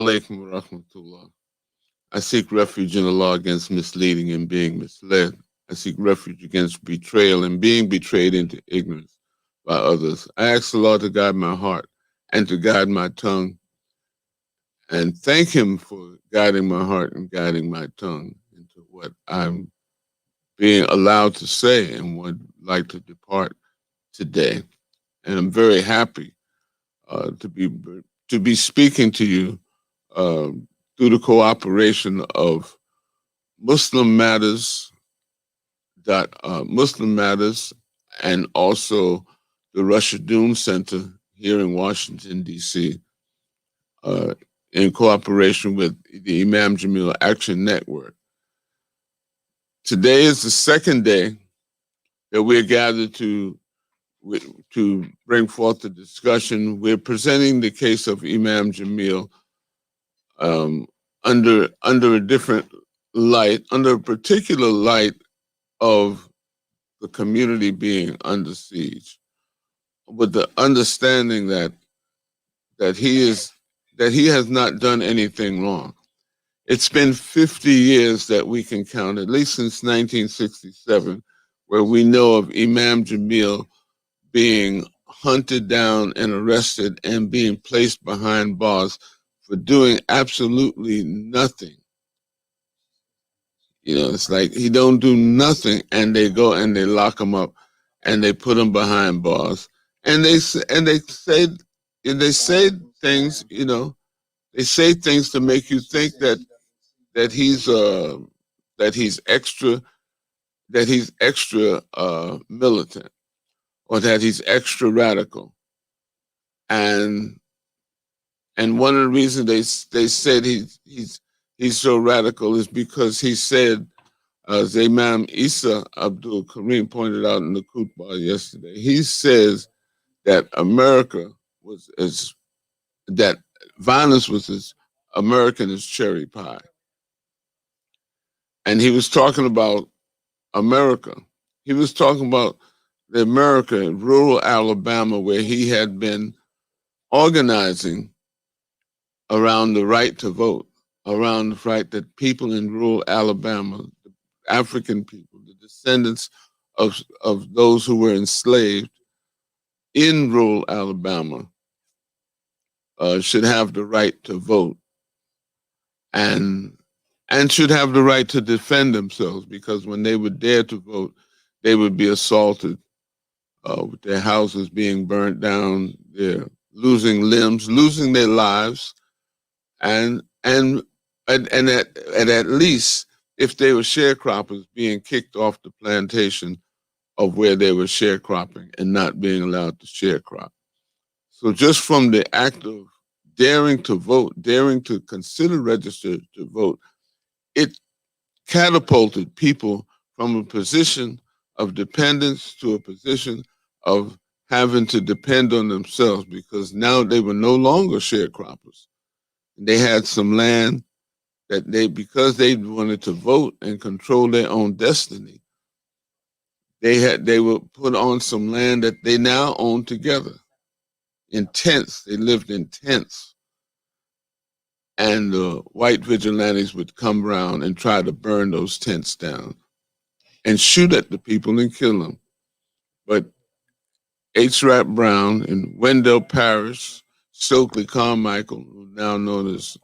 Alaikum wa rahmatullah. I seek refuge in Allah against misleading and being misled. I seek refuge against betrayal and being betrayed into ignorance by others. I ask Allah to guide my heart and to guide my tongue, and thank Him for guiding my heart and guiding my tongue into what I'm being allowed to say and would like to depart today. And I'm very happy to be speaking to you uh, through the cooperation of Muslim Matters, Muslim Matters, and also the Rashidun Center here in Washington D.C. In cooperation with the Imam Jamil Action Network. Today is the second day that we're gathered to bring forth the discussion. We're presenting the case of Imam Jamil under a different light, under a particular light of the community being under siege, with the understanding that he has not done anything wrong. It's been 50 years that we can count, at least since 1967, where we know of Imam Jamil being hunted down and arrested and being placed behind bars for doing absolutely nothing. You know, it's like he don't do nothing, and they go and they lock him up, and they put him behind bars, and they say things. You know, they say things to make you think that he's extra militant, or that he's extra radical, and one of the reasons they said he's so radical is because he said, as Imam Isa Abdul Karim pointed out in the khutbah yesterday, he says that that violence was as American as cherry pie. And he was talking about America. He was talking about the America in rural Alabama, where he had been organizing around the right to vote, around the right that people in rural Alabama, the African people, the descendants of those who were enslaved in rural Alabama, should have the right to vote and should have the right to defend themselves, because when they would dare to vote, they would be assaulted, with their houses being burnt down, they're losing limbs, losing their lives, and at least, if they were sharecroppers, being kicked off the plantation of where they were sharecropping and not being allowed to sharecrop. So just from the act of daring to vote, daring to consider registered to vote, it catapulted people from a position of dependence to a position of having to depend on themselves, because now they were no longer sharecroppers. They had some land that because they wanted to vote and control their own destiny, they were put on some land that they now own together. In tents, they lived in tents. And the white vigilantes would come around and try to burn those tents down and shoot at the people and kill them. But H. Rap Brown and Wendell Parrish, Stokely Carmichael, who now known as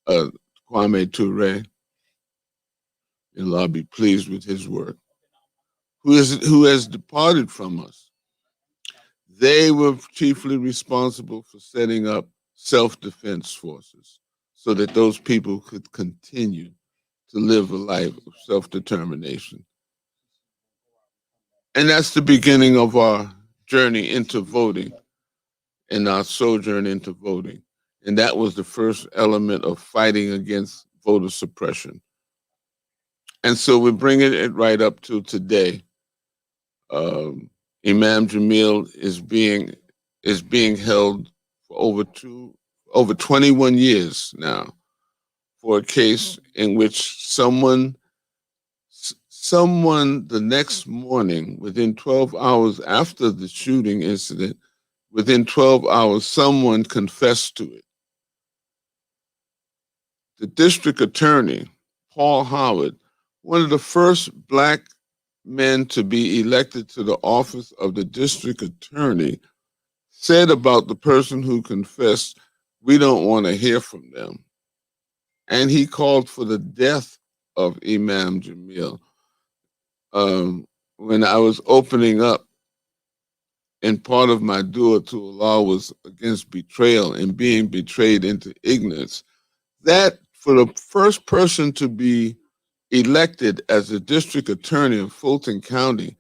Kwame Ture, and Allah be pleased with his work, who has departed from us. They were chiefly responsible for setting up self-defense forces so that those people could continue to live a life of self-determination. And that's the beginning of our journey into voting and our sojourn into voting. And that was the first element of fighting against voter suppression. And so we're bringing it right up to today. Imam Jamil is being held for over 21 years now for a case in which someone the next morning, within 12 hours after the shooting incident, within 12 hours, someone confessed to it. the district attorney, Paul Howard, one of the first black men to be elected to the office of the district attorney, said about the person who confessed, we don't want to hear from them. And he called for the death of Imam Jamil. When I was opening up, and part of my dua to Allah was against betrayal and being betrayed into ignorance, that for the first person to be elected as the district attorney of Fulton County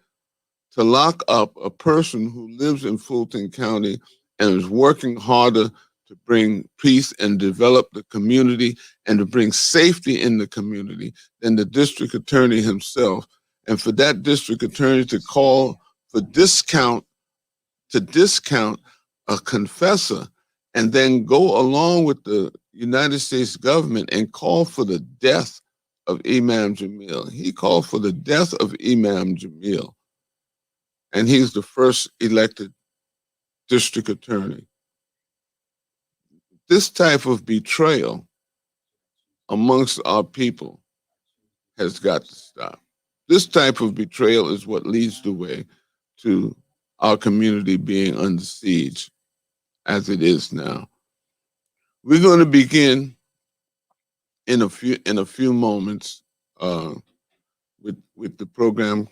to lock up a person who lives in Fulton County and is working harder to bring peace and develop the community and to bring safety in the community than the district attorney himself. And for that district attorney to call for discount a confessor and then go along with the United States government and call for the death of Imam Jamil. He called for the death of Imam Jamil. And he's the first elected district attorney. This type of betrayal amongst our people has got to stop. This type of betrayal is what leads the way to our community being under siege as it is now. We're going to begin in a few moments with the program.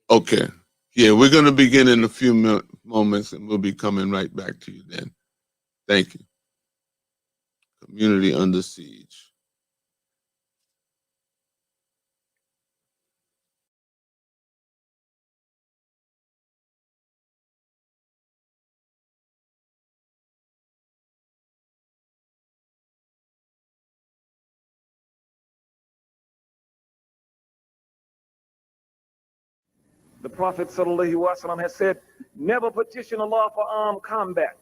Okay. Yeah, we're going to begin in a few moments, and we'll be coming right back to you then. Thank you. Community under siege. The Prophet ﷺ has said, never petition Allah for armed combat,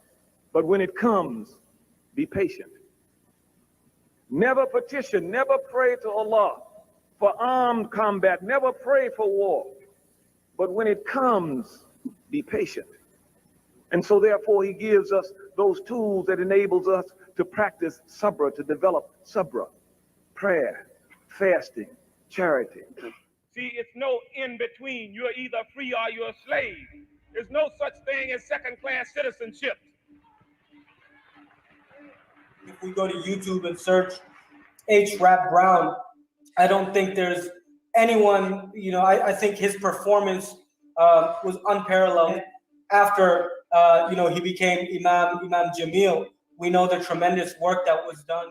but when it comes, be patient. Never petition, never pray to Allah for armed combat, never pray for war, but when it comes, be patient. And so therefore he gives us those tools that enables us to practice sabra, to develop sabra, prayer, fasting, charity. See, it's no in between. You're either free or you're a slave. There's no such thing as second-class citizenship. If we go to YouTube and search H. Rap Brown, I don't think there's anyone, I think his performance was unparalleled. After, he became Imam Jamil, we know the tremendous work that was done.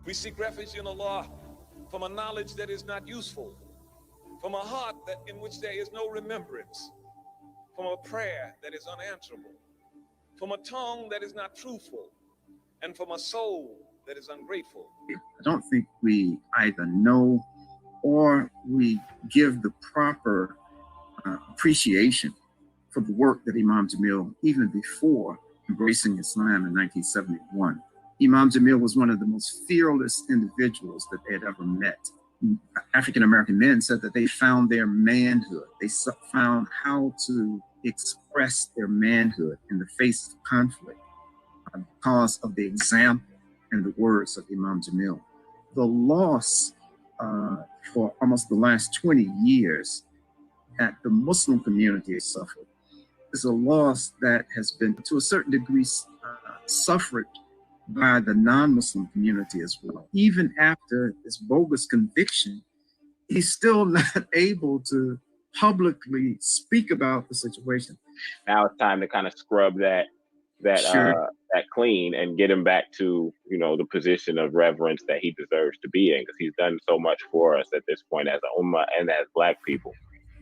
We seek refuge in Allah from a knowledge that is not useful, from a heart in which there is no remembrance, from a prayer that is unanswerable, from a tongue that is not truthful, and from a soul that is ungrateful. I don't think we either know or we give the proper appreciation for the work that Imam Jamil, even before embracing Islam in 1971. Imam Jamil was one of the most fearless individuals that they had ever met. African-American men said that they found their manhood. They found how to express their manhood in the face of conflict because of the example and the words of Imam Jamil. The loss for almost the last 20 years that the Muslim community has suffered is a loss that has been, to a certain degree, suffered by the non-Muslim community as well. Even after this bogus conviction, he's still not able to publicly speak about the situation. Now it's time to kind of scrub that clean and get him back to, the position of reverence that he deserves to be in, because he's done so much for us at this point as a ummah and as Black people.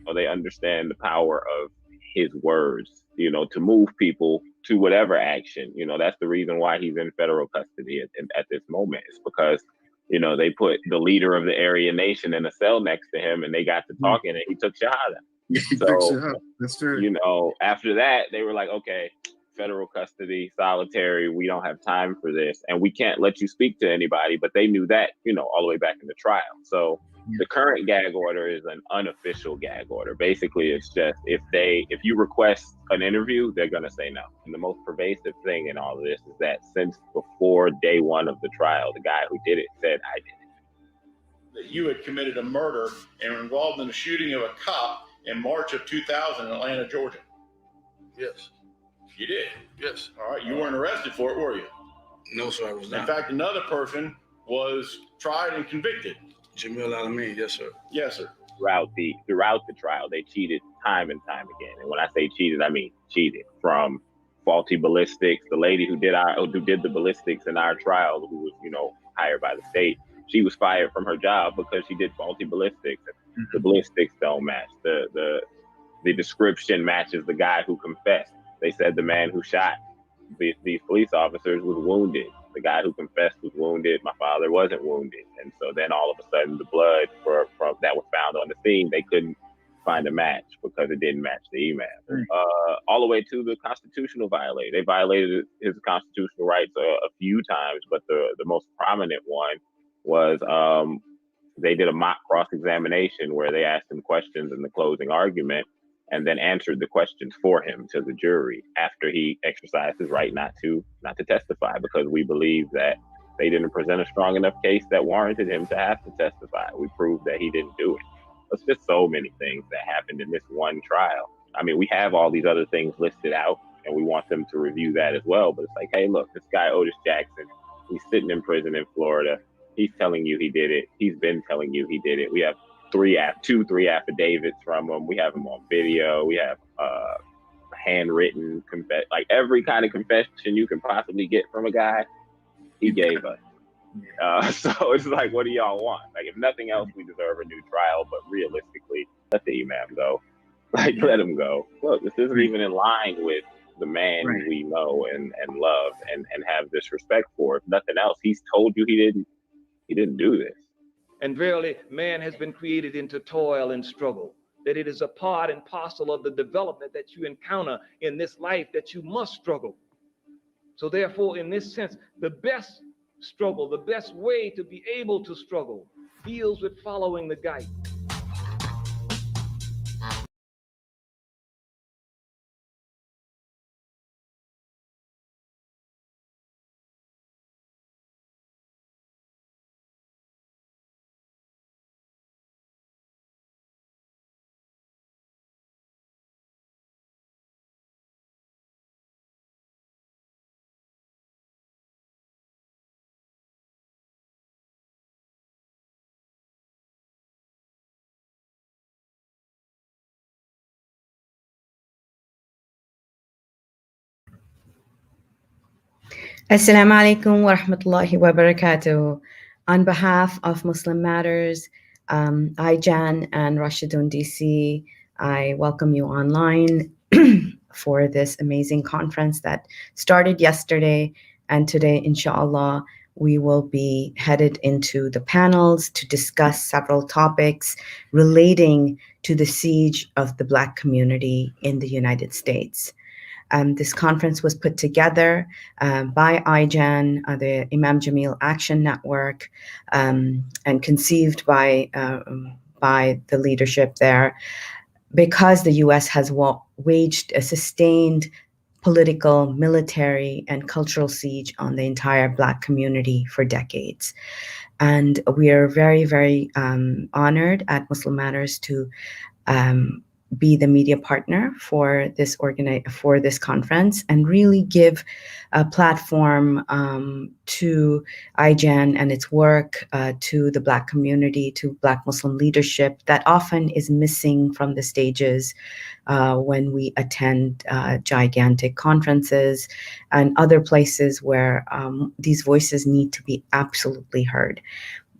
So they understand the power of his words, to move people to whatever action. That's the reason why he's in federal custody at this moment. It's because, they put the leader of the Aryan nation in a cell next to him and they got to talking and he took shahada. That's true. After that, they were like, okay, federal custody, solitary. We don't have time for this, and we can't let you speak to anybody. But they knew that, you know, all the way back in the trial. So the current gag order is an unofficial gag order. Basically, it's just if you request an interview, they're gonna say no. And the most pervasive thing in all of this is that since before day one of the trial, the guy who did it said, "I did it." That you had committed a murder and were involved in the shooting of a cop in March of 2000 in Atlanta, Georgia. Yes. You did? Yes. All right. You weren't arrested for it, were you? No, sir, I was not. In fact, another person was tried and convicted. Jamil Al-Amin, yes, sir. Yes, sir. Throughout the trial, they cheated time and time again. And when I say cheated, I mean cheated. From faulty ballistics, the lady who did the ballistics in our trial, who was, you know, hired by the state, she was fired from her job because she did faulty ballistics. The ballistics don't match. The description matches the guy who confessed. They said the man who shot these police officers was wounded. The guy who confessed was wounded. My father wasn't wounded. And so then all of a sudden the blood from that was found on the scene, they couldn't find a match because it didn't match the imam. All the way to the constitutional violation. They violated his constitutional rights a few times, but the most prominent one was they did a mock cross-examination where they asked him questions in the closing argument and then answered the questions for him to the jury after he exercised his right not to testify, because we believe that they didn't present a strong enough case that warranted him to have to testify. We proved that he didn't do it. There's just so many things that happened in this one trial. I mean, we have all these other things listed out and we want them to review that as well. But it's like, hey, look, this guy, Otis Jackson, he's sitting in prison in Florida. He's telling you he did it. He's been telling you he did it. We have three affidavits from him. We have him on video. We have handwritten like every kind of confession you can possibly get from a guy, he gave us. So it's like, what do y'all want? Like, if nothing else, we deserve a new trial, but realistically, let the imam go. Like, let him go. Look, this isn't even in line with the man who we know and love and have this respect for. If nothing else, he's told you he didn't do this. And verily, man has been created into toil and struggle, that it is a part and parcel of the development that you encounter in this life, that you must struggle. So therefore, in this sense, the best struggle, the best way to be able to struggle deals with following the guide. Assalamu alaikum wa rahmatullahi wa barakatuh. On behalf of Muslim Matters, Jan and Rashidun DC, I welcome you online for this amazing conference that started yesterday. And today, inshallah, we will be headed into the panels to discuss several topics relating to the siege of the Black community in the United States. This conference was put together by IJAN, the Imam Jamil Action Network, and conceived by the leadership there, because the U.S. has waged a sustained political, military, and cultural siege on the entire Black community for decades. And we are very, very honored at Muslim Matters to be the media partner for this conference and really give a platform to IJAN and its work, to the Black community, to Black Muslim leadership that often is missing from the stages when we attend gigantic conferences and other places where these voices need to be absolutely heard.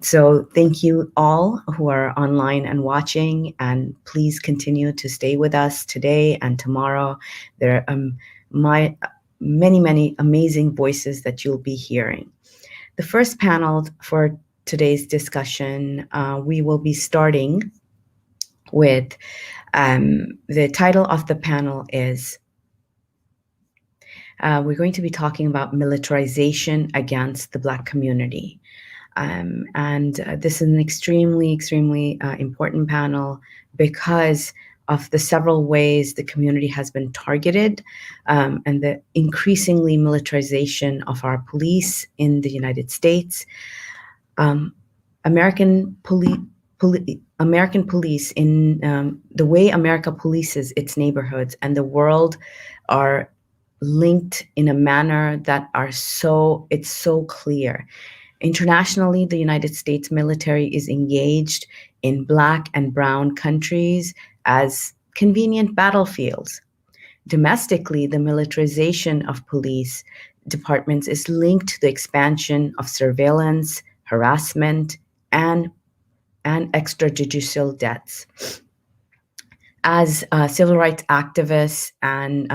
So thank you all who are online and watching, and please continue to stay with us today and tomorrow. There are many amazing voices that you'll be hearing. The first panel for today's discussion, we will be starting with, the title of the panel is We're going to be talking about militarization against the Black community. This is an extremely important panel because of the several ways the community has been targeted and the increasingly militarization of our police in the United States. American police in the way America polices its neighborhoods and the world are linked in a manner that it's so clear. Internationally, the United States military is engaged in Black and brown countries as convenient battlefields. Domestically, the militarization of police departments is linked to the expansion of surveillance, harassment, and extrajudicial deaths. As a civil rights activist and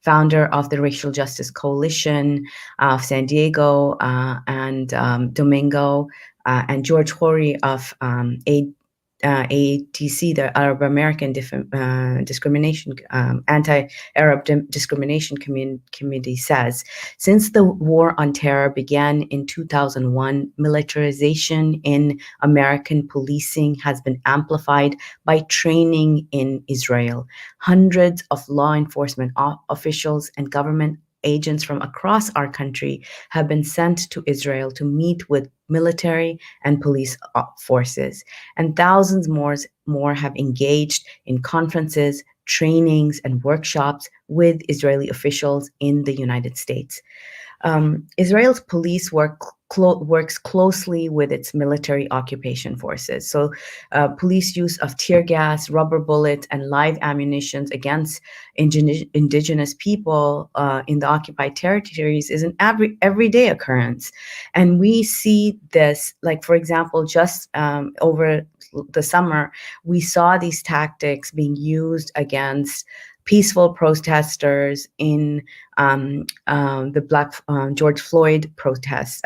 founder of the Racial Justice Coalition of San Diego and Domingo and George Horry of AATC, the Arab American Discrimination Anti-Arab Discrimination Committee says, since the War on Terror began in 2001, militarization in American policing has been amplified by training in Israel. Hundreds of law enforcement officials and government agents from across our country have been sent to Israel to meet with military and police forces, and thousands more have engaged in conferences, trainings, and workshops with Israeli officials in the United States. Israel's police works closely with its military occupation forces. So police use of tear gas, rubber bullets, and live ammunition against indigenous people in the occupied territories is an everyday occurrence. And we see this, like, for example, just over the summer, we saw these tactics being used against peaceful protesters in the Black George Floyd protests.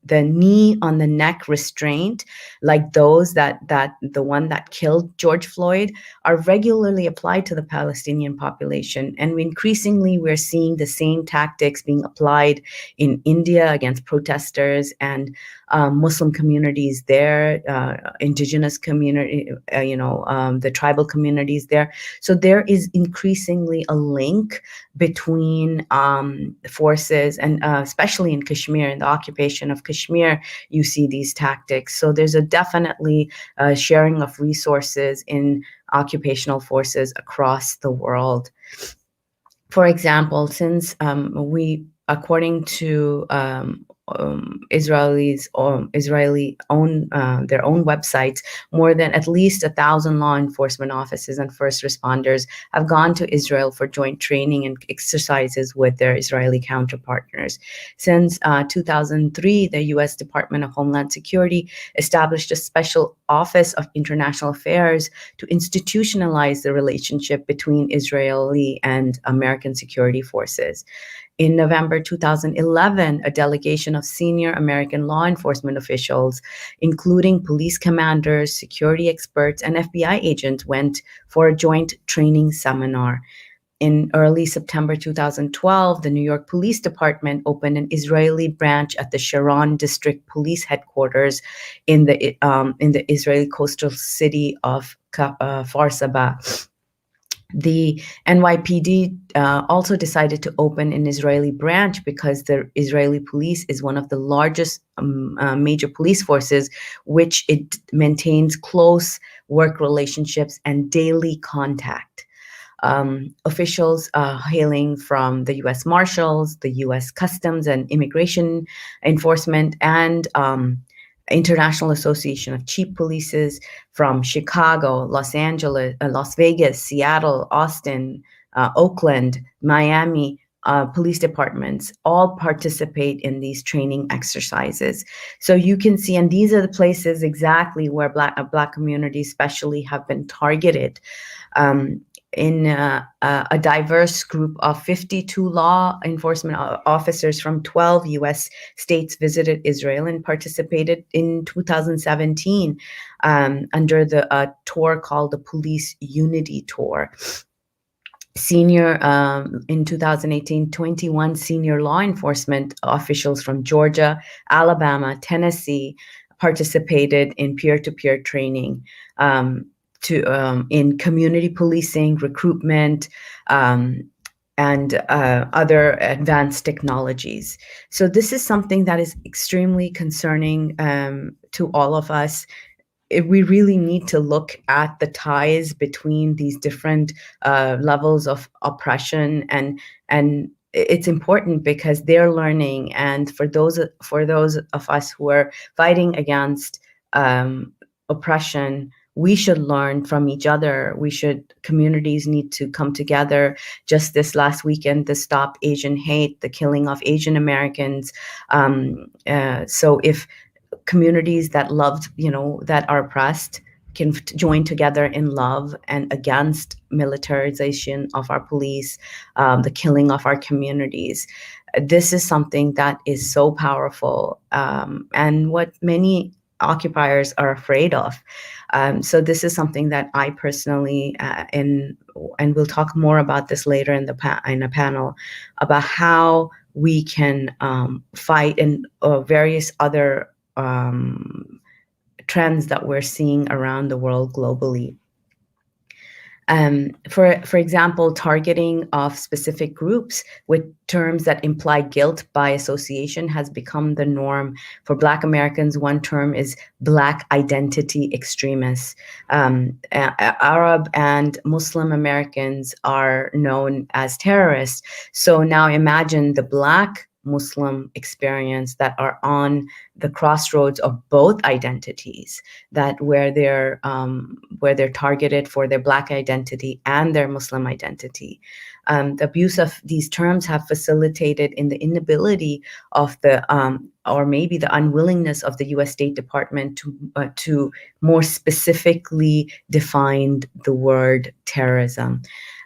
The knee on the neck restraint, like those that the one that killed George Floyd, are regularly applied to the Palestinian population. And increasingly, we're seeing the same tactics being applied in India against protesters and Muslim communities there, indigenous community, the tribal communities there. So there is increasingly a link between forces, and especially in Kashmir, in the occupation of Kashmir, you see these tactics. So there's a definitely sharing of resources in occupational forces across the world. For example, since according to Israeli own their own websites, more than at least 1,000 law enforcement officers and first responders have gone to Israel for joint training and exercises with their Israeli counterpartners. Since 2003, the U.S. Department of Homeland Security established a special Office of International Affairs to institutionalize the relationship between Israeli and American security forces. In November 2011, a delegation of senior American law enforcement officials, including police commanders, security experts, and FBI agents, went for a joint training seminar. In early September 2012, the New York Police Department opened an Israeli branch at the Sharon District Police Headquarters in the Israeli coastal city of Kfar Saba. The NYPD also decided to open an Israeli branch because the Israeli police is one of the largest major police forces, which it maintains close work relationships and daily contact. Officials hailing from the U.S. Marshals, the U.S. Customs and Immigration Enforcement, and International Association of Chief Polices from Chicago, Los Angeles, Las Vegas, Seattle, Austin, Oakland, Miami, police departments all participate in these training exercises. So you can see, and these are the places exactly where Black communities especially have been targeted. In a diverse group of 52 law enforcement officers from 12 U.S. states visited Israel and participated in 2017 under the tour called the Police Unity Tour. in 2018, 21 senior law enforcement officials from Georgia, Alabama, Tennessee participated in peer-to-peer training in community policing, recruitment, and other advanced technologies. So this is something that is extremely concerning to all of us. We really need to look at the ties between these different levels of oppression, and it's important because they're learning, and for those of us who are fighting against oppression, we should learn from each other. Communities need to come together. Just this last weekend, the Stop Asian Hate, the killing of Asian Americans. So if communities that that are oppressed can join together in love and against militarization of our police, the killing of our communities, this is something that is so powerful, and what many occupiers are afraid of. So this is something that I personally, and we'll talk more about this later in a panel, about how we can fight and various other trends that we're seeing around the world globally. For example, targeting of specific groups with terms that imply guilt by association has become the norm. For Black Americans, one term is Black identity extremists. Arab and Muslim Americans are known as terrorists. So now imagine the Black Muslim experience that are on the crossroads of both identities, that where they're targeted for their Black identity and their Muslim identity. The abuse of these terms have facilitated in the inability of the or maybe the unwillingness of the U.S. State Department to more specifically define the word terrorism.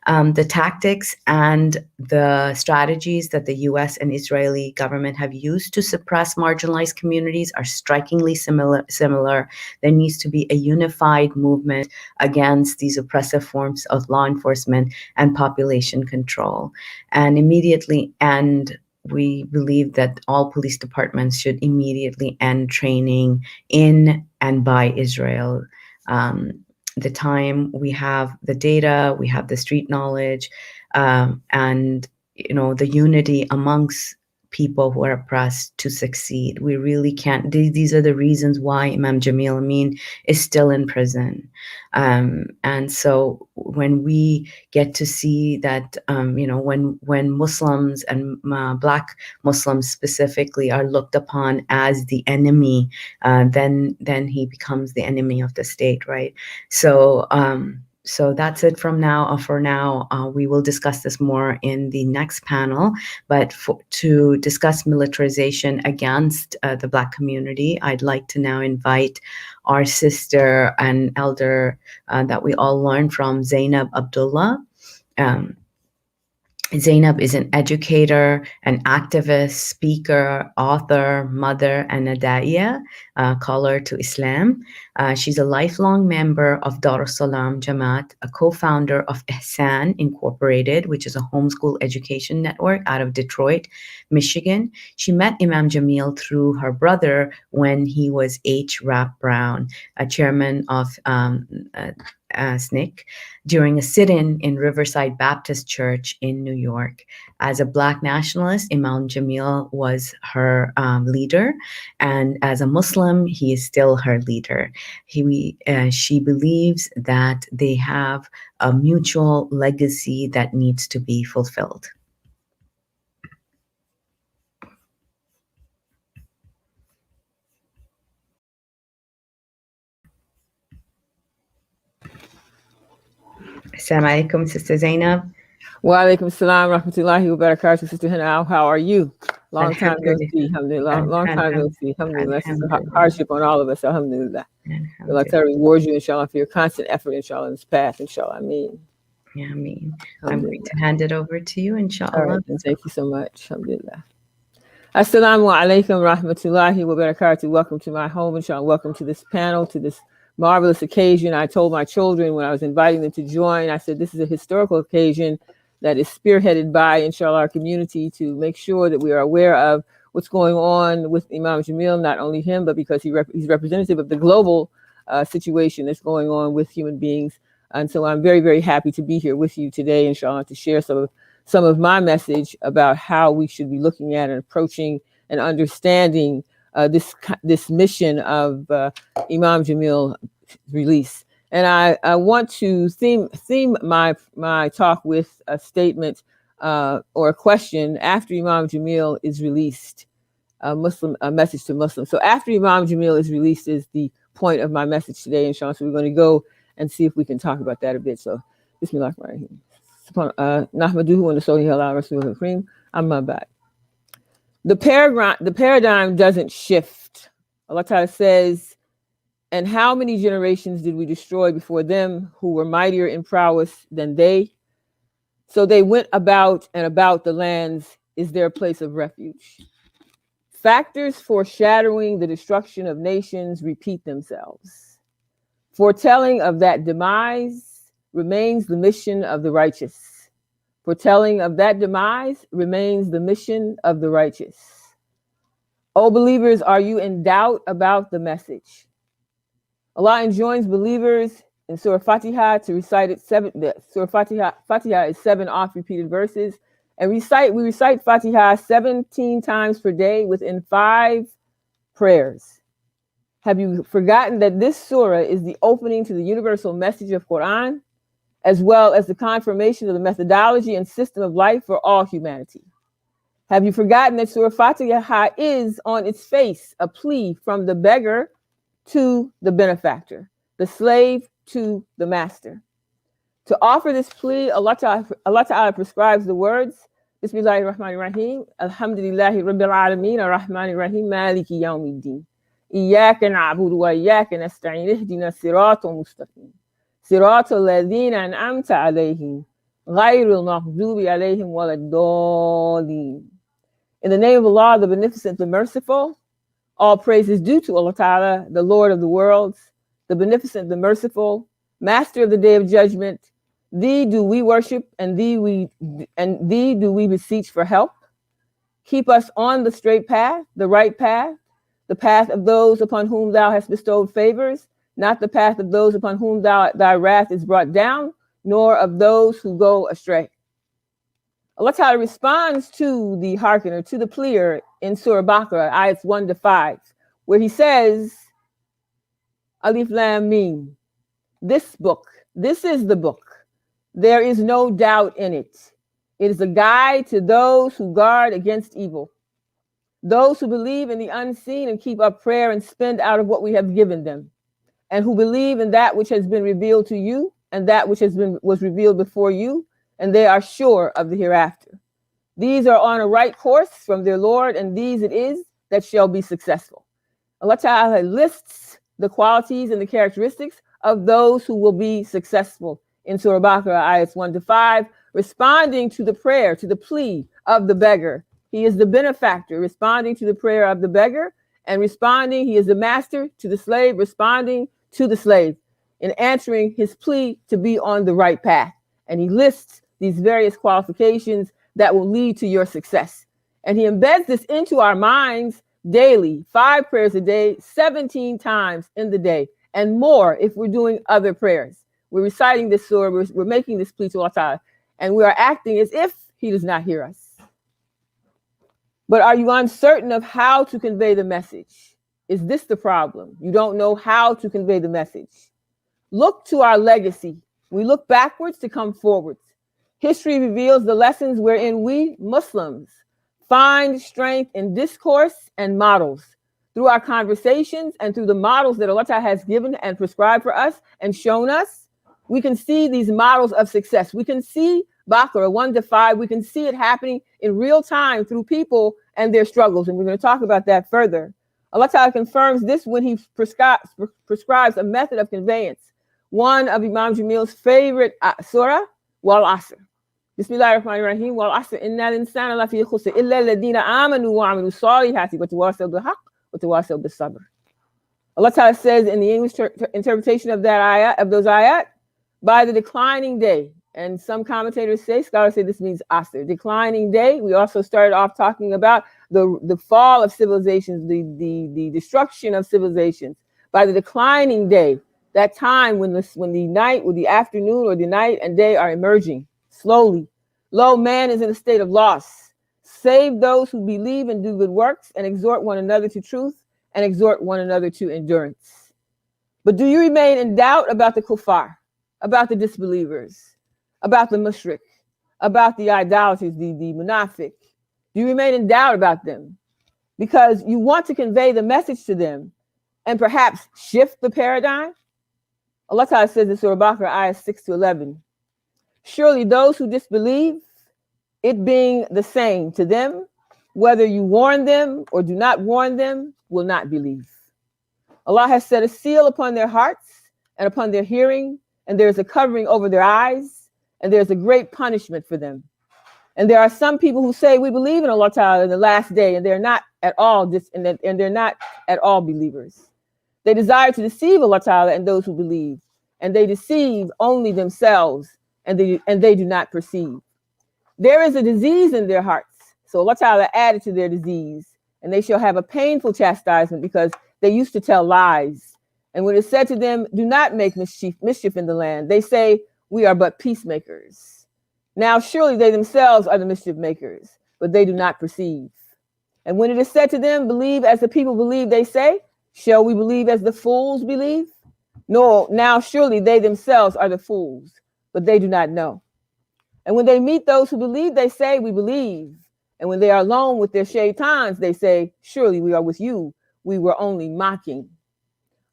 The tactics and the strategies that the U.S. and Israeli government have used to suppress marginalized communities are strikingly similar. There needs to be a unified movement against these oppressive forms of law enforcement and population control. And we believe that all police departments should immediately end training in and by Israel. The time we have the data, we have the street knowledge, and the unity amongst people who are oppressed to succeed. We really can't. These are the reasons why Imam Jamil Amin is still in prison. And so when we get to see that, when Muslims and Black Muslims specifically are looked upon as the enemy, then he becomes the enemy of the state, right? So that's it for now. We will discuss this more in the next panel. But to discuss militarization against the Black community, I'd like to now invite our sister and elder that we all learned from, ZAYNAB Abdullah. ZAYNAB is an educator, an activist, speaker, author, mother, and a da'iyah, caller to Islam. She's a lifelong member of Darussalam Jamaat, a co-founder of Ihsan Incorporated, which is a homeschool education network out of Detroit, Michigan. She met Imam Jamil through her brother when he was H. Rap Brown, a chairman of SNCC, during a sit-in in Riverside Baptist Church in New York. As a Black nationalist, Imam Jamil was her leader, and as a Muslim, he is still her leader. She believes that they have a mutual legacy that needs to be fulfilled. Assalamu alaikum, Sister ZAYNAB. Wa alaikum salam, rahmatullahi wa barakatuh, Sister HENA. How are you? Long time no see, alhamdulillah. Long time no see, alhamdulillah. This is a hardship on all of us, alhamdulillah. Well, I reward you, inshallah, for your constant effort, inshallah, in this path, inshallah. Ameen. Yeah, Ameen. I'm going to hand it over to you, inshallah. All right, and thank you so much, alhamdulillah. Assalamu alaikum, rahmatullahi wa barakatuh. Welcome to my home, inshallah. Welcome to this panel, to this marvelous occasion. I told my children when I was inviting them to join, I said, this is a historical occasion that is spearheaded by, inshallah, our community to make sure that we are aware of what's going on with Imam Jamil, not only him, but because he's representative of the global situation that's going on with human beings. And so I'm very, very happy to be here with you today, inshallah, to share some of my message about how we should be looking at and approaching and understanding this mission of Imam Jamil release. And I want to theme my talk with a statement or a question after Imam Jamil is released, a message to Muslims. So after Imam Jamil is released is the point of my message today, inshallah. So we're going to go and see if we can talk about that a bit. So Bismillahirrahmanirrahim. Nahmaduhu wa nusalli ala rasulil kareem. Amma ba'd. The paradigm doesn't shift. Allah Ta'ala says, and how many generations did we destroy before them who were mightier in prowess than they? So they went about and about the lands is their place of refuge. Factors foreshadowing the destruction of nations repeat themselves. Foretelling of that demise remains the mission of the righteous. Foretelling of that demise remains the mission of the righteous. O believers, are you in doubt about the message? Allah enjoins believers in Surah Fatiha to recite it Surah Fatiha is 7 oft-repeated verses, and we recite Fatiha 17 times per day within 5 prayers. Have you forgotten that this surah is the opening to the universal message of Quran, as well as the confirmation of the methodology and system of life for all humanity? Have you forgotten that Surah Fatiha is on its face a plea from the beggar to the benefactor, the slave to the master? To offer this plea, Allah Ta'ala prescribes the words, Bismillahirrahmanirrahim, Alhamdulillahi Rabbil Alameen, Ar-Rahmanir-Rahim, Maliki Yawmiddin. Iyyaka na'budu wa iyyaka nasta'in, ihdina siratal mustaqim. Siratal ladhina an'amta alayhim, ghayril maghdubi alayhim waladdallin. In the name of Allah, the Beneficent, the Merciful, all praise is due to Allah Ta'ala, the Lord of the worlds, the Beneficent, the Merciful, Master of the Day of Judgment. Thee do we worship, and thee do we beseech for help. Keep us on the straight path, the right path, the path of those upon whom thou hast bestowed favors, not the path of those upon whom thy wrath is brought down, nor of those who go astray. Allah Ta'ala responds to the hearkener, to the pleader in Surah Baqarah, ayats 1 to 5, where he says, Alif Lam Mim, this book, this is the book. There is no doubt in it. It is a guide to those who guard against evil, those who believe in the unseen and keep up prayer and spend out of what we have given them, and who believe in that which has been revealed to you and that which was revealed before you, and they are sure of the hereafter. These are on a right course from their Lord, and these it is that shall be successful. Allah Ta'ala lists the qualities and the characteristics of those who will be successful in Surah Baqarah, ayats 1 to 5, responding to the prayer, to the plea of the beggar. He is the benefactor, responding to the prayer of the beggar, and responding, he is the master to the slave, responding to the slave, in answering his plea to be on the right path. And he lists these various qualifications that will lead to your success. And he embeds this into our minds daily, 5 prayers a day, 17 times in the day, and more if we're doing other prayers. We're reciting this surah, we're making this plea to Allah Ta'ala, and we are acting as if he does not hear us. But are you uncertain of how to convey the message? Is this the problem? You don't know how to convey the message. Look to our legacy. We look backwards to come forwards. History reveals the lessons wherein we Muslims find strength in discourse and models. Through our conversations and through the models that Allah Ta'ala has given and prescribed for us and shown us, we can see these models of success. We can see Baqarah 1 to 5. We can see it happening in real time through people and their struggles. And we're going to talk about that further. Allah Ta'ala confirms this when he prescribes a method of conveyance. One of Imam Jamil's favorite surah, Wal Asr. Bismillahirrahmanirrahim. Wal Asr. Inna al-insana lafi khusr illa alladhina amanu wa amilu salihati wa tawasaw bil haqq wa tawasaw bis sabr. Allah Ta'ala says in the English interpretation of that ayat, of those ayat, by the declining day And some commentators say, scholars say this means Asr, declining day. We also started off talking about the fall of civilizations, the destruction of civilizations by the declining day, that time when the night or the afternoon or the night and day are emerging slowly. Lo, man is in a state of loss. Save those who believe and do good works and exhort one another to truth and exhort one another to endurance. But do you remain in doubt about the kuffar, about the disbelievers, about the mushrik, about the idolaters, the munafiq? Do you remain in doubt about them? Because you want to convey the message to them and perhaps shift the paradigm? Allah Ta'ala says in Surah Baqarah, ayah 6 to 11, surely those who disbelieve, it being the same to them, whether you warn them or do not warn them, will not believe. Allah has set a seal upon their hearts and upon their hearing, and there is a covering over their eyes, and there is a great punishment for them. And there are some people who say we believe in Allah Ta'ala in the last day, and they're not at all and they're not at all believers. They desire to deceive Allah Ta'ala and those who believe, and they deceive only themselves, and they do not perceive. There is a disease in their hearts, so Allah Ta'ala added to their disease, and they shall have a painful chastisement because they used to tell lies. And when it's said to them, do not make mischief in the land, they say, we are but peacemakers. Now surely they themselves are the mischief makers, but they do not perceive. And when it is said to them, believe as the people believe, they say, shall we believe as the fools believe? No, now surely they themselves are the fools, but they do not know. And when they meet those who believe, they say, we believe. And when they are alone with their shaitans, they say, surely we are with you. We were only mocking.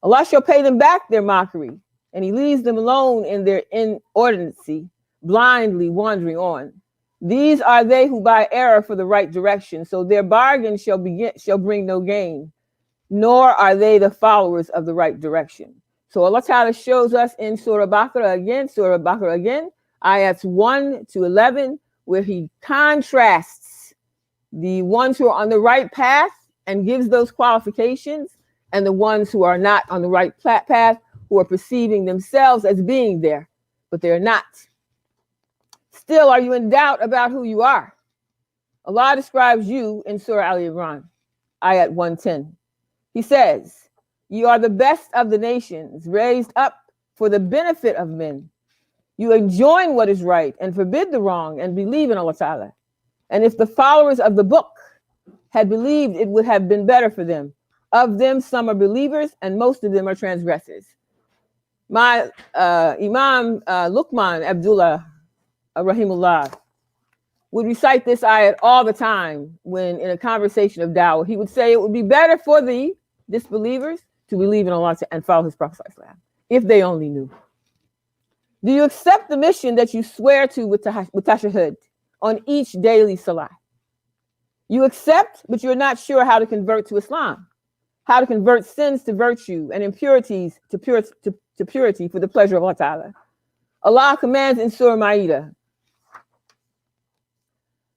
Allah shall pay them back their mockery, and he leaves them alone in their inordinacy, blindly wandering on. These are they who buy error for the right direction, so their bargain shall bring no gain, nor are they the followers of the right direction. So Allah Ta'ala shows us in Surah Baqarah again, ayats 1 to 11, where he contrasts the ones who are on the right path and gives those qualifications, and the ones who are not on the right path, who are perceiving themselves as being there, but they're not. Still, are you in doubt about who you are? Allah describes you in Surah Al-Imran, ayat 110. He says, you are the best of the nations, raised up for the benefit of men. You enjoin what is right and forbid the wrong and believe in Allah Ta'ala. And if the followers of the book had believed, it would have been better for them. Of them, some are believers and most of them are transgressors. My Imam Luqman Abdullah, rahimullah, would recite this ayat all the time when in a conversation of dawah. He would say it would be better for the disbelievers to believe in Allah and follow his Prophet if they only knew. Do you accept the mission that you swear to with tashahhud on each daily salah? You accept, but you're not sure how to convert to Islam, how to convert sins to virtue and impurities to purity for the pleasure of Allah Ta'ala. Allah commands in Surah Ma'idah,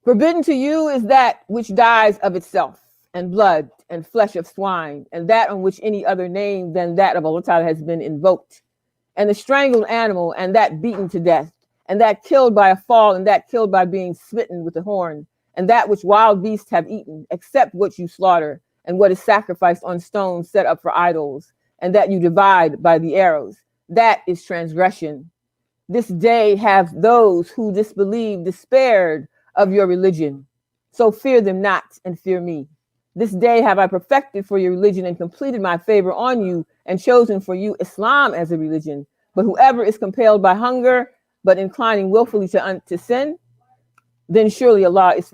forbidden to you is that which dies of itself, and blood and flesh of swine, and that on which any other name than that of Allah Ta'ala has been invoked, and the strangled animal, and that beaten to death, and that killed by a fall, and that killed by being smitten with a horn, and that which wild beasts have eaten, except what you slaughter, and what is sacrificed on stones set up for idols, and that you divide by the arrows. That is transgression. This day have those who disbelieve despaired of your religion. So fear them not and fear me. This day have I perfected for your religion and completed my favor on you and chosen for you Islam as a religion. But whoever is compelled by hunger, but inclining willfully to sin, then surely Allah is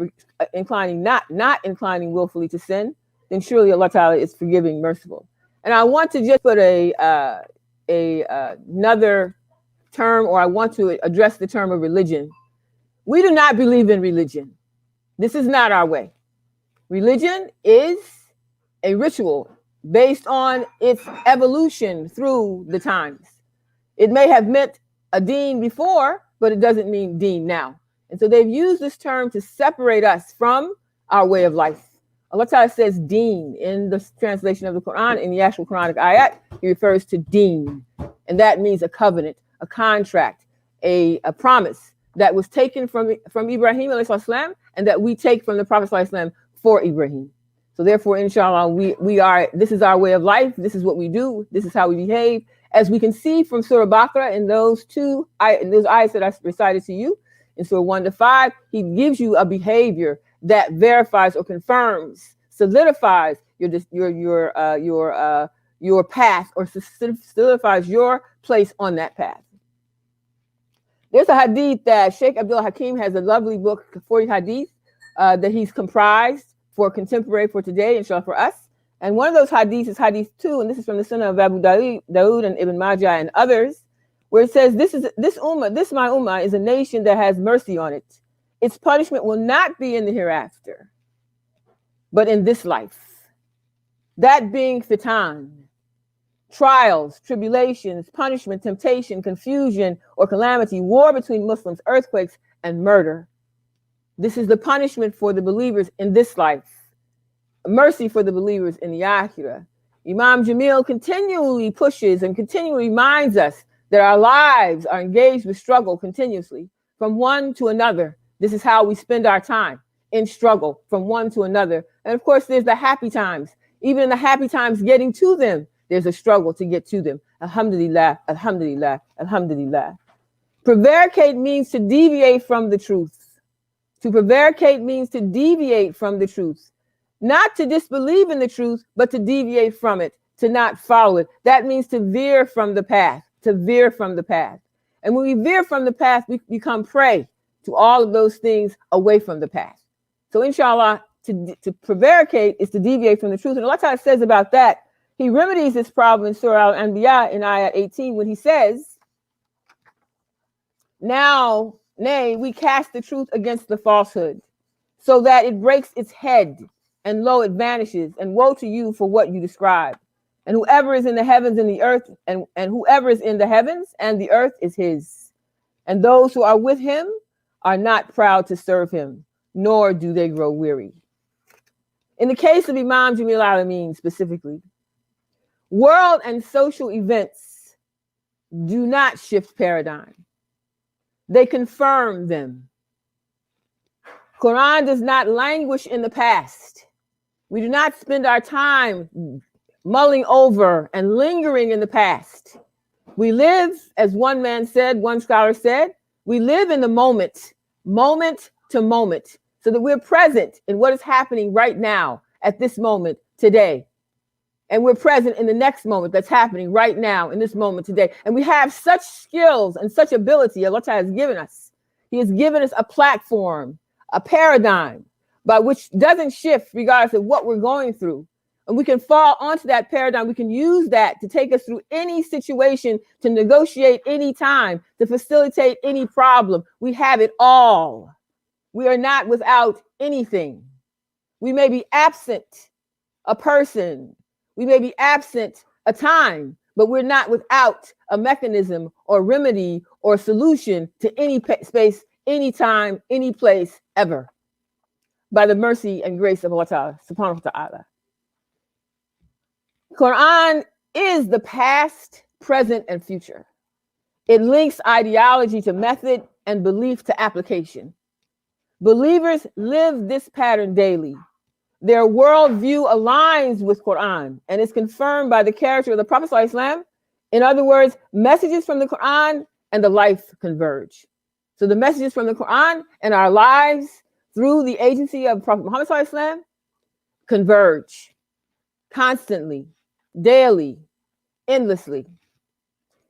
not inclining willfully to sin, then surely Allah Ta'ala is forgiving, merciful. And I want to just put another term, or I want to address the term of religion. We do not believe in religion. This is not our way. Religion is a ritual based on its evolution through the times. It may have meant a deen before, but it doesn't mean deen now. And so they've used this term to separate us from our way of life. Allah Ta'ala says deen in the translation of the Quran. In the actual Quranic ayat, he refers to deen. And that means a covenant, a contract, a promise that was taken from Ibrahim alayhi salam, and that we take from the Prophet sallallahu alaihi wasallam for Ibrahim. So therefore, inshallah, we are, this is our way of life. This is what we do. This is how we behave. As we can see from Surah Baqarah in those ayahs that I recited to you, in Surah 1 to 5, he gives you a behavior that verifies or confirms, solidifies your path, or solidifies your place on that path. There's a hadith that Sheikh Abdul Hakim has, a lovely book, 40 hadith, that he's comprised for contemporary, for today, inshallah, for us. And one of those hadiths is hadith 2, and this is from the Sunnah of Abu Dawood and Ibn Majah and others, where it says, this my ummah is a nation that has mercy on it. Its punishment will not be in the hereafter, but in this life. That being fitan, trials, tribulations, punishment, temptation, confusion, or calamity, war between Muslims, earthquakes, and murder. This is the punishment for the believers in this life. Mercy for the believers in the Akhirah. Imam Jamil continually pushes and continually reminds us that our lives are engaged with struggle continuously from one to another. This is how we spend our time, in struggle from one to another. And of course, there's the happy times. Even in the happy times, getting to them, there's a struggle to get to them. Alhamdulillah, alhamdulillah, alhamdulillah. Prevaricate means to deviate from the truth. To prevaricate means to deviate from the truth. Not to disbelieve in the truth, but to deviate from it, to not follow it. That means to veer from the path, to veer from the path. And when we veer from the path, we become prey to all of those things away from the path. So inshallah, to prevaricate is to deviate from the truth. And Allah Ta'ala says about that, he remedies this problem in Surah Al-Anbiya in ayah 18 when he says, now, nay, we cast the truth against the falsehood, so that it breaks its head, and lo, it vanishes, and woe to you for what you describe. And whoever is in the heavens and the earth, and whoever is in the heavens and the earth is his. And those who are with him are not proud to serve him, nor do they grow weary. In the case of Imam Jamil al-Amin specifically, world and social events do not shift paradigm. They confirm them. Quran does not languish in the past. We do not spend our time mulling over and lingering in the past. We live, as one man said, one scholar said, we live in the moment, moment to moment, so that we're present in what is happening right now, at this moment, today. And we're present in the next moment that's happening right now, in this moment today. And we have such skills and such ability Allah Ta'ala has given us. He has given us a platform, a paradigm by which doesn't shift regardless of what we're going through. And we can fall onto that paradigm. We can use that to take us through any situation, to negotiate any time, to facilitate any problem. We have it all. We are not without anything. We may be absent a person. We may be absent a time, but we're not without a mechanism or remedy or solution to any space, any time, any place, ever, by the mercy and grace of Allah Ta'ala, subhanahu wa ta'ala. Quran is the past, present, and future. It links ideology to method and belief to application. Believers live this pattern daily. Their worldview aligns with Quran and is confirmed by the character of the Prophet ﷺ. In other words, messages from the Quran and the life converge. So the messages from the Quran and our lives through the agency of Prophet Muhammad ﷺ converge constantly, daily, endlessly.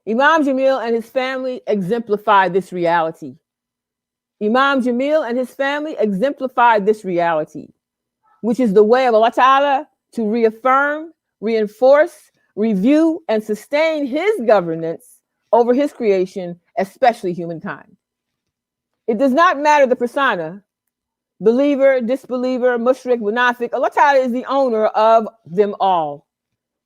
Imam Jamil and his family exemplify this reality. Imam Jamil and his family exemplify this reality, which is the way of Allah Ta'ala to reaffirm, reinforce, review, and sustain his governance over his creation, especially humankind. It does not matter the persona, believer, disbeliever, mushrik, munafiq. Allah Ta'ala is the owner of them all.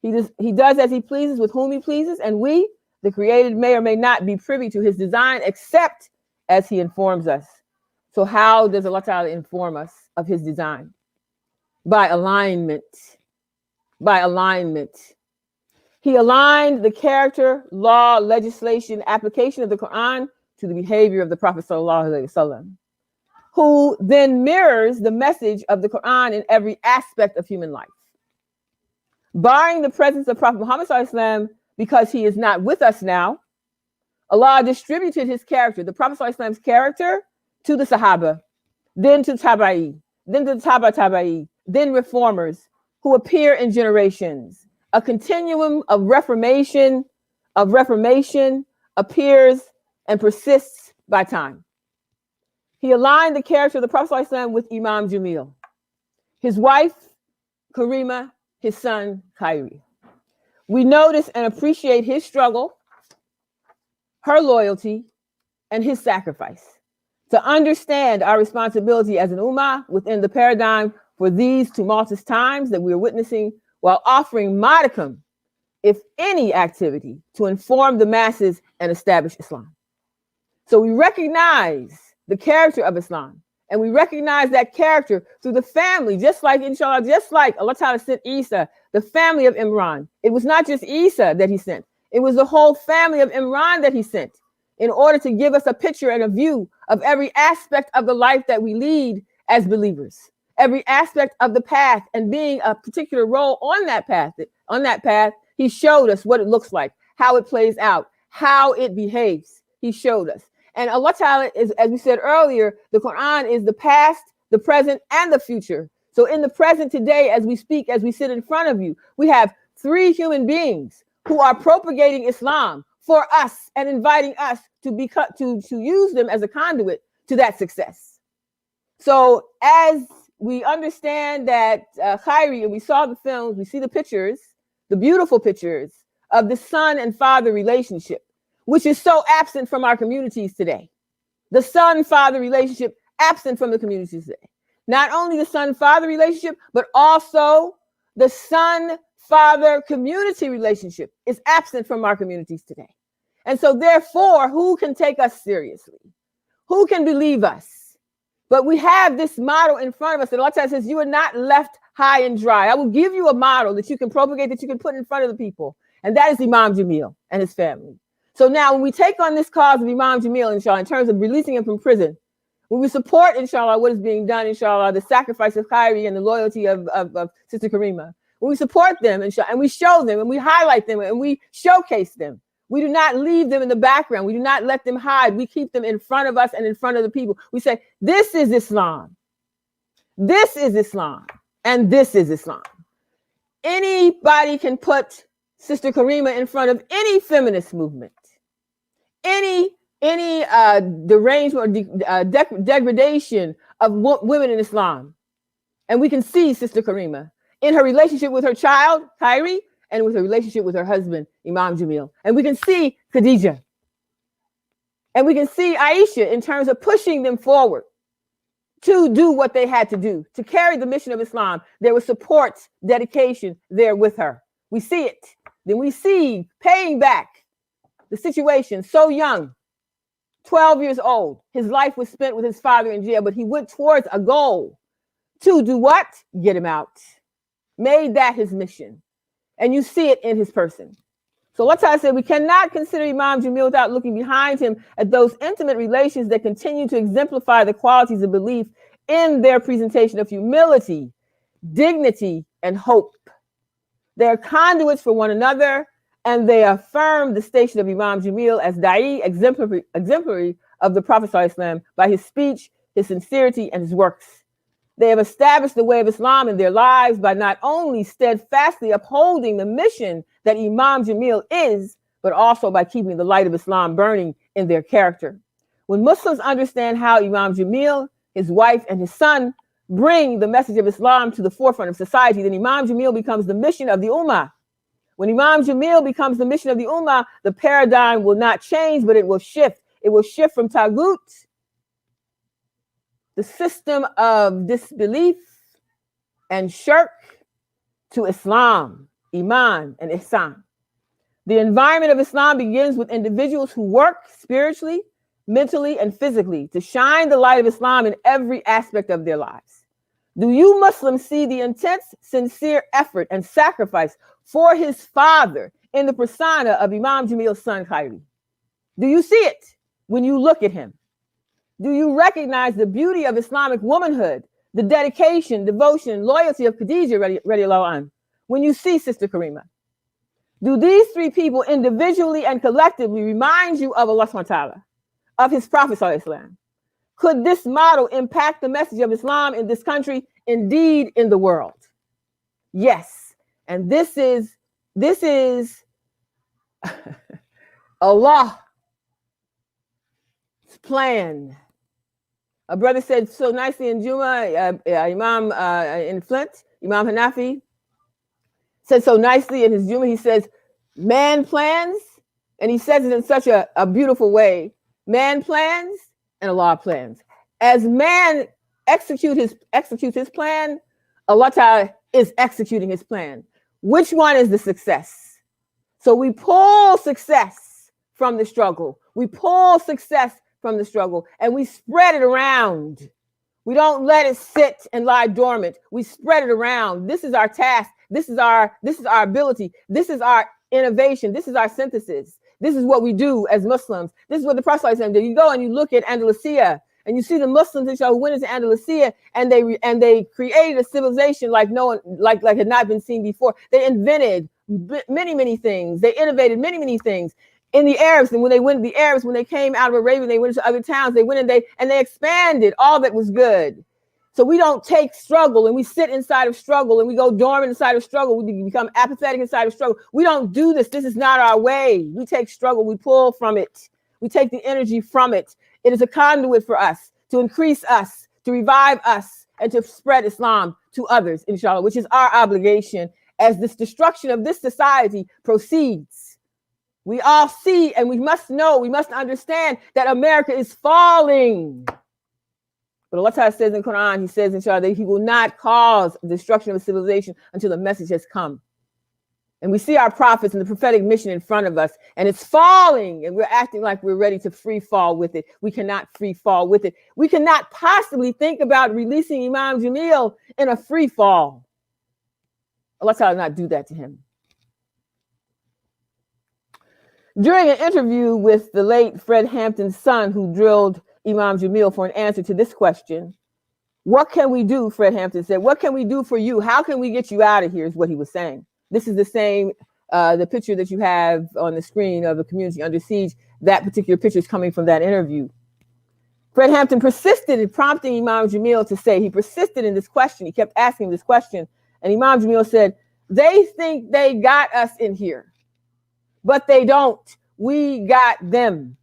He does as he pleases with whom he pleases, and we, the created, may or may not be privy to his design except as he informs us. So how does Allah Ta'ala inform us of his design? By alignment. By alignment. He aligned the character, law, legislation, application of the Quran to the behavior of the Prophet sallallahu alaihi wasallam, who then mirrors the message of the Quran in every aspect of human life. Barring the presence of Prophet Muhammad sallallahu alaihi wasallam, because he is not with us now, Allah distributed his character, the Prophet sallallahu alaihi wasallam's character, to the Sahaba, then to Tabi'i, then to Tabi'i, then reformers who appear in generations. A continuum of reformation appears and persists by time. He aligned the character of the Prophet sallallahu alaihi wasallam with Imam Jamil, his wife, Karima, his son, KAIRI. We notice and appreciate his struggle, her loyalty, and his sacrifice to understand our responsibility as an ummah within the paradigm for these tumultuous times that we are witnessing, while offering modicum, if any, activity to inform the masses and establish Islam. So we recognize the character of Islam, and we recognize that character through the family, just like, inshallah, just like Allah Ta'ala sent Isa, the family of Imran. It was not just Isa that he sent. It was the whole family of Imran that he sent in order to give us a picture and a view of every aspect of the life that we lead as believers, every aspect of the path, and being a particular role on that path. He showed us what it looks like, how it plays out, how it behaves. He showed us. And Allah Ta'ala is, as we said earlier, the Quran is the past, the present, and the future. So in the present today, as we speak, as we sit in front of you, we have 3 human beings who are propagating Islam for us and inviting us to use them as a conduit to that success. So as we understand that KAIRI, and we saw the films, we see the pictures, the beautiful pictures of the son and father relationship, which is so absent from our communities today. The son-father relationship absent from the communities today. Not only the son-father relationship, but also the son-father community relationship is absent from our communities today. And so therefore, who can take us seriously? Who can believe us? But we have this model in front of us that Allah Ta'ala says, you are not left high and dry. I will give you a model that you can propagate, that you can put in front of the people. And that is Imam Jamil and his family. So now when we take on this cause of Imam Jamil, inshallah, in terms of releasing him from prison, when we support, inshallah, what is being done, inshallah, the sacrifice of KAIRI and the loyalty of Sister Karima, when we support them, inshallah, and we show them and we highlight them and we showcase them, we do not leave them in the background. We do not let them hide. We keep them in front of us and in front of the people. We say, this is Islam. This is Islam. And this is Islam. Anybody can put Sister Karima in front of any feminist movement, any derangement or degradation of women in Islam. And we can see Sister Karima in her relationship with her child, KAIRI, and with her relationship with her husband, Imam Jamil. And we can see Khadija. And we can see Aisha in terms of pushing them forward to do what they had to do, to carry the mission of Islam. There was support, dedication there with her. We see it. Then we see paying back the situation, so young, 12 years old. His life was spent with his father in jail, but he went towards a goal to do what? Get him out. Made that his mission. And you see it in his person. So Allah Ta'ala said we cannot consider Imam Jamil without looking behind him at those intimate relations that continue to exemplify the qualities of belief in their presentation of humility, dignity, and hope. They are conduits for one another, and they affirm the station of Imam Jamil as da'i, exemplary of the Prophet ﷺ by his speech, his sincerity, and his works. They have established the way of Islam in their lives by not only steadfastly upholding the mission that Imam Jamil is, but also by keeping the light of Islam burning in their character. When Muslims understand how Imam Jamil, his wife, and his son bring the message of Islam to the forefront of society, then Imam Jamil becomes the mission of the Ummah. When Imam Jamil becomes the mission of the Ummah, the paradigm will not change, but it will shift. It will shift from Taghut, the system of disbelief and shirk, to Islam, Iman, and Ihsan. The environment of Islam begins with individuals who work spiritually, mentally, and physically to shine the light of Islam in every aspect of their lives. Do you Muslims see the intense, sincere effort and sacrifice for his father in the persona of Imam Jamil's son, KAIRI? Do you see it? when you look at him? Do you recognize the beauty of Islamic womanhood, the dedication, devotion, loyalty of Khadija radiallahu anha when you see Sister Karima? Do these three people individually and collectively remind you of Allah subhanahu wa ta'ala, of his Prophet sallallahu alaihi wasallam? Could this model impact the message of Islam in this country, indeed in the world? Yes. And this is Allah's plan. A brother said so nicely in Juma, Imam in Flint, Imam Hanafi, said so nicely in his Juma, he says, man plans, and he says it in such a beautiful way. Man plans and Allah plans. As man executes his plan, Allah Ta'ala is executing his plan. Which one is the success? So we pull success from the struggle. We pull success from the struggle and we spread it around. We don't let it sit and lie dormant. We spread it around. This is our task. This is our ability. This is our innovation. This is our synthesis. This is what we do as Muslims. This is what the Prophet did. You go and you look at Andalusia and you see the Muslims who went into Andalusia and they created a civilization like no one, like had not been seen before. They invented many things. They innovated many things. In the Arabs, and when they came out of Arabia, they went into other towns. They went and they expanded all that was good. So we don't take struggle and we sit inside of struggle and we go dormant inside of struggle. We become apathetic inside of struggle. We don't do this. This is not our way. We take struggle. We pull from it. We take the energy from it. It is a conduit for us to increase us, to revive us, and to spread Islam to others, inshallah, which is our obligation as this destruction of this society proceeds. We all see and we must know, we must understand that America is falling. But Allah Ta'ala says in the Quran, he says, inshallah, that he will not cause destruction of a civilization until the message has come. And we see our prophets and the prophetic mission in front of us, and it's falling, and we're acting like we're ready to free fall with it. We cannot free fall with it. We cannot possibly think about releasing Imam Jamil in a free fall. Allah Ta'ala will not do that to him. During an interview with the late Fred Hampton's son, who drilled Imam Jamil for an answer to this question, what can we do, Fred Hampton said, what can we do for you? How can we get you out of here is what he was saying. This is the same, the picture that you have on the screen of the community under siege. That particular picture is coming from that interview. Fred Hampton persisted in prompting Imam Jamil to say, he persisted in this question. He kept asking this question. And Imam Jamil said, they think they got us in here, but they don't. We got them.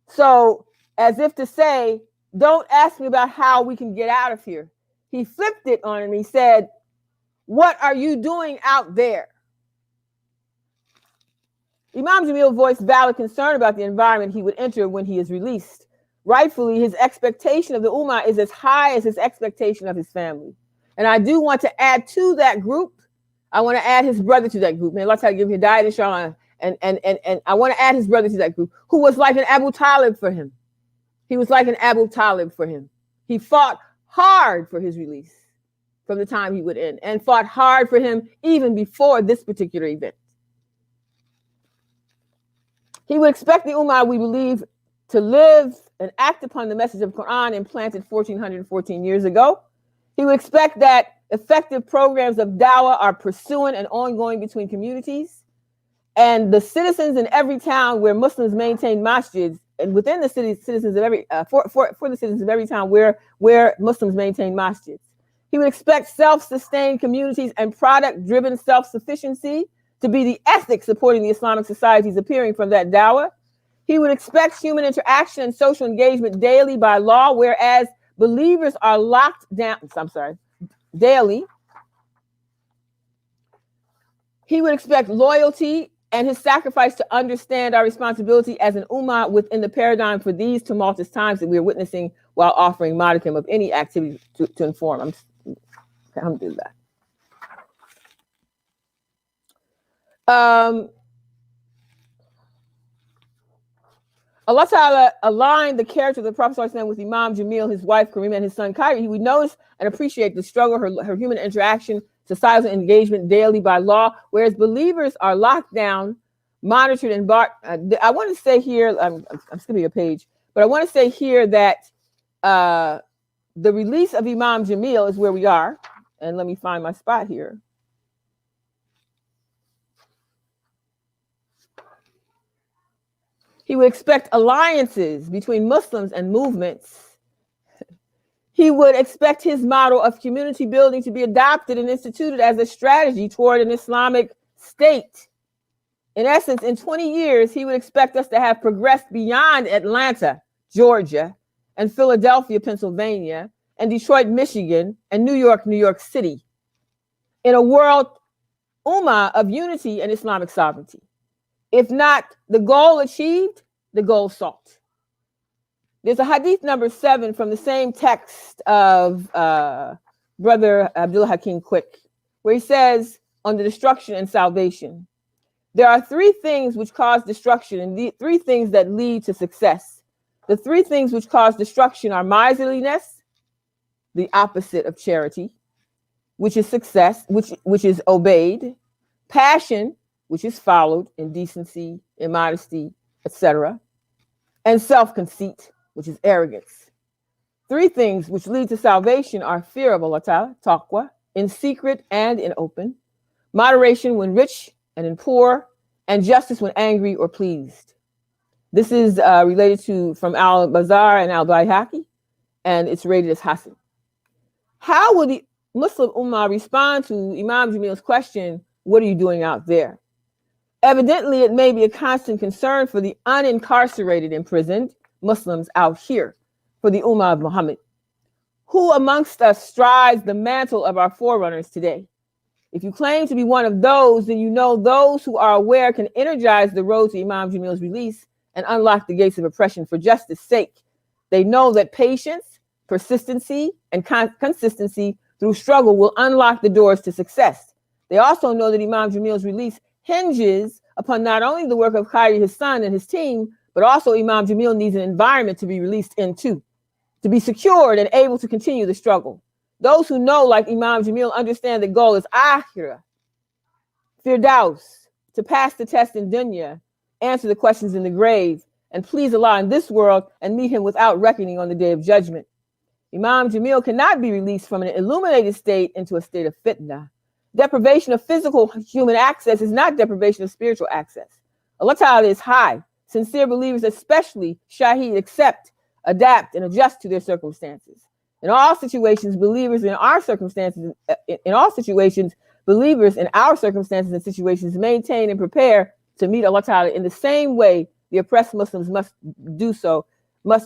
So as if to say, don't ask me about how we can get out of here. He flipped it on him. He said, what are you doing out there? Imam Jamil voiced valid concern about the environment he would enter when he is released. Rightfully, his expectation of the Ummah is as high as his expectation of his family. And I do want to add to that group, I want to add his brother to that group. May Allah Ta'ala give him hidayah, inshallah. And I want to add his brother to that group, who was like an Abu Talib for him. He was like an Abu Talib for him. He fought hard for his release from the time he would end, and fought hard for him even before this particular event. He would expect the Ummah, we believe, to live and act upon the message of the Quran implanted 1414 years ago. He would expect that effective programs of dawah are pursuant and ongoing between communities, and the citizens in every town where Muslims maintain masjids, and within the citizens of every for the citizens of every town where Muslims maintain masjids. He would expect self-sustained communities and product-driven self-sufficiency to be the ethics supporting the Islamic societies appearing from that dawah. He would expect human interaction and social engagement daily by law, whereas believers are locked down, daily. He would expect loyalty and his sacrifice to understand our responsibility as an ummah within the paradigm for these tumultuous times that we are witnessing, while offering modicum of any activity to inform. Alhamdulillah. Allah Ta'ala aligned the character of the Prophet ﷺ with Imam Jamil, his wife Karima, and his son KAIRI. He would notice and appreciate the struggle, her human interaction, societal engagement daily by law, whereas believers are locked down, monitored and barred. I want to say here, I'm skipping a page, but I want to say here that the release of Imam Jamil is where we are. And let me find my spot here. He would expect alliances between Muslims and movements. He would expect his model of community building to be adopted and instituted as a strategy toward an Islamic state. In essence, in 20 years, he would expect us to have progressed beyond Atlanta, Georgia, and Philadelphia, Pennsylvania, and Detroit, Michigan, and New York City, in a world ummah of unity and Islamic sovereignty. If not the goal achieved, the goal sought. There's a hadith number 7 from the same text of Brother Abdul Hakim Quick, where he says, on the destruction and salvation, there are 3 things which cause destruction and the 3 things that lead to success. The 3 things which cause destruction are miserliness, the opposite of charity, which is success, which is obeyed, passion, which is followed in decency, immodesty, etc., and self-conceit, which is arrogance. 3 things which lead to salvation are fear of Allah Ta'ala, taqwa, in secret and in open, moderation when rich and in poor, and justice when angry or pleased. This is related from Al-Bazar and Al-Bayhaqi, and it's rated as Hasan. How will the Muslim Ummah respond to Imam Jamil's question, what are you doing out there? Evidently, it may be a constant concern for the unincarcerated, imprisoned Muslims out here, for the Ummah of Muhammad. Who amongst us strides the mantle of our forerunners today? If you claim to be one of those, then you know those who are aware can energize the road to Imam Jamil's release and unlock the gates of oppression for justice's sake. They know that patience, persistency, and consistency through struggle will unlock the doors to success. They also know that Imam Jamil's release hinges upon not only the work of KAIRI, his son, and his team, but also Imam Jamil needs an environment to be released into, to be secured and able to continue the struggle. Those who know, like Imam Jamil, understand the goal is akhirah, firdaus, to pass the test in dunya, answer the questions in the grave, and please Allah in this world and meet him without reckoning on the day of judgment. Imam Jamil cannot be released from an illuminated state into a state of fitna. Deprivation of physical human access is not deprivation of spiritual access. Allah Ta'ala is high. Sincere believers, especially Shaheed, accept, adapt, and adjust to their circumstances. In all situations, believers in our circumstances and situations maintain and prepare to meet Allah Ta'ala in the same way the oppressed Muslims must do so,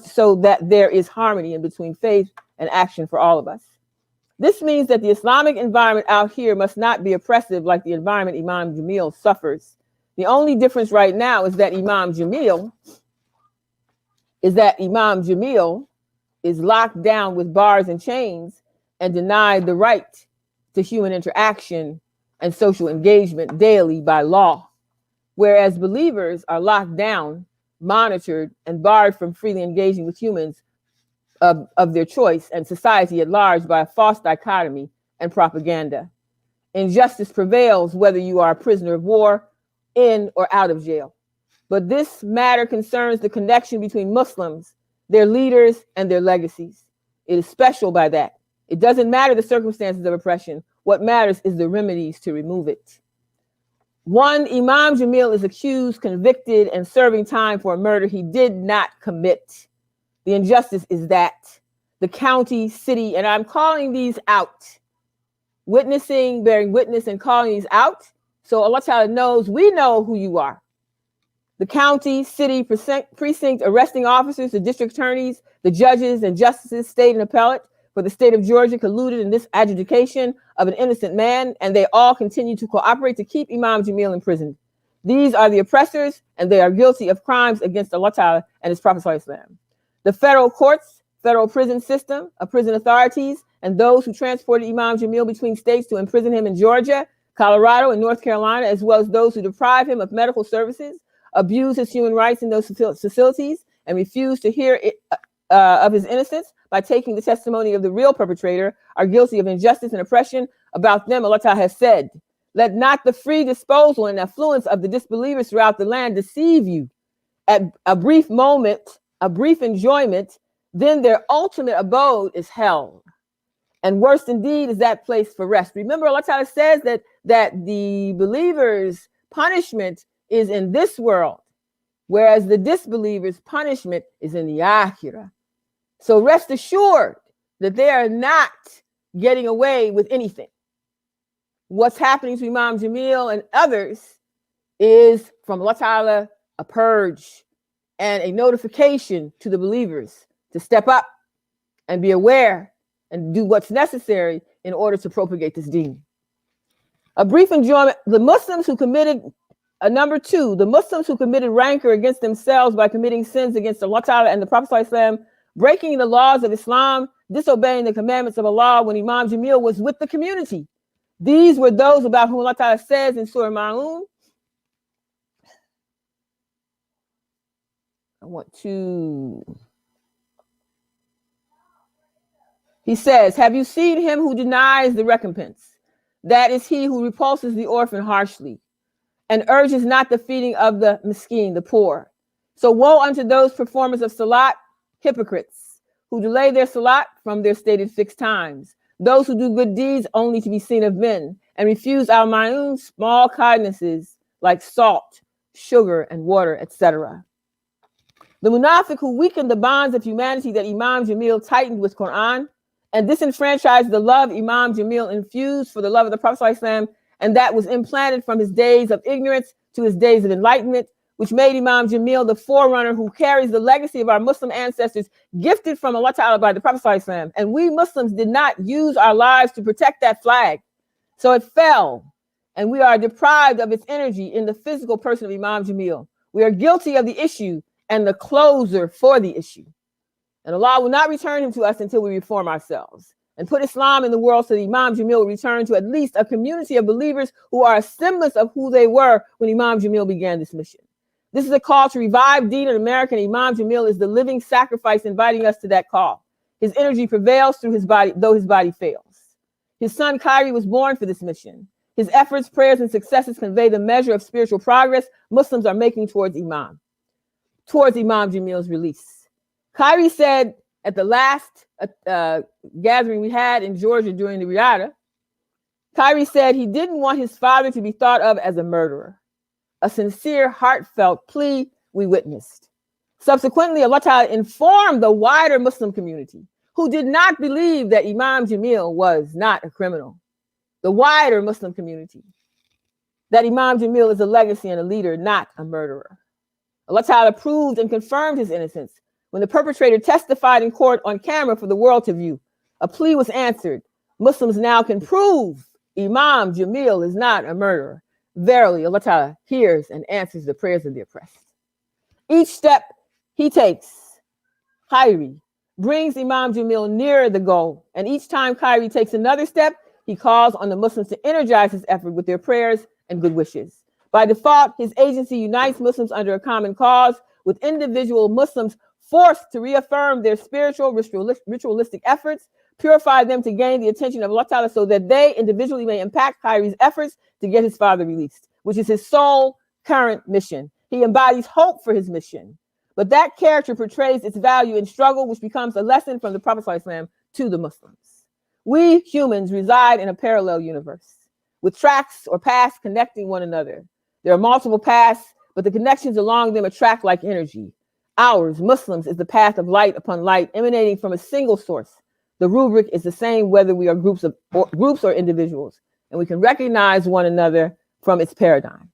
so that there is harmony in between faith and action for all of us. This means that the Islamic environment out here must not be oppressive like the environment Imam Jamil suffers. The only difference right now is that Imam Jamil is locked down with bars and chains and denied the right to human interaction and social engagement daily by law, whereas believers are locked down, monitored, and barred from freely engaging with humans of their choice and society at large by a false dichotomy and propaganda. Injustice prevails whether you are a prisoner of war, in or out of jail. But this matter concerns the connection between Muslims, their leaders, and their legacies. It is special by that. It doesn't matter the circumstances of oppression. What matters is the remedies to remove it. 1, Imam Jamil is accused, convicted, and serving time for a murder he did not commit. The injustice is that the county, city, and I'm calling these out, witnessing, bearing witness, and calling these out, so Allah Ta'ala knows, we know who you are. The county, city, precinct, arresting officers, the district attorneys, the judges and justices, state and appellate for the state of Georgia colluded in this adjudication of an innocent man, and they all continue to cooperate to keep Imam Jamil imprisoned. These are the oppressors, and they are guilty of crimes against Allah Ta'ala and his Prophet Sallallahu Alaihi Wasallam. The federal courts, federal prison system, prison authorities, and those who transported Imam Jamil between states to imprison him in Georgia, Colorado, and North Carolina, as well as those who deprive him of medical services, abuse his human rights in those facilities, and refuse to hear of his innocence by taking the testimony of the real perpetrator, are guilty of injustice and oppression. About them, Allah Ta'ala has said, Let not the free disposal and affluence of the disbelievers throughout the land deceive you. At a brief moment, a brief enjoyment, then their ultimate abode is hell. And worse indeed is that place for rest. Remember, Allah Ta'ala says that the believers' punishment is in this world, whereas the disbelievers' punishment is in the Akhirah. So rest assured that they are not getting away with anything. What's happening to Imam Jamil and others is from Allah Ta'ala a purge and a notification to the believers to step up and be aware and do what's necessary in order to propagate this deen. A brief enjoyment, the Muslims who committed, number two, the Muslims who committed rancor against themselves by committing sins against Allah Ta'ala and the Prophet ﷺ, breaking the laws of Islam, disobeying the commandments of Allah when Imam Jamil was with the community. These were those about whom Allah Ta'ala says in Surah Ma'un. He says, have you seen him who denies the recompense? That is he who repulses the orphan harshly and urges not the feeding of the miskin, the poor. So woe unto those performers of salat, hypocrites, who delay their salat from their stated fixed times, those who do good deeds only to be seen of men, and refuse al-ma'un, small kindnesses like salt, sugar, and water, etc. The munafiq who weakened the bonds of humanity that Imam Jamil tightened with Quran, and disenfranchised the love Imam Jamil infused for the love of the Prophet ﷺ, and that was implanted from his days of ignorance to his days of enlightenment, which made Imam Jamil the forerunner who carries the legacy of our Muslim ancestors gifted from Allah Ta'ala by the Prophet ﷺ. And we Muslims did not use our lives to protect that flag. So it fell, and we are deprived of its energy in the physical person of Imam Jamil. We are guilty of the issue and the closer for the issue. And Allah will not return him to us until we reform ourselves and put Islam in the world so that Imam Jamil will return to at least a community of believers who are a semblance of who they were when Imam Jamil began this mission. This is a call to revive Deen in America, and Imam Jamil is the living sacrifice inviting us to that call. His energy prevails through his body, though his body fails. His son KAIRI was born for this mission. His efforts, prayers, and successes convey the measure of spiritual progress Muslims are making towards Imam Jamil's release. KAIRI said at the last gathering we had in Georgia during the Riyadh, KAIRI said he didn't want his father to be thought of as a murderer. A sincere, heartfelt plea we witnessed. Subsequently, Allah Ta'ala informed the wider Muslim community who did not believe that Imam Jamil was not a criminal. The wider Muslim community, that Imam Jamil is a legacy and a leader, not a murderer. Allah Ta'ala proved and confirmed his innocence when the perpetrator testified in court on camera for the world to view. A plea was answered. Muslims now can prove Imam Jamil is not a murderer. Verily, Allah Ta'ala hears and answers the prayers of the oppressed. Each step he takes, KAIRI, brings Imam Jamil nearer the goal. And each time KAIRI takes another step, he calls on the Muslims to energize his effort with their prayers and good wishes. By default, his agency unites Muslims under a common cause, with individual Muslims forced to reaffirm their spiritual ritualistic efforts, purify them to gain the attention of Allah Ta'ala so that they individually may impact KAIRI's efforts to get his father released, which is his sole current mission. He embodies hope for his mission, but that character portrays its value in struggle, which becomes a lesson from the Prophet ﷺ to the Muslims. We humans reside in a parallel universe with tracks or paths connecting one another. There are multiple paths, but the connections along them attract like energy. Ours, Muslims, is the path of light upon light emanating from a single source. The rubric is the same whether we are groups or individuals, and we can recognize one another from its paradigm.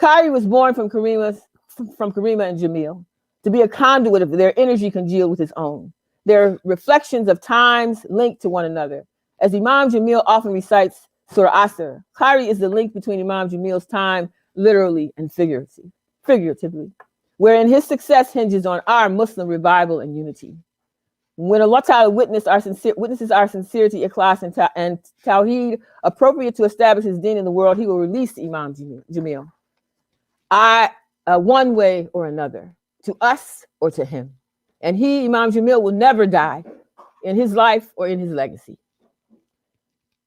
KAIRI was born from Karima and Jamil to be a conduit of their energy congealed with his own. They're reflections of times linked to one another. As Imam Jamil often recites Surah Asr, KAIRI is the link between Imam Jamil's time, literally and figuratively, wherein his success hinges on our Muslim revival and unity. When Allah Ta'ala witnesses our sincerity, ikhlas, and tawheed appropriate to establish his deen in the world, he will release Imam Jamil. One way or another, to us or to him. And he, Imam Jamil, will never die in his life or in his legacy.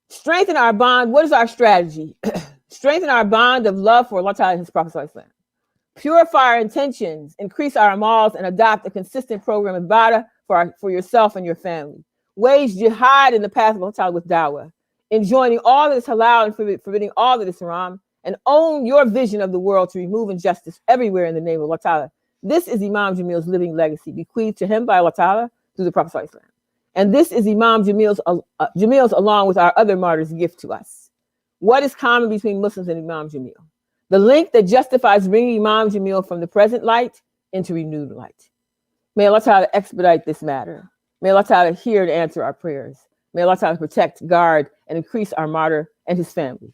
Strengthen our bond. What is our strategy? Strengthen our bond of love for Allah Ta'ala and His Prophet Sallallahu Alaihi Wasallam. Purify our intentions, increase our amals, and adopt a consistent program of ibadah for yourself and your family. Wage jihad in the path of Allah Ta'ala with dawah, enjoining all that is halal and forbidding all that is haram, and own your vision of the world to remove injustice everywhere in the name of Allah Ta'ala. This is Imam Jamil's living legacy, bequeathed to him by Allah Ta'ala through the Prophet Sallallahu Alaihi Wasallam. And this is Imam Jamil's along with our other martyrs' gift to us. What is common between Muslims and Imam Jamil? The link that justifies bringing Imam Jamil from the present light into renewed light. May Allah Ta'ala expedite this matter. May Allah Ta'ala hear and answer our prayers. May Allah Ta'ala protect, guard, and increase our martyr and his family.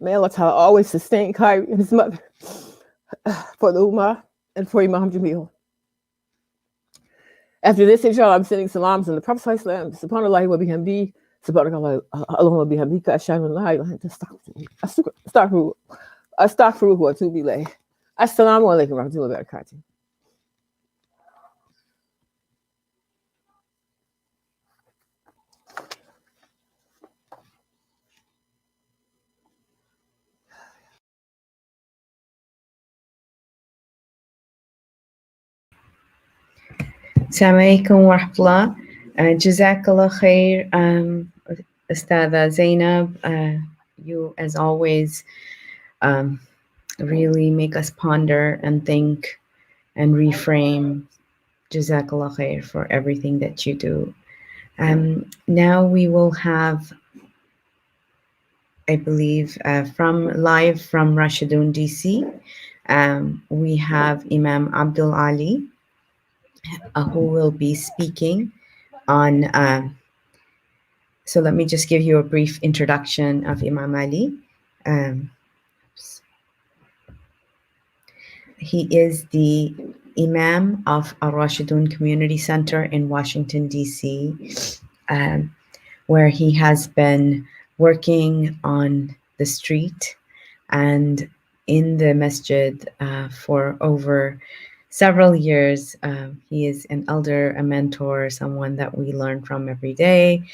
May Allah Ta'ala always sustain KAIRI and his mother for the Ummah and for Imam Jamil. After this, inshallah, I'm sending salams on the Prophet Sallallahu Alaihi Wasallam. Subhanallah wa bihamdi. Subhanallah Allahumma bihamdika ashhadu an la ilaha illa anta astaghfiruka wa atubu ilayh. Assalamu alaikum wa rahmatullahi wa barakatuh. Assalamu alaikum wa rahmatullah. Jazakallah khair, Ustada Zaynab. You, as always, really make us ponder and think and reframe. Jazakallah khair for everything that you do. Now we will have, I believe, live from Rashidun, DC. We have Imam Abdul-Ali, who will be speaking on, so let me just give you a brief introduction of Imam Ali. He is the Imam of Al-Rashidun Community Center in Washington, DC, where he has been working on the street and in the masjid for over several years. He is an elder, a mentor, someone that we learn from every day.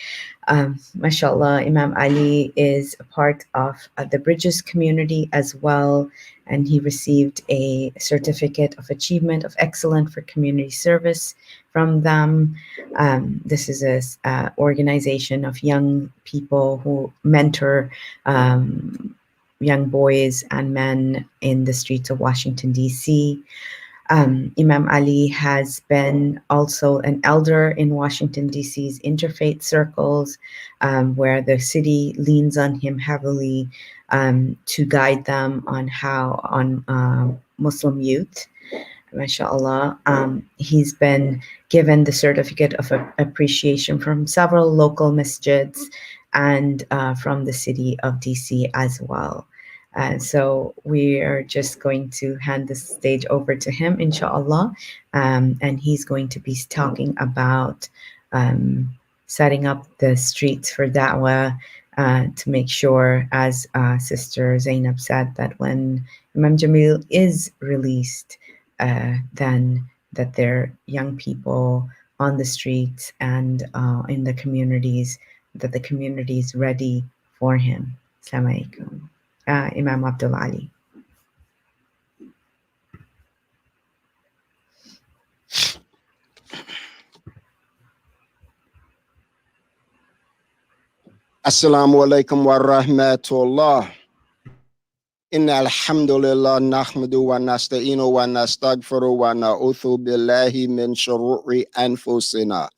MashaAllah, Imam Ali is a part of the Bridges community as well, and he received a certificate of achievement of excellence for community service from them. This is an organization of young people who mentor young boys and men in the streets of Washington, DC. Imam Ali has been also an elder in Washington, D.C.'s interfaith circles, where the city leans on him heavily to guide them on Muslim youth. MashaAllah. He's been given the certificate of appreciation from several local masjids and from the city of D.C. as well. So we are just going to hand the stage over to him, inshallah, and he's going to be talking about setting up the streets for da'wah to make sure, as Sister Zaynab said, that when Imam Jamil is released, then that there are young people on the streets and in the communities, that the community is ready for him. Assalamu alaikum. Imam Abdul-Ali. Assalamu alaikum wa rahmatullah. Inna alhamdulillah nahmadu wa nasta'inu wa nastaghfiru wa na'udhu billahi min shururi anfusina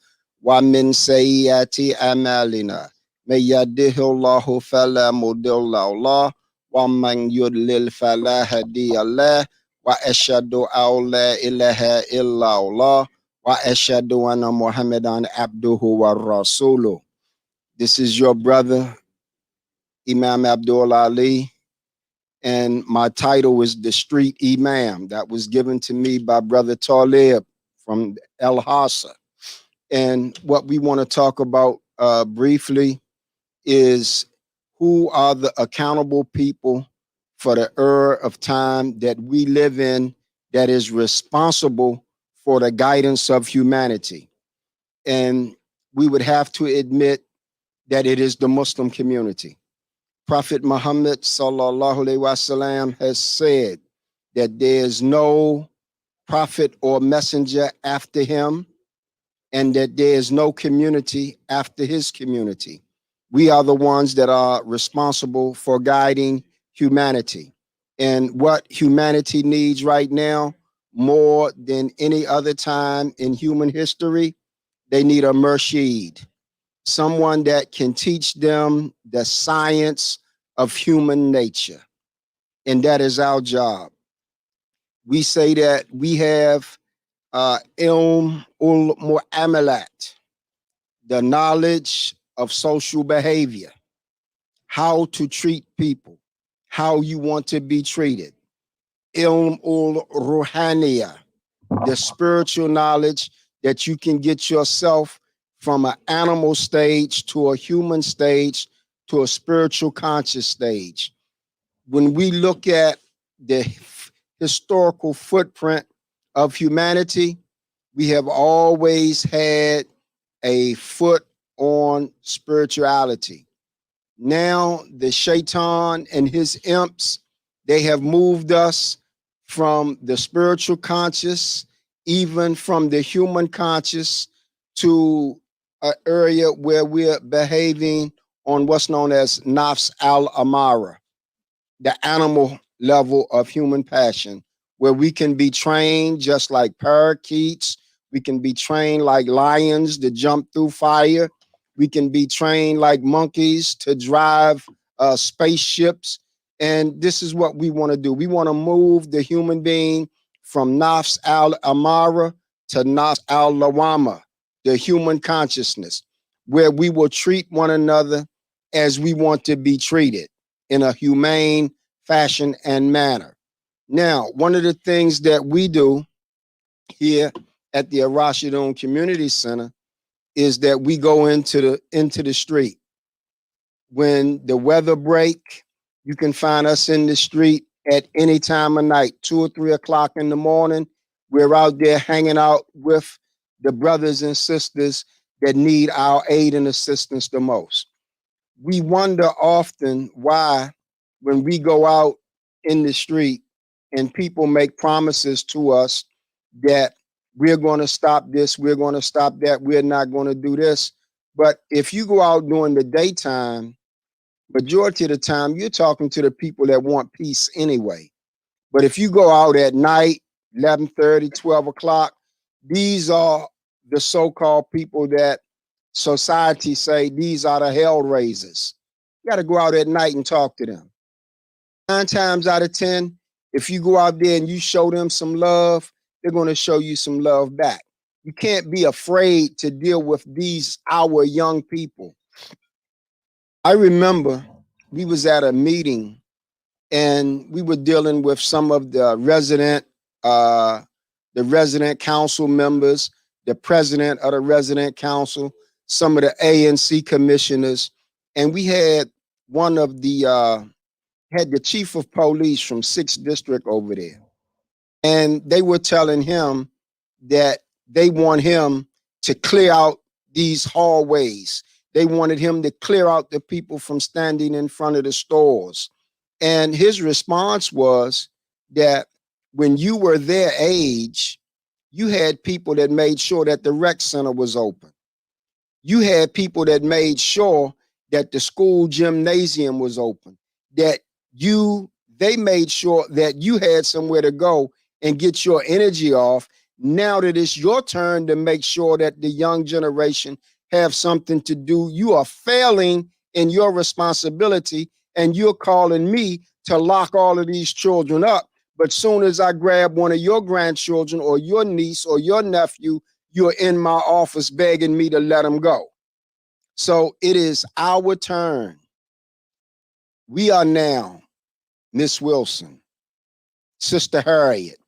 wa min sayyiati amalina. May yahdihillahu fala mudilla lahu wa man yudlil fala hadiya lahu wa ashhadu an la ilaha illallah wa ashhadu anna Muhammadan abduhu wa rasuluh. This is your brother, Imam Abdul-Ali, and my title is the Street Imam. That was given to me by Brother Talib from El-Hasa. And what we want to talk about briefly is who are the accountable people for the era of time that we live in that is responsible for the guidance of humanity. and we would have to admit that it is the Muslim community. Prophet Muhammad sallallahu alaihi wasallam has said that there is no prophet or messenger after him, and that there is no community after his community. We are the ones that are responsible for guiding humanity. And what humanity needs right now, more than any other time in human history, they need a murshid, someone that can teach them the science of human nature. And that is our job. We say that we have ilm ul mu'amalat, the knowledge of social behavior, how to treat people, how you want to be treated. Ilm ul ruhaniya, the spiritual knowledge that you can get yourself from an animal stage to a human stage to a spiritual conscious stage. When we look at the historical footprint of humanity, we have always had a foot on spirituality. Now the shaitan and his imps, they have moved us from the spiritual conscious, even from the human conscious, to an area where we're behaving on what's known as nafs al-amara, the animal level of human passion, where we can be trained just like parakeets. We can be trained like lions to jump through fire. We can be trained like monkeys to drive spaceships. And this is what we want to do. We want to move the human being from nafs al-amara to nafs al-lawama, the human consciousness, where we will treat one another as we want to be treated in a humane fashion and manner. Now, one of the things that we do here at the Rashidun Community Center is that we go into the street. When the weather break, you can find us in the street at any time of night, 2 or 3 o'clock in the morning. We're out there hanging out with the brothers and sisters that need our aid and assistance the most. We wonder often why, when we go out in the street and people make promises to us that we're going to stop this, we're going to stop that, we're not going to do this. But if you go out during the daytime, majority of the time, you're talking to the people that want peace anyway. But if you go out at night, 11:30, 12 o'clock, these are the so-called people that society say these are the hell raisers. You got to go out at night and talk to them. 9 times out of 10, if you go out there and you show them some love, they're going to show you some love back. You can't be afraid to deal with these, our young people. I remember we was at a meeting and we were dealing with some of the resident council members, the president of the resident council, some of the ANC commissioners, and we had one of the had the chief of police from 6th district over there. And they were telling him that they want him to clear out these hallways. They wanted him to clear out the people from standing in front of the stores. And his response was that when you were their age, you had people that made sure that the rec center was open. You had people that made sure that the school gymnasium was open, that they made sure that you had somewhere to go and get your energy off. Now that it's your turn to make sure that the young generation have something to do, you are failing in your responsibility, and you're calling me to lock all of these children up. But soon as I grab one of your grandchildren or your niece or your nephew, you're in my office begging me to let them go. So it is our turn. We are now Miss Wilson, Sister Harriet.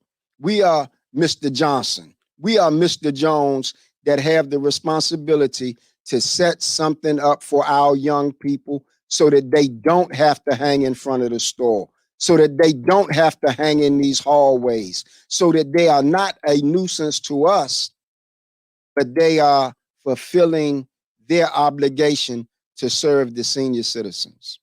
We are Mr. Johnson. We are Mr. Jones that have the responsibility to set something up for our young people so that they don't have to hang in front of the store, so that they don't have to hang in these hallways, so that they are not a nuisance to us, but they are fulfilling their obligation to serve the senior citizens.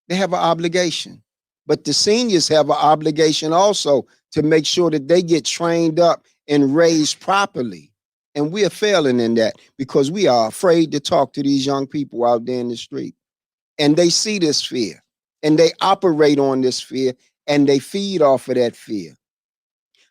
They have an obligation, but the seniors have an obligation also to make sure that they get trained up and raised properly. And we are failing in that because we are afraid to talk to these young people out there in the street. And they see this fear and they operate on this fear and they feed off of that fear.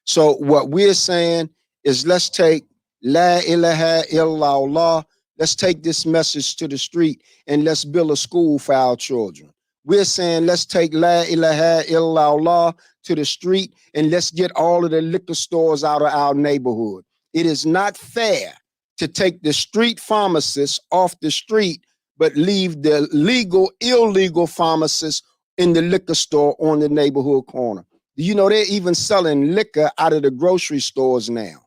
So what we're saying is, let's take La ilaha illallah. Let's take this message to the street and let's build a school for our children. We're saying, let's take La ilaha illallah to the street and let's get all of the liquor stores out of our neighborhood. It is not fair to take the street pharmacists off the street, but leave the legal, illegal pharmacists in the liquor store on the neighborhood corner. Do you know they're even selling liquor out of the grocery stores now?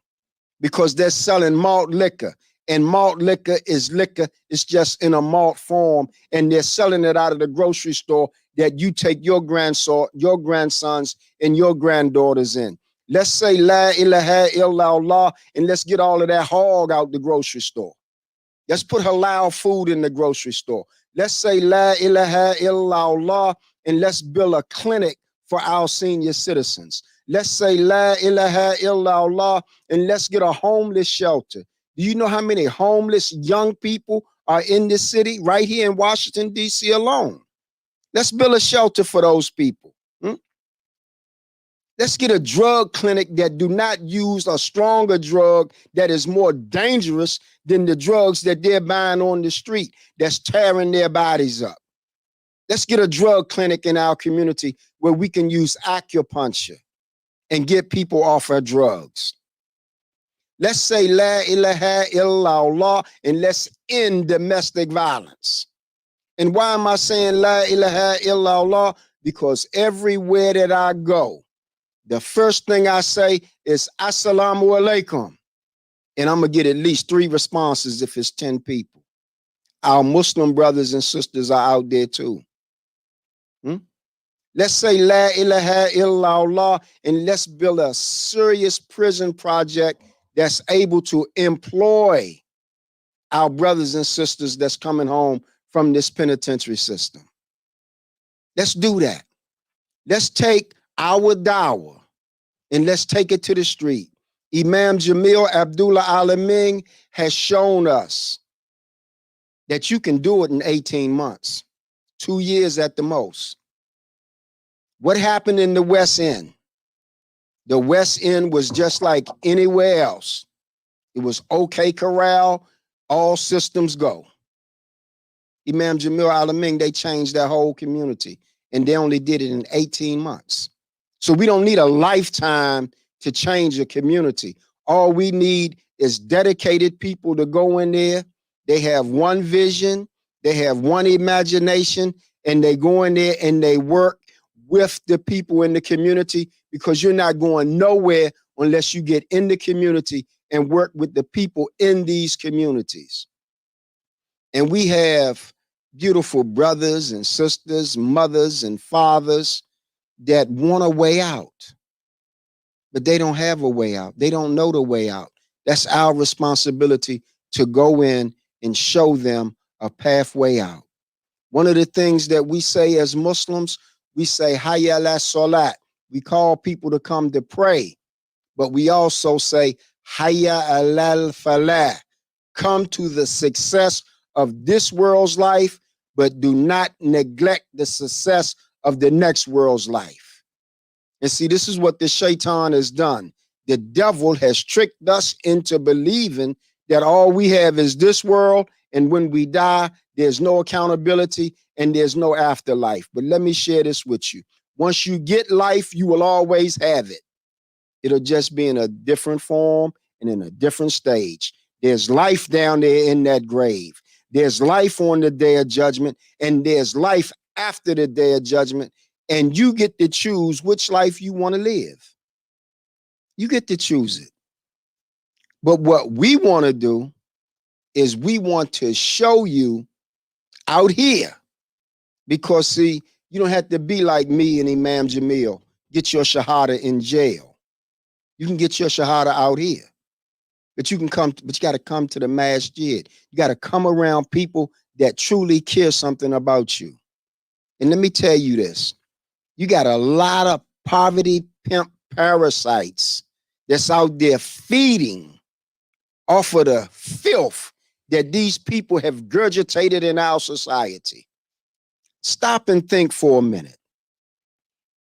Because they're selling malt liquor, and malt liquor is liquor. It's just in a malt form, and they're selling it out of the grocery store that you take your grandsons and your granddaughters in. Let's say La ilaha illallah, and let's get all of that hog out the grocery store. Let's put halal food in the grocery store. Let's say La ilaha illallah, and let's build a clinic for our senior citizens. Let's say La ilaha illallah, and let's get a homeless shelter. Do you know how many homeless young people are in this city right here in Washington, D.C. alone? Let's build a shelter for those people. Let's get a drug clinic that do not use a stronger drug that is more dangerous than the drugs that they're buying on the street that's tearing their bodies up. Let's get a drug clinic in our community where we can use acupuncture and get people off our drugs. Let's say La ilaha illallah, and let's end domestic violence. And why am I saying La ilaha illallah? Because everywhere that I go, the first thing I say is Assalamu alaikum. And I'm going to get at least 3 responses if it's 10 people. Our Muslim brothers and sisters are out there too. Let's say La ilaha illallah, and let's build a serious prison project that's able to employ our brothers and sisters that's coming home from this penitentiary system. Let's do that. Let's take our dawah and let's take it to the street. Imam Jamil AL-AMIN has shown us that you can do it in 18 months, 2 years at the most. What happened in the West End? The West End was just like anywhere else. It was okay corral, all systems go. Imam Jamil Al-Amin, they changed their whole community, and they only did it in 18 months. So we don't need a lifetime to change a community. All we need is dedicated people to go in there. They have one vision, they have one imagination, and they go in there and they work with the people in the community, because you're not going nowhere unless you get in the community and work with the people in these communities. And we have beautiful brothers and sisters, mothers and fathers that want a way out, but they don't have a way out. They don't know the way out. That's our responsibility to go in and show them a pathway out. One of the things that we say as Muslims, we say Hayya ala salat. We call people to come to pray, but we also say Hayya ala falah. Come to the success of this world's life, but do not neglect the success of the next world's life. And see, this is what the shaitan has done. The devil has tricked us into believing that all we have is this world, and when we die, there's no accountability and there's no afterlife. But let me share this with you. Once you get life, you will always have it. It'll just be in a different form and in a different stage. There's life down there in that grave. There's life on the day of judgment, and there's life after the day of judgment. And you get to choose which life you want to live. You get to choose it. But what we want to do is we want to show you out here, because see, you don't have to be like me and Imam Jamil, get your shahada in jail. You can get your shahada out here, But you got to come to the masjid. You got to come around people that truly care something about you. And let me tell you this. You got a lot of poverty pimp parasites that's out there feeding off of the filth that these people have gurgitated in our society. Stop and think for a minute.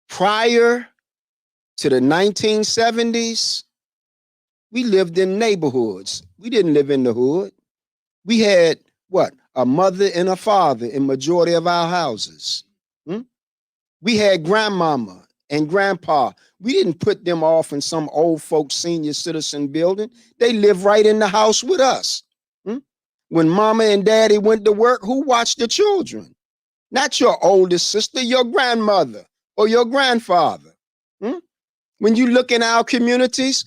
Prior to the 1970s, we lived in neighborhoods. We didn't live in the hood. We had what? A mother and a father in majority of our houses. We had grandmama and grandpa. We didn't put them off in some old folks senior citizen building. They lived right in the house with us. When mama and daddy went to work, who watched the children? Not your oldest sister, your grandmother or your grandfather. When you look in our communities,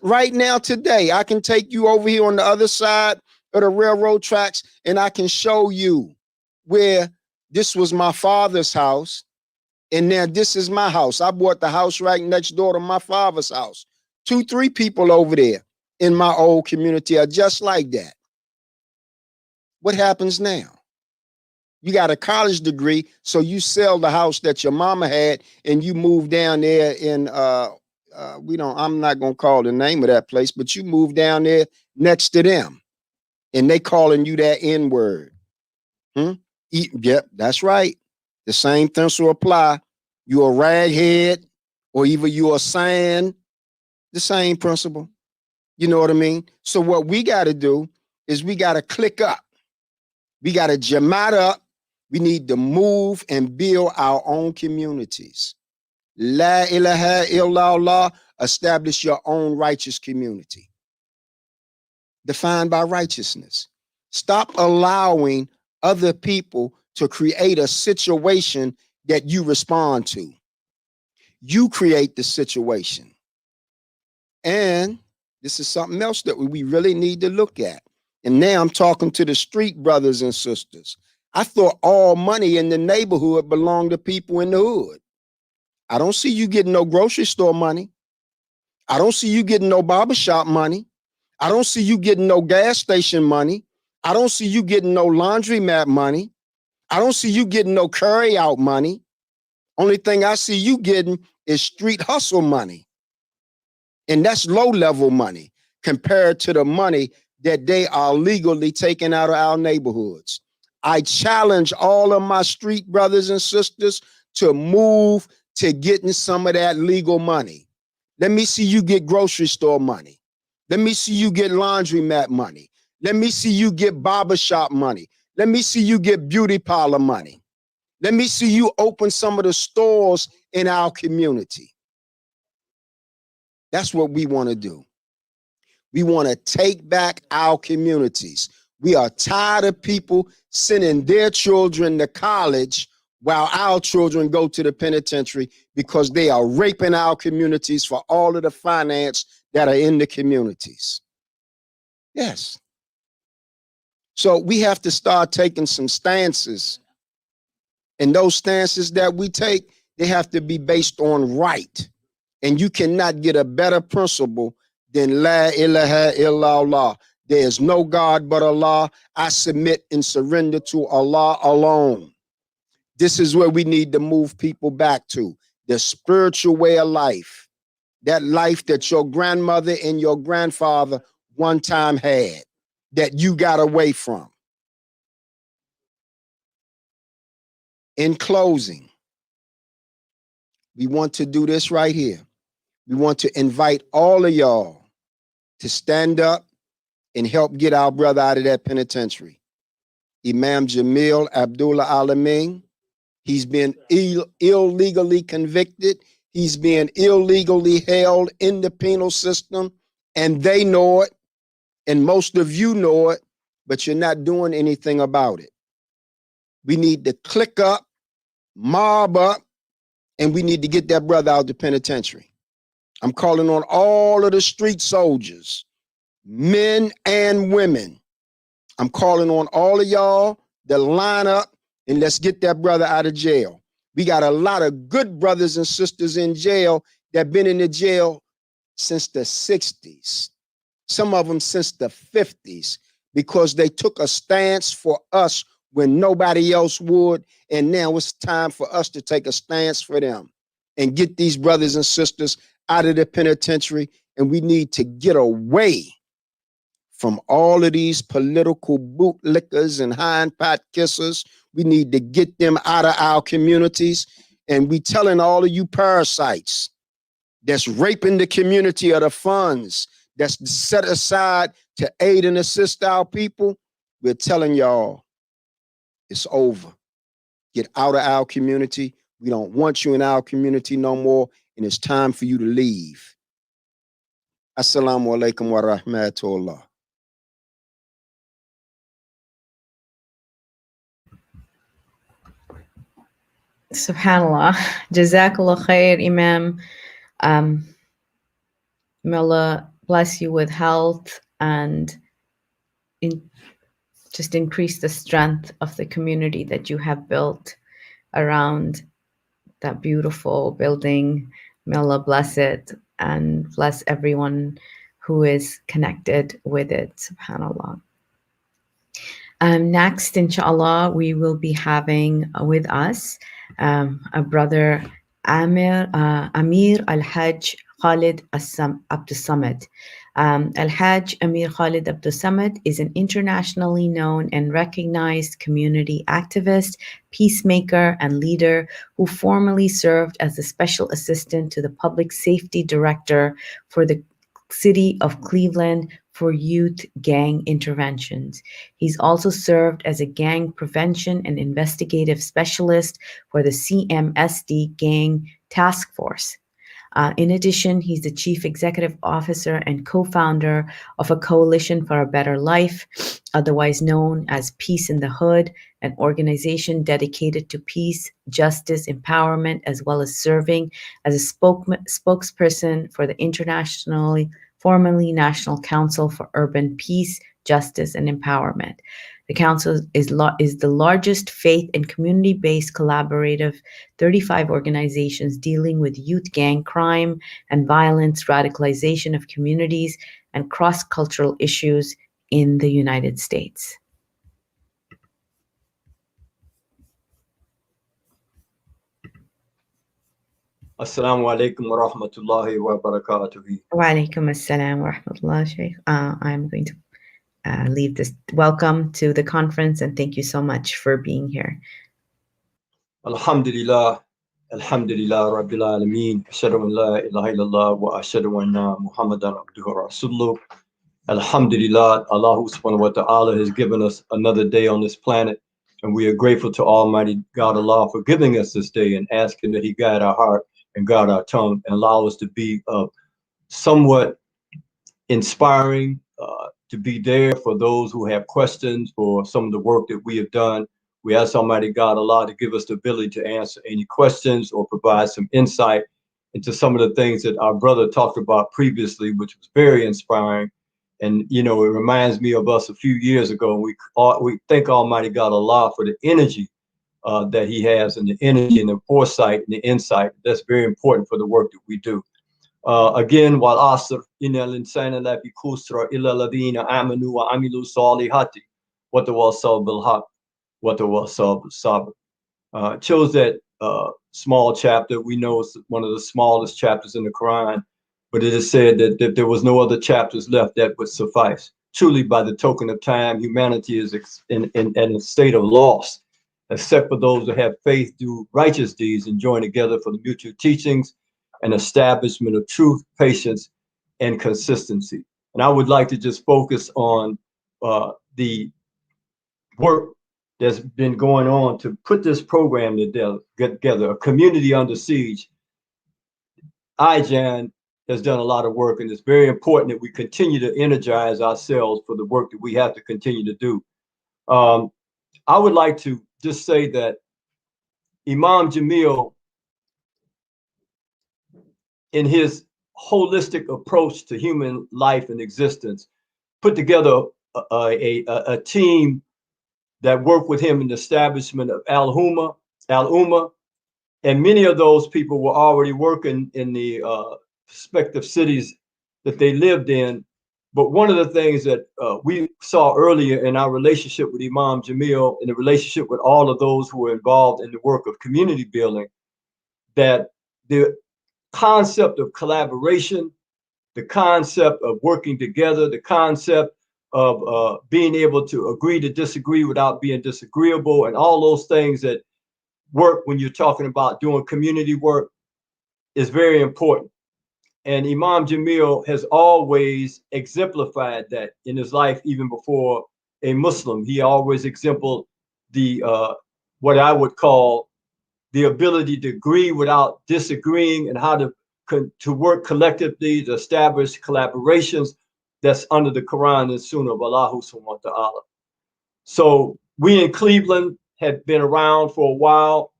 right now today, I can take you over here on the other side of the railroad tracks and I can show you where this was my father's house and now this is my house. I bought the house right next door to my father's house. 2, 3 people over there in my old community are just like that. What happens now? You got a college degree, so you sell the house that your mama had and you move down there in I'm not gonna call the name of that place, but you move down there next to them and they calling you that N-word. Yep, that's right. The same thing will apply. You're a raghead or either you're a sand, the same principle. You know what I mean? So what we got to do is we got to click up. We got to jamaat up. We need to move and build our own communities. La ilaha illallah, establish your own righteous community. Defined by righteousness. Stop allowing other people to create a situation that you respond to. You create the situation. And this is something else that we really need to look at. And now I'm talking to the street brothers and sisters. I thought all money in the neighborhood belonged to people in the hood. I don't see you getting no grocery store money. I don't see you getting no barbershop money. I don't see you getting no gas station money. I don't see you getting no laundromat money. I don't see you getting no carry out money. Only thing I see you getting is street hustle money. And that's low level money compared to the money that they are legally taking out of our neighborhoods. I challenge all of my street brothers and sisters to move to getting some of that legal money. Let me see you get grocery store money. Let me see you get laundromat money. Let me see you get barbershop money. Let me see you get beauty parlor money. Let me see you open some of the stores in our community. That's what we want to do. We want to take back our communities. We are tired of people sending their children to college while our children go to the penitentiary because they are raping our communities for all of the finance that are in the communities. Yes. So we have to start taking some stances. And those stances that we take, they have to be based on right. And you cannot get a better principle than La ilaha illallah. There is no God but Allah. I submit and surrender to Allah alone. This is where we need to move people back to. The spiritual way of life. That life that your grandmother and your grandfather one time had, that you got away from. In closing, we want to do this right here. We want to invite all of y'all to stand up and help get our brother out of that penitentiary. Imam Jamil ABDUL-MUMIT, he's been illegally convicted. He's been illegally held in the penal system, and they know it, and most of you know it, but you're not doing anything about it. We need to click up, mob up, and we need to get that brother out of the penitentiary. I'm calling on all of the street soldiers, men and women. I'm calling on all of y'all to line up and let's get that brother out of jail. We got a lot of good brothers and sisters in jail that been in the jail since the 60s. some of them since the 50s, because they took a stance for us when nobody else would. And now it's time for us to take a stance for them and get these brothers and sisters out of the penitentiary. And we need to get away from all of these political bootlickers and hindpot kissers. We need to get them out of our communities. And we telling all of you parasites that's raping the community of the funds that's set aside to aid and assist our people, we're telling y'all it's over. Get out of our community. We don't want you in our community no more, and it's time for you to leave. Assalamu alaikum wa rahmatullah. Subhanallah. Jazakallah khair, Imam. May Allah bless you with health and just increase the strength of the community that you have built around that beautiful building. May Allah bless it and bless everyone who is connected with it. Subhanallah. Next, inshallah, we will be having with us a brother Amir Al-Hajj Khalid Abdul-Samad. Al-Hajj Amir Khalid Abdul-Samad is an internationally known and recognized community activist, peacemaker, and leader who formerly served as the Special Assistant to the Public Safety Director for the City of Cleveland for youth gang interventions. He's also served as a gang prevention and investigative specialist for the CMSD Gang Task Force. In addition, he's the Chief Executive Officer and co-founder of a Coalition for a Better Life, otherwise known as Peace in the Hood, an organization dedicated to peace, justice, empowerment, as well as serving as a spokesperson for the formerly National Council for Urban Peace, Justice, and Empowerment. The council is the largest faith and community-based collaborative 35 organizations dealing with youth gang crime and violence, radicalization of communities, and cross-cultural issues in the United States. Assalamu alaikum wa rahmatullahi wa barakatuh. Wa alaikum assalam wa rahmatullah, Shaykh. I'm going to leave this. Welcome to the conference and thank you so much for being here. Alhamdulillah, Alhamdulillah, Rabbil Alameen. Ashhadu an la ilaha illallah wa ashhadu anna Muhammadan abduhu wa rasuluh. Alhamdulillah, Allah subhanahu wa ta'ala has given us another day on this planet, and we are grateful to Almighty God Allah for giving us this day and asking that He guide our heart and guard our tongue and allow us to be somewhat inspiring, to be there for those who have questions for some of the work that we have done. We ask Almighty God Allah to give us the ability to answer any questions or provide some insight into some of the things that our brother talked about previously, which was very inspiring. And, you know, it reminds me of us a few years ago. We thank Almighty God Allah for the energy that He has, and the energy and the foresight and the insight. That's very important for the work that we do. Again, wal asr innal insana lafi khusra illa alladhina amanu wa amilu salihati wa tawasaw bil haqq wa tawasaw bis sabr. Chose that small chapter. We know it's one of the smallest chapters in the Quran, but it is said that there was no other chapters left that would suffice. Truly, by the token of time, humanity is in a state of loss, except for those who have faith, do righteous deeds, and join together for the mutual teachings and establishment of truth, patience, and consistency. And I would like to just focus on the work that's been going on to put this program together, a community under siege. IJAN has done a lot of work, and it's very important that we continue to energize ourselves for the work that we have to continue to do. I would like to just say that Imam Jamil, in his holistic approach to human life and existence, put together a team that worked with him in the establishment of Al-Ummah, and many of those people were already working in the respective cities that they lived in But one of the things that we saw earlier in our relationship with Imam Jamil, in the relationship with all of those who were involved in the work of community building, that the concept of collaboration, the concept of working together, the concept of being able to agree to disagree without being disagreeable, and all those things that work when you're talking about doing community work is very important. And Imam Jamil has always exemplified that in his life, even before a Muslim. He always exemplified the what I would call the ability to agree without disagreeing, and how to work collectively to establish collaborations that's under the Quran and Sunnah of Allah subhanahu wa ta'ala. So we in Cleveland had been around for a while,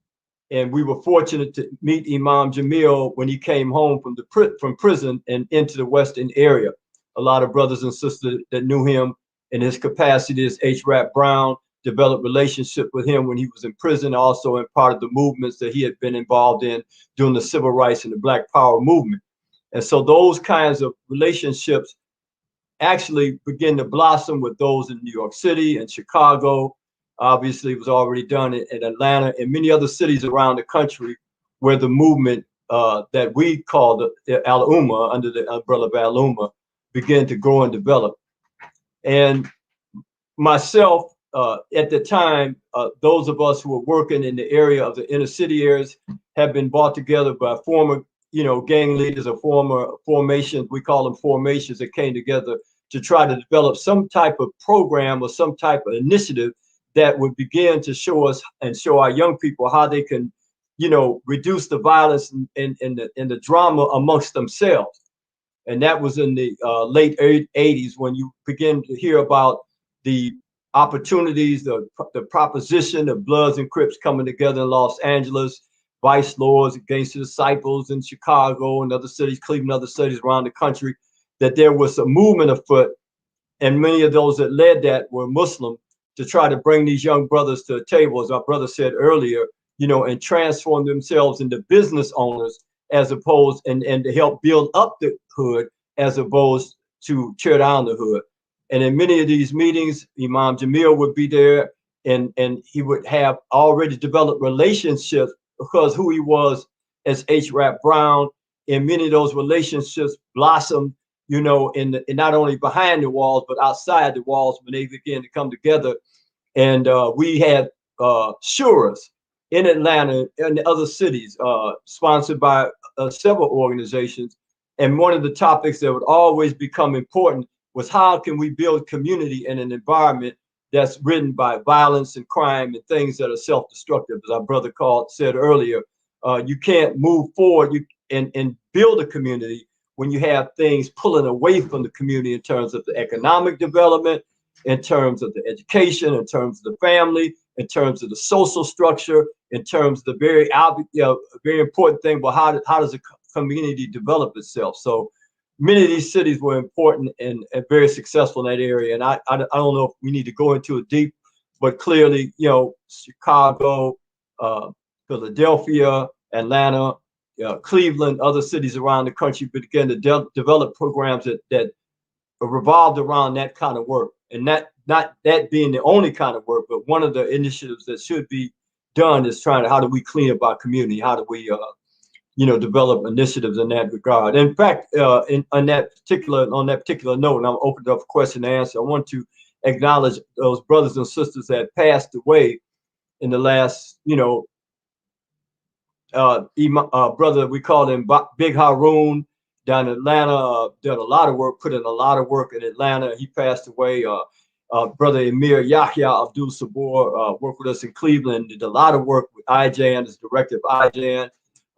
and we were fortunate to meet Imam Jamil when he came home from prison and into the Western area. A lot of brothers and sisters that knew him in his capacity as H. Rap Brown developed relationship with him when he was in prison, also in part of the movements that he had been involved in during the civil rights and the Black Power movement. And so those kinds of relationships actually begin to blossom with those in New York City and Chicago. Obviously, it was already done in Atlanta and many other cities around the country where the movement that we call the Al-Ummah, under the umbrella of Al-Ummah, began to grow and develop. And myself, at the time, those of us who were working in the area of the inner city areas have been brought together by former, gang leaders or former formations. We call them formations that came together to try to develop some type of program or some type of initiative that would begin to show us and show our young people how they can, reduce the violence and the drama amongst themselves. And that was in the late 80s when you begin to hear about the opportunities, the proposition of Bloods and Crips coming together in Los Angeles, vice lords against the disciples in Chicago and other cities, Cleveland, other cities around the country, that there was a movement afoot. And many of those that led that were Muslim, to try to bring these young brothers to the table, as our brother said earlier, and transform themselves into business owners, as opposed, and to help build up the hood as opposed to tear down the hood. And in many of these meetings, Imam Jamil would be there, and he would have already developed relationships because who he was as H. Rap Brown, and many of those relationships blossomed, in not only behind the walls, but outside the walls when they began to come together. And we had shuras in Atlanta and other cities, sponsored by several organizations. And one of the topics that would always become important was how can we build community in an environment that's ridden by violence and crime and things that are self-destructive. As our brother said earlier, you can't move forward and build a community when you have things pulling away from the community in terms of the economic development, in terms of the education, in terms of the family, in terms of the social structure, in terms of the very important thing, but how does a community develop itself? So many of these cities were important and very successful in that area. And I don't know if we need to go into it deep, but clearly, Chicago, Philadelphia, Atlanta, Cleveland, other cities around the country began to develop programs that revolved around that kind of work. And not that being the only kind of work, but one of the initiatives that should be done is how do we clean up our community? How do we, develop initiatives in that regard? In fact, on that particular note, and I'm open up for question and answer, I want to acknowledge those brothers and sisters that passed away in the last, brother, we call him Big Haroon down in Atlanta, did a lot of work, put in a lot of work in Atlanta. He passed away. Brother Emir Yahya Abdul Sabor worked with us in Cleveland, did a lot of work with IJAN, as director of IJAN.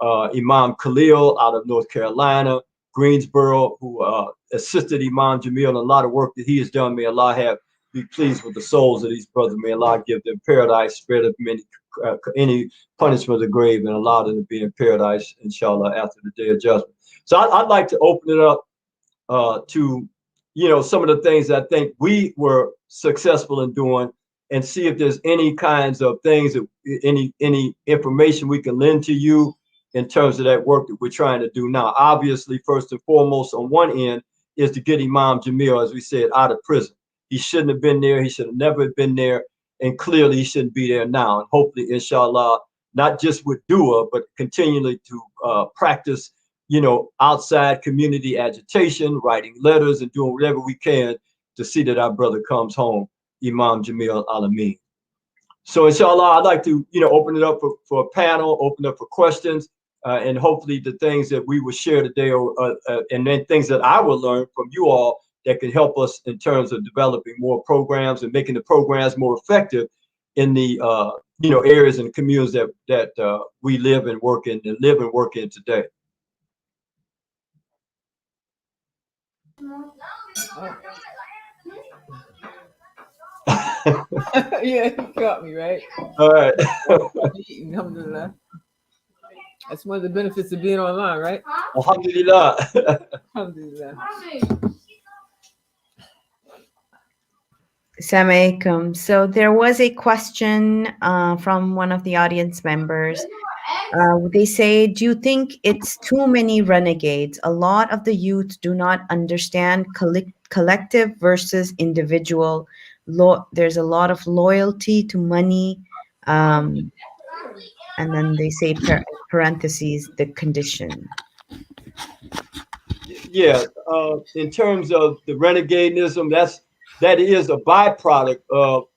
Imam Khalil out of North Carolina, Greensboro, who assisted Imam Jamil in a lot of work that he has done. May Allah be pleased with the souls of these brothers. May Allah give them paradise, spare them any punishment of the grave, and allow them to be in paradise, inshallah, after the day of judgment. So I'd like to open it up to, some of the things I think we were successful in doing, and see if there's any kinds of things, that any information we can lend to you in terms of that work that we're trying to do now. Obviously, first and foremost, on one end is to get Imam Jamil, as we said, out of prison. He shouldn't have been there. He should have never been there. And clearly he shouldn't be there now. And hopefully, inshallah, not just with dua, but continually to practice, you know, outside community agitation, writing letters and doing whatever we can to see that our brother comes home, Imam Jamil Al-AMIN. So inshallah, I'd like to, you know, open it up for a panel, open up for questions, and hopefully the things that we will share today and then things that I will learn from you all that can help us in terms of developing more programs and making the programs more effective in the you know, areas and communities that we live and work in today. Yeah, you caught me, right? All right. Alhamdulillah. That's one of the benefits of being online, right? Alhamdulillah. Alhamdulillah. Assalamu alaikum. So there was a question from one of the audience members. They say, do you think it's too many renegades? A lot of the youth do not understand collective versus individual. There's a lot of loyalty to money. And then they say, parentheses, the condition. Yeah, in terms of the renegadism, that is a byproduct of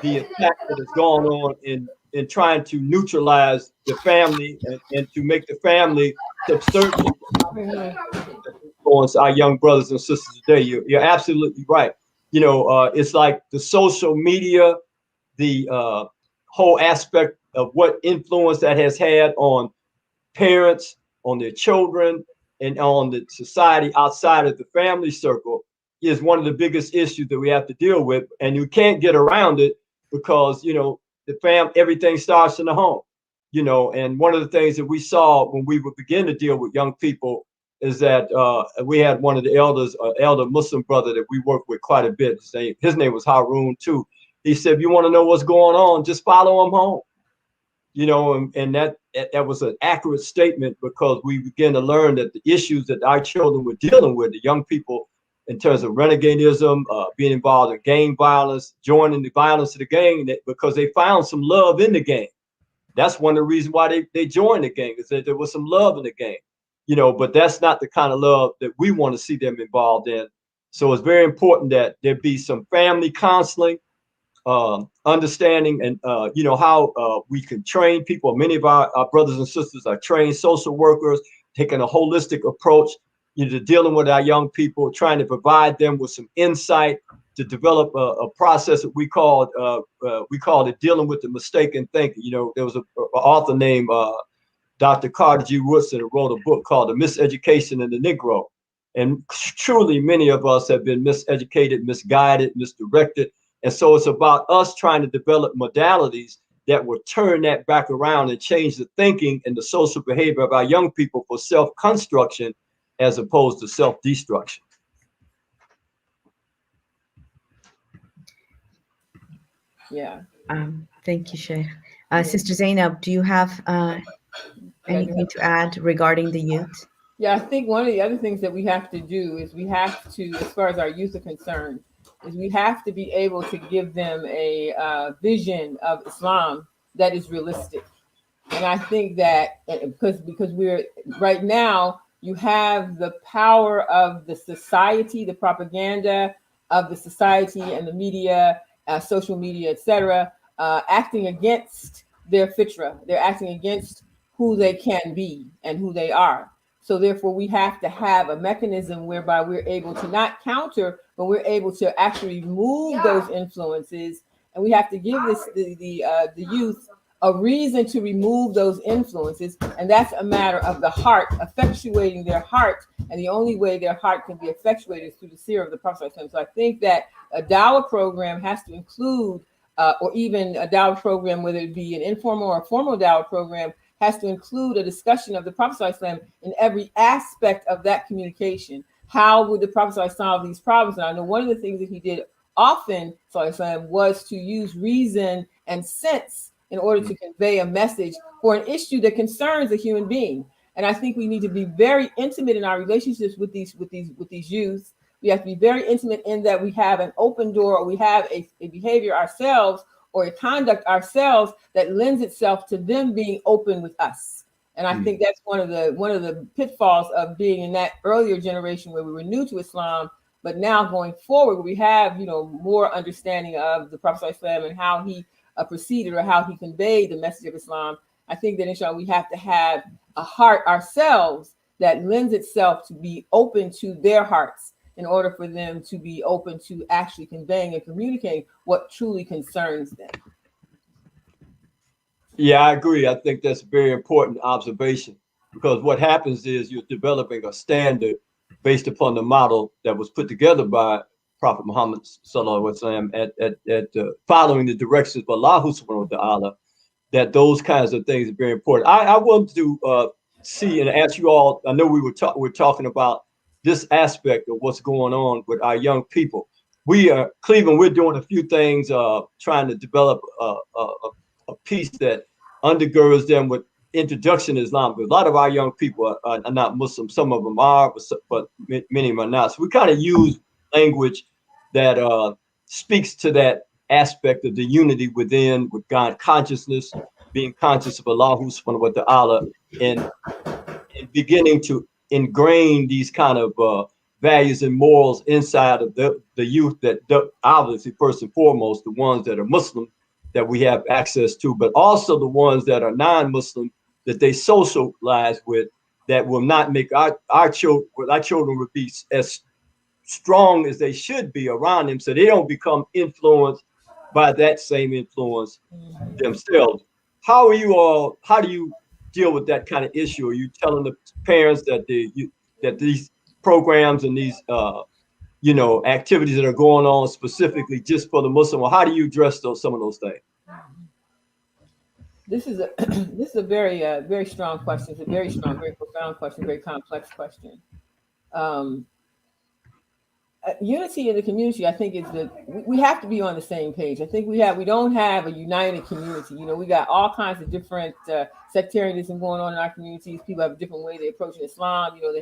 the attack that has gone on in trying to neutralize the family and to make the family subservient influence our young brothers and sisters today. You're absolutely right. You know, it's like the social media, the whole aspect of what influence that has had on parents, on their children, and on the society outside of the family circle is one of the biggest issues that we have to deal with. And you can't get around it because, you know, everything starts in the home, you know. And one of the things that we saw when we would begin to deal with young people is that we had one of the elders, elder Muslim brother that we worked with quite a bit. His name was Harun too. He said, if you want to know what's going on, just follow him home. You know, and that was an accurate statement because we began to learn that the issues that our children were dealing with, the young people, in terms of renegadism, being involved in gang violence, joining the violence of the gang, because they found some love in the gang. That's one of the reasons why they joined the gang, is that there was some love in the gang, you know, but that's not the kind of love that we want to see them involved in. So it's very important that there be some family counseling, understanding, and you know, how we can train people. Many of our brothers and sisters are trained social workers, taking a holistic approach, you know, to dealing with our young people, trying to provide them with some insight to develop a process that we called it dealing with the mistaken thinking. You know, there was an author named Dr. Carter G. Woodson who wrote a book called The Miseducation in the Negro. And truly, many of us have been miseducated, misguided, misdirected. And so it's about us trying to develop modalities that will turn that back around and change the thinking and the social behavior of our young people for self-construction as opposed to self-destruction. Yeah. Thank you, Sheikh. Sister Zaynab, do you have anything to add regarding the youth? Yeah, I think one of the other things that we have to do is we have to, as far as our youth are concerned, is we have to be able to give them a vision of Islam that is realistic. And I think that because we're right now, you have the power of the society, the propaganda of the society and the media, social media, etc., acting against their fitra. They're acting against who they can be and who they are. So therefore, we have to have a mechanism whereby we're able to not counter, but we're able to actually remove those influences. And we have to give the youth a reason to remove those influences. And that's a matter of the heart, effectuating their heart. And the only way their heart can be effectuated is through the seer of the Prophet. So I think that a dawah program has to include, or even a dawah program, whether it be an informal or formal dawah program, has to include a discussion of the Prophet in every aspect of that communication. How would the Prophet solve these problems? And I know one of the things that he did often was to use reason and sense in order to convey a message for an issue that concerns a human being. And I think we need to be very intimate in our relationships with these youth, We have to be very intimate in that we have an open door, or we have a behavior ourselves or a conduct ourselves that lends itself to them being open with us. And I think that's one of the pitfalls of being in that earlier generation where we were new to Islam, but now going forward, we have, you know, more understanding of the Prophet ﷺ and how he proceeded or how he conveyed the message of Islam. I think that inshallah we have to have a heart ourselves that lends itself to be open to their hearts in order for them to be open to actually conveying and communicating what truly concerns them. Yeah, I agree. I think that's a very important observation, because what happens is you're developing a standard based upon the model that was put together by Prophet Muhammad sallallahu alaihi wasallam at following the directions of Allah subhanahu wa ta'ala, that those kinds of things are very important. I want to see and ask you all, I know we're talking about this aspect of what's going on with our young people. Cleveland, we're doing a few things, trying to develop a piece that undergirds them with introduction to Islam. Because a lot of our young people are not Muslim. Some of them are, but many of them are not. So we kind of use language that speaks to that aspect of the unity within, with God consciousness, being conscious of Allah subhanahu wa ta'ala, and beginning to ingrain these kind of values and morals inside of the youth, that obviously first and foremost the ones that are Muslim that we have access to, but also the ones that are non-Muslim that they socialize with, that will not make our children would be as strong as they should be around them, so they don't become influenced by that same influence themselves. How do you deal with that kind of issue? Are you telling the parents that that these programs and these activities that are going on specifically just for the Muslim, or how do you address some of those things? This is a very very strong question. It's a very strong, very profound question, very complex question. Unity in the community, I think, is that we have to be on the same page. I think we don't have a united community. You know, we got all kinds of different sectarianism going on in our communities. People have a different way they approach Islam. They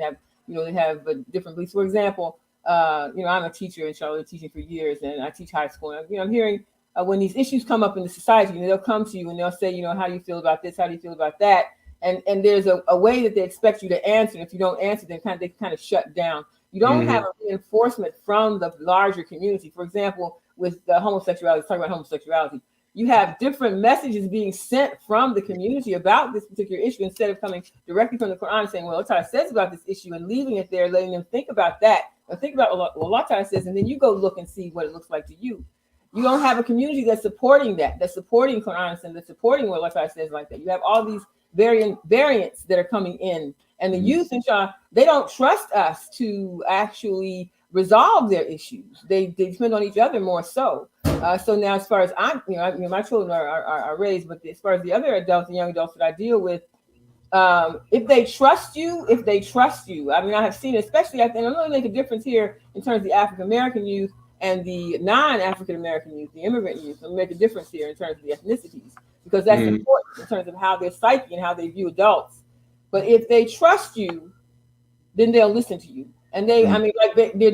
have different beliefs. For example, I'm a teacher in Charlotte, teaching for years, and I teach high school. And, I'm hearing when these issues come up in the society, they'll come to you and they'll say, how do you feel about this? How do you feel about that? And there's a way that they expect you to answer. And if you don't answer, they kind of shut down. You don't have a reinforcement from the larger community. For example, with homosexuality, talking about homosexuality, you have different messages being sent from the community about this particular issue, instead of coming directly from the Quran saying, well, Allah Ta'ala says about this issue, and leaving it there, letting them think about that, or think about what Allah Ta'ala says, and then you go look and see what it looks like to you. You don't have a community that's supporting that, that's supporting Quran and that's supporting what Allah Ta'ala says like that. You have all these variants that are coming in, and the youth, inshallah, they don't trust us to actually resolve their issues. They depend on each other more so. So now, as far as my children are raised, but as far as the other adults and young adults that I deal with, if they trust you, I mean, I have seen, especially, and I'm going to make a difference here in terms of the African American youth and the non-African American youth, the immigrant youth. I'm going to make a difference here in terms of the ethnicities, because that's important in terms of how their psyche and how they view adults. But if they trust you, then they'll listen to you. And they're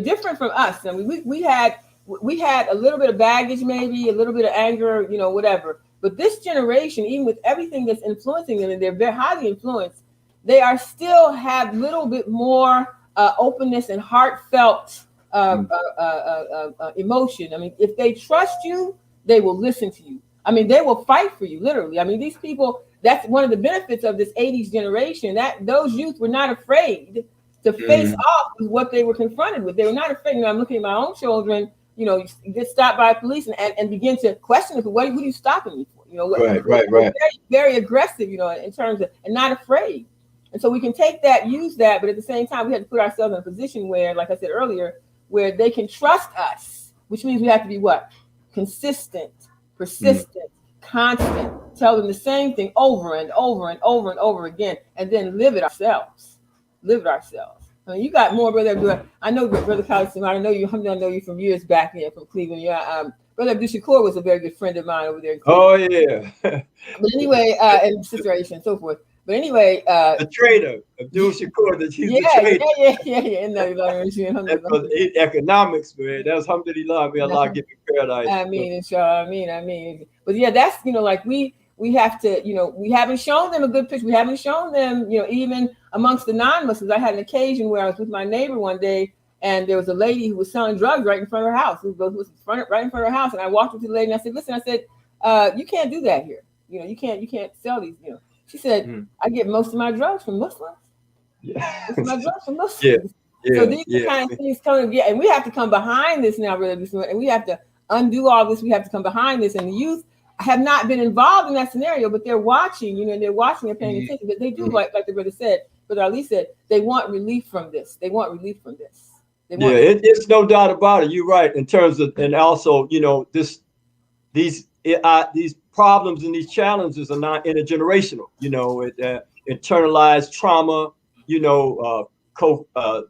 different from us. I mean, we had a little bit of baggage, maybe a little bit of anger, whatever. But this generation, even with everything that's influencing them, and they're very highly influenced, they are still have a little bit more openness and heartfelt emotion. I mean, if they trust you, they will listen to you. I mean, they will fight for you, literally. I mean, these people, that's one of the benefits of this 80s generation, that those youth were not afraid to face off with what they were confronted with. They were not afraid. I'm looking at my own children, you get stopped by police and begin to question them. What are you stopping me for? Right. Very, very aggressive, in terms of, and not afraid. And so we can take that, use that, but at the same time, we have to put ourselves in a position where, like I said earlier, where they can trust us, which means we have to be what? Consistent, persistent, constant, tell them the same thing over and over and over and over again, and then live it ourselves. I mean, you got more, Brother. I know, Brother Khalid, I know you from years back here from Cleveland. Yeah, Brother Abdul-Shakur was a very good friend of mine over there in Cleveland. Oh, yeah. But anyway, and Sister Aisha and so forth. But anyway, the trader, Abdul Shakur, he's the trader. That was economics, man. That's alhamdulillah. May Allah give you paradise. I mean, inshallah, I mean. But yeah, that's, you know, like we have to, you know, we haven't shown them a good picture. We haven't shown them, you know, even amongst the non-Muslims. I had an occasion where I was with my neighbor one day, and there was a lady who was selling drugs right in front of her house. It was right in front of her house, and I walked up to the lady and I said, "Listen," I said, "you can't do that here. You know, you can't sell these, you know." She said, "I get most of my drugs from Muslims. Yeah. Most of my drugs from Muslims." Yeah, so these are kind of things coming, and we have to come behind this now, really, and we have to undo all this. We have to come behind this, and the youth have not been involved in that scenario, but they're watching, you know, and they're watching, they're paying attention. But they do, like the brother said, Brother Ali said, they want relief from this. They want relief from this. It's no doubt about it. You're right in terms of, and also, you know, these problems and these challenges are not intergenerational. You know, internalized trauma. You know,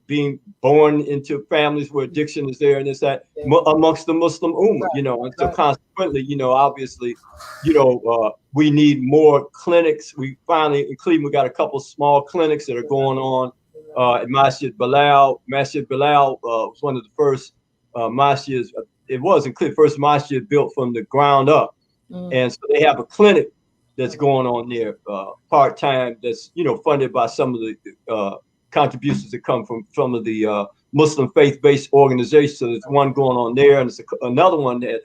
being born into families where addiction is there and this that amongst the Muslim Ummah. You know, and so consequently, you know, obviously, you know, we need more clinics. We finally in Cleveland we got a couple small clinics that are going on. At Masjid Bilal. Masjid Bilal was one of the first masjids. It was in Cleveland, first masjid built from the ground up. And so they have a clinic that's going on there, part-time, that's, you know, funded by some of the contributions that come from some of the Muslim faith-based organizations. So there's one going on there, and there's another one that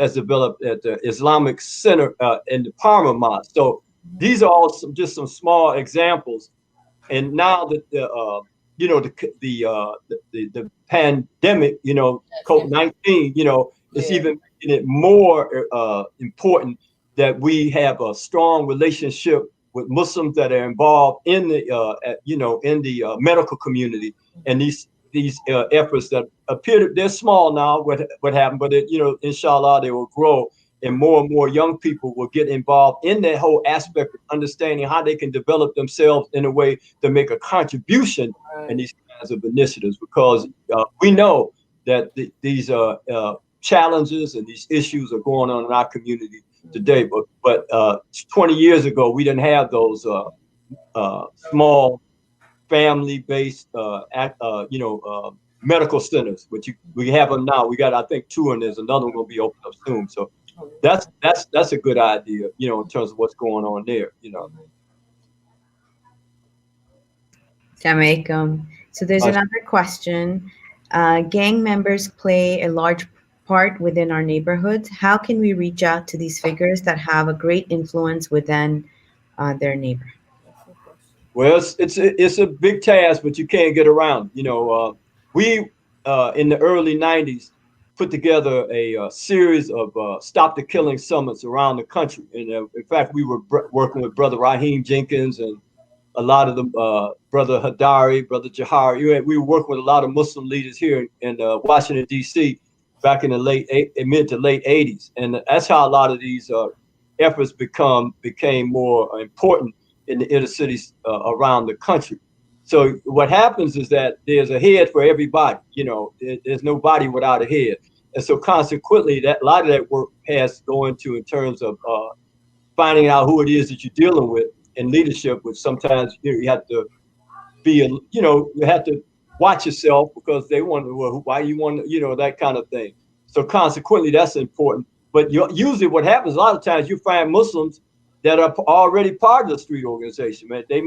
has developed at the Islamic Center in the Parma Mosque. So these are all just some small examples. And now that you know, the pandemic, you know, COVID-19, you know, it's even making it more important that we have a strong relationship with Muslims that are involved in the, you know, in the medical community, and these efforts that appear they're small now. What happened, but you know, inshallah, they will grow. And more young people will get involved in that whole aspect of understanding how they can develop themselves in a way to make a contribution in these kinds of initiatives, because we know that these challenges and these issues are going on in our community today. But 20 years ago, we didn't have those small family-based, you know, medical centers, but we have them now. We got, I think, 2, and there's another one going to be opened up soon. So that's a good idea, you know, in terms of what's going on there, you know. Assalamualaikum. So there's another question. Gang members play a large part within our neighborhoods. How can we reach out to these figures that have a great influence within their neighborhood? Well, it's a big task, but you can't get around. You know, we in the early 90s put together a series of Stop the Killing summits around the country. And in fact, we were working with Brother Raheem Jenkins and a lot of the Brother Hadari, Brother Jahari. We were working with a lot of Muslim leaders here in Washington, D.C. back in the mid to late 80s. And that's how a lot of these efforts became more important in the inner cities around the country. So what happens is that there's a head for everybody. You know, there's no body without a head. And so consequently, that a lot of that work has to go into in terms of finding out who it is that you're dealing with in leadership, which sometimes you have to be, you know, you have to watch yourself because they wonder, well, why you want, you know, that kind of thing. So consequently, that's important. But usually what happens, a lot of times you find Muslims that are already part of the street organization, man. They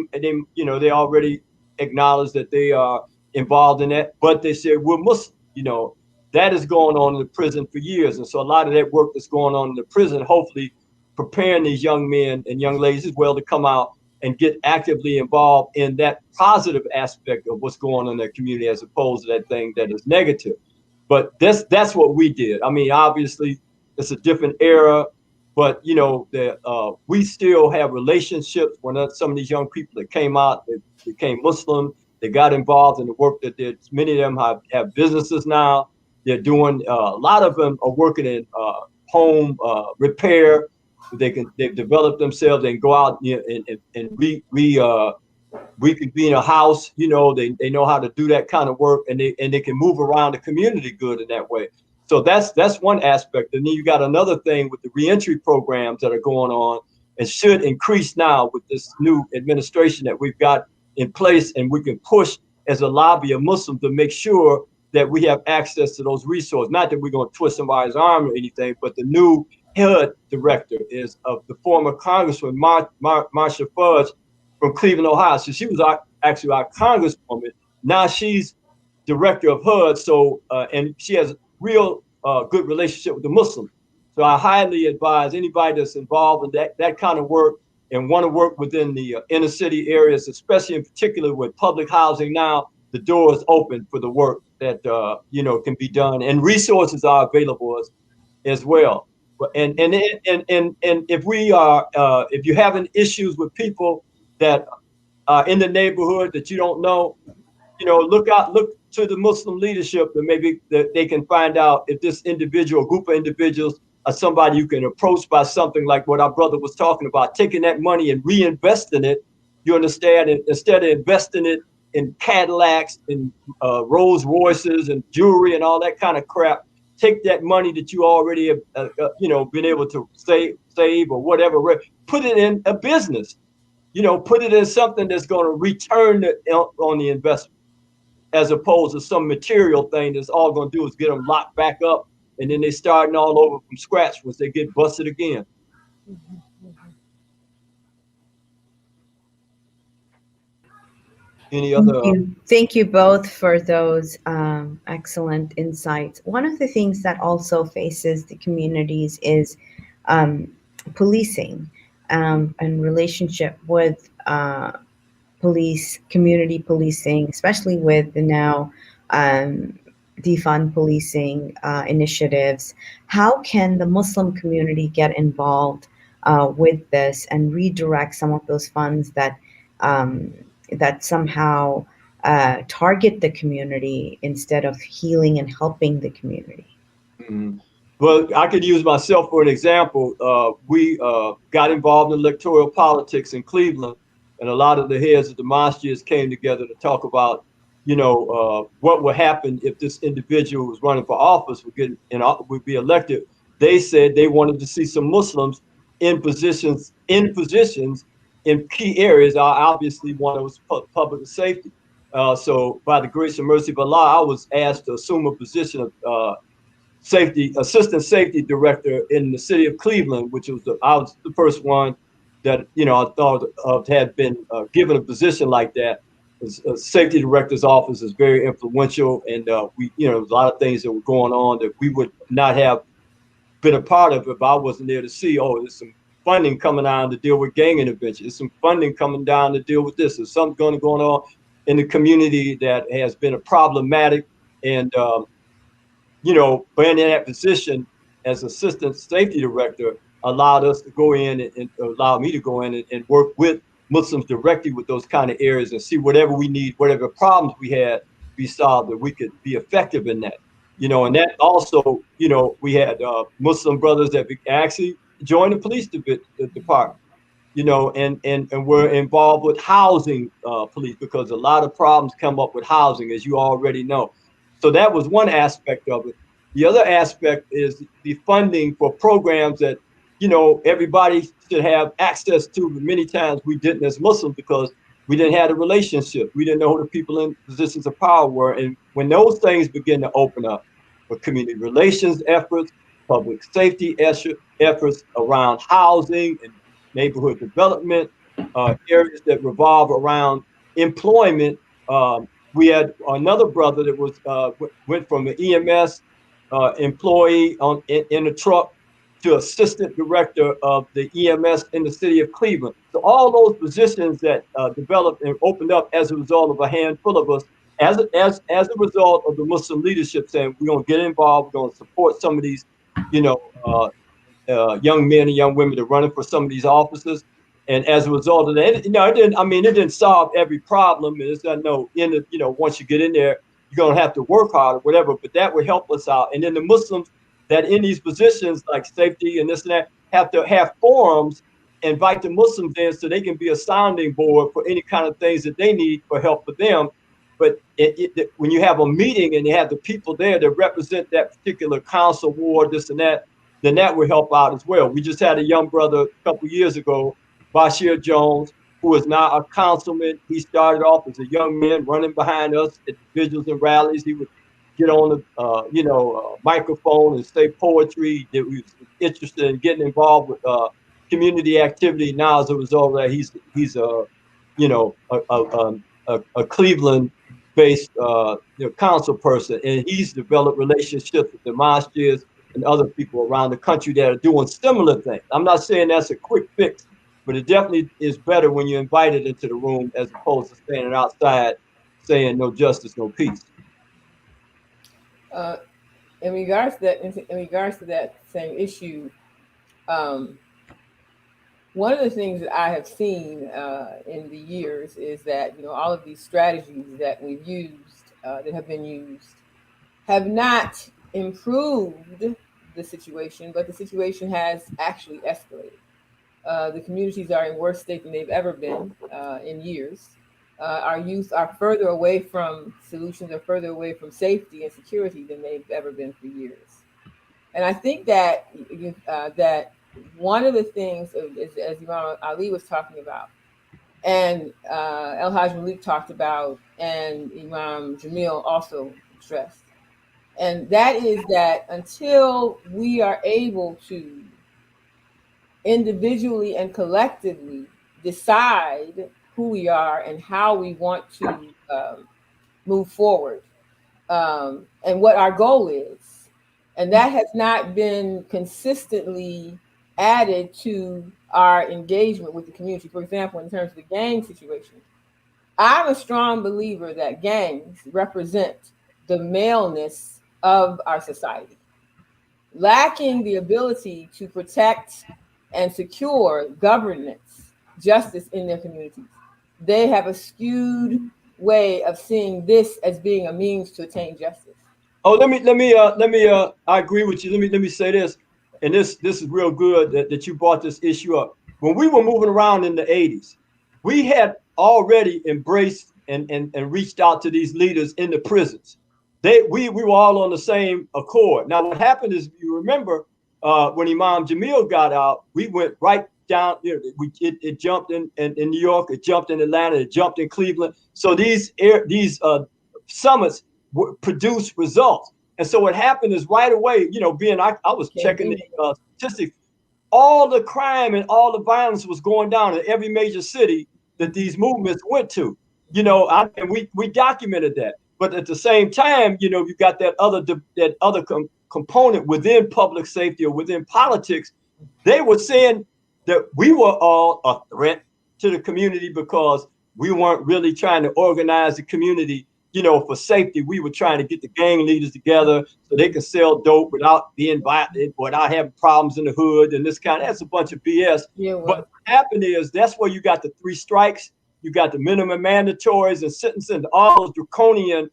you know, they already acknowledge that they are involved in that, but they say we're Muslim. You know, that is going on in the prison for years. And so a lot of that work that's going on in the prison, hopefully preparing these young men and young ladies as well to come out and get actively involved in that positive aspect of what's going on in their community, as opposed to that thing that is negative. But that's what we did. I mean, obviously it's a different era, but you know, we still have relationships when some of these young people that came out, they became Muslim, they got involved in the work that did. Many of them have businesses now. They're doing, a lot of them are working in home repair. They've developed themselves. They can go out and reconvene a house. You know, they know how to do that kind of work, and they can move around the community good in that way. So that's one aspect. And then you got another thing with the reentry programs that are going on, and should increase now with this new administration that we've got in place, and we can push as a lobby of Muslims to make sure that we have access to those resources. Not that we're going to twist somebody's arm or anything, but the new HUD director is of the former Congressman Marsha Fudge from Cleveland, Ohio. So she was actually our Congresswoman. Now she's director of HUD. So and she has a real good relationship with the Muslims. So I highly advise anybody that's involved in that kind of work and want to work within the inner city areas, especially in particular with public housing now, the door is open for the work that can be done, and resources are available as well. And if we are if you're having issues with people that are in the neighborhood that you don't know, look to the Muslim leadership, and maybe that they can find out if this individual, group of individuals, are somebody you can approach by something like what our brother was talking about, taking that money and reinvesting it. You understand? And instead of investing it in Cadillacs and Rolls Royces and jewelry and all that kind of crap, take that money that you already have, been able to save or whatever, put it in a business. Put it in something that's going to return on the investment, as opposed to some material thing that's all going to do is get them locked back up, and then they starting all over from scratch once they get busted again. Any other? Thank you both for those excellent insights. One of the things that also faces the communities is policing and relationship with community policing, especially with the now defund policing initiatives. How can the Muslim community get involved with this and redirect some of those funds that somehow target the community instead of healing and helping the community? Well, I could use myself for an example. We got involved in electoral politics in Cleveland, and a lot of the heads of the mosques came together to talk about, what would happen if this individual was running for office would be elected. They said they wanted to see some Muslims in positions in key areas. Obviously, one was public safety. So by the grace and mercy of Allah, I was asked to assume a position of assistant safety director in the city of Cleveland, which was I was the first one that I thought of had been given a position like that. The safety director's office is very influential, and we a lot of things that were going on that we would not have been a part of if I wasn't there to see. Oh, there's some funding coming down to deal with gang intervention. There's some funding coming down to deal with this. There's something going on in the community that has been a problematic, and being in that position as assistant safety director allowed us to go in and allow me to go in and work with Muslims directly with those kind of areas and see whatever we need, whatever problems we had be solved, that we could be effective in that. And that also, we had Muslim brothers that actually joined the police department, and we're involved with housing police, because a lot of problems come up with housing, as you already know. So that was one aspect of it. The other aspect is the funding for programs that, everybody should have access to, but many times we didn't as Muslims because we didn't have a relationship. We didn't know who the people in positions of power were. And when those things begin to open up for community relations efforts, public safety efforts around housing and neighborhood development, areas that revolve around employment. We had another brother that was went from an EMS employee in a truck to assistant director of the EMS in the city of Cleveland. So all those positions that developed and opened up as a result of a handful of us, as a result of the Muslim leadership saying, we're going to get involved, we're going to support some of these, young men and young women that are running for some of these offices. And as a result of that, it didn't solve every problem. And it's not once you get in there, you're going to have to work hard or whatever, but that would help us out. And then the Muslims that in these positions like safety and this and that have to have forums, invite the Muslims in so they can be a sounding board for any kind of things that they need for help for them. But when you have a meeting and you have the people there that represent that particular council ward, this and that, then that would help out as well. We just had a young brother a couple years ago, Bashir Jones, who is now a councilman. He started off as a young man running behind us at vigils and rallies. He would get on the microphone and say poetry. That we was interested in getting involved with community activity. Now, as a result of that, he's a Cleveland-based council person, and he's developed relationships with the mosques and other people around the country that are doing similar things. I'm not saying that's a quick fix, but it definitely is better when you're invited into the room as opposed to standing outside saying no justice, no peace. In regards to that same issue, one of the things that I have seen in the years is that all of these strategies that we've used, that have been used, have not improved the situation, but the situation has actually escalated. The communities are in worse state than they've ever been in years. Our youth are further away from solutions, or further away from safety and security than they've ever been for years. And I think that that one of the things, as Imam Ali was talking about, and El-Hajj Malik talked about, and Imam Jamil also stressed, and that is that until we are able to individually and collectively decide who we are and how we want to move forward, and what our goal is, and that has not been consistently added to our engagement with the community. For example, in terms of the gang situation, I'm a strong believer that gangs represent the maleness of our society, lacking the ability to protect and secure governance, justice in their communities. They have a skewed way of seeing this as being a means to attain justice. Oh, let me I agree with you. Let me say this, and this is real good that you brought this issue up. When we were moving around in the 80s, we had already embraced and reached out to these leaders in the prisons. We were all on the same accord. Now, what happened is, you remember when Imam Jamil got out, we went right down. It jumped in New York, it jumped in Atlanta, it jumped in Cleveland. So these summits produce results. And so what happened is, right away, I was checking the statistics, all the crime and all the violence was going down in every major city that these movements went to, and we documented that. But at the same time, you got that other component within public safety or within politics. They were saying that we were all a threat to the community because we weren't really trying to organize the community, for safety. We were trying to get the gang leaders together so they could sell dope without being violent, without having problems in the hood and that's a bunch of BS. Yeah, well, but what happened is, that's where you got the 3 strikes, you got the minimum mandatories and sentencing, all those draconian,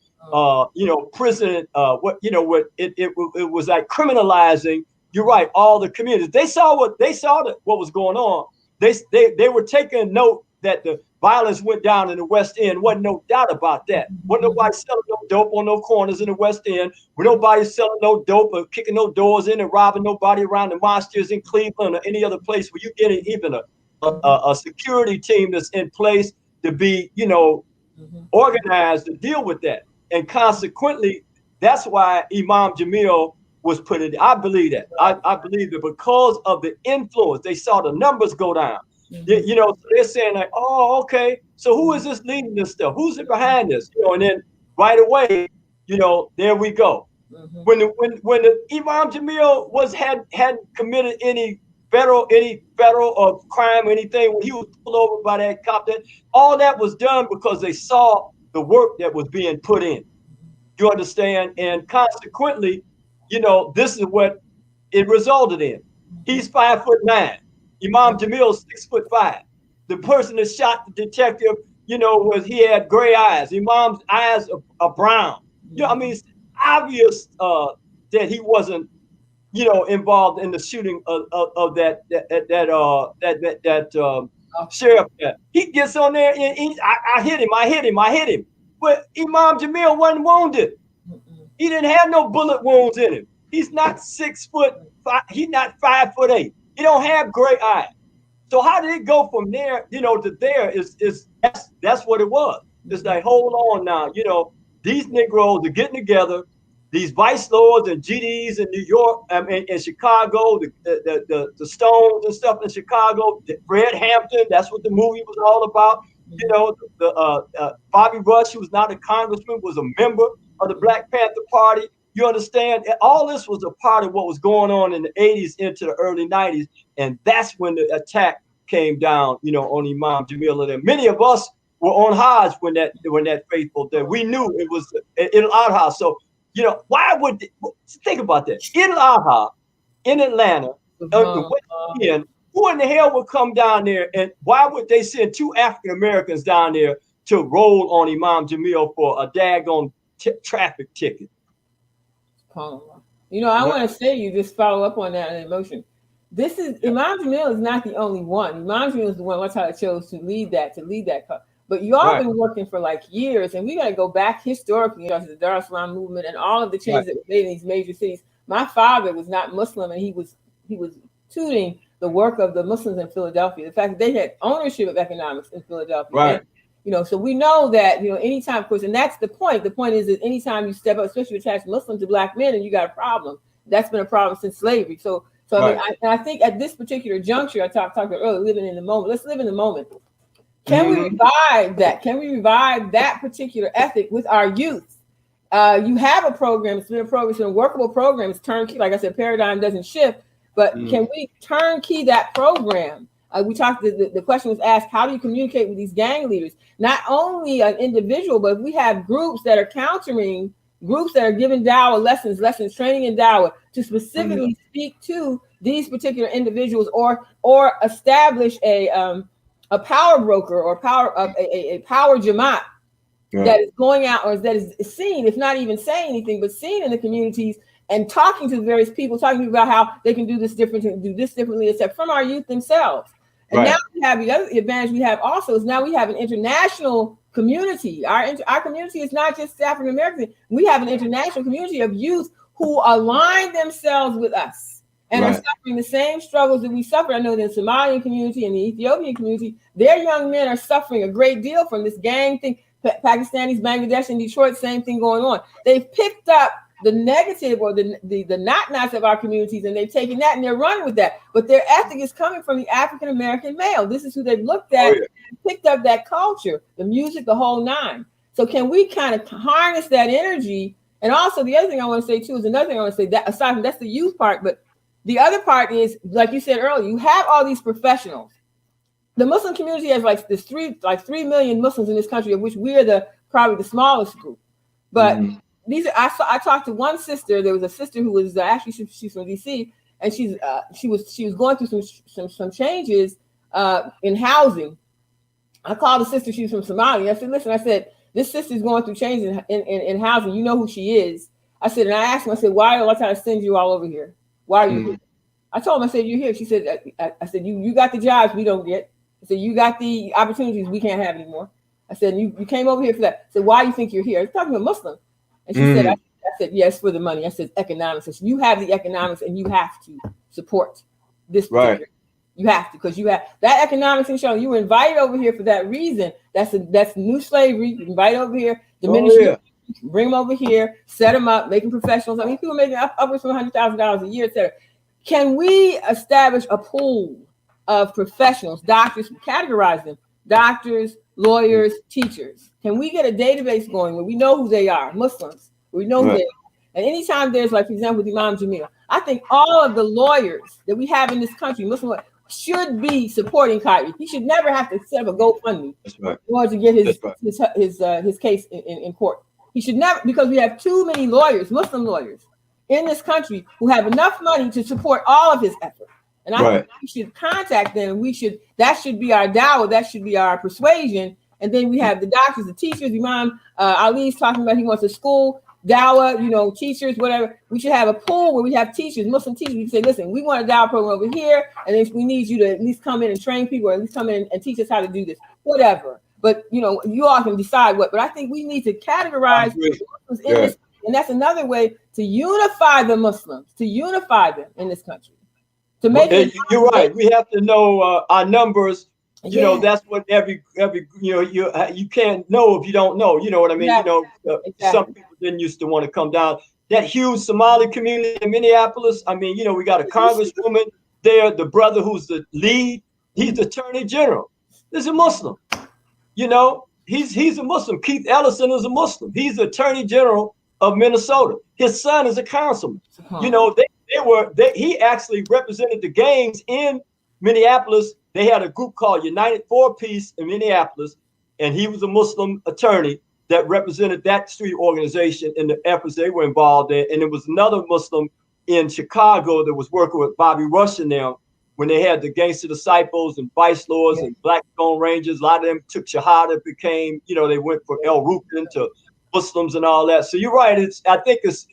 prison, it was like criminalizing. You're right, all the communities. They saw what was going on. They were taking note that the violence went down in the West End. Wasn't no doubt about that. Wasn't nobody selling no dope on no corners in the West End. Wasn't nobody selling no dope or kicking no doors in and robbing nobody around the mosques in Cleveland or any other place where you get even a security team that's in place to be, organized to deal with that. And consequently, that's why Imam Jamil was put in. I believe that. I believe that because of the influence, they saw the numbers go down. So they're saying like, oh, okay, so who is this leading this stuff? Who's it behind this? And then right away, there we go. When the Imam Jamil hadn't committed any federal or crime or anything, when he was pulled over by that cop, all that was done because they saw the work that was being put in. You understand? And consequently, this is what it resulted in. He's 5'9". Imam Jamil 6'5". The person that shot the detective, he had gray eyes. Imam's eyes are brown. It's obvious that he wasn't, involved in the shooting of that sheriff. He gets on there and I hit him. But Imam Jamil wasn't wounded. He didn't have no bullet wounds in him. He's not 6 foot 5. He's not 5'8". He don't have gray eyes. So how did it go from there, you know, to there? That's what it was. It's like, hold on now, you know, these Negroes are getting together, these vice lords and GDs in New York, in Chicago, the Stones and stuff in Chicago, Fred Hampton, that's what the movie was all about. You know, Bobby Rush, who was not a congressman, was a member of the Black Panther Party. You understand? All this was a part of what was going on in the 80s into the early 90s. And that's when the attack came down, you know, on Imam Jamil. And many of us were on Hajj when that faithful day. We knew it was Al-Adha. So, you know, why would they, think about that? Al-Adha in Atlanta, who in the hell would come down there, and why would they send 2 African Americans down there to roll on Imam Jamil for a daggone traffic ticket? You know, I want to say, you just follow up on that emotion. This is Imam Jamil is not the only one. Imam Jamil is the one I chose to lead that. But you all been working for like years, and we got to go back historically, you know, to the Dar es-Salaam movement and all of the changes that were made in these major cities. My father was not Muslim, and he was tutoring the work of the Muslims in Philadelphia. The fact that they had ownership of economics in Philadelphia. Right. And, you know, so we know that, you know, anytime, of course, and that's the point. The point is that anytime you step up, especially attach Muslims to Black men, and you got a problem. That's been a problem since slavery. So right. I think at this particular juncture, I talked about earlier, living in the moment. Let's live in the moment. Can we revive that? Can we revive that particular ethic with our youth? You have a program. It's been a program. It's been a workable program. It's turnkey. Like I said, paradigm doesn't shift. But can we turnkey that program? We talked. The question was asked: how do you communicate with these gang leaders? Not only an individual, but we have groups that are countering, groups that are giving dawah lessons, training in dawah to specifically speak to these particular individuals, or establish a power broker or a power jamaat that is going out, or that is seen, if not even saying anything, but seen in the communities and talking to the various people, talking about how they can do this differently, except from our youth themselves. And now we have the other advantage we have also is now we have an international community. Our community is not just African American. We have an international community of youth who align themselves with us and are suffering the same struggles that we suffer. I know the Somalian community and the Ethiopian community, their young men are suffering a great deal from this gang thing. Pakistanis, Bangladesh, and Detroit, same thing going on. They've picked up the negative or the not-nots of our communities, and they've taken that and they're running with that. But their ethic is coming from the African-American male. This is who they've looked at, and picked up that culture, the music, the whole nine. So can we kind of harness that energy? And also the other thing I want to say too is another thing I want to say, that aside from that's the youth part, but the other part is, like you said earlier, you have all these professionals. The Muslim community has like 3 million Muslims in this country, of which we are probably the smallest group. But these are, I talked to one sister. There was a sister who was actually she's from DC, and she was going through some changes in housing. I called the sister. She's from Somalia. I said, listen, I said, this sister's going through changes in housing. You know who she is. I said, and I asked him, I said, why am I trying to send you all over here? Why are you here? I told him, I said, you're here. She said, I said, you got the jobs we don't get. I said, you got the opportunities we can't have anymore. I said, you came over here for that. I said, why do you think you're here? I was talking to a Muslim. And she said, I said, yes, for the money. I said, economics. I said, you have the economics and you have to support this. Right. You have to, because you have that economics and showing you were invited over here for that reason. That's new slavery. You invite over here, diminish bring them over here, set them up, making professionals. I mean, people making upwards from $100,000 a year, etc. Can we establish a pool of professionals, doctors, categorize them, doctors, lawyers, teachers? Can we get a database going where we know who they are, Muslims, we know who they are? And anytime there's, like, for example, with Imam Jamil, I think all of the lawyers that we have in this country, Muslim, should be supporting KAIRI. He should never have to set up a GoFundMe in order to get his case in court. He should never, because we have too many lawyers, Muslim lawyers, in this country who have enough money to support all of his effort. And I think we should contact them. That should be our dawah. That should be our persuasion. And then we have the doctors, the teachers. Imam Ali's talking about he wants a school, dawah, teachers, whatever. We should have a pool where we have teachers, Muslim teachers. We can say, listen, we want a dawah program over here, and then we need you to at least come in and train people, or at least come in and teach us how to do this, whatever. But you all can decide what. But I think we need to categorize Muslims in this And that's another way to unify the Muslims, to unify them in this country. To make it, you're right. We have to know our numbers. You know, that's what every you can't know if you don't know. You know what I mean? Exactly. You know, some people didn't used to want to come down. That huge Somali community in Minneapolis. I mean, you know, we got a congresswoman there. The brother who's the lead, he's the attorney general. He's a Muslim. You know, he's a Muslim. Keith Ellison is a Muslim. He's the attorney general of Minnesota. His son is a councilman. You know, he actually represented the gangs in Minneapolis. They had a group called United for Peace in Minneapolis, and he was a Muslim attorney that represented that street organization in the efforts they were involved in. And there was another Muslim in Chicago that was working with Bobby Rush and them when they had the Gangster Disciples and Vice Lords and Black Stone Rangers. A lot of them took Shahada, became, you know, they went from El Rukn to Muslims and all that. So you're right. I think it's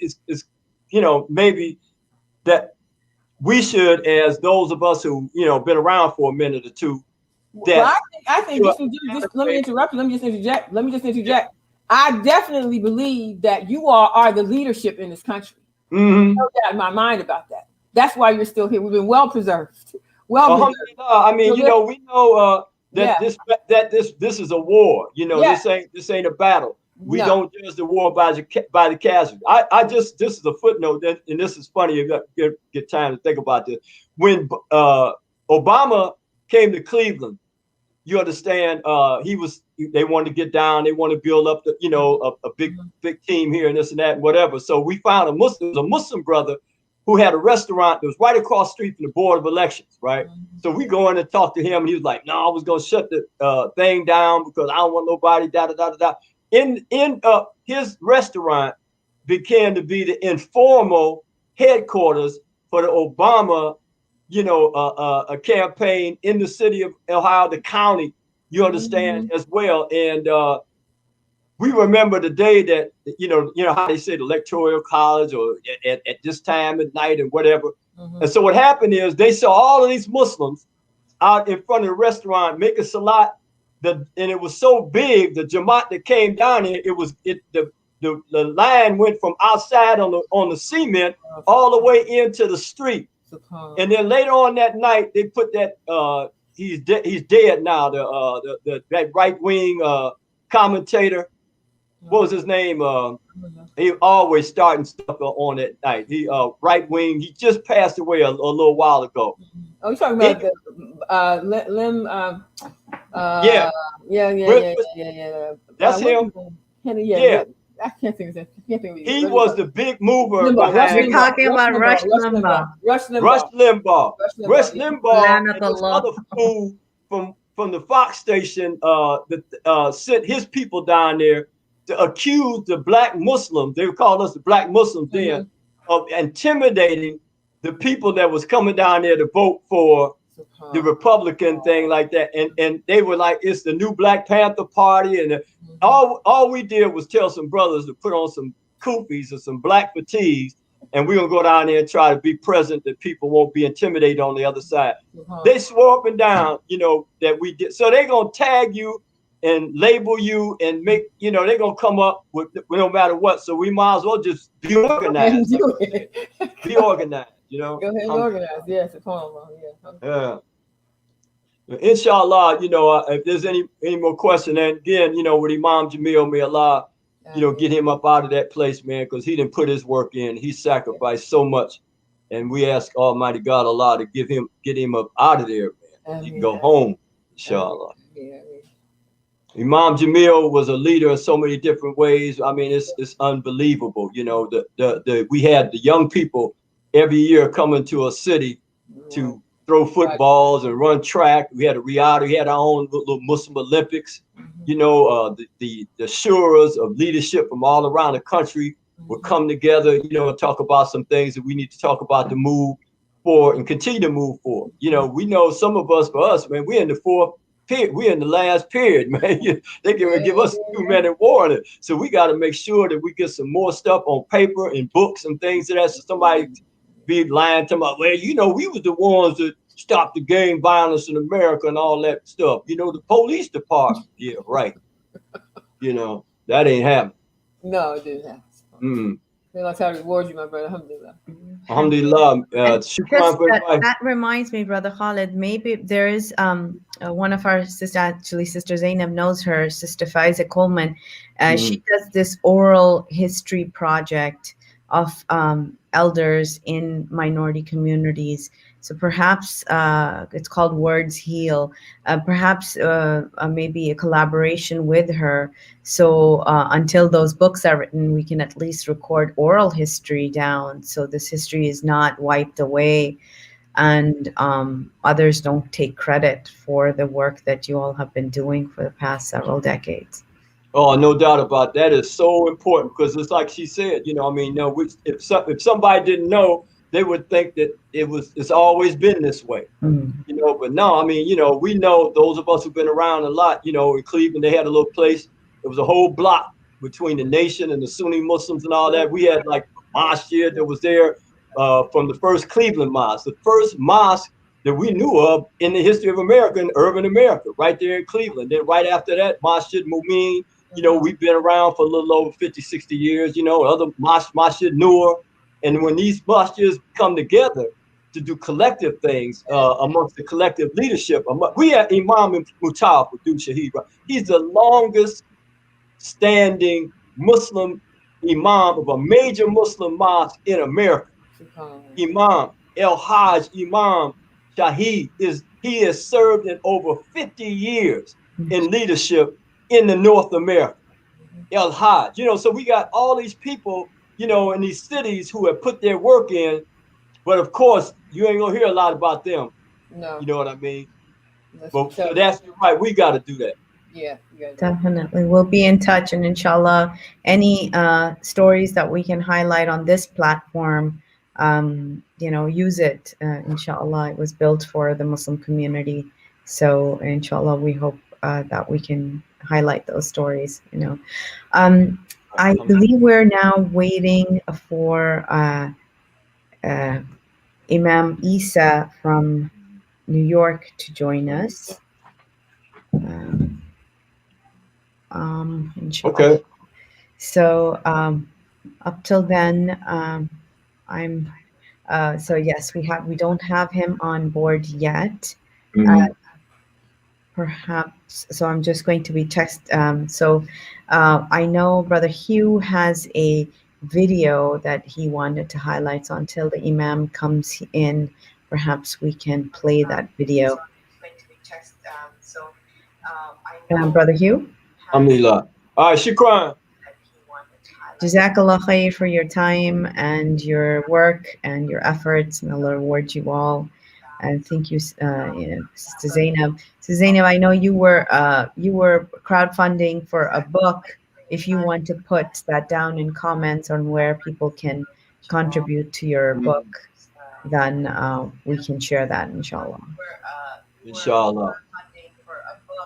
you know, maybe that we should, as those of us who, you know, been around for a minute or two. Well, I think just let me interrupt you. Let me just interject. I definitely believe that you are the leadership in this country. No doubt in my mind about that. That's why you're still here. We've been well preserved. I mean, you know, we know that this is a war. You know, this ain't a battle. We don't judge the war by the casualties. This is a footnote, and this is funny. You get time to think about this. When Obama came to Cleveland, you understand, they wanted to get down, they want to build up the, you know, a big team here and this and that and whatever. So we found a Muslim brother who had a restaurant that was right across the street from the Board of Elections, right? So we go in and talk to him, and he was like, "No, I was gonna shut the thing down because I don't want nobody." In his restaurant began to be the informal headquarters for the Obama, you know, a campaign in the city of Ohio, the county, you understand, as well. And we remember the day that, you know how they say the electoral college or at this time at night and whatever. And so what happened is they saw all of these Muslims out in front of the restaurant making salat. And it was so big, the Jamaat that came down here, the line went from outside on the cement all the way into the street. And then later on that night, they put that he's dead now. That right wing commentator, what was his name? He always starting stuff on that night. He right wing. He just passed away a little while ago. Oh, you're talking about Lim? Yeah. That's him. Yeah. I can't think of that. He was the big mover. You're talking about Rush Limbaugh. Rush Limbaugh. Rush Limbaugh and this other fool from the Fox station that sent his people down there to accuse the Black Muslims. They called us the Black Muslims then, of intimidating the people that was coming down there to vote for the Republican thing like that. And they were like, it's the new Black Panther Party. And all we did was tell some brothers to put on some kufis or some black fatigues, and we're gonna go down there and try to be present that people won't be intimidated on the other side. They swore up and down, you know, that we did. So they're gonna tag you and label you and make, you know, they're gonna come up with no matter what. So we might as well just be organized. Be organized, you know. Go ahead and organize. Yes, yeah. Inshallah, you know, if there's any more question, and again, you know, with Imam Jamil, may Allah, you know, get him up out of that place, man, because he didn't put his work in. He sacrificed so much, and we ask Almighty God, Allah, to get him up out of there, man. He can go home, inshallah. Imam Jamil was a leader in so many different ways. I mean, it's unbelievable. You know, we had the young people every year coming to a city to throw footballs and run track. We had a Riyadh. We had our own little Muslim Olympics. You know, the shuras of leadership from all around the country would come together, you know, and talk about some things that we need to talk about to move forward and continue to move forward. You know, we know some of us, for us, man, we're in the fourth period. We're in the last period, man. They can give us a 2-minute warning. So we got to make sure that we get some more stuff on paper and books and things like that. So somebody be lying to me, well, you know, we was the ones that stopped the gang violence in America and all that stuff. You know, the police department. Yeah, right. You know, that ain't happening. No, it didn't happen. May Allah Ta'ala reward you, my brother. Alhamdulillah. Alhamdulillah. Just that reminds me, Brother Khalid, maybe there is one of our sisters, actually Sister Zaynab knows her, Sister Faiza Coleman. She does this oral history project of elders in minority communities. So perhaps it's called Words Heal. Perhaps maybe a collaboration with her. So until those books are written, we can at least record oral history down. So this history is not wiped away, and others don't take credit for the work that you all have been doing for the past several decades. Oh, no doubt about that. Is so important, because it's like she said, you know, I mean, no, if somebody didn't know, they would think that it's always been this way, you know. But no, I mean, you know, we know, those of us who've been around a lot, you know, in Cleveland, they had a little place. It was a whole block between the nation and the Sunni Muslims and all that. We had like a mosque here that was there from the first Cleveland mosque, the first mosque that we knew of in the history of America, in urban America, right there in Cleveland. Then right after that, Masjid Mumin. You know, we've been around for a little over 50, 60 years, you know, other Masjid Noor. And when these masjids come together to do collective things amongst the collective leadership, we have Imam Jamil, he's the longest standing Muslim Imam of a major Muslim mosque in America. Imam El-Hajj Imam Shaheed he has served in over 50 years in leadership in the North America. El-Hajj, you know, so we got all these people, you know, in these cities who have put their work in, but of course, you ain't gonna hear a lot about them. No. You know what I mean? But so that's right, we gotta do that. Yeah, definitely. We'll be in touch, and inshallah, any stories that we can highlight on this platform, you know, use it. Inshallah, it was built for the Muslim community. So inshallah, we hope that we can highlight those stories, you know. I believe we're now waiting for Imam Isa from New York to join us. Okay. So up till then, so yes, we don't have him on board yet. Perhaps, so I'm just going to be I know Brother Hugh has a video that he wanted to highlight. So until the Imam comes in, perhaps we can play that video. Brother Hugh? Alhamdulillah. All right, shukran. Jazakallah khair for your time and your work and your efforts. May Allah reward you all. And thank you, Sister Zaynab. Sister Zaynab, I know you were crowdfunding for a book. If you want to put that down in comments on where people can contribute to your book, then we can share that, inshallah. Inshallah.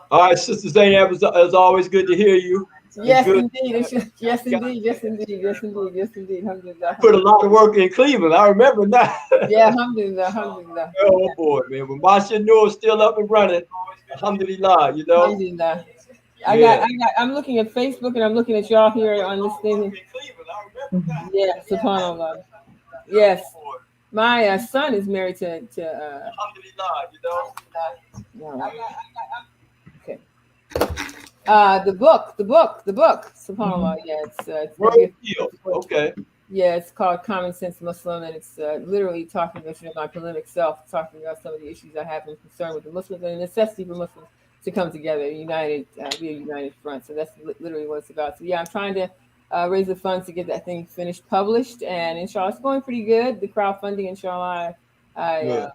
All right, Sister Zaynab, it's always good to hear you. Yes, indeed. Yes, indeed. Yes, indeed. Yes, indeed. Yes, indeed. Alhamdulillah. Put a lot of work in Cleveland. I remember that. Yeah, alhamdulillah. Alhamdulillah. Oh boy, man. When Masjid Noor is still up and running, alhamdulillah, you know. Alhamdulillah. I'm looking at Facebook and I'm looking at y'all here on this thing. Yeah, subhanAllah. Yes. My son is married to alhamdulillah, you know. Okay. The book, subhanAllah. Yeah, it's okay. Yeah, it's called Common Sense Muslim, and it's literally talking about my polemic self, talking about some of the issues I have been concerned with the Muslims and the necessity for Muslims to come together, united, be a united front. So that's literally what it's about. So yeah, I'm trying to raise the funds to get that thing finished, published, and inshallah, it's going pretty good. The crowdfunding, inshallah, I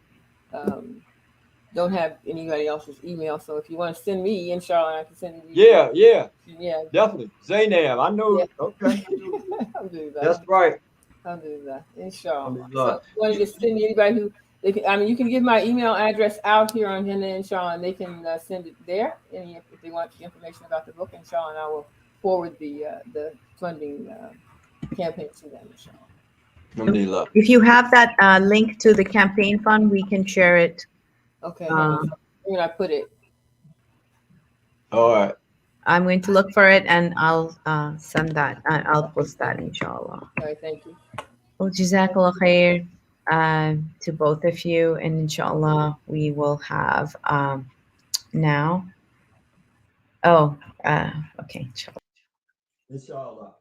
don't have anybody else's email, so if you want to send me, inshallah, I can send you. Yeah, yeah, definitely. Zaynab, I know. Yeah. Okay, that's right. Alhamdulillah, inshallah. So if you want to just send me anybody who they can, I mean, you can give my email address out here on HENA, inshallah, and they can send it there. And if they want the information about the book, inshallah, and I will forward the funding campaign to them, inshallah. Alhamdulillah. If you have that link to the campaign fund, we can share it. Okay, where I put it? All right. I'm going to look for it and I'll send that. I'll post that, inshallah. All right, thank you. Well, Jazakallah khair to both of you, and inshallah we will have now. Oh, okay, inshallah. Inshallah.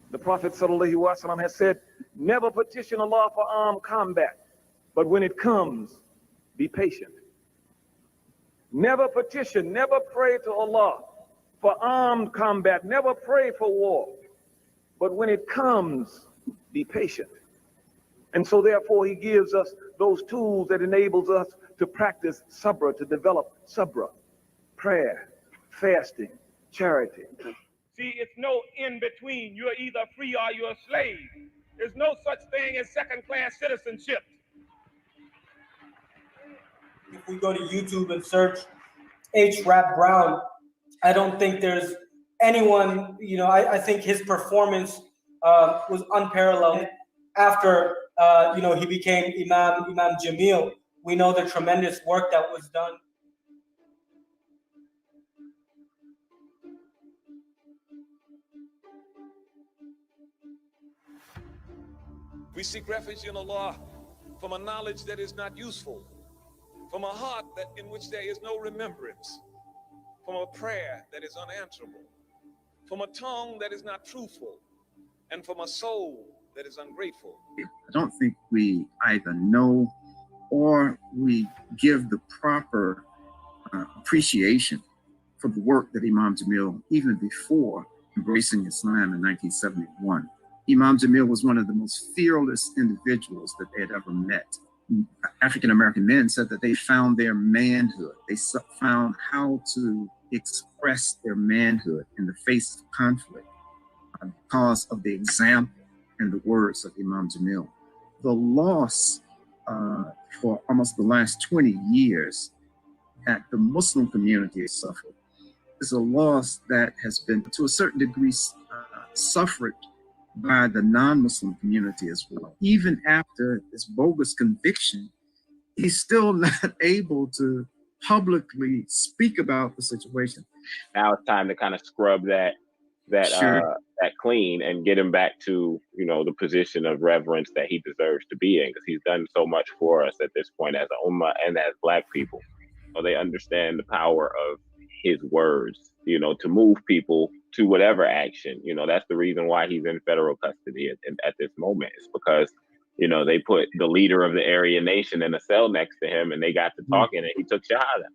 The Prophet ﷺ has said, never petition Allah for armed combat, but when it comes, be patient. Never petition, never pray to Allah for armed combat, never pray for war, but when it comes, be patient. And so therefore he gives us those tools that enables us to practice sabra, to develop sabra, prayer, fasting, charity. See, it's no in between. You're either free or you're a slave. There's no such thing as second-class citizenship. If we go to YouTube and search H. Rap Brown, I don't think there's anyone, I think his performance was unparalleled. After, he became Imam Jamil, we know the tremendous work that was done. We seek refuge in Allah from a knowledge that is not useful, from a heart in which there is no remembrance, from a prayer that is unanswerable, from a tongue that is not truthful, and from a soul that is ungrateful. I don't think we either know or we give the proper appreciation for the work that Imam Jamil, even before embracing Islam in 1971. Imam Jamil was one of the most fearless individuals that they had ever met. African-American men said that they found their manhood. They found how to express their manhood in the face of conflict because of the example and the words of Imam Jamil. The loss for almost the last 20 years that the Muslim community has suffered is a loss that has been, to a certain degree, suffered by the non-Muslim community as well. Even after this bogus conviction, he's still not able to publicly speak about the situation. Now it's time to kind of scrub that clean and get him back to, the position of reverence that he deserves to be in, because he's done so much for us at this point as a ummah and as Black people. So they understand the power of his words, to move people to whatever action. That's the reason why he's in federal custody at this moment. It's because, they put the leader of the Aryan nation in a cell next to him and they got to talking and he took shahada.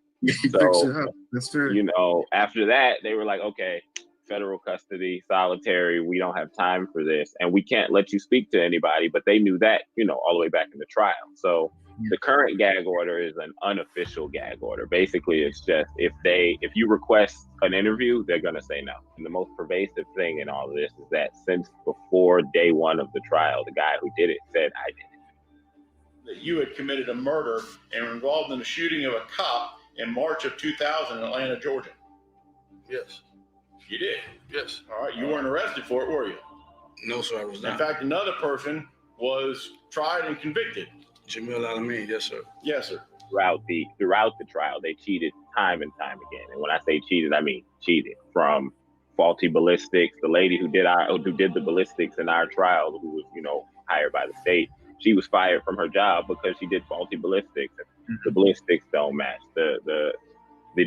So, that's true. After that, they were like, okay, federal custody, solitary, we don't have time for this. And we can't let you speak to anybody. But they knew that, all the way back in the trial. So the current gag order is an unofficial gag order. Basically, it's just if you request an interview, they're going to say no. And the most pervasive thing in all of this is that since before day one of the trial, the guy who did it said, I did it. That you had committed a murder and were involved in the shooting of a cop in March of 2000 in Atlanta, Georgia. Yes. You did? Yes. All right. You weren't arrested for it, were you? No, sir, I was not. In fact, another person was tried and convicted. Jamil Al-Amin, yes, sir. Yes, sir. Throughout the trial, they cheated time and time again. And when I say cheated, I mean cheated. From faulty ballistics, the lady who did the ballistics in our trial, who was, hired by the state, she was fired from her job because she did faulty ballistics. The ballistics don't match. The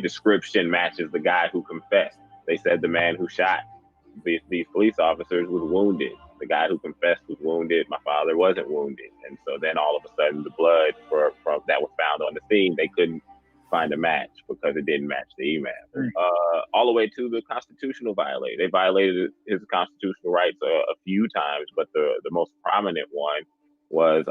description matches the guy who confessed. They said the man who shot these police officers was wounded. The guy who confessed was wounded. My father wasn't wounded. And so then all of a sudden the blood from that was found on the scene, they couldn't find a match because it didn't match the imam. All the way to the constitutional violation. They violated his constitutional rights a few times, but the most prominent one was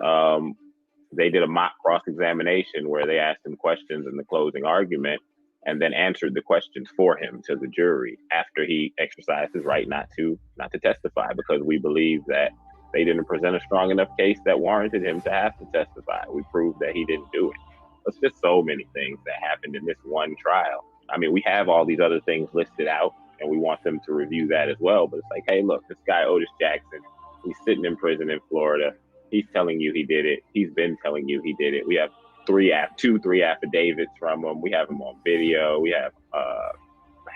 they did a mock cross-examination where they asked him questions in the closing argument and then answered the questions for him to the jury after he exercised his right not to testify, because we believe that they didn't present a strong enough case that warranted him to have to testify. We proved that he didn't do it. It's just so many things that happened in this one trial. I mean, we have all these other things listed out, and we want them to review that as well. But it's like, hey, look, this guy Otis Jackson, he's sitting in prison in Florida. He's telling you he did it. He's been telling you he did it. We have three affidavits from him. We have him on video. We have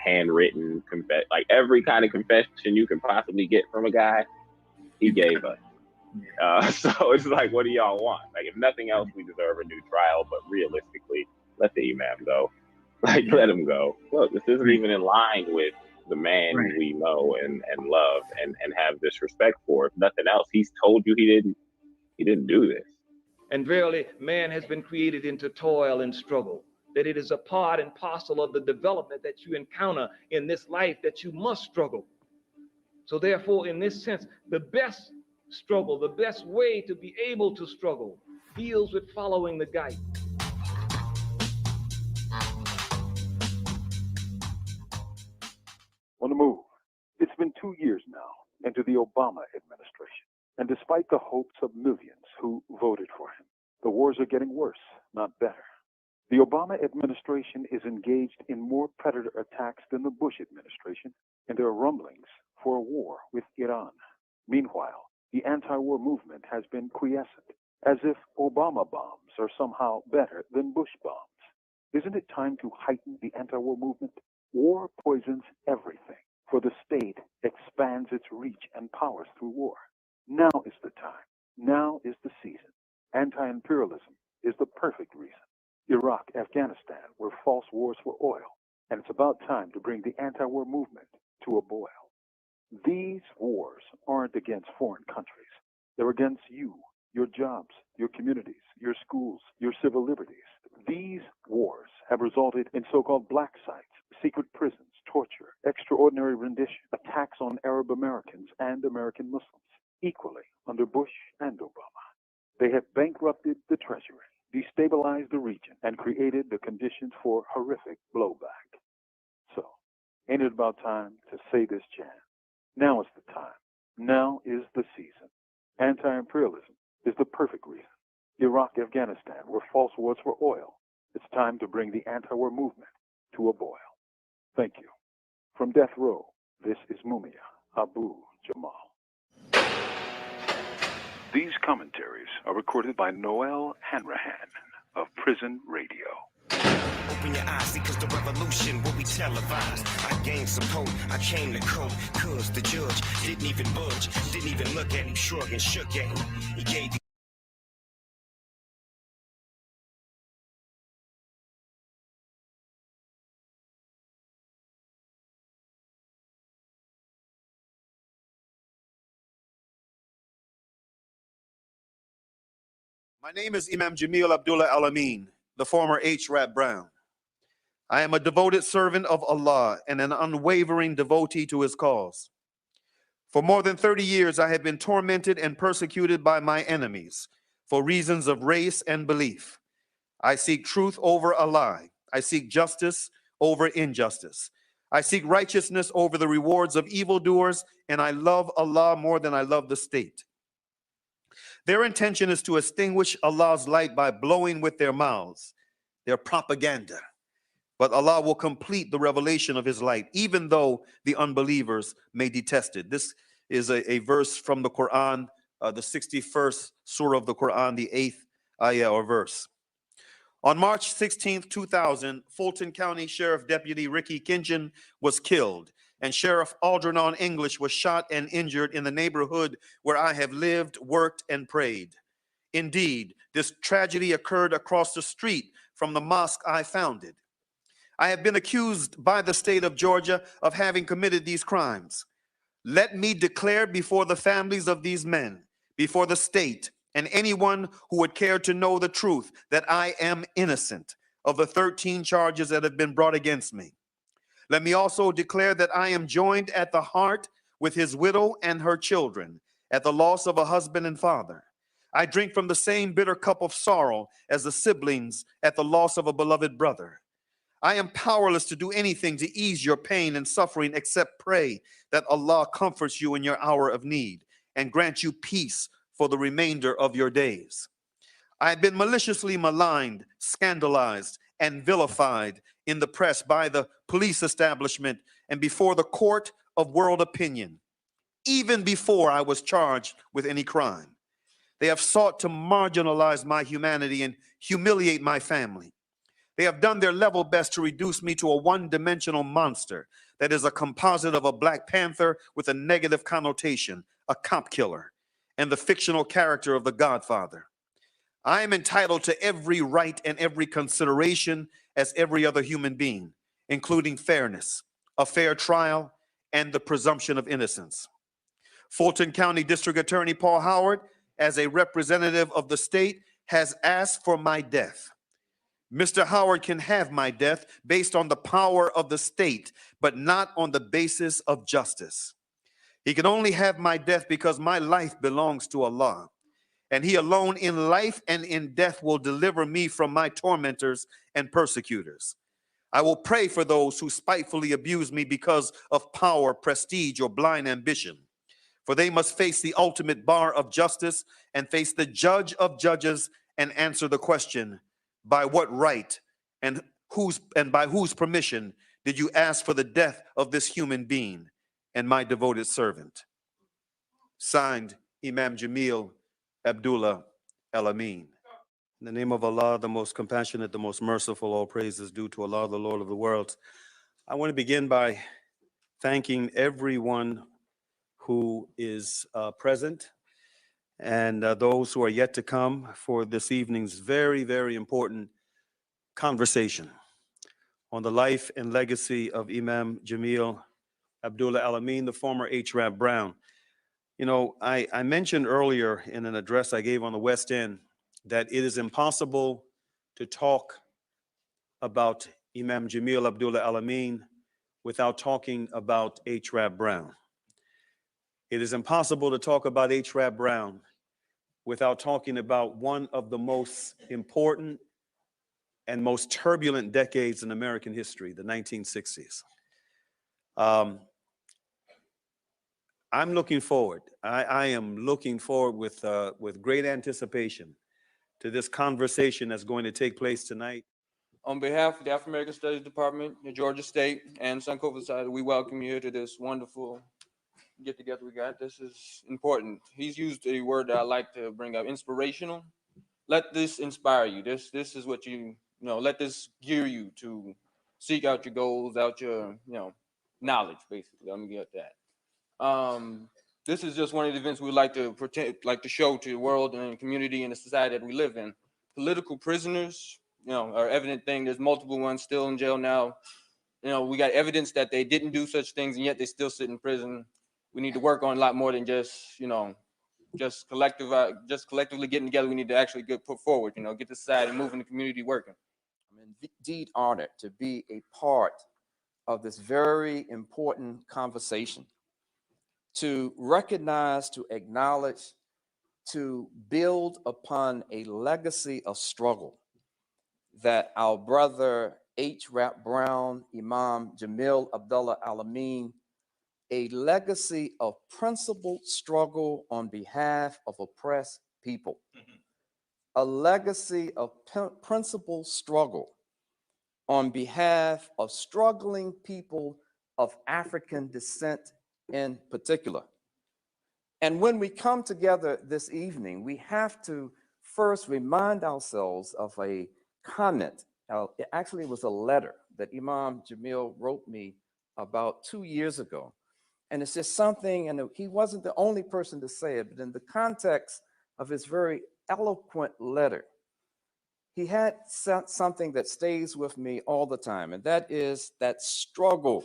handwritten like every kind of confession you can possibly get from a guy, he gave us. So it's like, what do y'all want? Like, if nothing else, we deserve a new trial, but realistically, let the imam go. Like, let him go. Look, this isn't even in line with the man we know and love and have this respect for. If nothing else, he's told you he didn't do this. And verily, man has been created into toil and struggle, that it is a part and parcel of the development that you encounter in this life, that you must struggle. So therefore, in this sense, the best struggle, the best way to be able to struggle deals with following the guide. On the move. It's been 2 years now into the Obama administration. And despite the hopes of millions who voted for him, the wars are getting worse, not better. The Obama administration is engaged in more predator attacks than the Bush administration, and there are rumblings for a war with Iran. Meanwhile, the anti-war movement has been quiescent, as if Obama bombs are somehow better than Bush bombs. Isn't it time to heighten the anti-war movement? War poisons everything, for the state expands its reach and powers through war. Now is the time. Now is the season. Anti-imperialism is the perfect reason. Iraq, Afghanistan were false wars for oil, and it's about time to bring the anti-war movement to a boil. These wars aren't against foreign countries. They're against you, your jobs, your communities, your schools, your civil liberties. These wars have resulted in so-called black sites, secret prisons, torture, extraordinary rendition, attacks on Arab Americans and American Muslims, equally under Bush and Obama. They have bankrupted the Treasury, destabilized the region, and created the conditions for horrific blowback. So, ain't it about time to say this chant? Now is the time. Now is the season. Anti-imperialism is the perfect reason. Iraq, Afghanistan were false wars for oil. It's time to bring the anti-war movement to a boil. Thank you. From death row, this is MUMIA, ABU-JAMAL. These commentaries are recorded by Noel Hanrahan of Prison Radio. Open your eyes, see, cause the revolution will be televised. I gained some hope, I came to cope, cause the judge didn't even budge, didn't even look at him, shrugged and shook at him. He gave My name is Imam Jamil AL-AMIN, the former H. Brown. I am a devoted servant of Allah and an unwavering devotee to his cause. For more than 30 years, I have been tormented and persecuted by my enemies for reasons of race and belief. I seek truth over a lie. I seek justice over injustice. I seek righteousness over the rewards of evildoers, and I love Allah more than I love the state. Their intention is to extinguish Allah's light by blowing with their mouths, their propaganda. But Allah will complete the revelation of his light, even though the unbelievers may detest it. This is a verse from the Quran, the 61st surah of the Quran, the 8th ayah or verse. On March 16th, 2000, Fulton County Sheriff Deputy Ricky Kinchen was killed, and Sheriff Algernon English was shot and injured in the neighborhood where I have lived, worked, and prayed. Indeed, this tragedy occurred across the street from the mosque I founded. I have been accused by the state of Georgia of having committed these crimes. Let me declare before the families of these men, before the state, and anyone who would care to know the truth, that I am innocent of the 13 charges that have been brought against me. Let me also declare that I am joined at the heart with his widow and her children at the loss of a husband and father. I drink from the same bitter cup of sorrow as the siblings at the loss of a beloved brother. I am powerless to do anything to ease your pain and suffering except pray that Allah comforts you in your hour of need and grant you peace for the remainder of your days. I have been maliciously maligned, scandalized, and vilified in the press by the police establishment and before the court of world opinion, even before I was charged with any crime. They have sought to marginalize my humanity and humiliate my family. They have done their level best to reduce me to a one-dimensional monster that is a composite of a Black Panther with a negative connotation, a cop killer, and the fictional character of the Godfather. I am entitled to every right and every consideration as every other human being, including fairness, a fair trial, and the presumption of innocence. Fulton County District Attorney Paul Howard, as a representative of the state, has asked for my death. Mr. Howard can have my death based on the power of the state, but not on the basis of justice. He can only have my death because my life belongs to Allah, and He alone in life and in death will deliver me from my tormentors and persecutors. I will pray for those who spitefully abuse me because of power, prestige, or blind ambition, for they must face the ultimate bar of justice and face the judge of judges and answer the question, by what right and by whose permission did you ask for the death of this human being and my devoted servant? Signed, Imam Jamil, Abdullah, Al-Amin. In the name of Allah, the most compassionate, the most merciful, all praise is due to Allah, the Lord of the worlds. I want to begin by thanking everyone who is present and those who are yet to come for this evening's very, very important conversation on the life and legacy of Imam Jamil Abdullah Al-Amin, the former H. Rap Brown. You know, I mentioned earlier in an address I gave on the West End that it is impossible to talk about Imam Jamil Abdullah Al-Amin without talking about H. Rap Brown. It is impossible to talk about H. Rap Brown without talking about one of the most important and most turbulent decades in American history, the 1960s. I'm looking forward. I am looking forward with great anticipation to this conversation that's going to take place tonight. On behalf of the African American Studies Department in Georgia State and Suncoast Society, we welcome you here to this wonderful get together we got. This is important. He's used a word that I like to bring up, inspirational. Let this inspire you. This is what you know, let this gear you to seek out your goals, out your, knowledge, basically. Let me get that. This is just one of the events we like to show to the world and the community and the society that we live in. Political prisoners, are evident thing. There's multiple ones still in jail now. We got evidence that they didn't do such things, and yet they still sit in prison. We need to work on a lot more than just collectively getting together. We need to actually put forward, get the society moving, the community working. I'm indeed honored to be a part of this very important conversation, to recognize, to acknowledge, to build upon a legacy of struggle that our brother H. Rap Brown, Imam Jamil Abdullah Al-Amin, a legacy of principled struggle on behalf of oppressed people, a legacy of principled struggle on behalf of struggling people of African descent in particular. And when we come together this evening, we have to first remind ourselves of a comment. It actually was a letter that Imam Jamil wrote me about 2 years ago. And it's just something, and he wasn't the only person to say it, but in the context of his very eloquent letter, he had something that stays with me all the time, and that is that struggle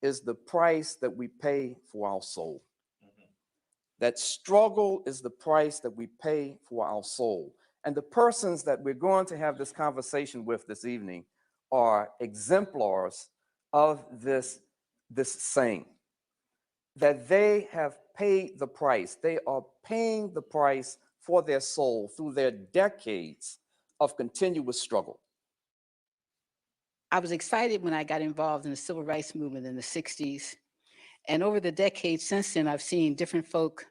is the price that we pay for our soul. That struggle is the price that we pay for our soul. And the persons that we're going to have this conversation with this evening are exemplars of this saying, that they have paid the price. They are paying the price for their soul through their decades of continuous struggle. I was excited when I got involved in the civil rights movement in the 60s. And over the decades since then, I've seen different folk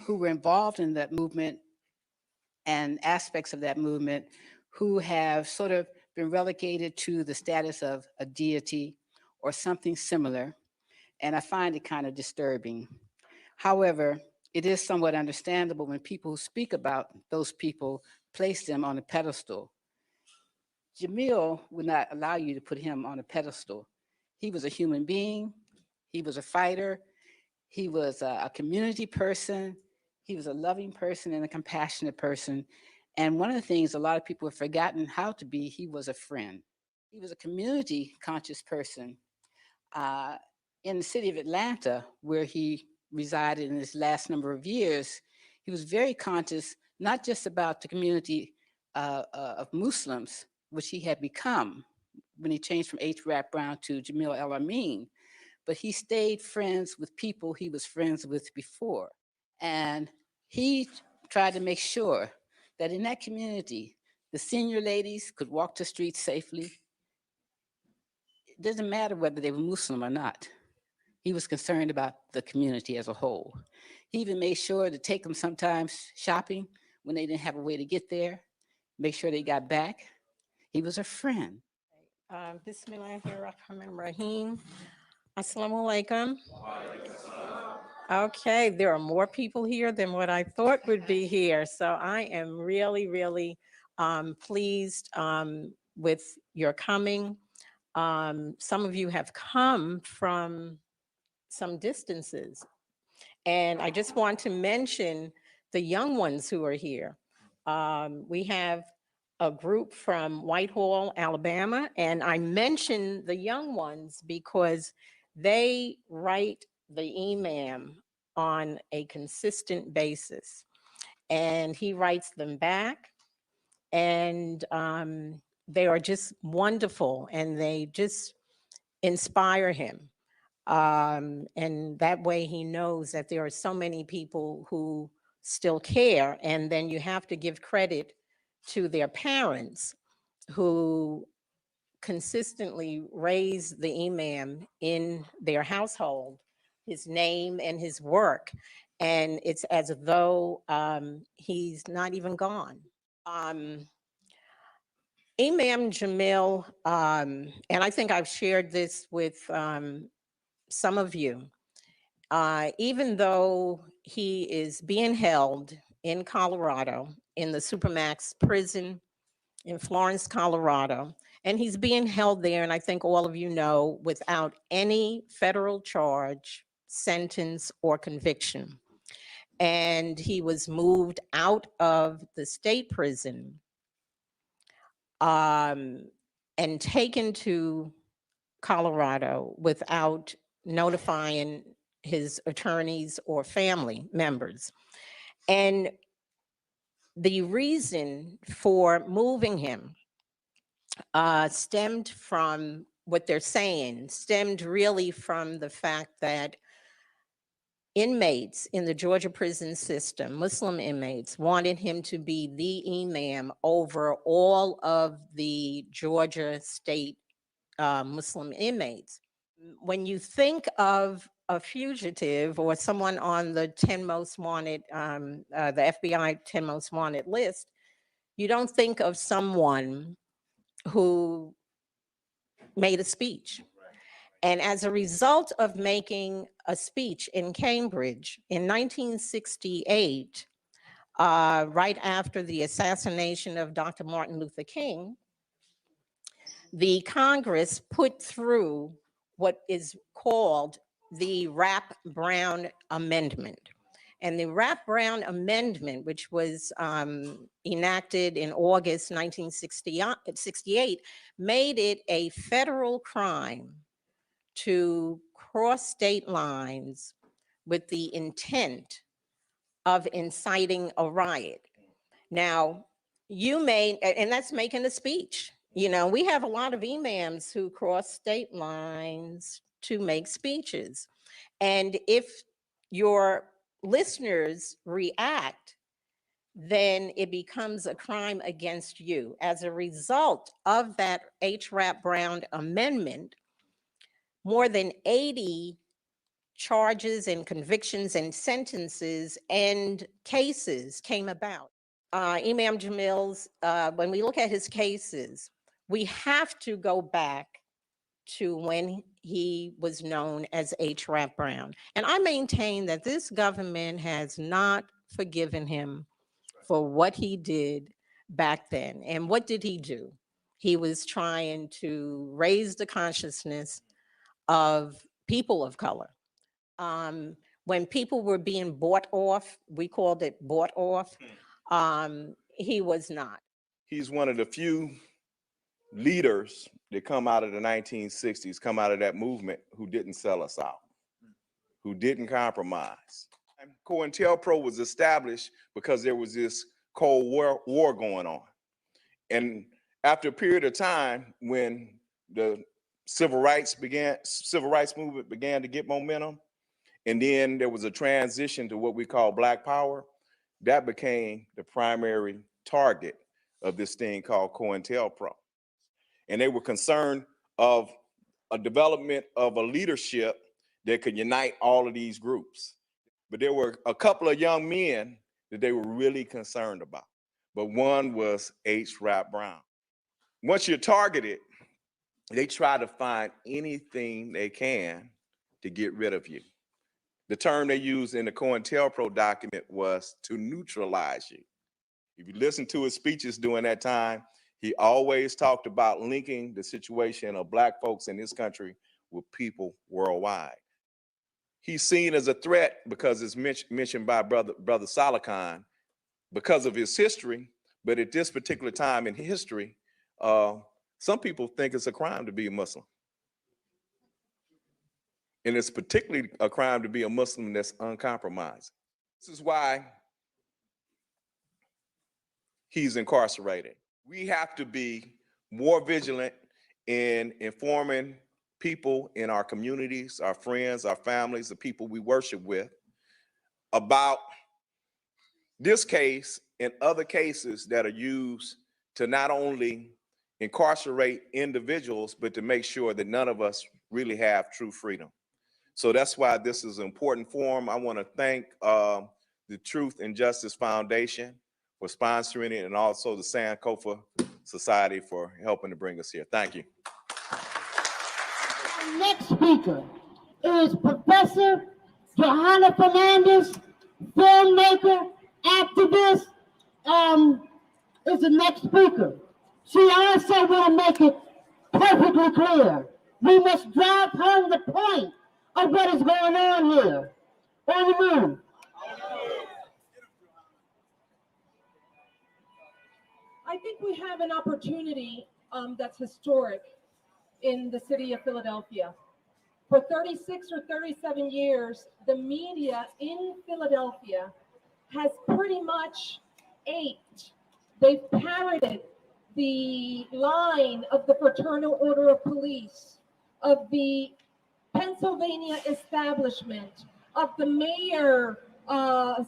who were involved in that movement and aspects of that movement who have sort of been relegated to the status of a deity or something similar. And I find it kind of disturbing. However, it is somewhat understandable when people who speak about those people place them on a pedestal. Jamil would not allow you to put him on a pedestal. He was a human being. He was a fighter. He was a community person. He was a loving person and a compassionate person. And one of the things a lot of people have forgotten how to be, he was a friend. He was a community conscious person. In the city of Atlanta, where he resided in his last number of years, he was very conscious, not just about the community of Muslims, which he had become when he changed from H. Rap Brown to Jamil AL-AMIN, but he stayed friends with people he was friends with before. And he tried to make sure that in that community, the senior ladies could walk the streets safely. It doesn't matter whether they were Muslim or not. He was concerned about the community as a whole. He even made sure to take them sometimes shopping when they didn't have a way to get there, make sure they got back. He was a friend. Bismillahirrahmanirrahim. Assalamu alaikum. Okay, there are more people here than what I thought would be here. So I am really, really pleased with your coming. Some of you have come from some distances. And I just want to mention the young ones who are here. We have a group from Whitehall, Alabama, and I mention the young ones because they write the Imam on a consistent basis. And he writes them back, and they are just wonderful, and they just inspire him. And that way he knows that there are so many people who still care. And then you have to give credit to their parents who consistently raise the Imam in their household, his name and his work. And it's as though he's not even gone. Imam Jamil, and I think I've shared this with some of you, even though he is being held in Colorado, in the Supermax prison in Florence, Colorado, and he's being held there, and I think all of you know, without any federal charge, sentence, or conviction. And he was moved out of the state prison and taken to Colorado without notifying his attorneys or family members. And the reason for moving him stemmed from what they're saying, stemmed really from the fact that inmates in the Georgia prison system, Muslim inmates, wanted him to be the imam over all of the Georgia state Muslim inmates. When you think of a fugitive or someone on the 10 most wanted, the FBI 10 most wanted list, you don't think of someone who made a speech. And as a result of making a speech in Cambridge in 1968, right after the assassination of Dr. Martin Luther King, the Congress put through what is called the Rapp-Brown Amendment. And the Rapp-Brown Amendment, which was enacted in August 1968, made it a federal crime to cross state lines with the intent of inciting a riot. Now, you may, and that's making a speech. You know, we have a lot of imams who cross state lines to make speeches. And if your listeners react, then it becomes a crime against you. As a result of that H. Rap Brown Amendment, more than 80 charges and convictions and sentences and cases came about. Imam Jamil's, when we look at his cases, we have to go back to when he was known as H. Rap Brown. And I maintain that this government has not forgiven him for what he did back then. And what did he do? He was trying to raise the consciousness of people of color. When people were being bought off, we called it bought off, he was not. He's one of the few leaders that come out of the 1960s, come out of that movement, who didn't sell us out, who didn't compromise. And COINTELPRO was established because there was this Cold War going on. And after a period of time, when the civil rights movement began to get momentum, and then there was a transition to what we call Black Power, that became the primary target of this thing called COINTELPRO. And they were concerned of a development of a leadership that could unite all of these groups. But there were a couple of young men that they were really concerned about. But one was H. Rap Brown. Once you're targeted, they try to find anything they can to get rid of you. The term they used in the COINTELPRO document was to neutralize you. If you listen to his speeches during that time, he always talked about linking the situation of Black folks in this country with people worldwide. He's seen as a threat because it's mentioned by brother SAALAKHAN because of his history, but at this particular time in history, some people think it's a crime to be a Muslim. And it's particularly a crime to be a Muslim that's uncompromised. This is why he's incarcerated. We have to be more vigilant in informing people in our communities, our friends, our families, the people we worship with, about this case and other cases that are used to not only incarcerate individuals, but to make sure that none of us really have true freedom. So that's why this is an important forum. I want to thank the Truth and Justice Foundation for sponsoring it, and also the Sankofa Society for helping to bring us here. Thank you. Our next speaker is Professor Johanna Fernandez, filmmaker, activist, is the next speaker. She also will make it perfectly clear. We must drive home the point of what is going on here. On the move. I think we have an opportunity that's historic in the city of Philadelphia. For 36 or 37 years, the media in Philadelphia has pretty much aped. They've parroted the line of the Fraternal Order of Police, of the Pennsylvania establishment, of the mayor of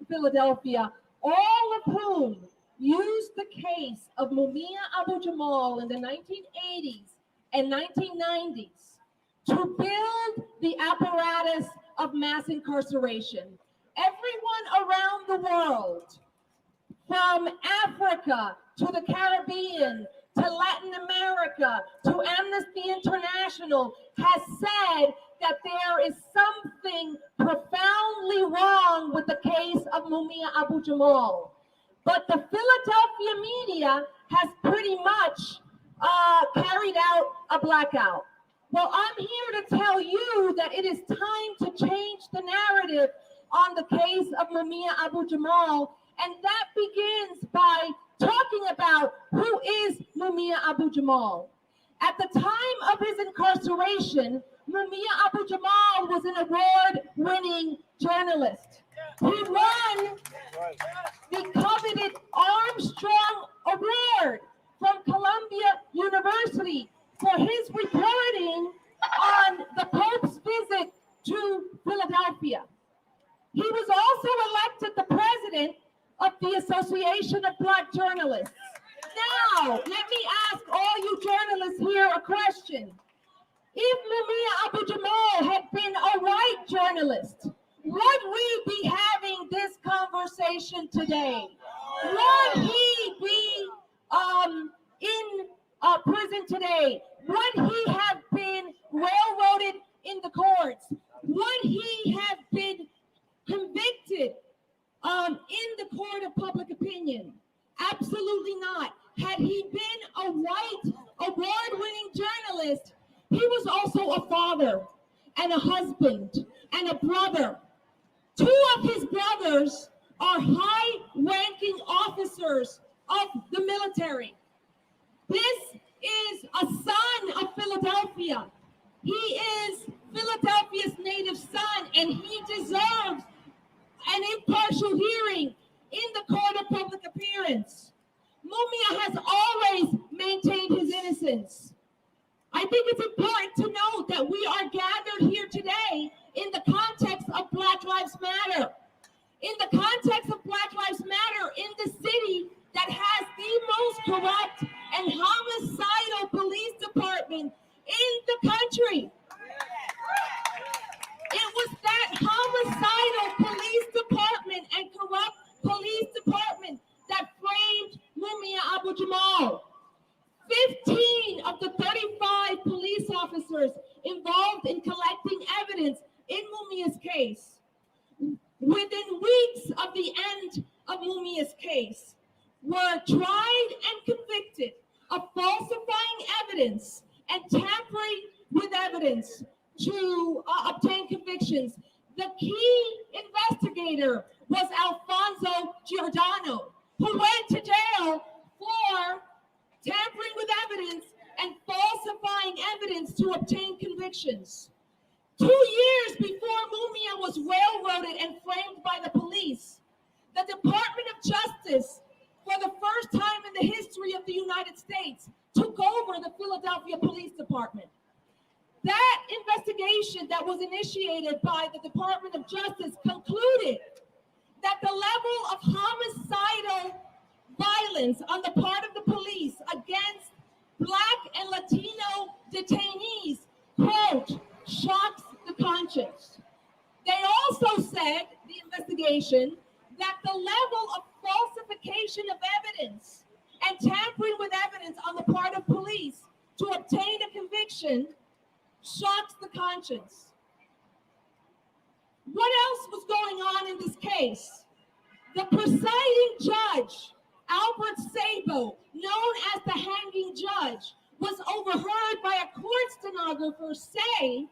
Philadelphia, all of whom used the case of MUMIA Abu-Jamal in the 1980s and 1990s to build the apparatus of mass incarceration. Everyone around the world, from Africa to the Caribbean, to Latin America, to Amnesty International, has said that there is something profoundly wrong with the case of MUMIA Abu-Jamal. But the Philadelphia media has pretty much carried out a blackout. Well, I'm here to tell you that it is time to change the narrative on the case of MUMIA Abu-Jamal, and that begins by talking about who is MUMIA Abu-Jamal. At the time of his incarceration, MUMIA Abu-Jamal was an award-winning journalist. He won the coveted Armstrong Award from Columbia University for his reporting on the Pope's visit to Philadelphia. He was also elected the president of the Association of Black Journalists. Now, let me ask all you journalists here a question. If MUMIA Abu-Jamal had been a white journalist, would we be having this conversation today? Would he be in prison today? Would he have been railroaded in the courts? Would he have been convicted in the court of public opinion? Absolutely not. Had he been a white, award-winning journalist, he was also a father and a husband and a brother. Two of his brothers are high-ranking officers of the military. This is a son of Philadelphia. He is Philadelphia's native son, and he deserves an impartial hearing in the court of public appearance. Mumia has always maintained his innocence. I think it's important to note that we are gathered here today in the context of Black Lives Matter. In the context of Black Lives Matter in the city that has the most corrupt and homicidal police department in the country. It was that homicidal police department and corrupt police department that framed Mumia Abu-Jamal. 15 of the 35 police officers involved in collecting evidence in Mumia's case, within weeks of the end of Mumia's case, were tried and convicted of falsifying evidence and tampering with evidence to obtain convictions. The key investigator was Alfonso Giordano, who went to jail for tampering with evidence and falsifying evidence to obtain convictions. 2 years before Mumia was railroaded and framed by the police, the Department of Justice, for the first time in the history of the United States, took over the Philadelphia Police Department. That investigation that was initiated by the Department of Justice concluded that the level of homicidal violence on the part of the police against Black and Latino detainees, quote, shocks the conscience. They also said, the investigation, that the level of falsification of evidence and tampering with evidence on the part of police to obtain a conviction shocks the conscience. What else was going on in this case? The presiding judge, Albert Sabo, known as the hanging judge, was overheard by a court stenographer say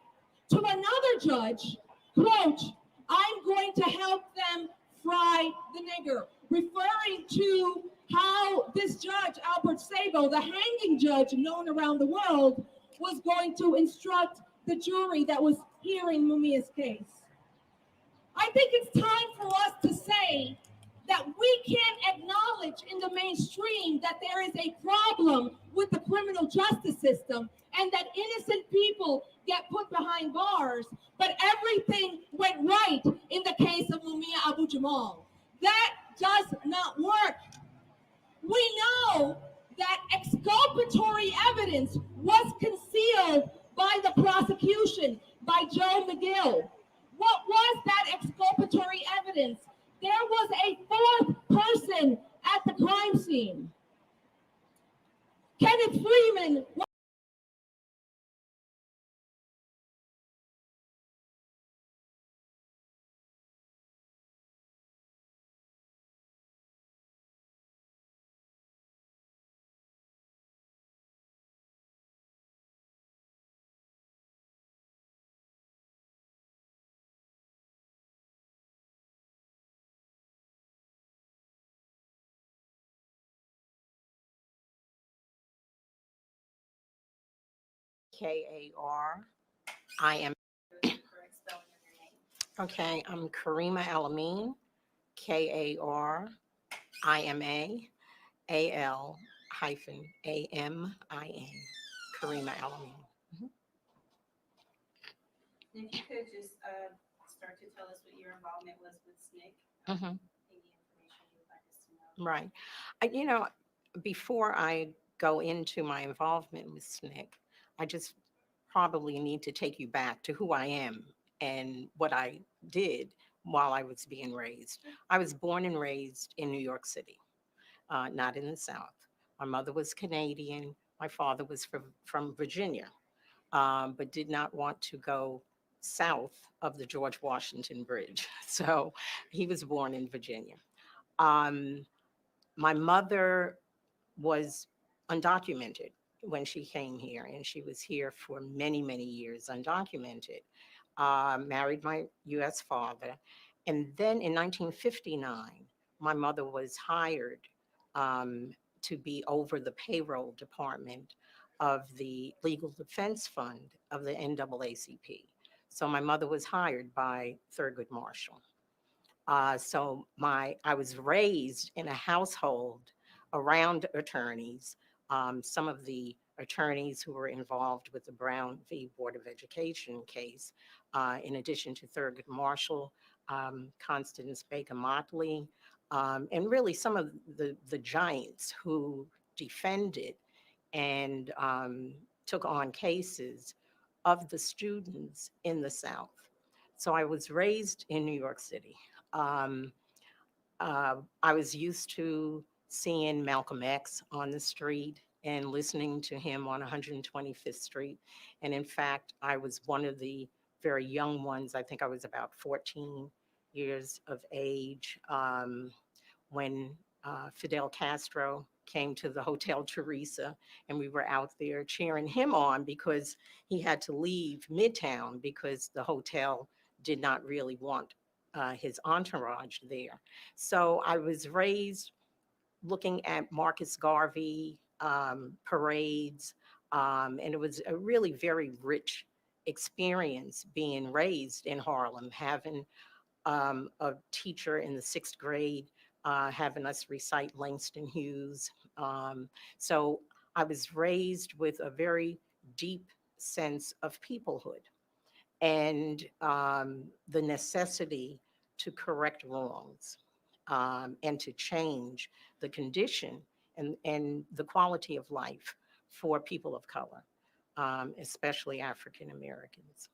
to another judge, quote, I'm going to help them fry the nigger, referring to how this judge, Albert Sabo, the hanging judge known around the world, was going to instruct the jury that was hearing Mumia's case. I think it's time for us to say that we can't acknowledge in the mainstream that there is a problem with the criminal justice system and that innocent people get put behind bars, but everything went right in the case of Mumia Abu-Jamal. That does not work. We know that exculpatory evidence was concealed by the prosecution, by Joe McGill. What was that exculpatory evidence? There was a fourth person at the crime scene. Kenneth Freeman. KAIRI. Okay, I'm Karima Al-AMIN, KARIMA AL-AMIN, Karima Al-AMIN. If you could just start to tell us what your involvement was with SNCC, Mhm. any information you would like us to know. Right. You know, before I go into my involvement with SNCC, I just probably need to take you back to who I am and what I did while I was being raised. I was born and raised in New York City. not in the South. My mother was Canadian. My father was from Virginia, but did not want to go south of the George Washington Bridge. So he was born in Virginia. My mother was undocumented when she came here, and she was here for many, many years, undocumented. Married my US father. And then in 1959, my mother was hired to be over the payroll department of the Legal Defense Fund of the NAACP. So my mother was hired by Thurgood Marshall. So I was raised in a household around attorneys. Some of the attorneys who were involved with the Brown v. Board of Education case, in addition to Thurgood Marshall, Constance Baker Motley, and really some of the giants who defended and took on cases of the students in the South. So I was raised in New York City. I was used to seeing Malcolm X on the street and listening to him on 125th Street. And in fact, I was one of the very young ones. I think I was about 14 years of age when Fidel Castro came to the Hotel Teresa, and we were out there cheering him on because he had to leave Midtown because the hotel did not really want his entourage there. So I was raised looking at Marcus Garvey parades, and it was a really very rich experience being raised in Harlem, having a teacher in the 6th grade having us recite Langston Hughes. So I was raised with a very deep sense of peoplehood and the necessity to correct wrongs and to change the condition and the quality of life for people of color, especially African Americans.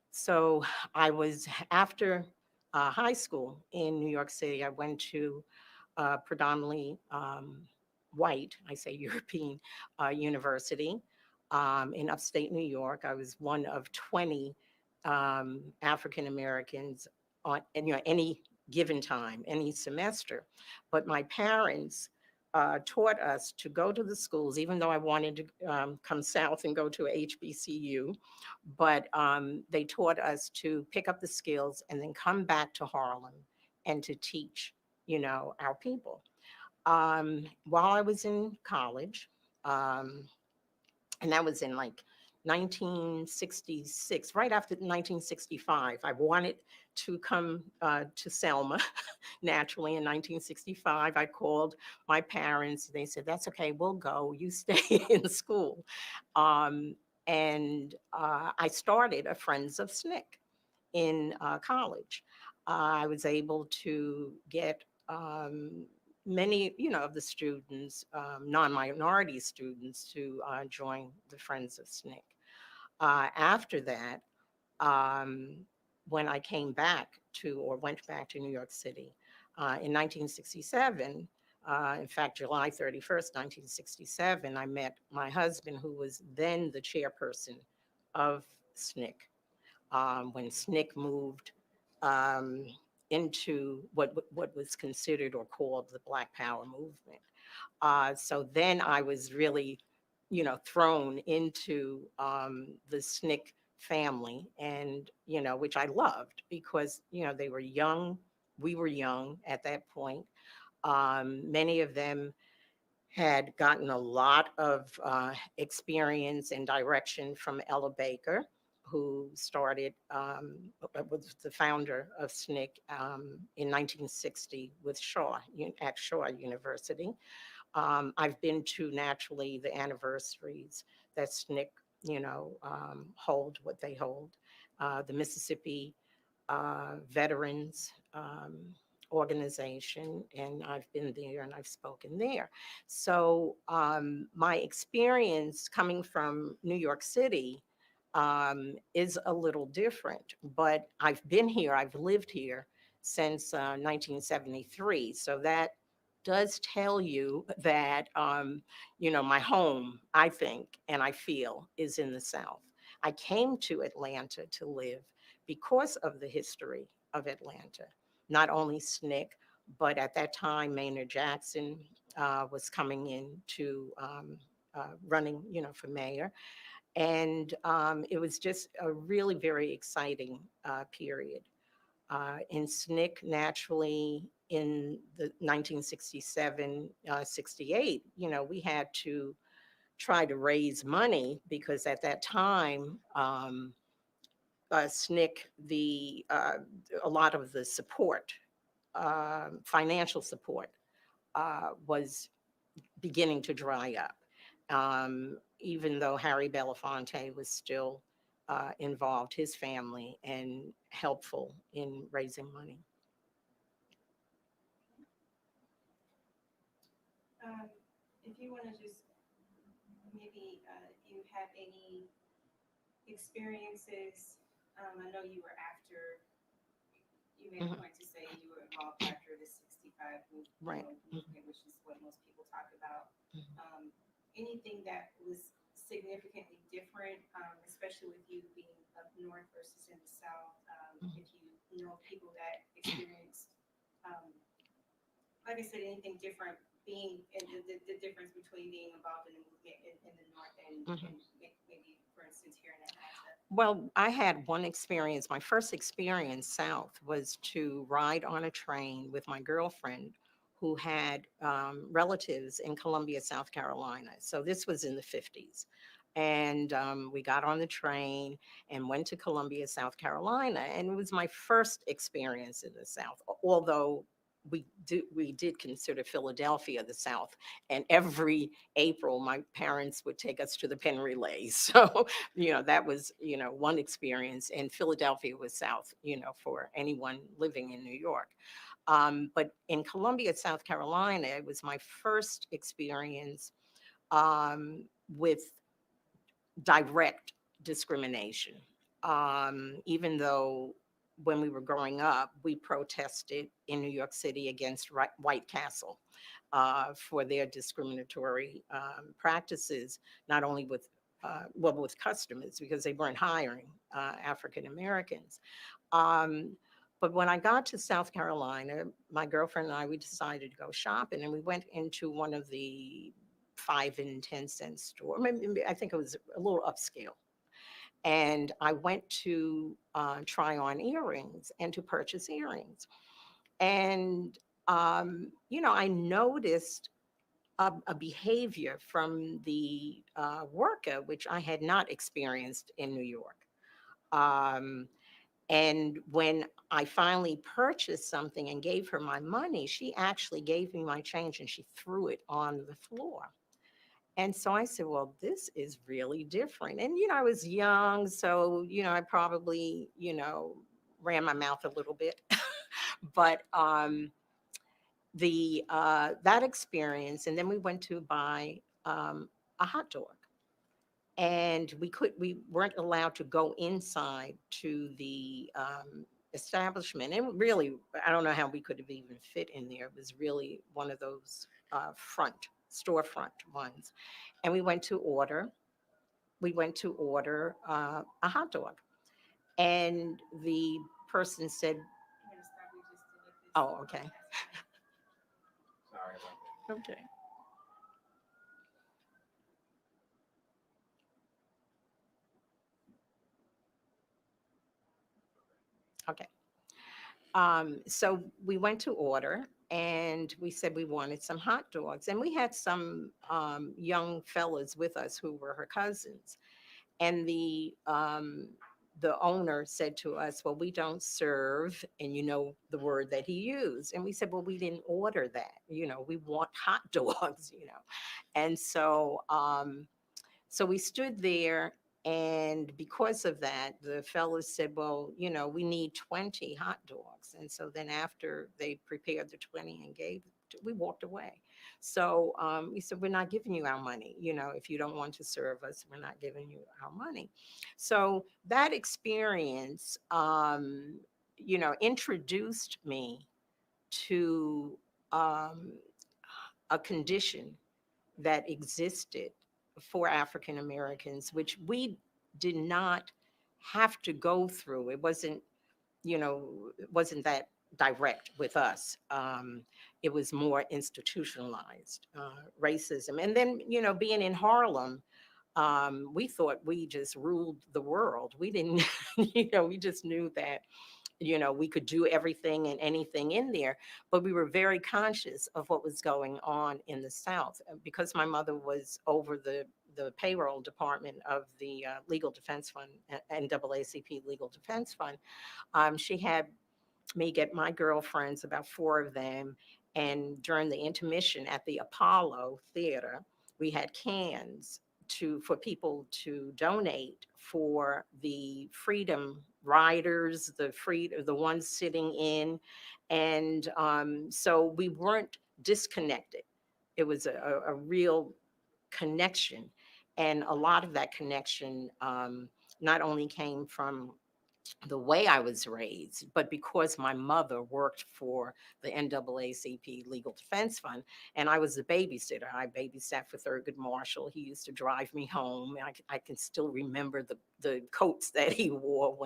So I was, after high school in New York City, I went to predominantly white, I say European university in upstate New York. I was one of 20 African Americans on any given time, any semester. But my parents taught us to go to the schools, even though I wanted to come south and go to HBCU, but they taught us to pick up the skills and then come back to Harlem and to teach, our people. While I was in college, and that was in like 1966, right after 1965, I wanted to come to Selma naturally in 1965. I called my parents. They said, that's okay, we'll go. You stay in school. And I started a Friends of SNCC in college. I was able to get many, of the students, non-minority students, to join the Friends of SNCC. After that, when I came back went back to New York City in 1967, in fact, July 31st, 1967, I met my husband, who was then the chairperson of SNCC. When SNCC moved into what was considered or called the Black Power movement. So then I was really, thrown into the SNCC family, and, which I loved because, they were young. We were young at that point. Many of them had gotten a lot of experience and direction from Ella Baker, who started, was the founder of SNCC in 1960 with Shaw, at Shaw University. I've been to, naturally, the anniversaries that SNCC, hold what they hold. The Mississippi Veterans Organization, and I've been there and I've spoken there. So my experience coming from New York City is a little different, but I've been here, I've lived here since 1973. So that does tell you that, you know, my home, I think, and I feel, is in the South. I came to Atlanta to live because of the history of Atlanta, not only SNCC, but at that time, Maynard Jackson was coming into running, you know, for mayor. And it was just a really very exciting period. In SNCC, naturally, in the 1967, 68, you know, we had to try to raise money because at that time, SNCC, a lot of the support, financial support, was beginning to dry up. Even though Harry Belafonte was still involved, his family, and helpful in raising money. If you want to just maybe, if you have any experiences, I know you were after, you made a point to say you were involved after the 65 Right. movement, which is what most people talk about. Anything that was significantly different, especially with you being up north versus in the South, if you know people that experienced, like I said, anything different, being in the difference between being involved in the movement in the North and maybe, for instance, here in Atlanta. Well, I had one experience. My first experience South was to ride on a train with my girlfriend who had relatives in Columbia, South Carolina. So this was in the 50s. And we got on the train and went to Columbia, South Carolina. And it was my first experience in the South, although we did consider Philadelphia the South. And every April, my parents would take us to the pen relays. So, you know, that was, you know, one experience. And Philadelphia was South, you know, for anyone living in New York. But in Columbia, South Carolina, it was my first experience with direct discrimination. Even though when we were growing up, we protested in New York City against White Castle for their discriminatory practices, not only with, well, with customers, because they weren't hiring African Americans. But when I got to South Carolina, my girlfriend and I, we decided to go shopping, and we went into one of the 5 and 10 cent store. Maybe, I think it was a little upscale. And I went to try on earrings and to purchase earrings. And, you know, I noticed a behavior from the worker, which I had not experienced in New York. And when I finally purchased something and gave her my money, she actually gave me my change and she threw it on the floor. And so I said, well, this is really different. And, you know, I was young, so, you know, I probably, you know, ran my mouth a little bit. But that experience, and then we went to buy a hot dog. And we weren't allowed to go inside to the establishment. And really, I don't know how we could have even fit in there. It was really one of those storefront ones. And we went to order a hot dog. And the person said, oh, okay. Sorry about that. Okay. Okay. So we went to order and we said we wanted some hot dogs. And we had some young fellas with us who were her cousins. And the owner said to us, well, we don't serve, and you know the word that he used. And we said, well, we didn't order that. You know, we want hot dogs, you know. And so, so we stood there. And because of that, the fellas said, well, you know, we need 20 hot dogs. And so then after they prepared the 20 and gave, we walked away. So we said, we're not giving you our money. You know, if you don't want to serve us, we're not giving you our money. So that experience, you know, introduced me to a condition that existed for African Americans, which we did not have to go through. It wasn't, it wasn't that direct with us. It was more institutionalized racism. And then, being in Harlem, we thought we just ruled the world. We didn't, we just knew that, we could do everything and anything in there, but we were very conscious of what was going on in the South. Because my mother was over the payroll department of the Legal Defense Fund, NAACP Legal Defense Fund, she had me get my girlfriends, about 4 of them, and during the intermission at the Apollo Theater, we had cans for people to donate for the Freedom Riders, the ones sitting in, and so we weren't disconnected. It was a real connection, and a lot of that connection not only came from the way I was raised, but because my mother worked for the NAACP Legal Defense Fund, and I was a babysitter. I babysat for Thurgood Marshall. He used to drive me home. I can still remember the coats that he wore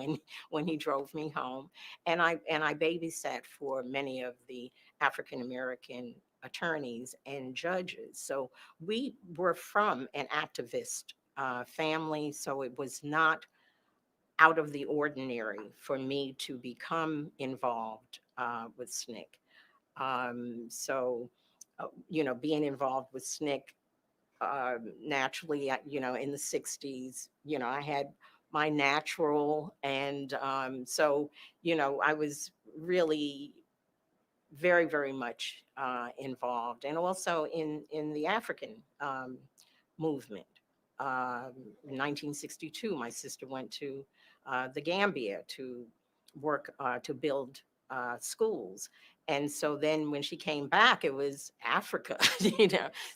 when he drove me home. And I babysat for many of the African American attorneys and judges. So we were from an activist family, so it was not out of the ordinary for me to become involved with SNCC. Being involved with SNCC, naturally, in the 60s, I had my natural, and so, I was really very, very much involved, and also in the African movement. In 1962, my sister went to the Gambia to work to build schools. And so then when she came back, it was Africa,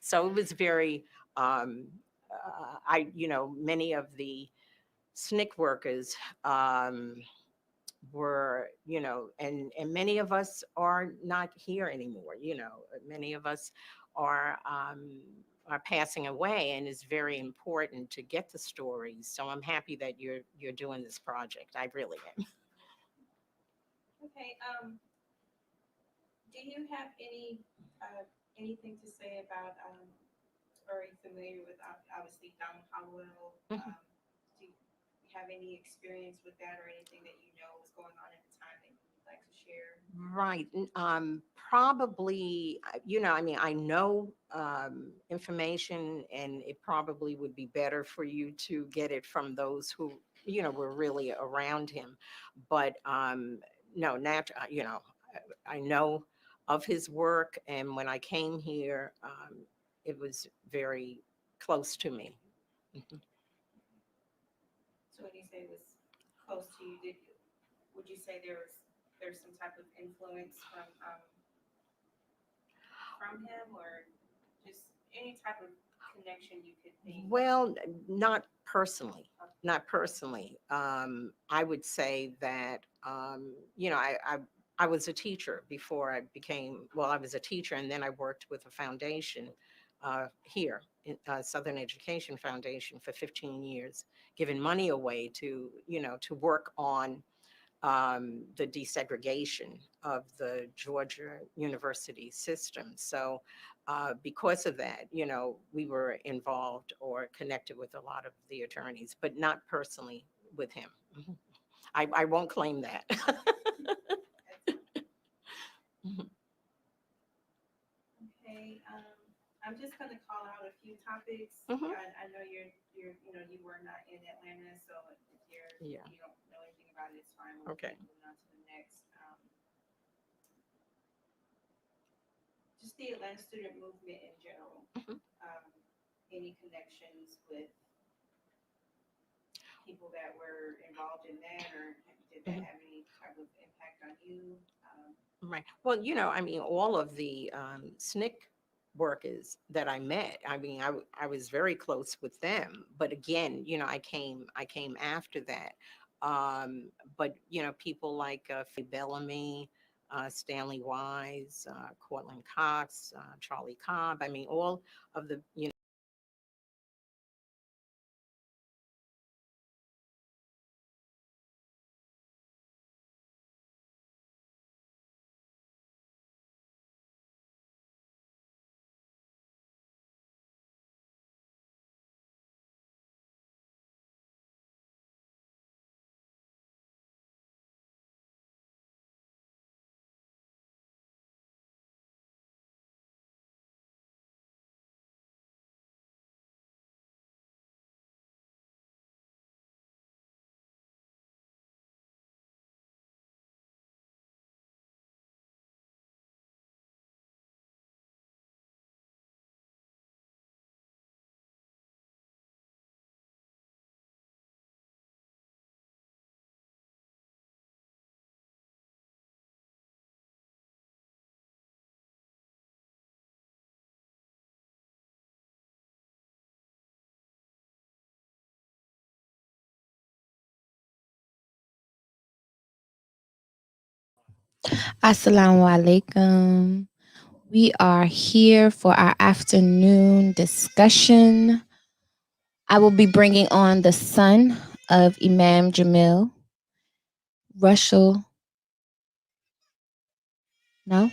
So it was very, many of the SNCC workers were, and many of us are not here anymore, many of us are passing away, and it's very important to get the stories. So I'm happy that you're doing this project. I really am. Okay. Do you have anything to say about, or are you familiar with obviously Donald Howell? Do you have any experience with that, or anything that was going on at the time that you'd like to share? Right. Probably, I know information, and it probably would be better for you to get it from those who, were really around him. But no, I know of his work, and when I came here, it was very close to me. So when you say it was close to you, would you say there's some type of influence from him, or just any type of connection you could think? Well, not personally, not personally. I would say that, I was a teacher before I became, I was a teacher, and then I worked with a foundation here, Southern Education Foundation, for 15 years, giving money away to, to work on the desegregation of the Georgia University system. So because of that, we were involved or connected with a lot of the attorneys, but not personally with him. I won't claim that. Okay, I'm just going to call out a few topics. I know you were not in Atlanta, so if you don't know anything about it, it's fine. We'll keep moving on to the next. Just the Atlanta student movement in general. Any connections with people that were involved in that, or did that have any type of impact on you? Right. Well, all of the SNCC workers that I met, I was very close with them. But again, I came after that. But people like Faye Bellamy, Stanley Wise, Cortland Cox, Charlie Cobb. I mean, all of the, you know, Assalamu alaikum. We are here for our afternoon discussion. I will be bringing on the son of Imam Jamil, Russell. No?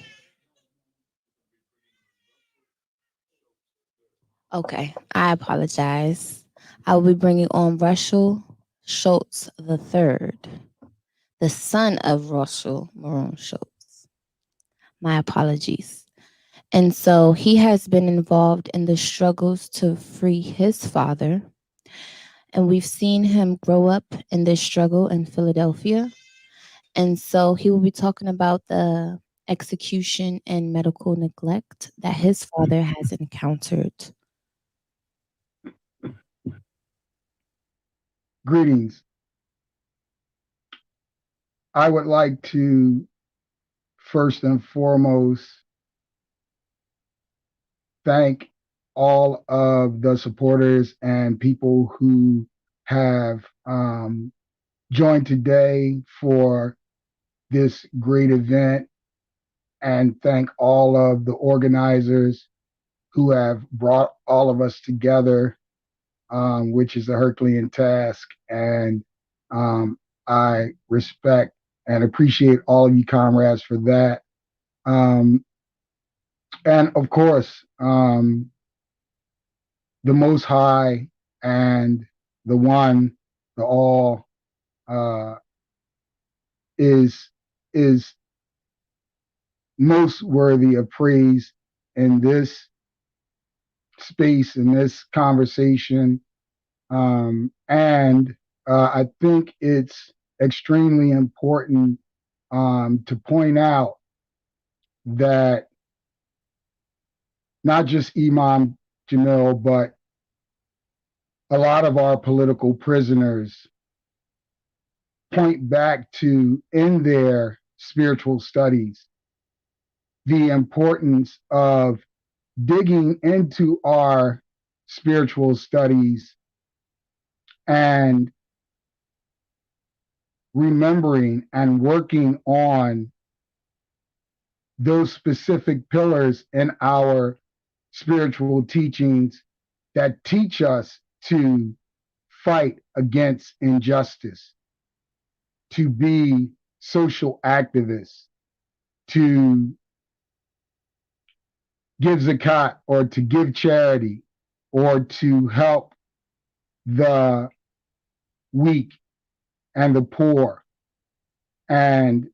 Okay, I apologize. I will be bringing on Russell Schultz III, the son of Russell Maroon Schultz. My apologies. And so he has been involved in the struggles to free his father. And we've seen him grow up in this struggle in Philadelphia. And so he will be talking about the execution and medical neglect that his father has encountered. Greetings. I would like to first and foremost thank all of the supporters and people who have joined today for this great event, and thank all of the organizers who have brought all of us together, which is a Herculean task. And I respect and appreciate all of you comrades for that. And of course, the Most High and the One, the All, is most worthy of praise in this space, in this conversation. And I think it's extremely important to point out that not just Imam Jamil, but a lot of our political prisoners point back to, in their spiritual studies, the importance of digging into our spiritual studies and remembering and working on those specific pillars in our spiritual teachings that teach us to fight against injustice, to be social activists, to give zakat or to give charity or to help the weak and the poor. And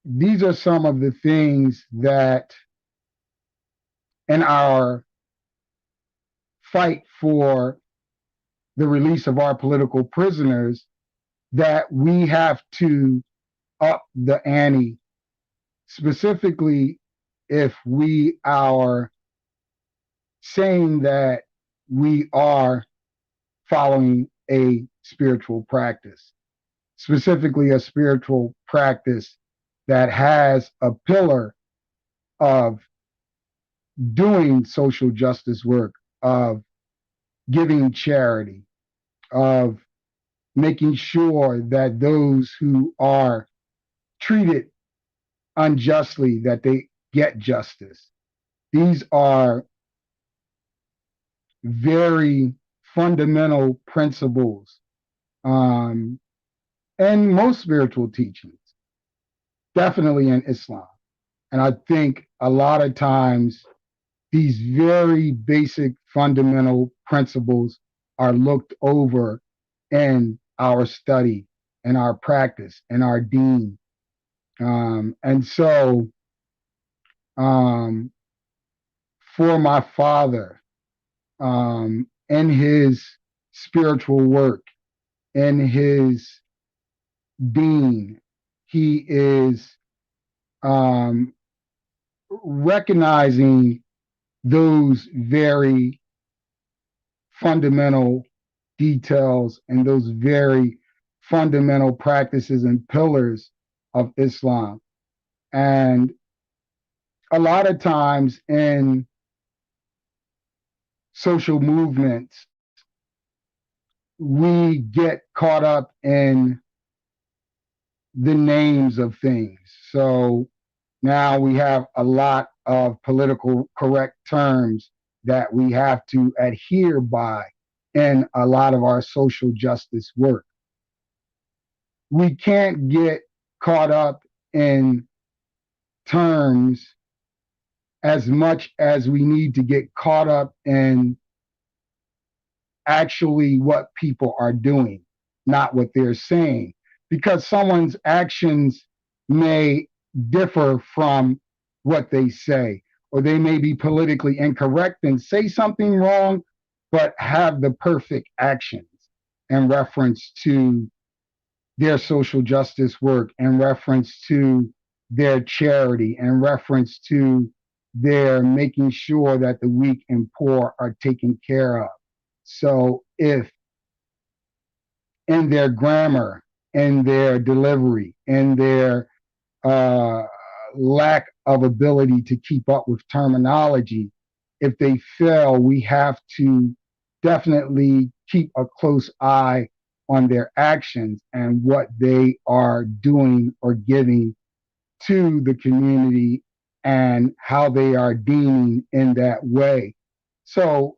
these are some of the things that in our fight for the release of our political prisoners, that we have to up the ante, specifically if we are saying that we are following a spiritual practice, specifically a spiritual practice that has a pillar of doing social justice work, of giving charity, of making sure that those who are treated unjustly, that they get justice. These are very fundamental principles in most spiritual teachings, definitely in Islam. And I think a lot of times these very basic fundamental principles are looked over in our study, in our practice, in our deen. And so for my father, in his spiritual work, in his deen, he is recognizing those very fundamental details and those very fundamental practices and pillars of Islam. And a lot of times in social movements, we get caught up in the names of things. So now we have a lot of political correct terms that we have to adhere by in a lot of our social justice work. We can't get caught up in terms as much as we need to get caught up in actually what people are doing, not what they're saying. Because someone's actions may differ from what they say, or they may be politically incorrect and say something wrong, but have the perfect actions in reference to their social justice work, in reference to their charity, in reference to their making sure that the weak and poor are taken care of. So if in their grammar, in their delivery, in their lack of ability to keep up with terminology, if they fail, we have to definitely keep a close eye on their actions and what they are doing or giving to the community and how they are deeming in that way. So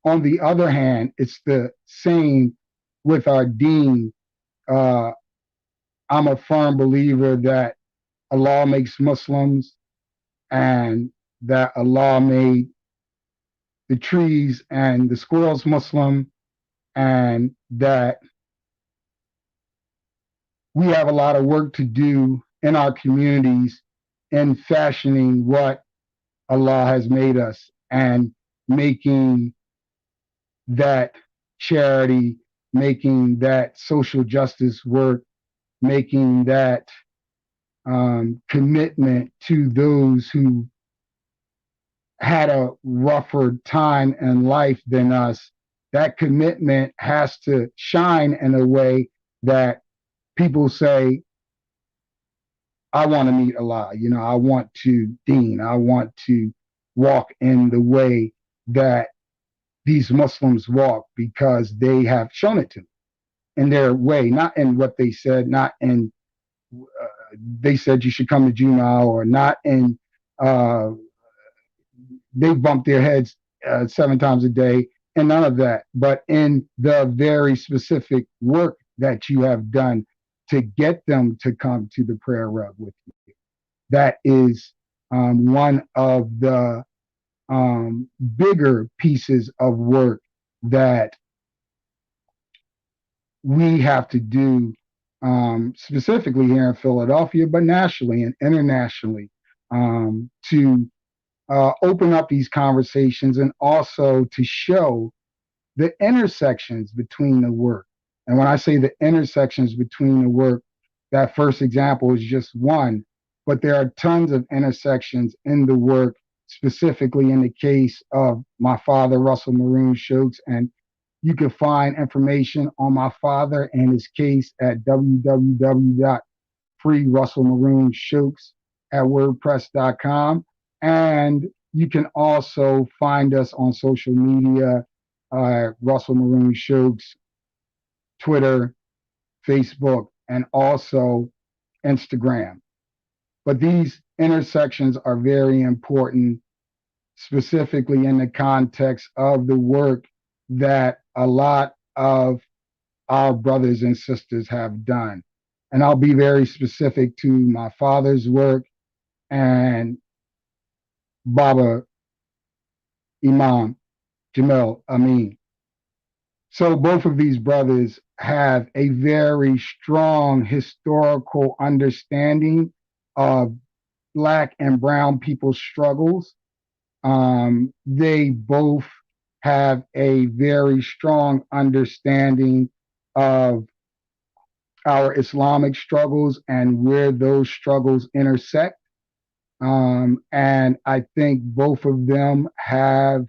on the other hand, it's the same with our deen. I'm a firm believer that Allah makes Muslims and that Allah made the trees and the squirrels Muslim, and that we have a lot of work to do in our communities in fashioning what Allah has made us and making that charity, making that social justice work, making that commitment to those who had a rougher time in life than us. That commitment has to shine in a way that people say, I want to meet Allah, I want to deen, I want to walk in the way that these Muslims walk, because they have shown it to me in their way, not in what they said, not in they said you should come to Juma, or not in they bump their heads 7 times a day, and none of that, but in the very specific work that you have done to get them to come to the prayer rug with you. That is one of the bigger pieces of work that we have to do, specifically here in Philadelphia, but nationally and internationally, to open up these conversations and also to show the intersections between the work. And when I say the intersections between the work, that first example is just one, but there are tons of intersections in the work, specifically in the case of my father, Russell Maroon Shokes. And you can find information on my father and his case at www.freerussellmaroonshokes@wordpress.com. And you can also find us on social media, Russell Maroon Shokes, Twitter, Facebook, and also Instagram. But these intersections are very important, specifically in the context of the work that a lot of our brothers and sisters have done. And I'll be very specific to my father's work and Baba Imam Jamil Amin. So both of these brothers have a very strong historical understanding of Black and brown people's struggles. They both have a very strong understanding of our Islamic struggles and where those struggles intersect. And I think both of them have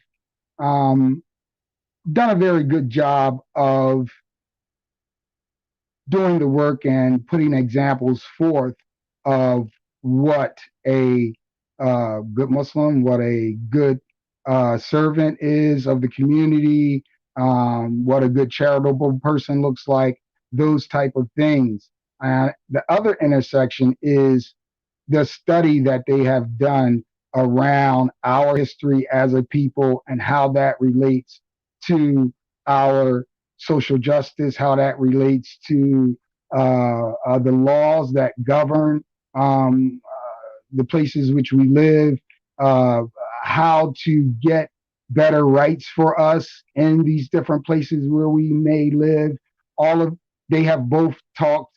done a very good job of doing the work and putting examples forth of what a good Muslim, what a good servant is of the community, what a good charitable person looks like, those type of things. The other intersection is the study that they have done around our history as a people and how that relates to our social justice, how that relates to the laws that govern the places which we live, how to get better rights for us in these different places where we may live. They have both talked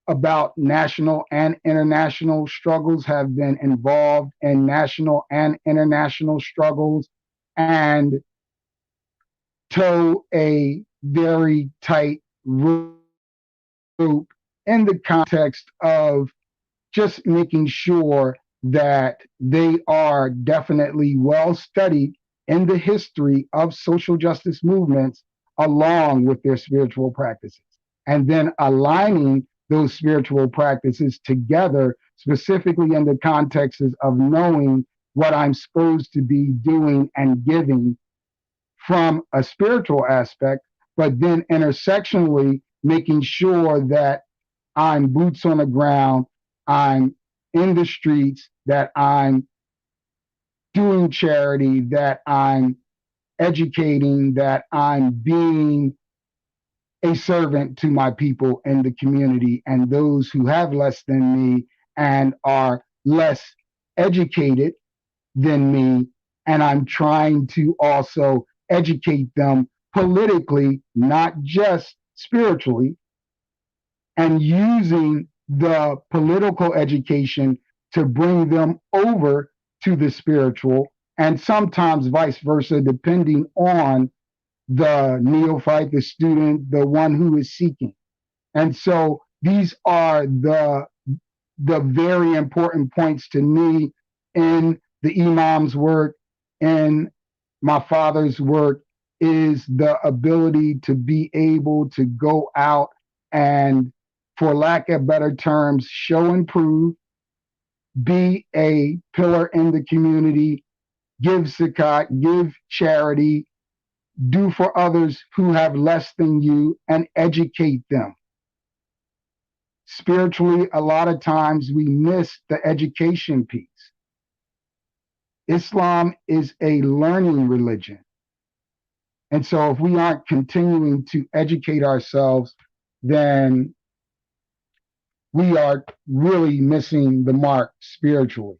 about national and international struggles, have been involved in national and international struggles, and toe a very tight rope in the context of just making sure that they are definitely well studied in the history of social justice movements along with their spiritual practices, and then aligning those spiritual practices together, specifically in the context of knowing what I'm supposed to be doing and giving from a spiritual aspect, but then intersectionally making sure that I'm boots on the ground, I'm in the streets, that I'm doing charity, that I'm educating, that I'm being a servant to my people in the community and those who have less than me and are less educated than me. And I'm trying to also educate them politically, not just spiritually, and using the political education to bring them over to the spiritual, and sometimes vice versa, depending on the neophyte, the student, the one who is seeking. And so these are the very important points to me in the Imam's work, in my father's work, is the ability to be able to go out and, for lack of better terms, show and prove, be a pillar in the community, give zakat, give charity, do for others who have less than you, and educate them. Spiritually, a lot of times we miss the education piece. Islam is a learning religion. And so if we aren't continuing to educate ourselves, then we are really missing the mark spiritually.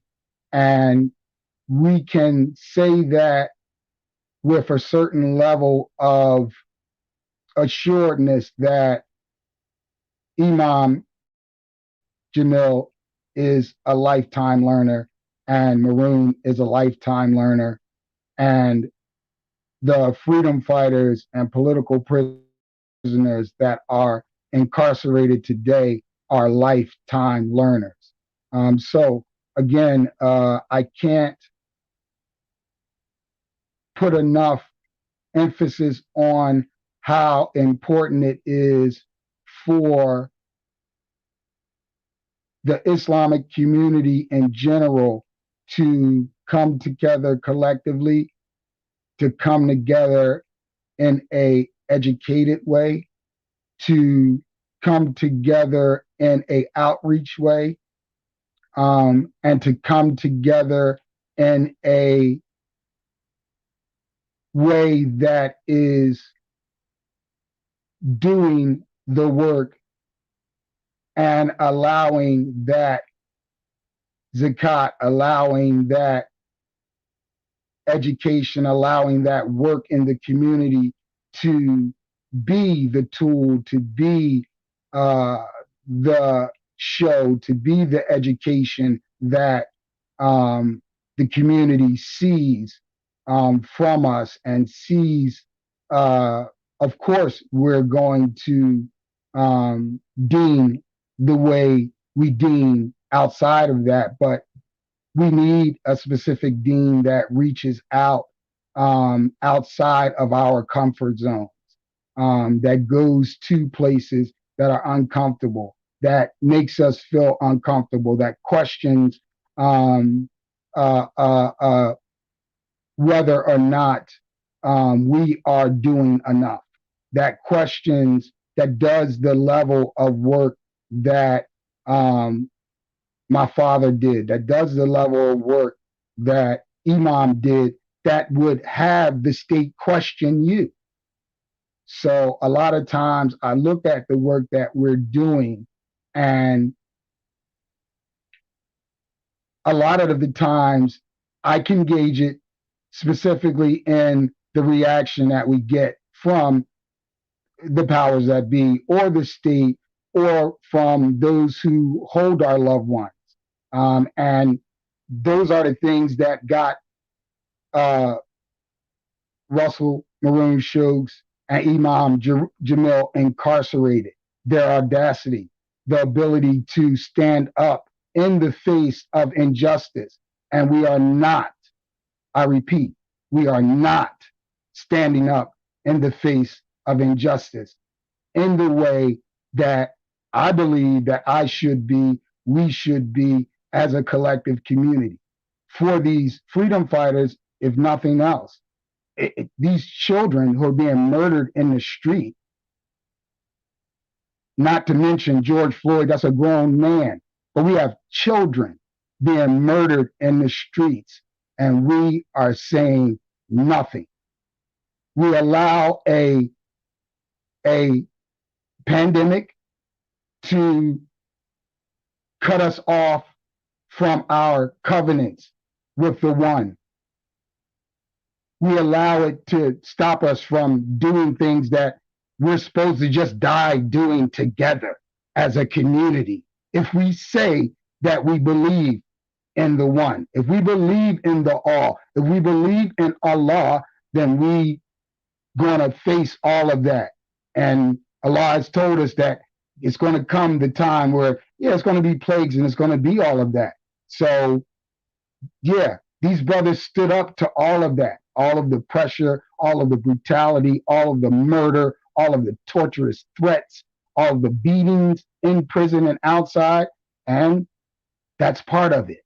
And we can say that with a certain level of assuredness that Imam Jamil is a lifetime learner and Maroon is a lifetime learner, and the freedom fighters and political prisoners that are incarcerated today are lifetime learners. So again, I can't put enough emphasis on how important it is for the Islamic community in general to come together collectively, to come together in a educated way, to come together in a outreach way. and to come together in a way that is doing the work and allowing that zakat, allowing that education, allowing that work in the community to be the tool, to be the show, to be the education that the community sees from us and sees. Of course, we're going to deem the way we deem outside of that, but we need a specific dean that reaches out outside of our comfort zones, that goes to places that are uncomfortable, that makes us feel uncomfortable, that questions whether or not we are doing enough, that questions, that does the level of work that my father did, that does the level of work that Imam did, that would have the state question you. So a lot of times I look at the work that we're doing, and a lot of the times I can gauge it specifically in the reaction that we get from the powers that be, or the state, or from those who hold our loved ones. And those are the things that got Russell Maroon Shokes and Imam Jamil incarcerated. Their audacity, the ability to stand up in the face of injustice. And we are not, I repeat, we are not standing up in the face of injustice in the way that I believe that I should be, we should be as a collective community. For these freedom fighters, if nothing else, these children who are being murdered in the street, not to mention George Floyd, that's a grown man, but we have children being murdered in the streets, and we are saying nothing. We allow a pandemic to cut us off from our covenants with the one. We allow it to stop us from doing things that we're supposed to just die doing together as a community. If we say that we believe in the one, if we believe in the all, if we believe in Allah, then we gonna face all of that. And Allah has told us that it's gonna come the time where, yeah, it's gonna be plagues and it's gonna be all of that. So yeah, these brothers stood up to all of that, all of the pressure, all of the brutality, all of the murder, all of the torturous threats, all of the beatings in prison and outside, and that's part of it.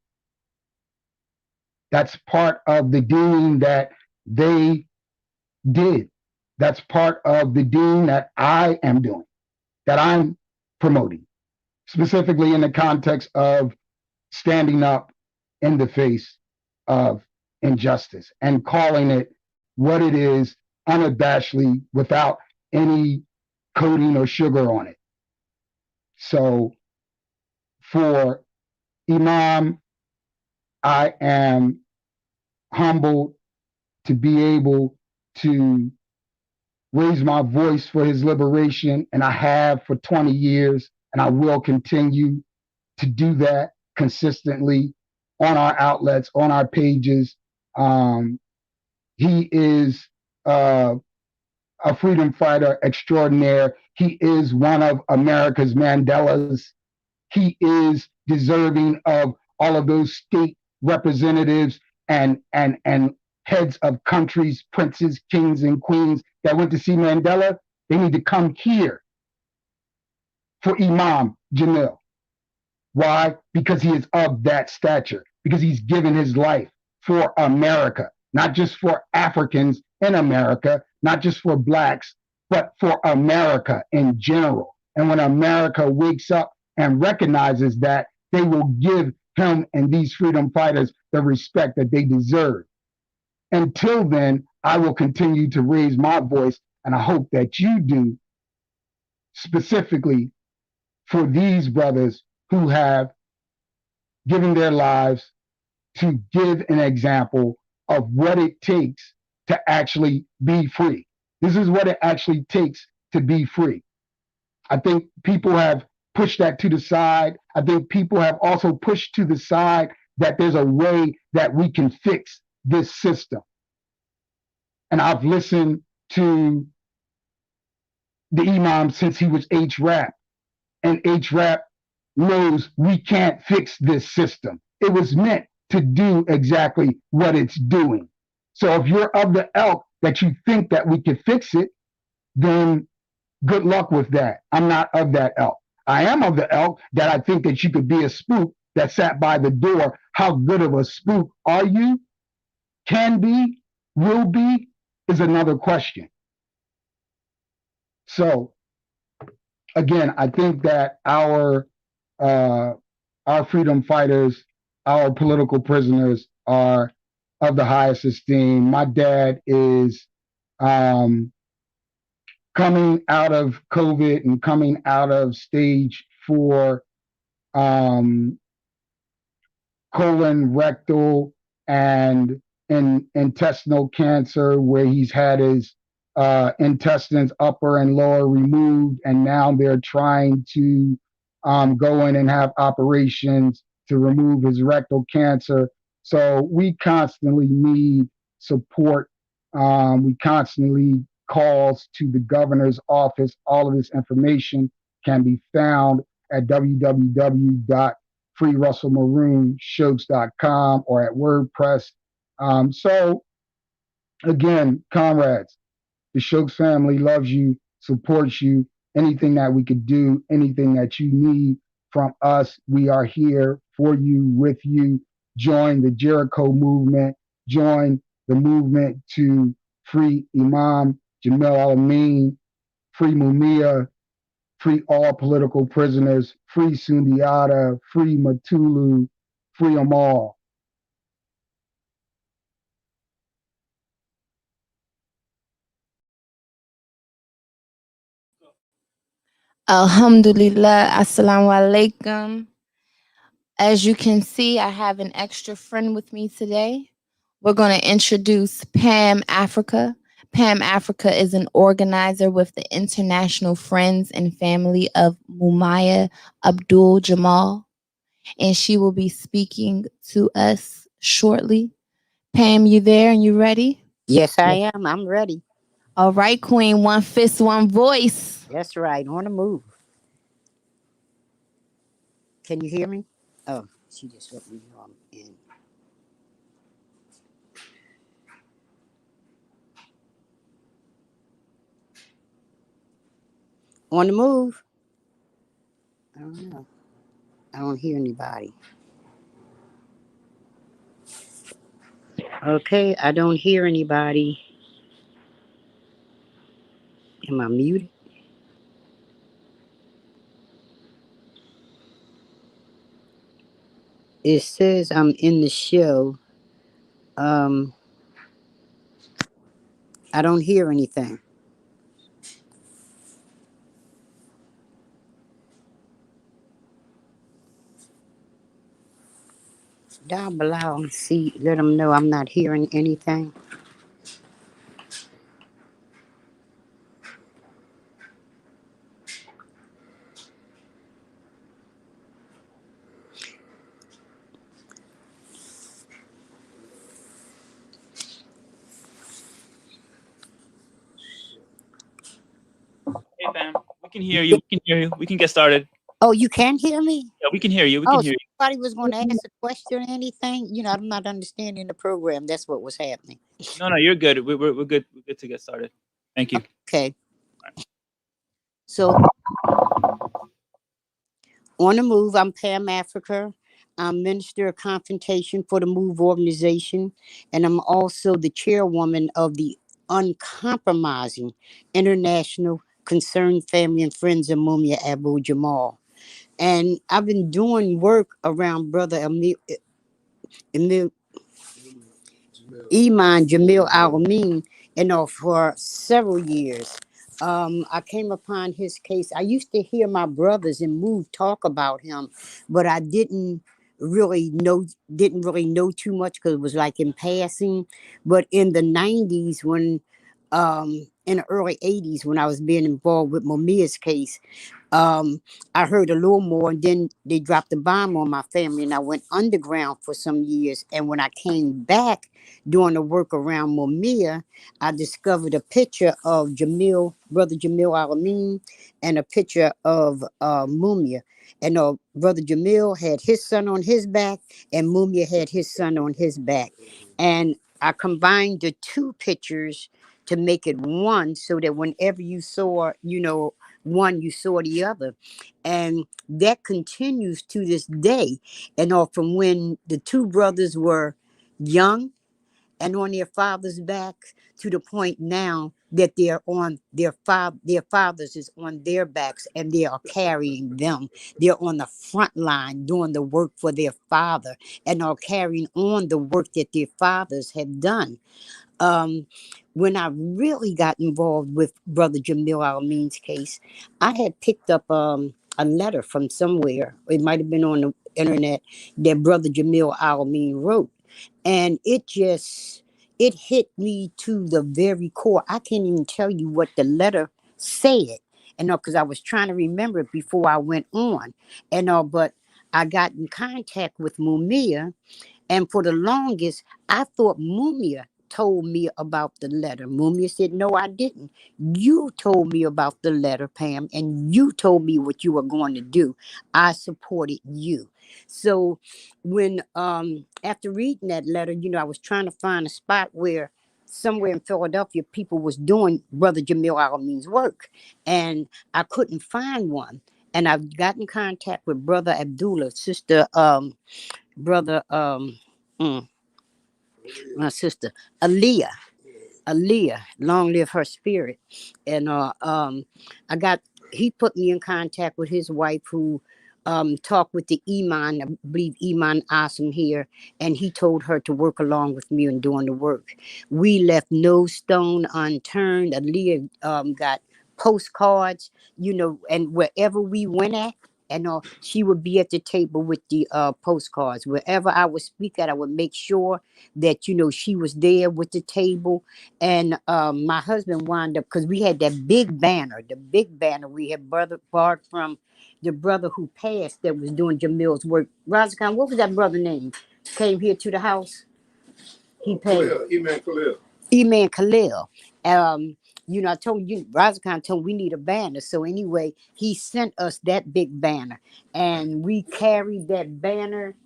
That's part of the doing that they did. That's part of the doing that I am doing, that I'm promoting, specifically in the context of standing up in the face of injustice and calling it what it is unabashedly without any coating or sugar on it. So for Imam, I am humbled to be able to raise my voice for his liberation, and I have for 20 years, and I will continue to do that consistently on our outlets, on our pages. He is a freedom fighter extraordinaire. He is one of America's Mandelas. He is deserving of all of those state representatives and heads of countries, princes, kings, and queens that went to see Mandela. They need to come here for Imam Jamil. Why? Because he is of that stature, because he's given his life for America, not just for Africans in America, not just for blacks, but for America in general. And when America wakes up and recognizes that, they will give him and these freedom fighters the respect that they deserve. Until then, I will continue to raise my voice, and I hope that you do, specifically for these brothers who have given their lives to give an example of what it takes to actually be free. This is what it actually takes to be free. I think people have pushed that to the side. I think people have also pushed to the side that there's a way that we can fix this system. And I've listened to the Imam since he was H-Rap, and H-Rap knows we can't fix this system. It was meant to do exactly what it's doing. So if you're of the ilk that you think that we can fix it, then good luck with that. I'm not of that ilk. I am of the ilk that I think that you could be a spook that sat by the door. How good of a spook are you? Can be, will be, is another question. So again, I think that our freedom fighters, our political prisoners are of the highest esteem. My dad is coming out of COVID and coming out of stage 4 colon, rectal, and intestinal cancer, where he's had his intestines upper and lower removed, and now they're trying to go in and have operations to remove his rectal cancer. So we constantly need support. We constantly calls to the governor's office. All of this information can be found at www.freerussellmaroonshokes.com or at WordPress. So again, comrades, the Shokes family loves you, supports you. Anything that we could do, anything that you need from us, we are here for you, with you. Join the Jericho movement. Join the movement to free Imam Jamil Al-Amin, free MUMIA, free all political prisoners, free Sundiata, free Matulu, free them all. Alhamdulillah, assalamu alaikum. As you can see, I have an extra friend with me today. We're going to introduce Pam Africa. Pam Africa is an organizer with the International Friends and Family of MUMIA ABDUL-JAMAL, and she will be speaking to us shortly. Pam, you there and you ready? Yes, I am. I'm ready. All right, Queen. One fist, one voice. That's right. On the move. Can you hear me? Oh, she just let me know I'm in. On the move. I don't know. I don't hear anybody. Okay, I don't hear anybody. Am I muted? It says I'm in the show. I don't hear anything. Down below, see, let them know I'm not hearing anything. Hey, Pam, we can hear you. We can hear you. We can get started. Oh, you can hear me? Yeah, we can hear you. We can hear you. Somebody was going to ask a question or anything? You know, I'm not understanding the program. That's what was happening. No, you're good. We're good. We're good to get started. Thank you. Okay. So, on the move, I'm Pam Africa. I'm Minister of Confrontation for the MOVE organization, and I'm also the chairwoman of the Uncompromising International Concerned Family and Friends of MUMIA ABU-JAMAL. And I've been doing work around Brother Imam Jamil Al-Amin, for several years. I came upon his case. I used to hear my brothers and Move talk about him, but I didn't really know too much because it was like in passing. But in the 90s, when in the early 80s, when I was being involved with Mumia's case, I heard a little more, and then they dropped a bomb on my family, and I went underground for some years. And when I came back doing the work around Mumia, I discovered a picture of Brother Jamil Al-Amin, and a picture of Mumia. And Brother Jamil had his son on his back, and Mumia had his son on his back. And I combined the two pictures to make it one, so that whenever you saw, one, you saw the other. And that continues to this day. And from when the two brothers were young and on their father's back, to the point now that they're on their fathers is on their backs, and they are carrying them. They're on the front line doing the work for their father, and are carrying on the work that their fathers have done. When I really got involved with Brother Jamil Al-Amin's case, I had picked up a letter from somewhere. It might have been on the internet that Brother Jamil Al-Amin wrote. And it hit me to the very core. I can't even tell you what the letter said, because I was trying to remember it before I went on. But I got in contact with Mumia, and for the longest, I thought Mumia told me about the letter. Mumia said, no, I didn't. You told me about the letter, Pam, and you told me what you were going to do. I supported you. So when, after reading that letter, I was trying to find a spot where somewhere in Philadelphia, people was doing Brother Jamil Al-Amin's work, and I couldn't find one. And I've got in contact with Brother Abdullah, sister, my sister Aaliyah, long live her spirit. And he put me in contact with his wife, who talked with the Iman, I believe Iman Asim here, and he told her to work along with me in doing the work. We left no stone unturned. Aaliyah got postcards, and wherever we went at, and she would be at the table with the postcards. Wherever I would speak at, I would make sure that, she was there with the table. And my husband wound up, because we had that big banner, we had borrowed from the brother who passed that was doing Jamil's work. Razakhan, what was that brother name? Came here to the house. He passed. Imam Khalil. I told you, Razakhan told we need a banner. So anyway, he sent us that big banner, and we carried that banner.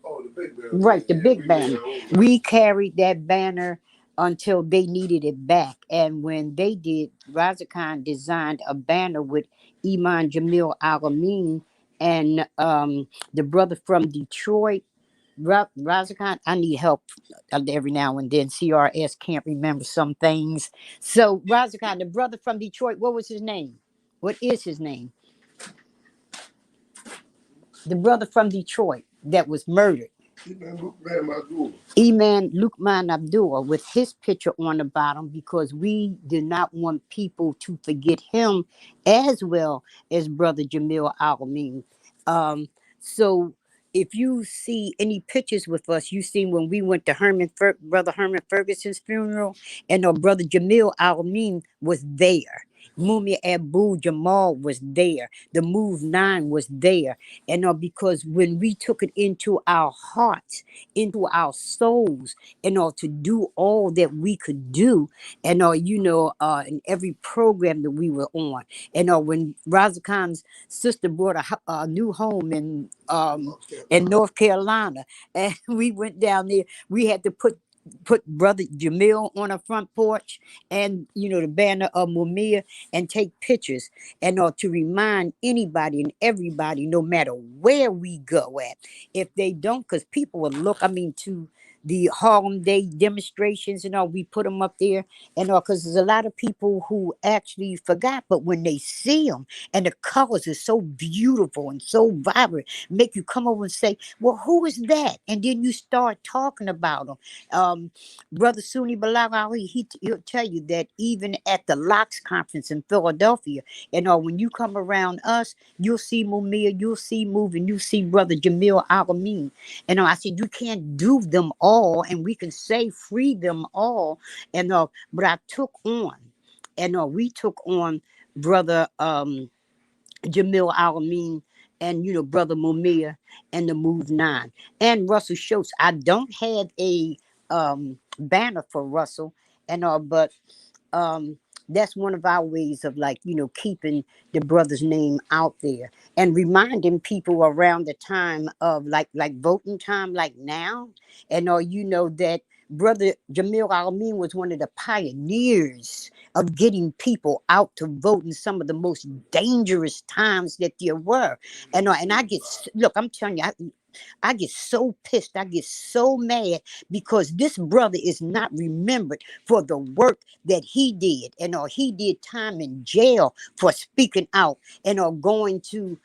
Oh, the big banner. Right, the big banner. We carried that banner until they needed it back. And when they did, Razakhan designed a banner with Imam Jamil Al-Amin and the brother from Detroit, Razakhan. I need help every now and then. CRS can't remember some things. So Razakhan, the brother from Detroit, what was his name? What is his name? The brother from Detroit that was murdered. Imam Lukman Abdullah, with his picture on the bottom, because we did not want people to forget him, as well as Brother Jamil Al-Amin. So if you see any pictures with us, you seen when we went to Brother Herman Ferguson's funeral, and Brother Jamil Al-Amin was there. MUMIA ABU-JAMAL was there. The Move 9 was there. And because when we took it into our hearts, into our souls, to do all that we could do, and in every program that we were on, and when Razakhan's sister brought a new home in North Carolina, and we went down there, we had to put Brother Jamil on a front porch, and the banner of Mumia, and take pictures, and to remind anybody and everybody, no matter where we go at, if they don't, because people will look, to the Harlem Day demonstrations and all. We put them up there and all because there's a lot of people who actually forgot, but when they see them and the colors are so beautiful and so vibrant, make you come over and say, well, who is that? And then you start talking about them. Brother Sunni Bilal Ali, he'll tell you that even at the Locks conference in Philadelphia, when you come around us, you'll see MUMIA, you'll see moving, you see Brother Jamil Al-Amin. And I said, you can't do them all, and we can say free them all. And but I took on, we took on Brother Jamil Al-Amin and Brother MUMIA and the Move 9 and Russell Schultz. I don't have a banner for Russell but that's one of our ways of keeping the brother's name out there and reminding people around the time of like voting time, like now. And that Brother Jamil Al-Amin was one of the pioneers of getting people out to vote in some of the most dangerous times that there were. And I get, look, I'm telling you, I get so pissed. I get so mad because this brother is not remembered for the work that he did. And he did time in jail for speaking out and going to,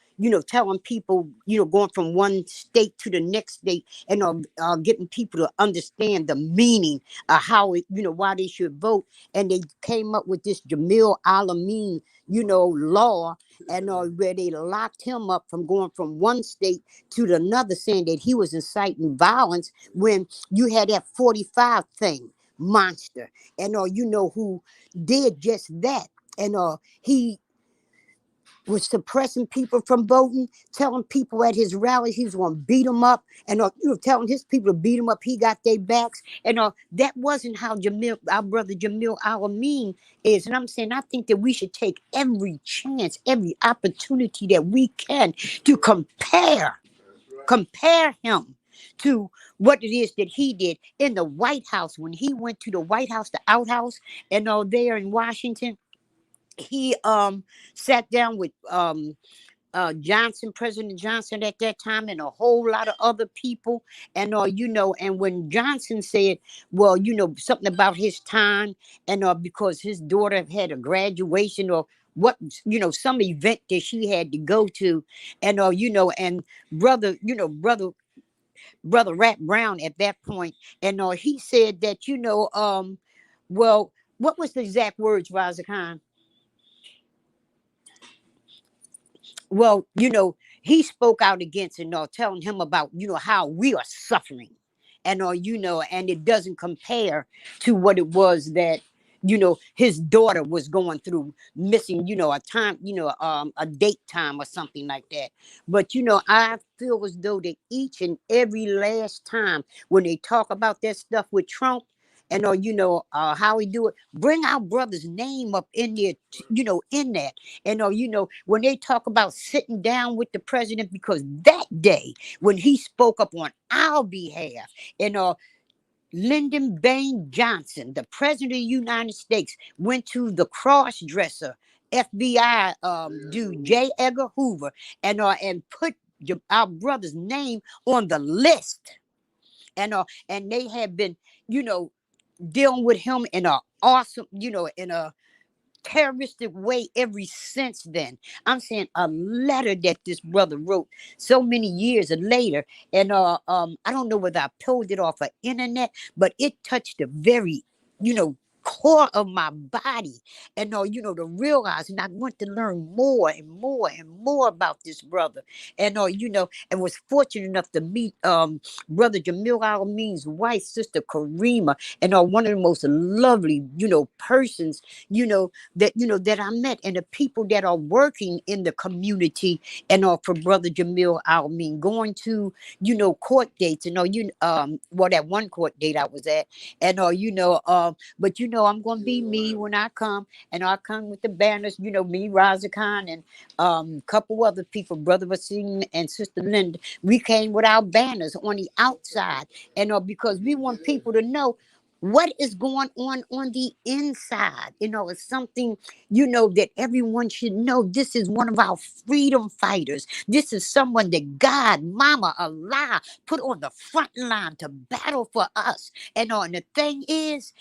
telling people, going from one state to the next state and getting people to understand the meaning of how it, why they should vote. And they came up with this Jamil Al-Amin, law, and where they locked him up from going from one state to another, saying that he was inciting violence when you had that 45 thing, monster, and who did just that. And he was suppressing people from voting, telling people at his rallies he was going to beat them up, and telling his people to beat them up. He got their backs, and that wasn't how our brother Jamil Al-Amin is. And I'm saying, I think that we should take every chance, every opportunity that we can to compare him to what it is that he did in the White House. When he went to the White House, the outhouse, and there in Washington, he sat down with Johnson, President Johnson at that time, and a whole lot of other people. And and when Johnson said, well, something about his time, and because his daughter had a graduation or what, some event that she had to go to, and and brother Rat Brown at that point, and he said that well, what was the exact words, Raza Khan? Well, he spoke out against it, telling him about, how we are suffering. And, and it doesn't compare to what it was that, his daughter was going through, missing, a time, a date time or something like that. But, I feel as though that each and every last time when they talk about that stuff with Trump, and how we do it, bring our brother's name up in there, in that. And when they talk about sitting down with the president, because that day when he spoke up on our behalf, and Lyndon Baines Johnson, the president of the United States, went to the cross-dresser FBI dude J. Edgar Hoover and put our brother's name on the list. And they have been, dealing with him in a awesome, in a terroristic way ever since then. I'm saying a letter that this brother wrote so many years later, and I don't know whether I pulled it off the internet, but it touched the very, core of my body, and to realize, and I want to learn more and more and more about this brother, and and was fortunate enough to meet Brother Jamil Al-Amin's wife, Sister Karima, and one of the most lovely persons that I met, and the people that are working in the community, and for Brother Jamil Al-Amin, going to court dates, well, that one court date I was at, and but I'm gonna be me when I come, and I come with the banners, me, Raza Khan, and a couple other people, Brother Wasim and Sister Linda. We came with our banners on the outside, and because we want people to know What is going on the inside? It's something, that everyone should know. This is one of our freedom fighters. This is someone that God, Mama, Allah put on the front line to battle for us. And the thing is,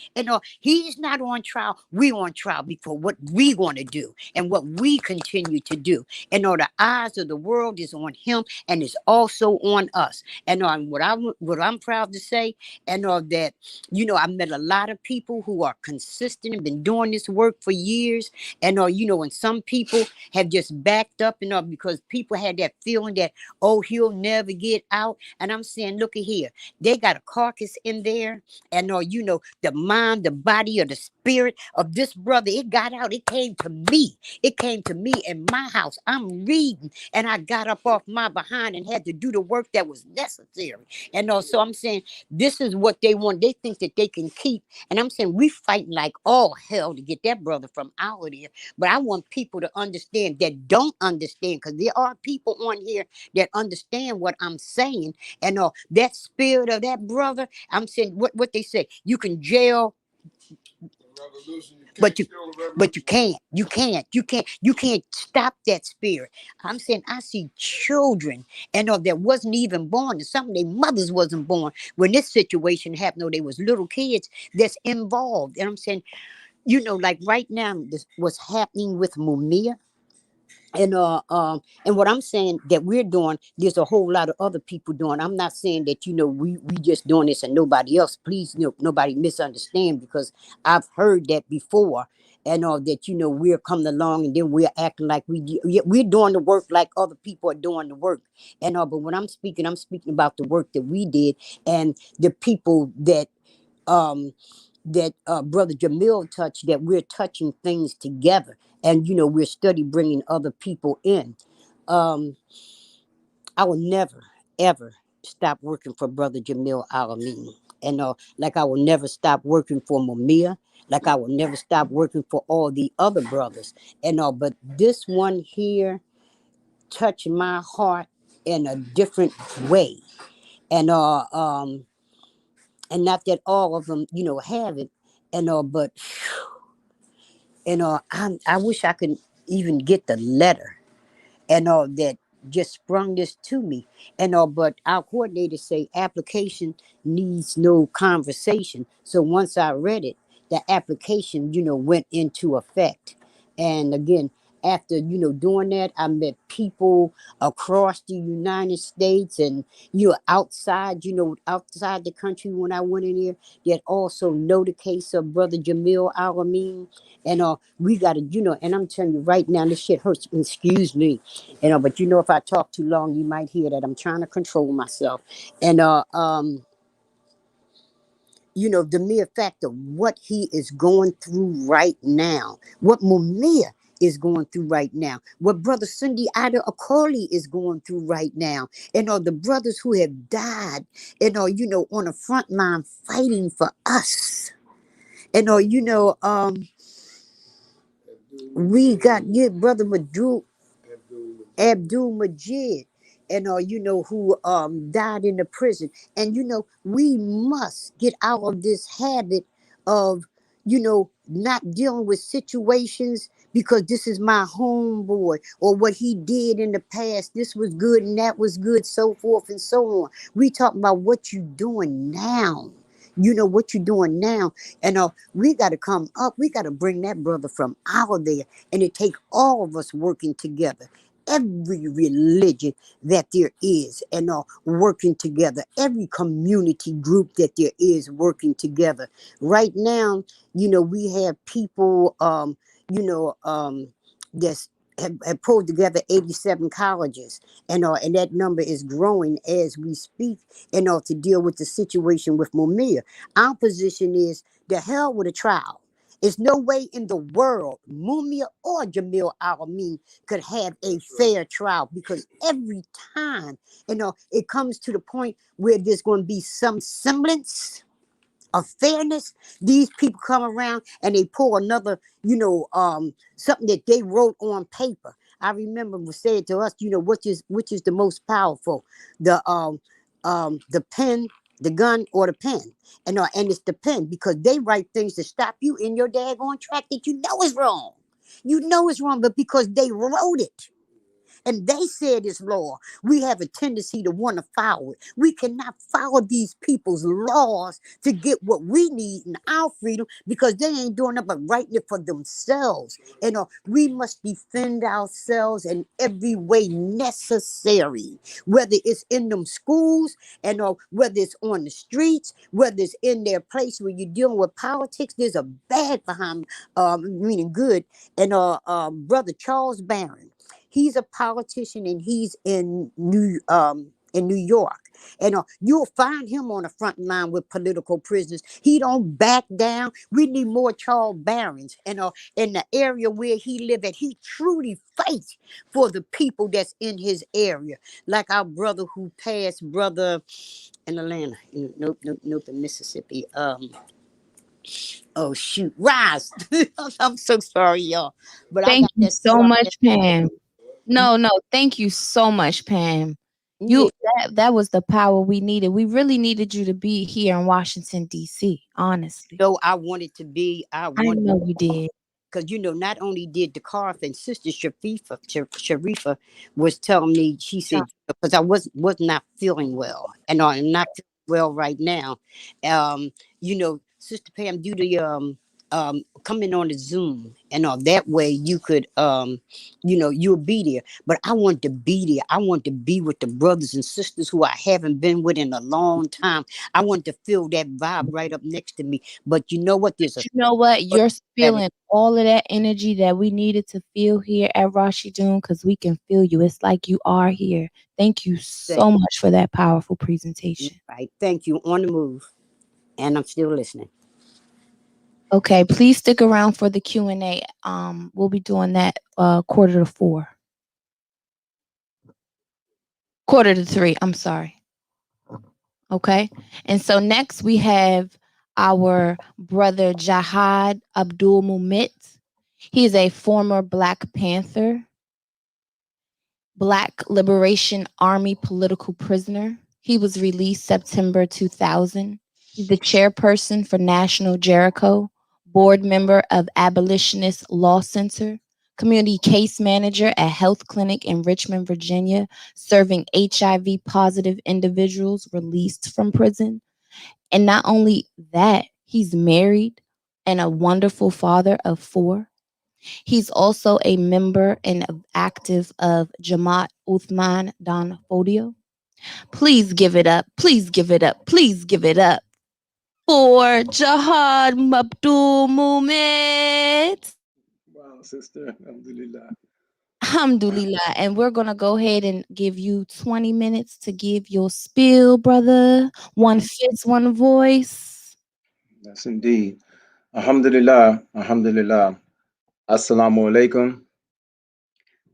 he's not on trial. We on trial for what we want to do and what we continue to do. The eyes of the world is on him, and it's also on us. And what I'm proud to say, that I met a lot of people who are consistent and been doing this work for years. And some people have just backed up, because people had that feeling that, oh, he'll never get out. And I'm saying, look at here, they got a carcass in there, and the mind, the body, or the spirit of this brother, it got out. It came to me. It came to me in my house. I'm reading, and I got up off my behind and had to do the work that was necessary. And so I'm saying, this is what they want. They think that they can keep. And I'm saying, we fighting like all hell to get that brother from out of there. But I want people to understand that don't understand, because there are people on here that understand what I'm saying. And that spirit of that brother, I'm saying, what they say, you can jail, but you can't stop that spirit. I'm saying, I see children that wasn't even born, and some of their mothers wasn't born when this situation happened, or they was little kids that's involved. And I'm saying, like right now, what's happening with MUMIA. And what I'm saying that we're doing, there's a whole lot of other people doing. I'm not saying that we just doing this and nobody else. Please, nobody misunderstand, because I've heard that before. And that we're coming along and then we're acting like we're doing the work like other people are doing the work. And but when I'm speaking about the work that we did, and the people that Brother Jamil touched, that we're touching things together, and we're study bringing other people in. I will never ever stop working for Brother Jamil Al-Amin, and like I will never stop working for MUMIA, like I will never stop working for all the other brothers, and but this one here touched my heart in a different way. And not that all of them have it, but I wish I could even get the letter that just sprung this to me. But our coordinators say application needs no conversation. So once I read it, the application went into effect. And again, after doing that, I met people across the United States, and outside the country when I went in there, that also know the case of Brother Jamil Al-Amin. And we gotta, and I'm telling you right now, this shit hurts. Excuse me. But if I talk too long, you might hear that I'm trying to control myself. And the mere fact of what he is going through right now, what MUMIA is going through right now, what Brother Sunday Ida Akoli is going through right now, and the brothers who have died, on the front line fighting for us. And we got Brother Abdul-Majid, and who died in the prison. And we must get out of this habit of not dealing with situations because this is my homeboy, or what he did in the past, this was good and that was good, so forth and so on. We talk about what you doing now. What you're doing now. And we got to come up. We got to bring that brother from out there. And it take all of us working together. Every religion that there is, and working together. Every community group that there is working together. Right now, we have people, that's have pulled together 87 colleges, and that number is growing as we speak, to deal with the situation with MUMIA. Our position is, the hell with a trial. There's no way in the world MUMIA or Jamil Al-Amin could have a fair trial, because every time, it comes to the point where there's going to be some semblance of fairness, these people come around and they pull another, something that they wrote on paper. I remember was said to us, which is the most powerful, the pen the gun or the pen. And it's the pen because they write things to stop you in your daggone track that you know is wrong. You know it's wrong, but because they wrote it and they said it's law, we have a tendency to want to follow it. We cannot follow these people's laws to get what we need in our freedom because they ain't doing it but writing it for themselves. We must defend ourselves in every way necessary, whether it's in them schools whether it's on the streets, whether it's in their place where you're dealing with politics. There's a bad behind, meaning good. Brother Charles Barron, he's a politician and he's in New York. You'll find him on the front line with political prisoners. He don't back down. We need more Charles Barons. In the area where he live at, he truly fights for the people that's in his area. Like our brother who passed, brother in Atlanta. Nope, in Mississippi. Oh shoot, Rise. I'm so sorry, y'all. But Thank I got you that so song. much, Pam. No, thank you so much, Pam. That was the power we needed. We really needed you to be here in Washington, D.C., honestly. No, I wanted to be. I know you did. Because, not only did the Carth and Sister Sharifa was telling me, she said, because I was not feeling well. And I'm not feeling well right now. Sister Pam, do the coming on the Zoom and all that way you could you'll be there. But I want to be there. I want to be with the brothers and sisters who I haven't been with in a long time. I want to feel that vibe right up next to me. But you know what? You're feeling all of that energy that we needed to feel here at Rashidun because we can feel you. It's like you are here. Thank you so much for that powerful presentation. Right. Thank you. On the move. And I'm still listening. Okay, please stick around for the Q&A. We'll be doing that 3:45. 3:45, I'm sorry. Okay, and so next we have our brother JIHAD ABDUL-MUMIT. He is a former Black Panther, Black Liberation Army political prisoner. He was released September 2000. He's the chairperson for National Jericho, board member of Abolitionist Law Center, community case manager at Health Clinic in Richmond, Virginia, serving HIV positive individuals released from prison. And not only that, he's married and a wonderful father of 4. He's also a member and active of Jamaat Uthman Dan Fodio. Please give it up. Please give it up. Please give it up for JIHAD ABDUL-MUMIT. Wow, sister. Alhamdulillah. Alhamdulillah. And we're going to go ahead and give you 20 minutes to give your spiel, brother. One fits, one voice. Yes, indeed. Alhamdulillah. Alhamdulillah. Assalamu alaikum.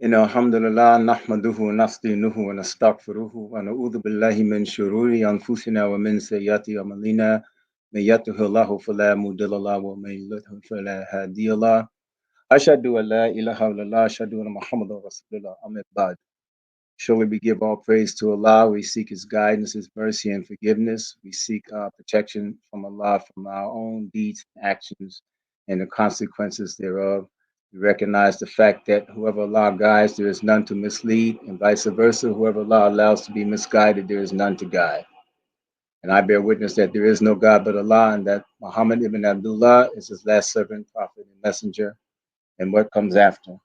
Alhamdulillah, nahmaduhu, nasta'inuhu, wa nastaghfiruhu, wa na'udhu billahi min shururi anfusina wa min sayyiati a'malina. May yahdihillahu fala mudilla lahu wa may yudlil fala hadiya lahu. Ashhadu an la ilaha illallah, ashhadu anna Muhammadan rasulullah. Amma ba'd. Surely we give all praise to Allah. We seek His guidance, His mercy, and forgiveness. We seek protection from Allah from our own deeds and actions and the consequences thereof. We recognize the fact that whoever Allah guides, there is none to mislead, and vice versa. Whoever Allah allows to be misguided, there is none to guide. And I bear witness that there is no God but Allah, and that Muhammad ibn Abdullah is His last servant, prophet, and messenger, and what comes after.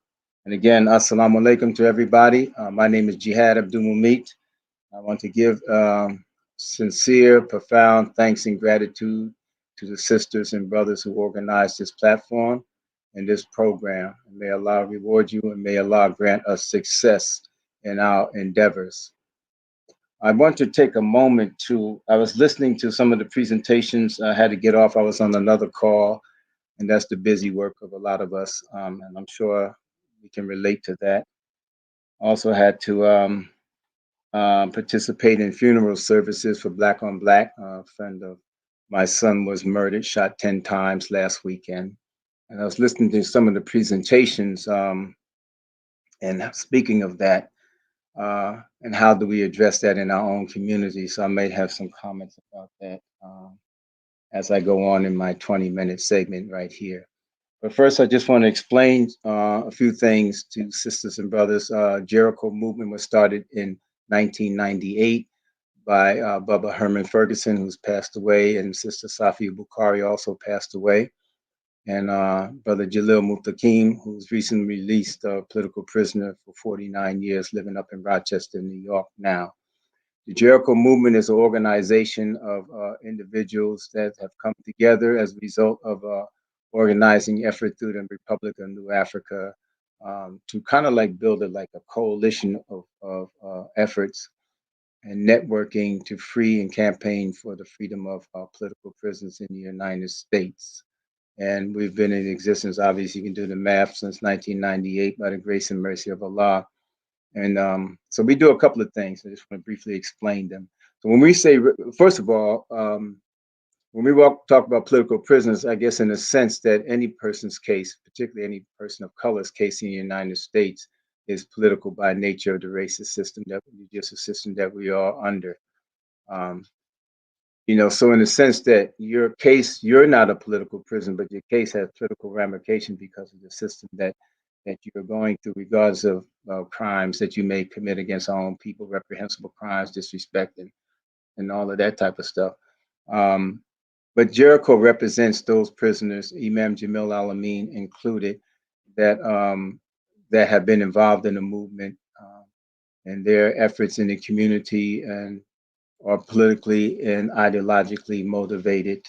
And again, assalamu alaikum to everybody. My name is JIHAD ABDUL-MUMIT. I want to give sincere, profound thanks and gratitude to the sisters and brothers who organized this platform and this program. And may Allah reward you, and may Allah grant us success in our endeavors. I want to take a moment I was listening to some of the presentations. I had to get off. I was on another call, and that's the busy work of a lot of us. And I'm sure we can relate to that. Also had to participate in funeral services for Black on Black. A friend of my son was murdered, shot 10 times last weekend. And I was listening to some of the presentations. And speaking of that, and how do we address that in our own community. So I may have some comments about that as I go on in my 20-minute segment right here. But first, I just want to explain a few things to sisters and brothers. Jericho movement was started in 1998 by Bubba Herman Ferguson, who's passed away, and Sister Safia Bukhari also passed away, and Brother Jalil MUNTAQUIN, who's recently released a political prisoner for 49 years, living up in Rochester, New York now. The Jericho movement is an organization of individuals that have come together as a result of organizing effort through the Republic of New Africa to kind of like build a coalition of efforts and networking to free and campaign for the freedom of political prisoners in the United States. And we've been in existence, obviously you can do the math, since 1998 by the grace and mercy of Allah. And so we do a couple of things. I just want to briefly explain them. So when we say, first of all, when we talk about political prisoners, I guess in a sense that any person's case, particularly any person of color's case in the United States, is political by nature of the racist system that we are under. You know, so in the sense that your case, you're not a political prisoner, but your case has political ramifications because of the system that you're going through, regardless of crimes that you may commit against our own people, reprehensible crimes, disrespect, and all of that type of stuff. But Jericho represents those prisoners, Imam Jamil Al-Amin included, that that have been involved in the movement and their efforts in the community and are politically and ideologically motivated.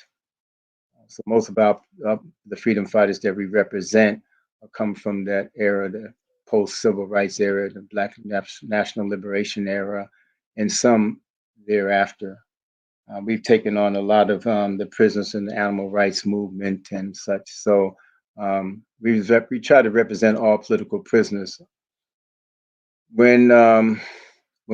So most about the freedom fighters that we represent come from that era, the post-civil rights era, the Black national liberation era, and some thereafter. We've taken on a lot of the prisoners in the animal rights movement and such. So we try to represent all political prisoners. When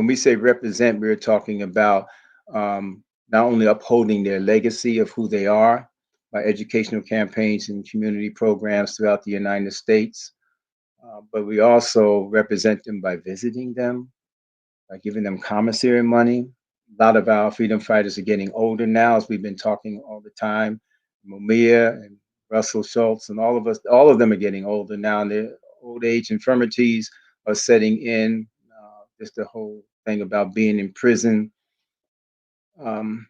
we say represent, we're talking about not only upholding their legacy of who they are by educational campaigns and community programs throughout the United States, but we also represent them by visiting them, by giving them commissary money. A lot of our freedom fighters are getting older now, as we've been talking all the time. MUMIA and Russell Schultz and all of them are getting older now, and their old age infirmities are setting in. Just the whole thing about being in prison.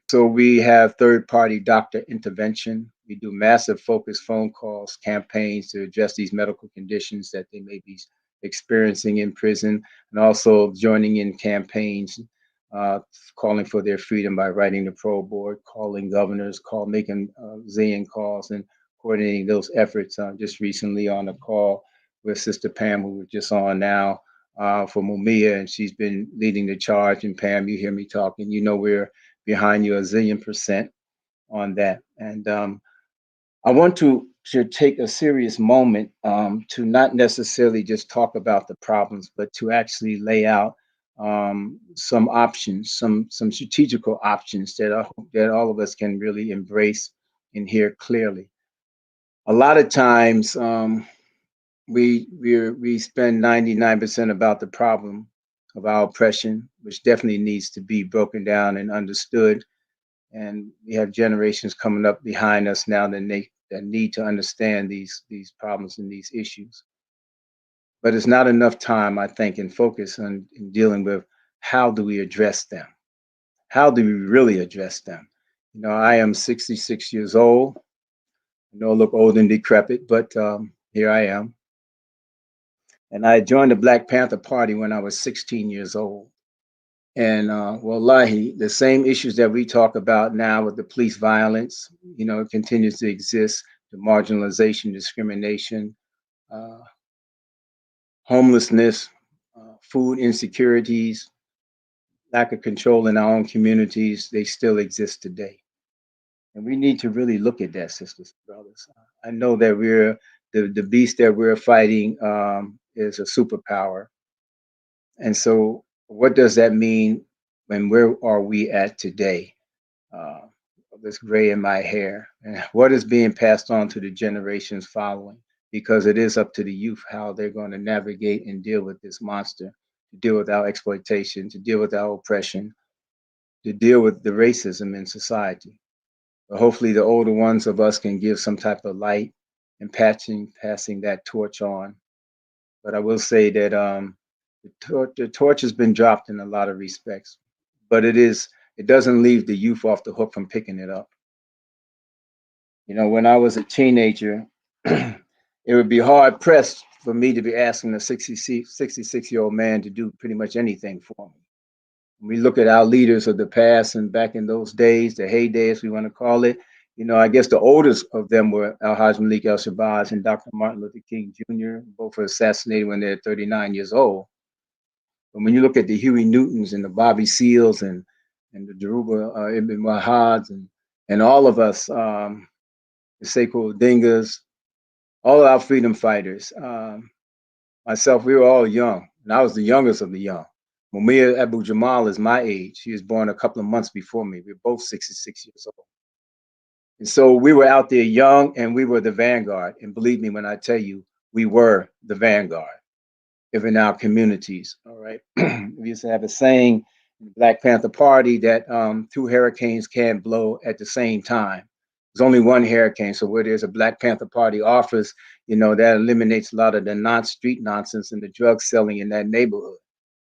So we have third-party doctor intervention. We do massive focused phone calls, campaigns to address these medical conditions that they may be experiencing in prison, and also joining in campaigns, calling for their freedom by writing the parole board, calling governors, making zillion calls and coordinating those efforts. Just recently on a call with Sister Pam, who we're just on now, for MUMIA, and she's been leading the charge. And Pam, you hear me talking, you know we're behind you 1,000,000% on that. And I want to take a serious moment to not necessarily just talk about the problems, but to actually lay out some options, some strategical options that all of us can really embrace and hear clearly. A lot of times, we spend 99% about the problem of our oppression, which definitely needs to be broken down and understood. And we have generations coming up behind us now that need to understand these problems and these issues. But it's not enough time, I think, and focus on dealing with how do we address them? How do we really address them? You know, I am 66 years old. I know I look old and decrepit, but here I am. And I joined the Black Panther Party when I was 16 years old. And wallahi, the same issues that we talk about now with the police violence, you know, it continues to exist, the marginalization, discrimination, homelessness, food insecurities, lack of control in our own communities, they still exist today. And we need to really look at that, sisters and brothers. I know that the beast that we're fighting is a superpower. And so what does that mean when where are we at today? This gray in my hair, and what is being passed on to the generations following? Because it is up to the youth how they're going to navigate and deal with this monster to deal with our exploitation, to deal with our oppression, to deal with the racism in society. But hopefully the older ones of us can give some type of light and passing that torch on. But I will say that the torch has been dropped in a lot of respects, but it doesn't leave the youth off the hook from picking it up. You know, when I was a teenager, it would be hard pressed for me to be asking a 66-year-old man to do pretty much anything for me. When we look at our leaders of the past and back in those days, the heyday, as we want to call it, you know, I guess the oldest of them were Al-Hajj Malik El-Shabazz and Dr. Martin Luther King Jr., both were assassinated when they're 39 years old. But when you look at the Huey Newtons and the Bobby Seals and the Dhoruba Ibn Wahads and all of us, the Sekou Dingas, all of our freedom fighters, myself, we were all young, and I was the youngest of the young. MUMIA Abu-Jamal is my age. He was born a couple of months before me. We were both 66 years old. And so we were out there young, and we were the vanguard. And believe me when I tell you, we were the vanguard, even in our communities, all right? We used to have a saying in the Black Panther Party that 2 hurricanes can't blow at the same time. There's only one hurricane, so where there's a Black Panther Party office, you know, that eliminates a lot of the street nonsense and the drug selling in that neighborhood.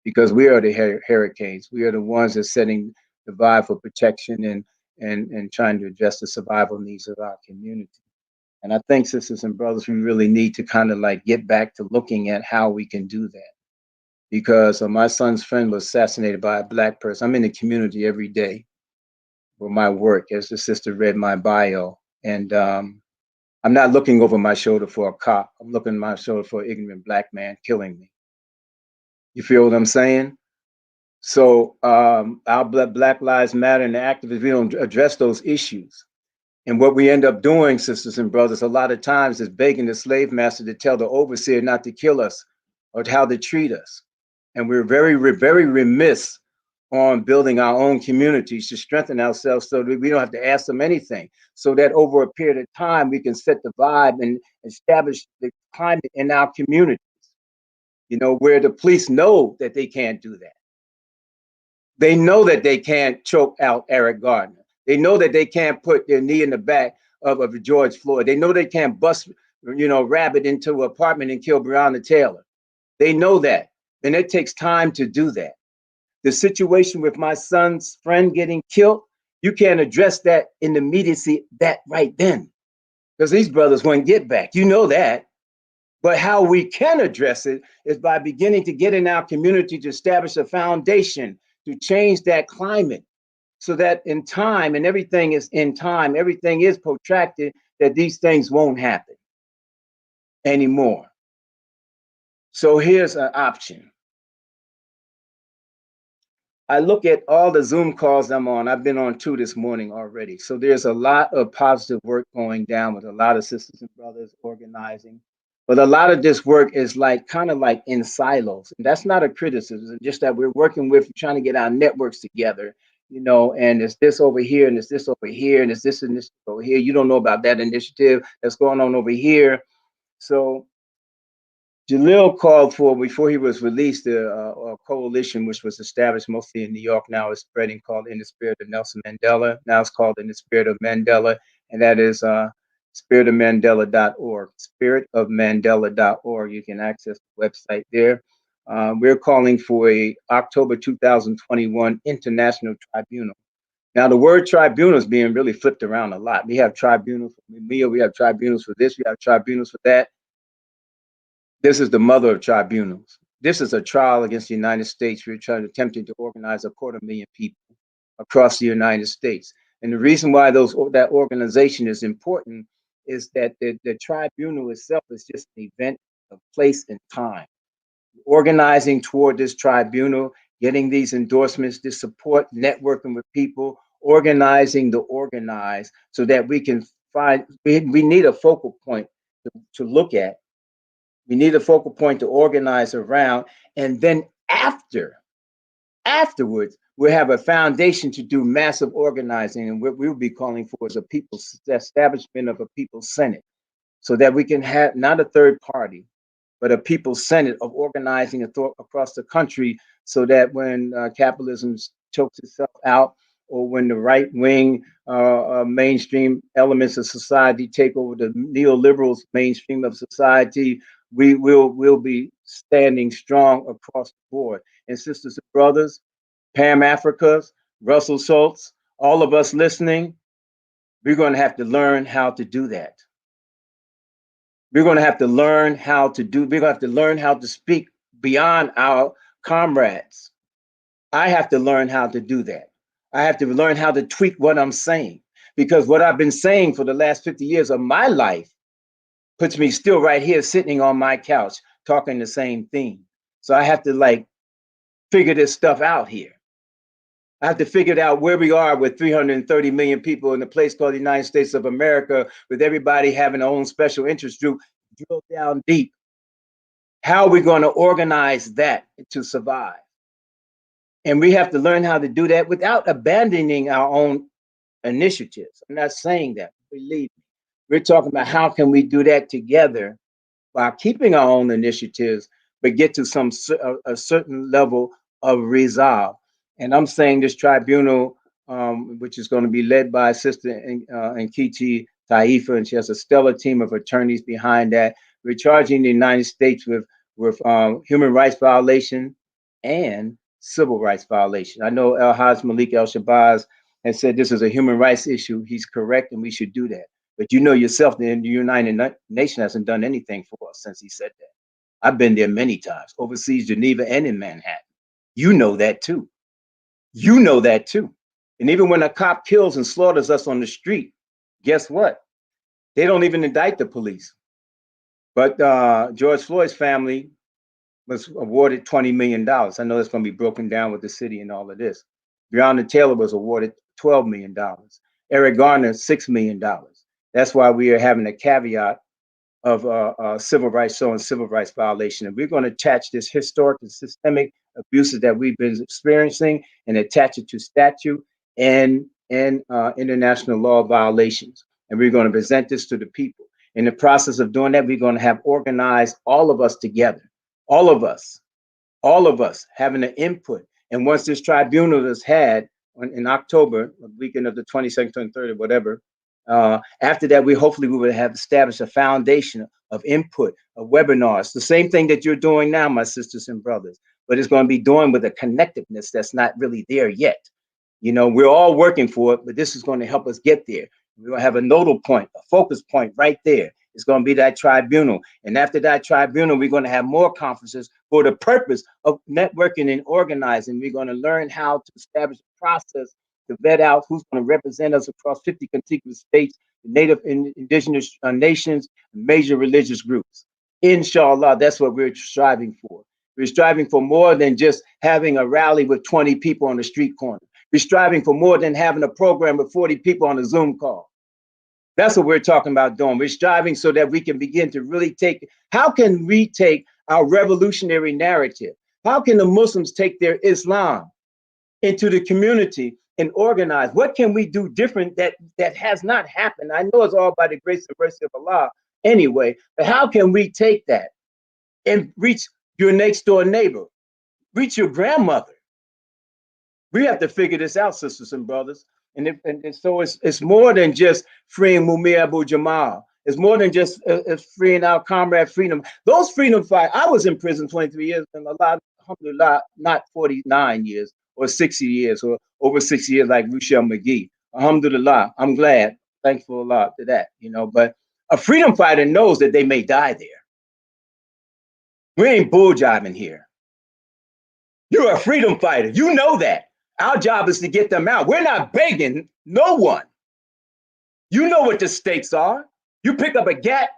Because we are the hurricanes. We are the ones that are setting the vibe for protection and trying to address the survival needs of our community. And I think, sisters and brothers, we really need to kind of like get back to looking at how we can do that. Because my son's friend was assassinated by a Black person. I'm in the community every day for my work, as the sister read my bio. And I'm not looking over my shoulder for a cop. I'm looking over my shoulder for an ignorant Black man killing me. You feel what I'm saying? So our Black Lives Matter and the activists, we don't address those issues. And what we end up doing, sisters and brothers, a lot of times is begging the slave master to tell the overseer not to kill us or how to treat us. And we're very remiss on building our own communities to strengthen ourselves so that we don't have to ask them anything. So that over a period of time, we can set the vibe and establish the climate in our community. You know, where the police know that they can't do that. They know that they can't choke out Eric Gardner. They know that they can't put their knee in the back of George Floyd. They know they can't bust, you know, rabbit into an apartment and kill Breonna Taylor. They know that, and it takes time to do that. The situation with my son's friend getting killed, you can't address that in the immediacy that right then, because these brothers won't get back. You know that. But how we can address it is by beginning to get in our community to establish a foundation to change that climate so that in time, and everything is in time, everything is protracted, that these things won't happen anymore. So here's an option. I look at all the Zoom calls I'm on. I've been on 2 this morning already. So there's a lot of positive work going down with a lot of sisters and brothers organizing. But a lot of this work is like kind of like in silos. And that's not a criticism, just that we're working with trying to get our networks together, you know, and it's this over here, and it's this over here, and it's this and this over here. You don't know about that initiative that's going on over here. So Jalil called for, before he was released, a coalition which was established mostly in New York, now is spreading, called In the Spirit of Nelson Mandela. Now it's called In the Spirit of Mandela, and that is spiritofmandela.org, spiritofmandela.org. You can access the website there. We're calling for a October 2021 International Tribunal. Now, the word tribunal is being really flipped around a lot. We have tribunals for MUMIA, we have tribunals for this, we have tribunals for that. This is the mother of tribunals. This is a trial against the United States. We're attempting to organize 250,000 people across the United States. And the reason why that organization is important is that the tribunal itself is just an event of place and time. Organizing toward this tribunal, getting these endorsements, this support, networking with people, organizing the organized so that we can find, we need a focal point to look at. We need a focal point to organize around, and then afterwards, we'll have a foundation to do massive organizing, and what we'll be calling for is establishment of a people's senate, so that we can have not a third party, but a people's senate of organizing across the country, so that when capitalism chokes itself out, or when the right wing mainstream elements of society take over the neoliberals mainstream of society, will be standing strong across the board. And sisters and brothers, Pam Africas, Russell Schultz, all of us listening, we're going to have to learn how to do that. We're going to have to learn how to do, we're going to have to learn how to speak beyond our comrades. I have to learn how to do that. I have to learn how to tweak what I'm saying, because what I've been saying for the last 50 years of my life puts me still right here sitting on my couch talking the same thing. So I have to like figure this stuff out here. I have to figure out where we are with 330 million people in a place called the United States of America, with everybody having their own special interest group. Drill down deep. How are we going to organize that to survive? And we have to learn how to do that without abandoning our own initiatives. I'm not saying that, believe me. We're talking about how can we do that together while keeping our own initiatives, but get to a certain level of resolve. And I'm saying this tribunal, which is going to be led by Sister NKECHI TAIFA, and she has a stellar team of attorneys behind that. We're charging the United States with human rights violation and civil rights violation. I know El-Haj Malik El-Shabazz has said this is a human rights issue. He's correct, and we should do that. But you know yourself, the United Nations hasn't done anything for us since he said that. I've been there many times, overseas, Geneva, and in Manhattan. You know that too. You know that too. And even when a cop kills and slaughters us on the street, guess what? They don't even indict the police. But George Floyd's family was awarded $20 million. I know that's going to be broken down with the city and all of this. Breonna Taylor was awarded $12 million. Eric Garner, $6 million. That's why we are having a caveat of civil rights showing civil rights violation. And we're going to attach this historic and systemic abuses that we've been experiencing and attach it to statute and international law violations. And we're going to present this to the people. In the process of doing that, we're going to have organized all of us together, all of us having an input. And once this tribunal is had in October, the weekend of the 22nd, 23rd, or whatever, after that, we will have established a foundation of input, of webinars, the same thing that you're doing now, my sisters and brothers, but it's going to be doing with a connectiveness that's not really there yet. You know, we're all working for it, but this is going to help us get there. We're going to have a nodal point, a focus point right there. It's going to be that tribunal. And after that tribunal, we're going to have more conferences for the purpose of networking and organizing. We're going to learn how to establish a process to vet out who's going to represent us across 50 contiguous states, native and indigenous nations, major religious groups. Inshallah, that's what we're striving for. We're striving for more than just having a rally with 20 people on the street corner. We're striving for more than having a program with 40 people on a Zoom call. That's what we're talking about doing. We're striving so that we can begin to really take, how can we take our revolutionary narrative? How can the Muslims take their Islam into the community and organize? What can we do different that has not happened? I know it's all by the grace and mercy of Allah anyway, but how can we take that and reach your next door neighbor, reach your grandmother? We have to figure this out, sisters and brothers. And so it's more than just freeing MUMIA ABU-JAMAL. It's more than just freeing our comrade Freedom. Those freedom fighters, I was in prison 23 years, and a lot, alhamdulillah, not 49 years or 60 years or over 60 years like Ruchell McGee. Alhamdulillah, I'm glad, thankful a lot to that, you know. But a freedom fighter knows that they may die there. We ain't bull jiving here. You're a freedom fighter. You know that. Our job is to get them out. We're not begging no one. You know what the stakes are. You pick up a gat,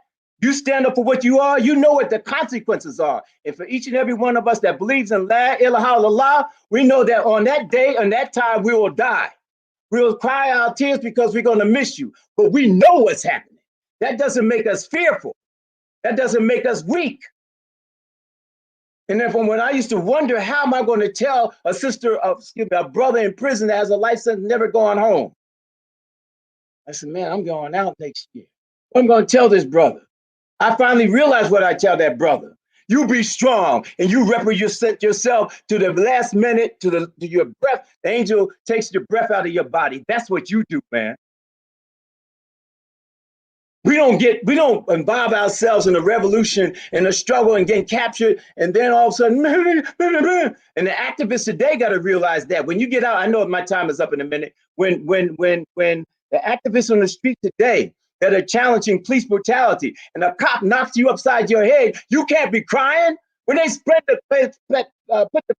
you stand up for what you are, you know what the consequences are. And for each and every one of us that believes in La ilaha illallah, we know that on that day and that time we will die. We will cry our tears because we're going to miss you. But we know what's happening. That doesn't make us fearful. That doesn't make us weak. And then from when I used to wonder, how am I going to tell a sister, a brother in prison that has a life sentence never going home? I said, man, I'm going out next year. What am I going to tell this brother? I finally realized what I tell that brother. You be strong, and you represent yourself to the last minute, to your breath. The angel takes your breath out of your body. That's what you do, man. We don't involve ourselves in a revolution and a struggle and get captured, and then all of a sudden, and the activists today got to realize that when you get out, I know my time is up in a minute. When the activists on the street today that are challenging police brutality, and a cop knocks you upside your head, you can't be crying. When they put the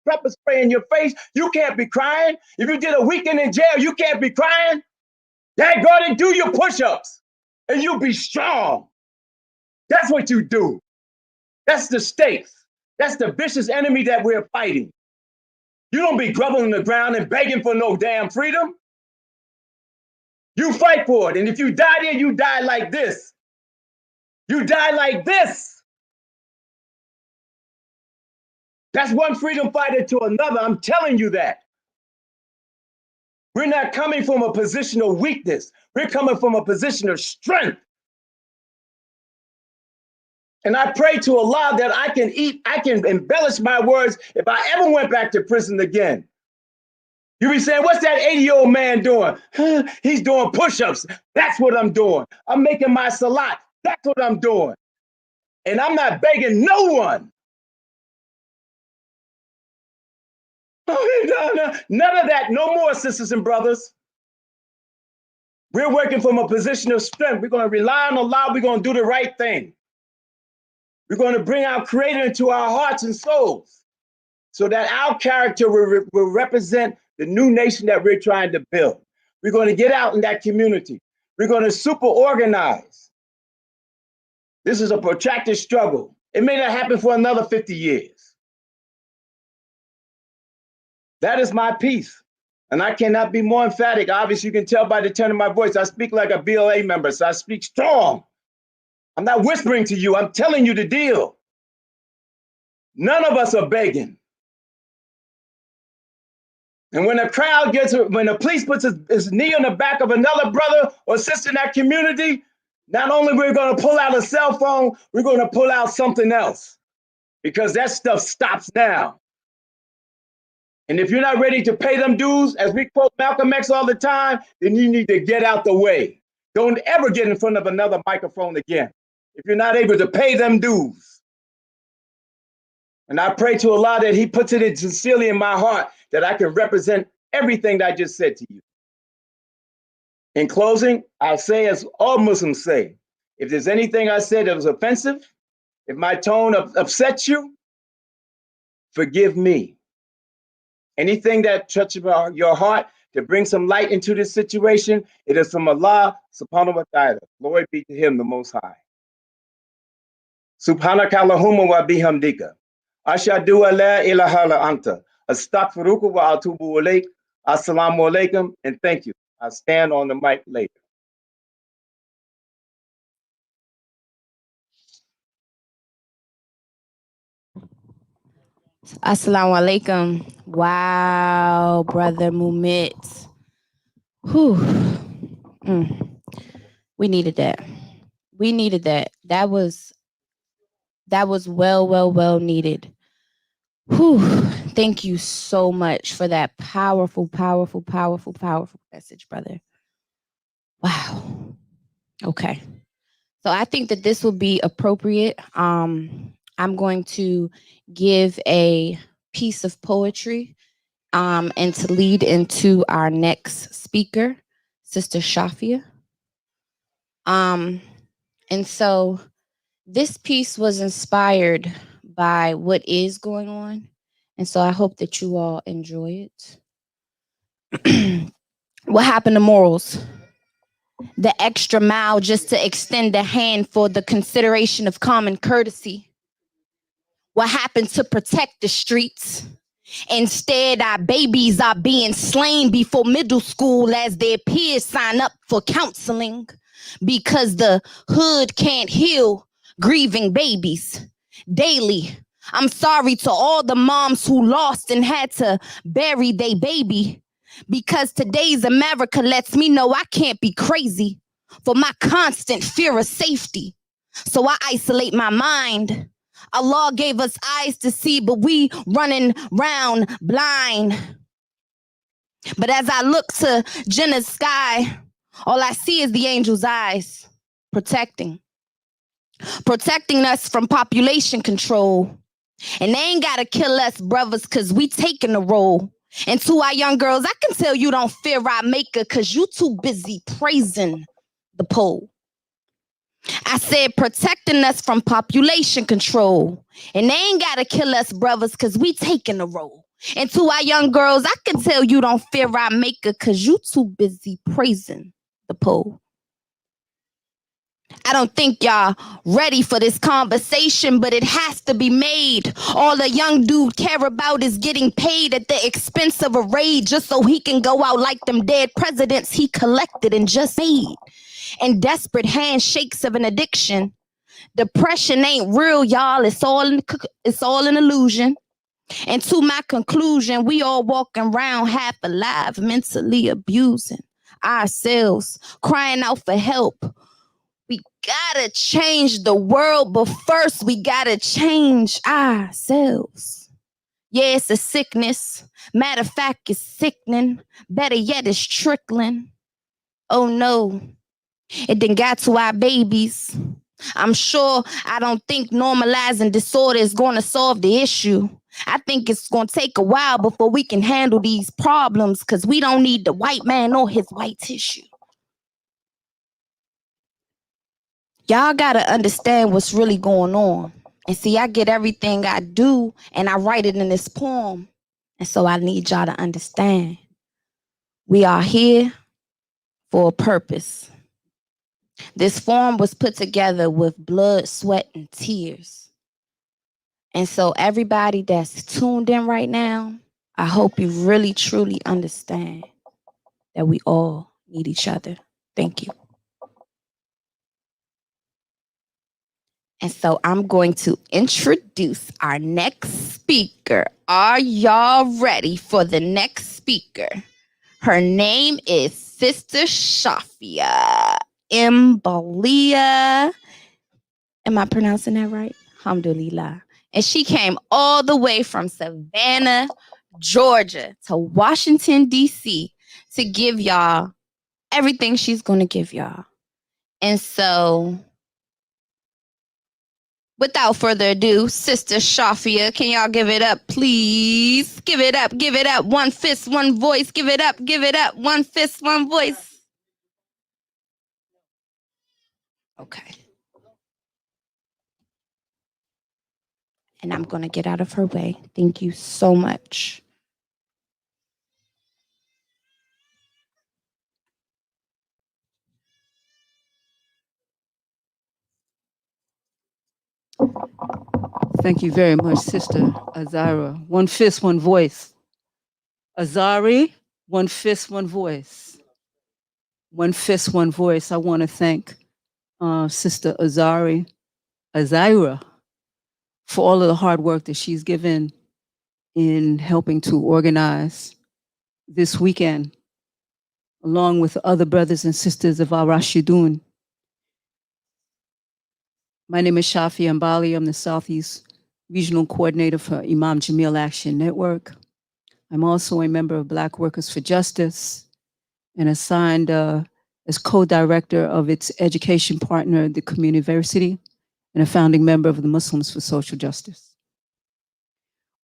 pepper spray in your face, you can't be crying. If you did a weekend in jail, you can't be crying. Dad, go and do your push-ups. And you'll be strong. That's what you do. That's the stakes. That's the vicious enemy that we're fighting. You don't be groveling on the ground and begging for no damn freedom. You fight for it. And if you die there, you die like this. You die like this. That's one freedom fighter to another. I'm telling you that. We're not coming from a position of weakness. We're coming from a position of strength. And I pray to Allah that I can embellish my words if I ever went back to prison again. You be saying, what's that 80-year-old man doing? He's doing push-ups. That's what I'm doing. I'm making my salat. That's what I'm doing. And I'm not begging no one. None of that, no more, sisters and brothers. We're working from a position of strength. We're going to rely on Allah. We're going to do the right thing. We're going to bring our Creator into our hearts and souls so that our character will represent the new nation that we're trying to build. We're going to get out in that community. We're going to super organize. This is a protracted struggle. It may not happen for another 50 years. That is my piece. And I cannot be more emphatic. Obviously, you can tell by the tone of my voice. I speak like a BLA member, so I speak strong. I'm not whispering to you. I'm telling you the deal. None of us are begging. And when when the police puts his knee on the back of another brother or sister in that community, not only we're going to pull out a cell phone, we're going to pull out something else, because that stuff stops now. And if you're not ready to pay them dues, as we quote Malcolm X all the time, then you need to get out the way. Don't ever get in front of another microphone again if you're not able to pay them dues. And I pray to Allah that He puts it in sincerely in my heart that I can represent everything that I just said to you. In closing, I say, as all Muslims say, if there's anything I said that was offensive, if my tone upsets you, forgive me. Anything that touches your heart to bring some light into this situation, it is from Allah subhanahu wa ta'ala. Glory be to Him, the Most High. Subhanaka Allahumma wa bihamdika. Ashhadu an la ilaha illa anta. Astaghfiruka wa atubu ilayk. Assalamu alaikum, and thank you. I'll stand on the mic later. Assalamu alaikum. Wow, brother Mumit. Whew. We needed that. We needed that. That was well needed. Whew. Thank you so much for that powerful message, brother. Wow. Okay. So I think that this will be appropriate. I'm going to give a piece of poetry and to lead into our next speaker, Sister Shafia. And so this piece was inspired by what is going on. And so I hope that you all enjoy it. What happened to morals? The extra mile just to extend a hand for the consideration of common courtesy. What happened to protect the streets? Instead, our babies are being slain before middle school as their peers sign up for counseling because the hood can't heal grieving babies. Daily, I'm sorry to all the moms who lost and had to bury their baby, because today's America lets me know I can't be crazy for my constant fear of safety. So I isolate my mind Allah gave us eyes to see, but we running round blind. But as I look to Jannah's sky, all I see is the angel's eyes protecting us from population control. And they ain't gotta kill us, brothers, cause we taking the role. And to our young girls, I can tell you don't fear our maker, cause you too busy praising the pole. I said protecting us from population control. And they ain't gotta kill us, brothers, cause we taking the role. And to our young girls, I can tell you don't fear our maker, cause you too busy praising the pole. I don't think y'all ready for this conversation, but it has to be made. All a young dude care about is getting paid at the expense of a raid just so he can go out like them dead presidents he collected and just made. And desperate handshakes of an addiction. Depression ain't real, y'all. It's all an illusion. And to my conclusion, we all walking around half alive, mentally abusing ourselves, crying out for help. We gotta change the world, but first we gotta change ourselves. Yeah, it's a sickness. Matter of fact, it's sickening. Better yet, it's trickling. Oh no, it done got to our babies. I'm sure I don't think normalizing disorder is gonna solve the issue. I think it's gonna take a while before we can handle these problems, because we don't need the white man or his white tissue. Y'all gotta understand what's really going on. And see, I get everything I do and I write it in this poem. And so I need y'all to understand. We are here for a purpose. This form was put together with blood, sweat, and tears. And so everybody that's tuned in right now, I hope you really, truly understand that we all need each other. Thank you. And so I'm going to introduce our next speaker. Are y'all ready for the next speaker? Her name is Sister Shafia Mbalia. Am I pronouncing that right? Alhamdulillah. And she came all the way from Savannah, Georgia to Washington, D.C. to give y'all everything she's going to give y'all. And so, without further ado, Sister Shafia, can y'all give it up, please? Give it up, give it up. One fist, one voice. Give it up, give it up. One fist, one voice. Okay. And I'm going to get out of her way. Thank you so much. Thank you very much, Sister Azara. One fist, one voice. Azari, one fist, one voice. One fist, one voice. I want to thank Sister Azara, for all of the hard work that she's given in helping to organize this weekend, along with other brothers and sisters of our Rashidun. My name is Shafi Mbali. I'm the Southeast Regional Coordinator for Imam Jamil Action Network. I'm also a member of Black Workers for Justice and assigned as co-director of its education partner, the Community University, and a founding member of the Muslims for Social Justice.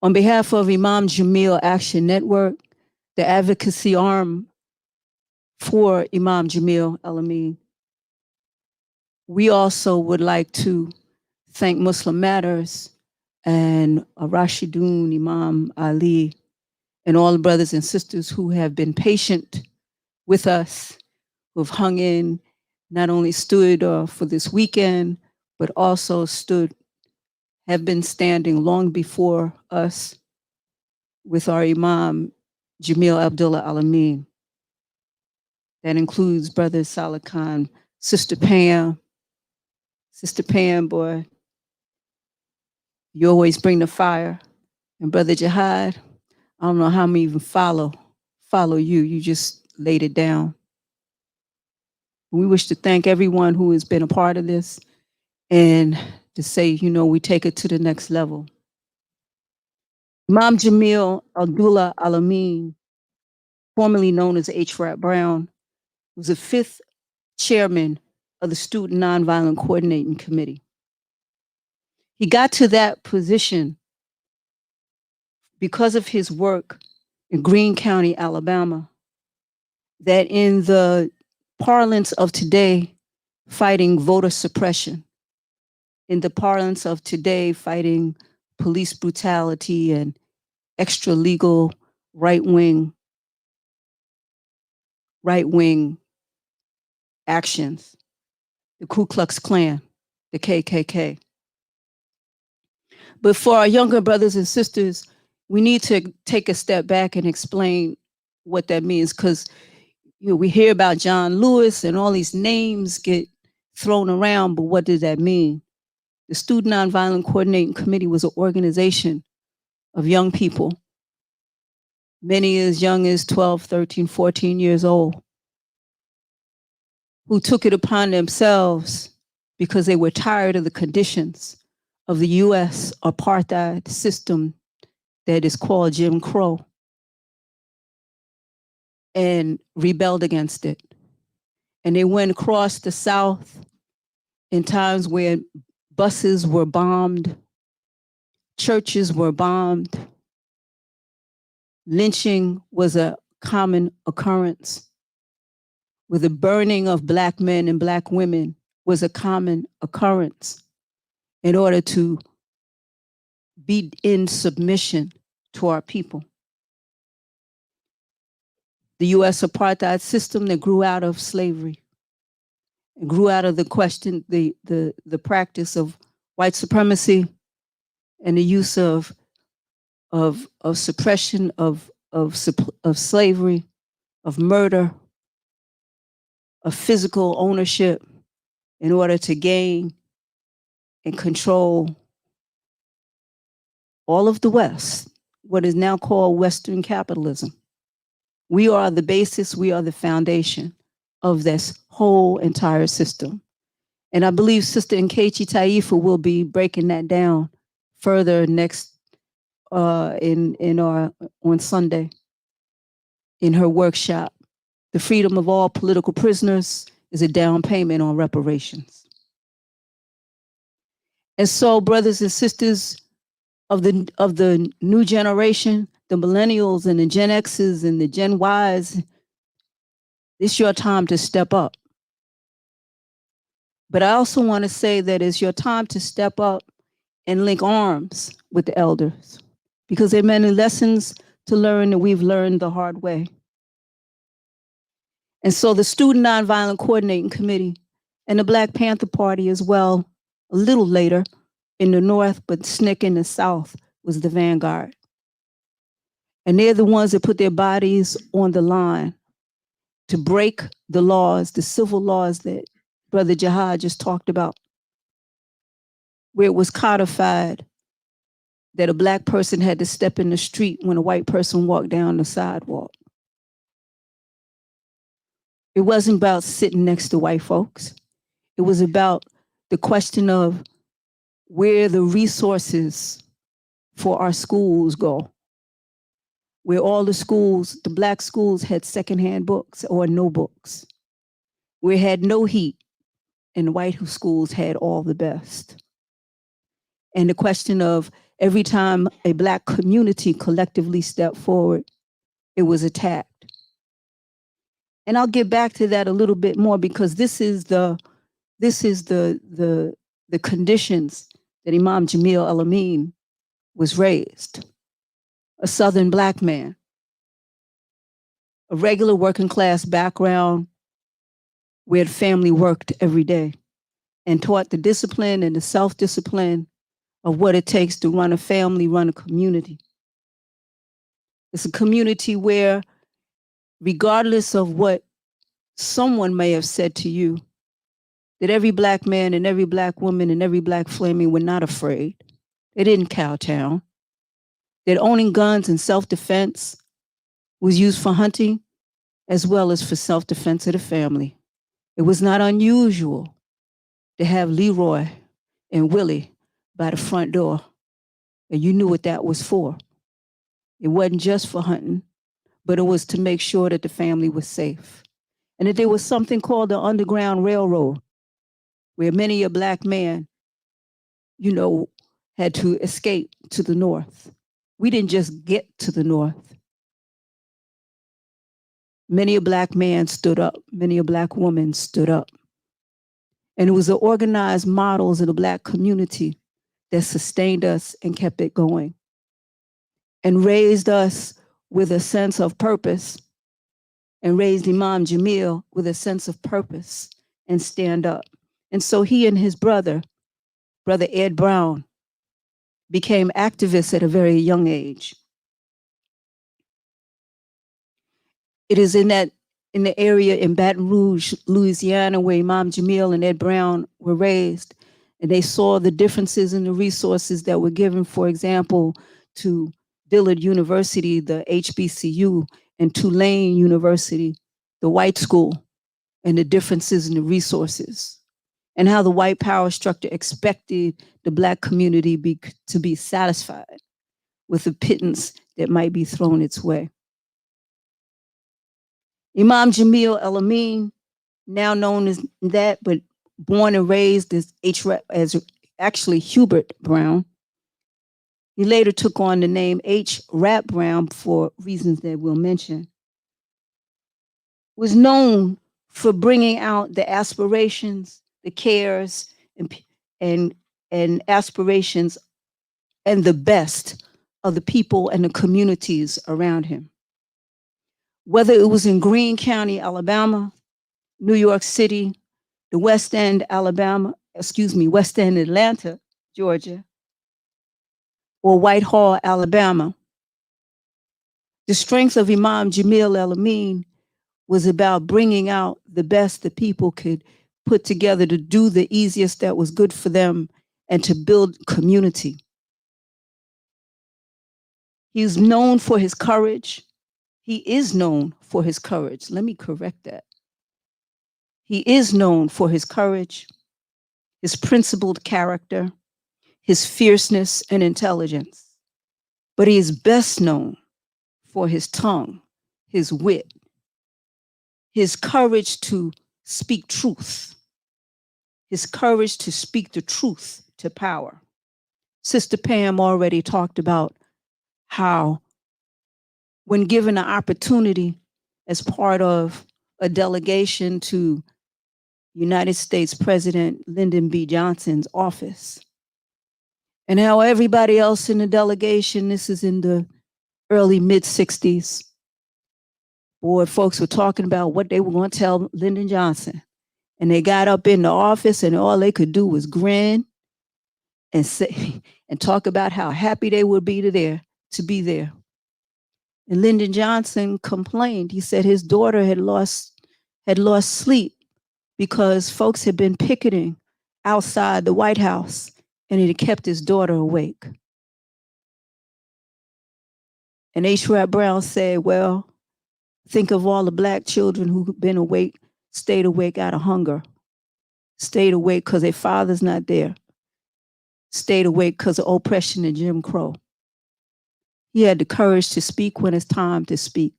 On behalf of Imam Jamil Action Network, the advocacy arm for Imam Jamil AL-AMIN, we also would like to thank Muslim Matters and Rashidun, Imam Ali, and all the brothers and sisters who have been patient with us, who have hung in, not only stood for this weekend, but also have been standing long before us with our Imam Jamil Abdullah Al-Amin. That includes Brother SAALAKHAN, Sister Pam, boy, you always bring the fire. And Brother Jihad, I don't know how many even follow you. You just laid it down. We wish to thank everyone who has been a part of this and to say, you know, we take it to the next level. Imam Jamil Abdullah Al-Amin, formerly known as H. Rap Brown, was the 5th chairman of the Student Nonviolent Coordinating Committee. He got to that position because of his work in Greene County, Alabama, that in the parlance of today, fighting voter suppression, in the parlance of today, fighting police brutality and extra legal right-wing actions, the Ku Klux Klan, the KKK. But for our younger brothers and sisters, we need to take a step back and explain what that means, because we hear about John Lewis and all these names get thrown around, but what does that mean? The Student Nonviolent Coordinating Committee was an organization of young people, many as young as 12, 13, 14 years old, who took it upon themselves because they were tired of the conditions of the US apartheid system that is called Jim Crow, and rebelled against it. And they went across the South in times when buses were bombed, churches were bombed, lynching was a common occurrence, where the burning of Black men and Black women was a common occurrence in order to be in submission to our people. The US apartheid system that grew out of slavery, and grew out of the question, the practice of white supremacy and the use of suppression of slavery, of murder, of physical ownership in order to gain and control all of the West, what is now called Western capitalism. We are the basis, we are the foundation of this whole entire system. And I believe Sister NKECHI TAIFA will be breaking that down further next on Sunday in her workshop. The freedom of all political prisoners is a down payment on reparations. And so, brothers and sisters of the new generation, the millennials and the Gen X's and the Gen Y's, it's your time to step up. But I also want to say that it's your time to step up and link arms with the elders, because there are many lessons to learn that we've learned the hard way. And so the Student Nonviolent Coordinating Committee and the Black Panther Party as well, a little later in the North, but SNCC in the South was the vanguard. And they're the ones that put their bodies on the line to break the laws, the civil laws that Brother Jihad just talked about, where it was codified that a Black person had to step in the street when a white person walked down the sidewalk. It wasn't about sitting next to white folks. It was about the question of where the resources for our schools go, where all the schools, the Black schools, had secondhand books or no books, where it had no heat, and the white schools had all the best. And the question of every time a Black community collectively stepped forward, it was attacked. And I'll get back to that a little bit more, because this is the conditions that Imam Jamil Al-Amin was raised. A Southern Black man, a regular working class background, where the family worked every day and taught the discipline and the self-discipline of what it takes to run a family, run a community. It's a community where, regardless of what someone may have said to you, that every Black man and every Black woman and every Black flaming were not afraid. They didn't kowtow. That owning guns and self-defense was used for hunting as well as for self-defense of the family. It was not unusual to have Leroy and Willie by the front door. And you knew what that was for. It wasn't just for hunting, but it was to make sure that the family was safe. And that there was something called the Underground Railroad, where many a black man, you know, had to escape to the north. We didn't just get to the north. Many a black man stood up, many a black woman stood up. And it was the organized models of the black community that sustained us and kept it going and raised us with a sense of purpose, and raised Imam Jamil with a sense of purpose and stand up. And so he and his brother Ed Brown, became activists at a very young age. It is in the area in Baton Rouge, Louisiana, where Imam Jamil and Ed Brown were raised, and they saw the differences in the resources that were given, for example, to Dillard University, the HBCU, and Tulane University, the white school, and the differences in the resources, and how the white power structure expected the black community to be satisfied with the pittance that might be thrown its way. Imam Jamil Al-Amin, now known as that, but born and raised as actually Hubert Brown. He later took on the name H. Rap Brown for reasons that we'll mention. Was known for bringing out the aspirations, the cares, and aspirations and the best of the people and the communities around him. Whether it was in Greene County, Alabama, New York City, the West End, West End, Atlanta, Georgia, or Whitehall, Alabama, the strength of Imam Jamil Al-Amin was about bringing out the best the people could put together to do the easiest that was good for them and to build community. He's known for his courage. He is known for his courage. Let me correct that. He is known for his courage, his principled character, his fierceness and intelligence. But he is best known for his tongue, his wit, his courage to speak truth, his courage to speak the truth to power. Sister Pam already talked about how, when given an opportunity as part of a delegation to United States President Lyndon B. Johnson's office, and how everybody else in the delegation, this is in the early mid-60s, boy, folks were talking about what they were going to tell Lyndon Johnson. And they got up in the office and all they could do was grin and say and talk about how happy they would be to be there. And Lyndon Johnson complained. He said his daughter had lost sleep because folks had been picketing outside the White House, and it had kept his daughter awake. And H. Rap Brown said, well, think of all the black children who've been awake, stayed awake out of hunger, stayed awake because their father's not there, stayed awake because of oppression and Jim Crow. He had the courage to speak when it's time to speak.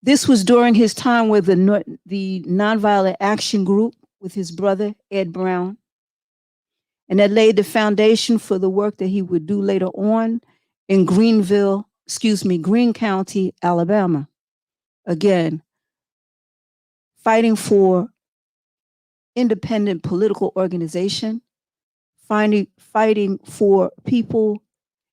This was during his time with the Nonviolent Action Group with his brother, Ed Brown. And that laid the foundation for the work that he would do later on in Greene County, Alabama. Again, fighting for independent political organization, fighting for people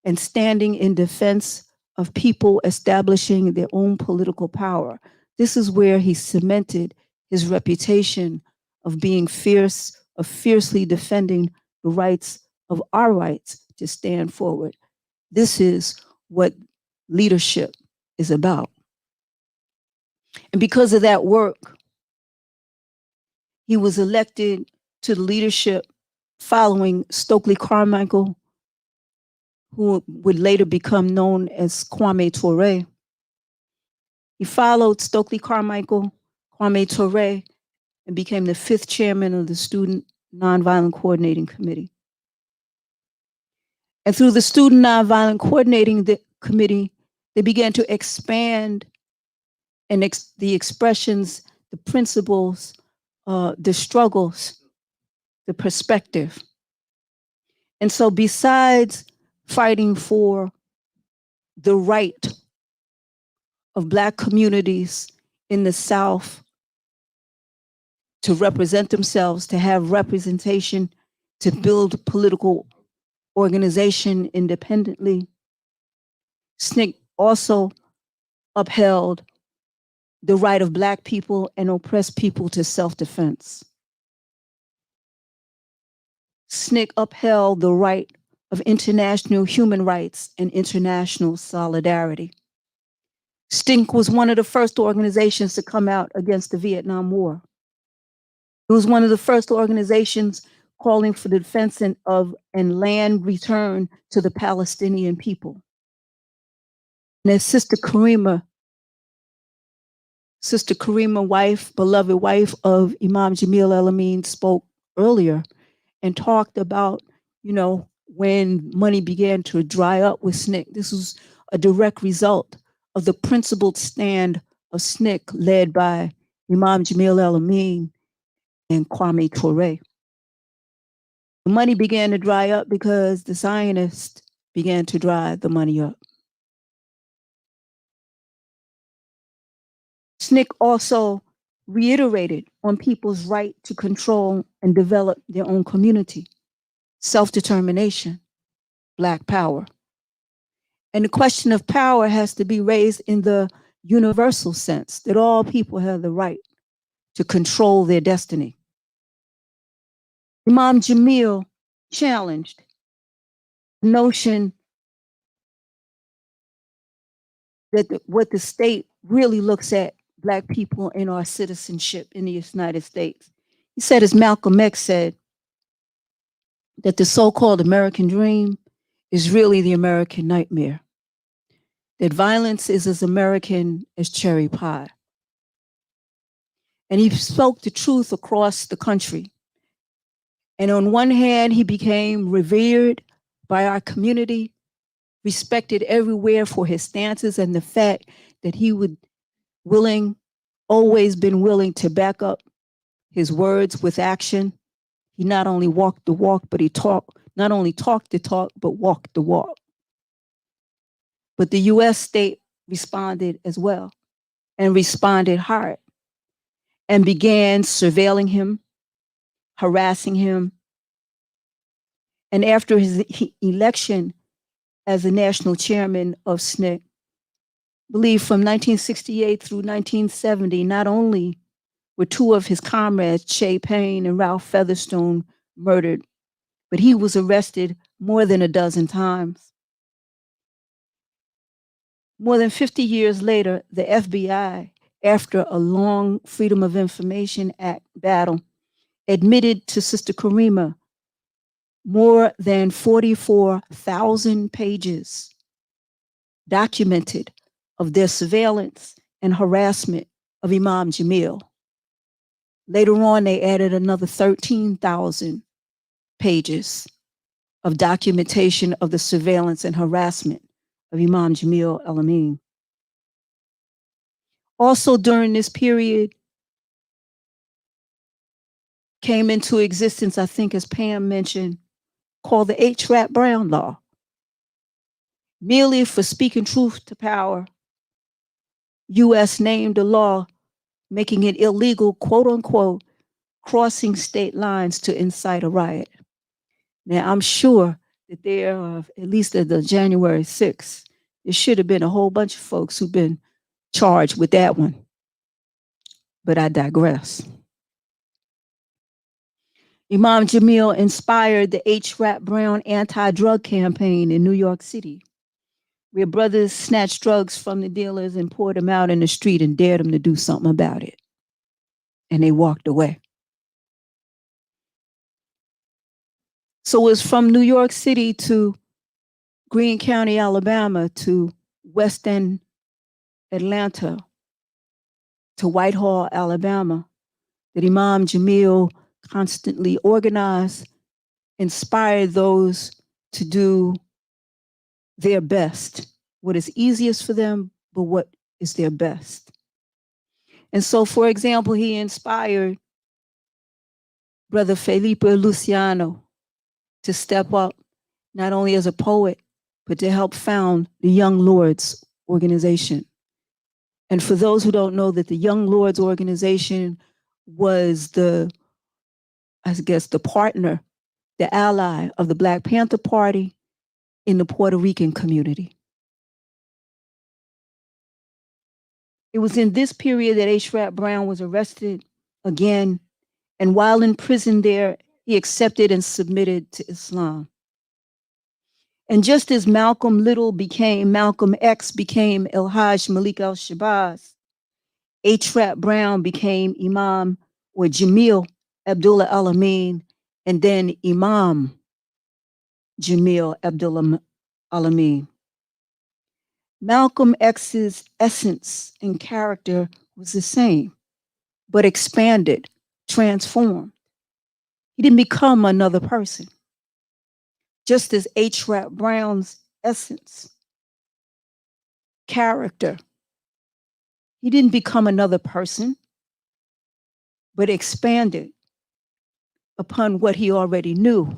and standing in defense of people establishing their own political power. This is where he cemented his reputation of being fierce, of fiercely defending the rights of our rights to stand forward. This is what leadership is about. And because of that work, he was elected to the leadership following Stokely Carmichael, who would later become known as Kwame Ture. He followed Stokely Carmichael, Kwame Ture, and became the 5th chairman of the Student Nonviolent Coordinating Committee. And through the Student Nonviolent Coordinating Committee, they began to expand and the expressions, the principles, the struggles, the perspective. And so besides fighting for the right of Black communities in the South to represent themselves, to have representation, to build political organization independently, SNCC also upheld the right of Black people and oppressed people to self-defense. SNCC upheld the right of international human rights and international solidarity. SNCC was one of the first organizations to come out against the Vietnam War. It was one of the first organizations calling for the defense and land return to the Palestinian people. And as Sister Karima, wife, beloved wife of Imam Jamil El-Amin, spoke earlier and talked about, you know, when money began to dry up with SNCC. This was a direct result of the principled stand of SNCC led by Imam Jamil El-Amin and Kwame Ture. The money began to dry up because the Zionists began to dry the money up. SNCC also reiterated on people's right to control and develop their own community, self-determination, Black power. And the question of power has to be raised in the universal sense that all people have the right to control their destiny. Imam Jamil challenged the notion that what the state really looks at Black people in our citizenship in the United States. He said, as Malcolm X said, that the so-called American dream is really the American nightmare. That violence is as American as cherry pie. And he spoke the truth across the country. And on one hand, he became revered by our community, respected everywhere for his stances and the fact that he would always been willing to back up his words with action. He not only walked the walk, but he not only talked the talk, but walked the walk. But the US state responded as well, and responded hard, and began surveilling him, harassing him. And after his election as the national chairman of SNCC, I believe from 1968 through 1970, not only were two of his comrades, Che Payne and Ralph Featherstone, murdered, but he was arrested more than a dozen times. More than 50 years later, the FBI, after a long Freedom of Information Act battle, admitted to Sister Karima more than 44,000 pages documented of their surveillance and harassment of Imam Jamil. Later on, they added another 13,000 pages of documentation of the surveillance and harassment of Imam Jamil El-Amin. Also during this period came into existence, I think as Pam mentioned, called the H-Rap Brown Law. Merely for speaking truth to power, US named a law making it illegal, quote unquote, crossing state lines to incite a riot. Now, I'm sure that there are, at least at the January 6th, there should have been a whole bunch of folks who've been charged with that one. But I digress. Imam Jamil inspired the H-Rap Brown anti-drug campaign in New York City, where brothers snatched drugs from the dealers and poured them out in the street and dared them to do something about it. And they walked away. So it was from New York City to Greene County, Alabama, to West End, Atlanta, to Whitehall, Alabama, that Imam Jamil constantly organize, inspire those to do their best, what is easiest for them, but what is their best. And so, for example, he inspired Brother Felipe Luciano to step up, not only as a poet, but to help found the Young Lords organization. And for those who don't know, that the Young Lords organization was the partner, the ally of the Black Panther Party in the Puerto Rican community. It was in this period that H. Rap Brown was arrested again, and while in prison there, he accepted and submitted to Islam. And just as Malcolm X became El-Hajj Malik al-Shabazz, H. Rap Brown became Imam or Jamil Abdullah Al-Amin, and then Imam Jamil Abdullah Al-Amin. Malcolm X's essence and character was the same, but expanded, transformed. He didn't become another person. Just as H. Rap Brown's essence, character, he didn't become another person, but expanded upon what he already knew,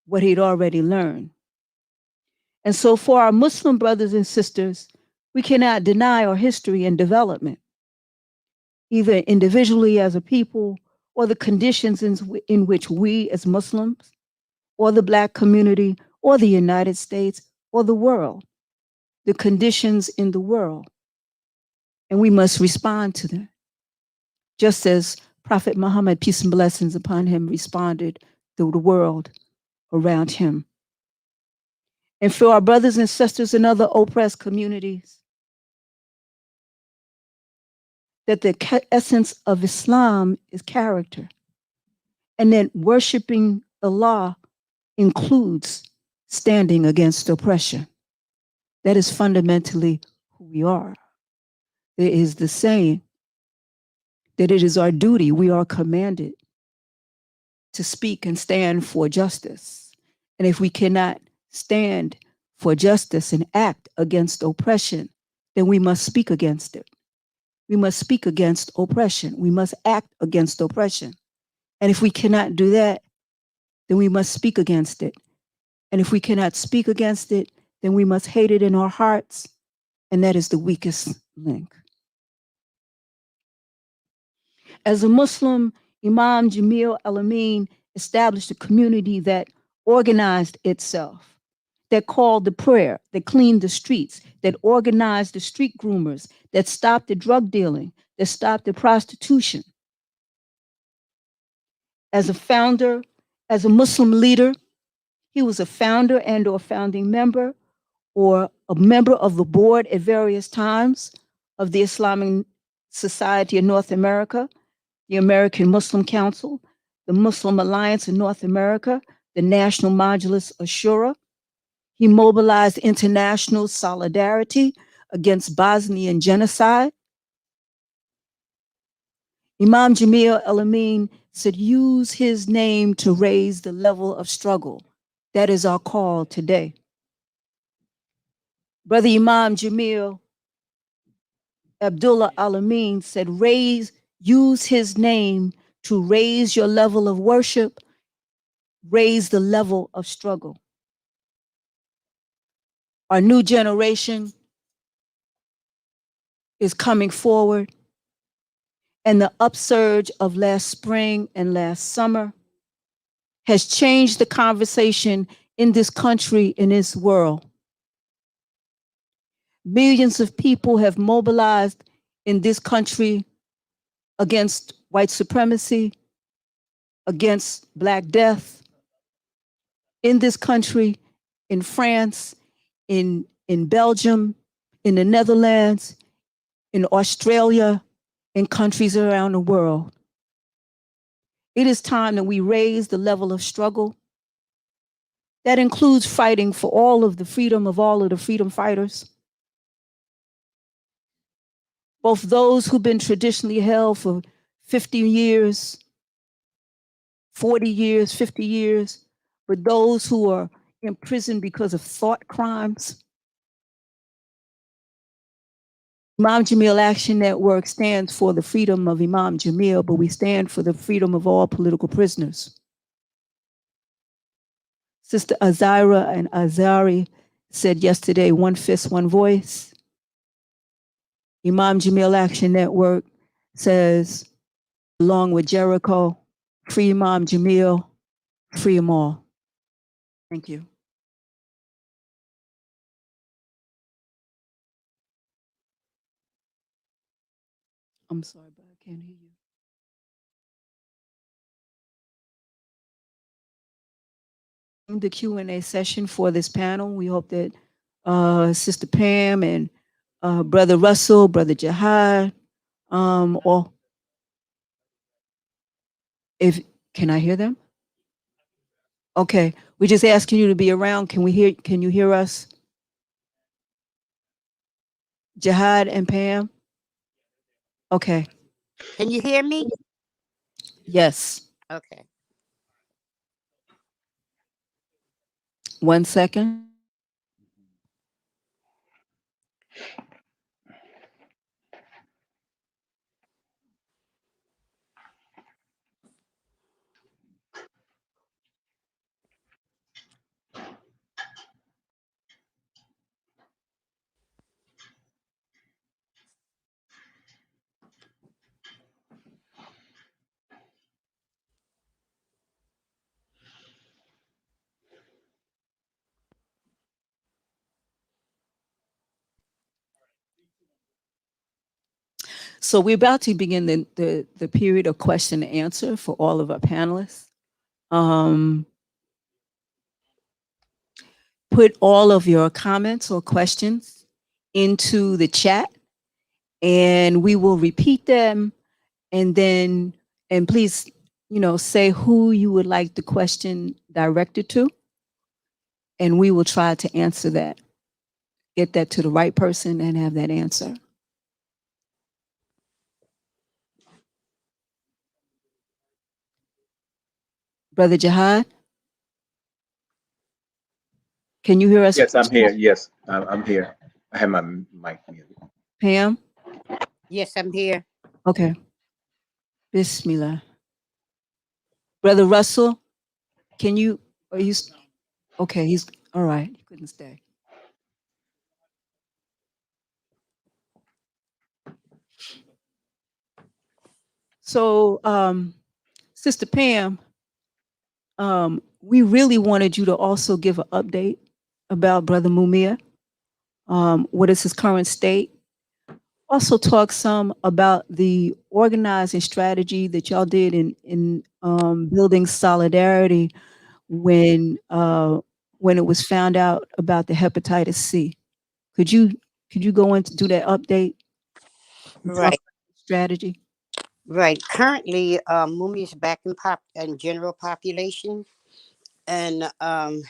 what he'd already learned. And so for our Muslim brothers and sisters, we cannot deny our history and development, either individually as a people or the conditions in which we as Muslims or the Black community or the United States or the world, the conditions in the world. And we must respond to them, just as Prophet Muhammad, peace and blessings upon him, responded to the world around him. And for our brothers and sisters in other oppressed communities, that the essence of Islam is character, and that worshiping Allah includes standing against oppression. That is fundamentally who we are. There is the saying that it is our duty, we are commanded to speak and stand for justice. And if we cannot stand for justice and act against oppression, then we must speak against it. We must speak against oppression. We must act against oppression. And if we cannot do that, then we must speak against it. And if we cannot speak against it, then we must hate it in our hearts. And that is the weakest link. As a Muslim, Imam Jamil Al-Amin established a community that organized itself, that called the prayer, that cleaned the streets, that organized the street groomers, that stopped the drug dealing, that stopped the prostitution. As a founder, as a Muslim leader, he was a founder and or founding member or a member of the board at various times of the Islamic Society of North America, the American Muslim Council, the Muslim Alliance in North America, the National Majlis Ashura. He mobilized international solidarity against Bosnian genocide. Imam Jamil Al-Amin said, use his name to raise the level of struggle. That is our call today. Brother Imam Jamil Abdullah Al-Amin said, use his name to raise your level of worship, raise the level of struggle. Our new generation is coming forward, and the upsurge of last spring and last summer has changed the conversation in this country, in this world. Millions of people have mobilized in this country against white supremacy, against Black death, in this country, in France, in Belgium, in the Netherlands, in Australia, in countries around the world. It is time that we raise the level of struggle. That includes fighting for all of the freedom fighters, both those who've been traditionally held for 50 years 40 years, 50 years, but those who are in prison because of thought crimes. Imam Jamil Action Network stands for the freedom of Imam Jamil, but we stand for the freedom of all political prisoners. Sister Azira and Azari said yesterday, one fist, one voice. Imam Jamil Action Network says, along with Jericho, free Imam Jamil, free them all. Thank you. I'm sorry, but I can't hear you. The Q&A session for this panel. We hope that Sister Pam and Brother Russell, Brother Jihad, or can I hear them? Okay, we're just asking you to be around. Can you hear us? Jihad and Pam? Okay. Can you hear me? Yes. Okay. 1 second. So we're about to begin the period of question and answer for all of our panelists. Put all of your comments or questions into the chat and we will repeat them, and please, say who you would like the question directed to, and we will try to answer that, get that to the right person and have that answer. Brother Jihad, can you hear us? Yes, I'm here. Yes, I'm here. I have my mic muted. Pam? Yes, I'm here. Okay. Bismillah. Brother Russell, okay, he's all right. He couldn't stay. So, Sister Pam, we really wanted you to also give an update about Brother MUMIA. What is his current state? Also talk some about the organizing strategy that y'all did in building solidarity when it was found out about the hepatitis C. Could you go into do that update? Right. Strategy. Right. Currently, MUMIA is back in general population, and I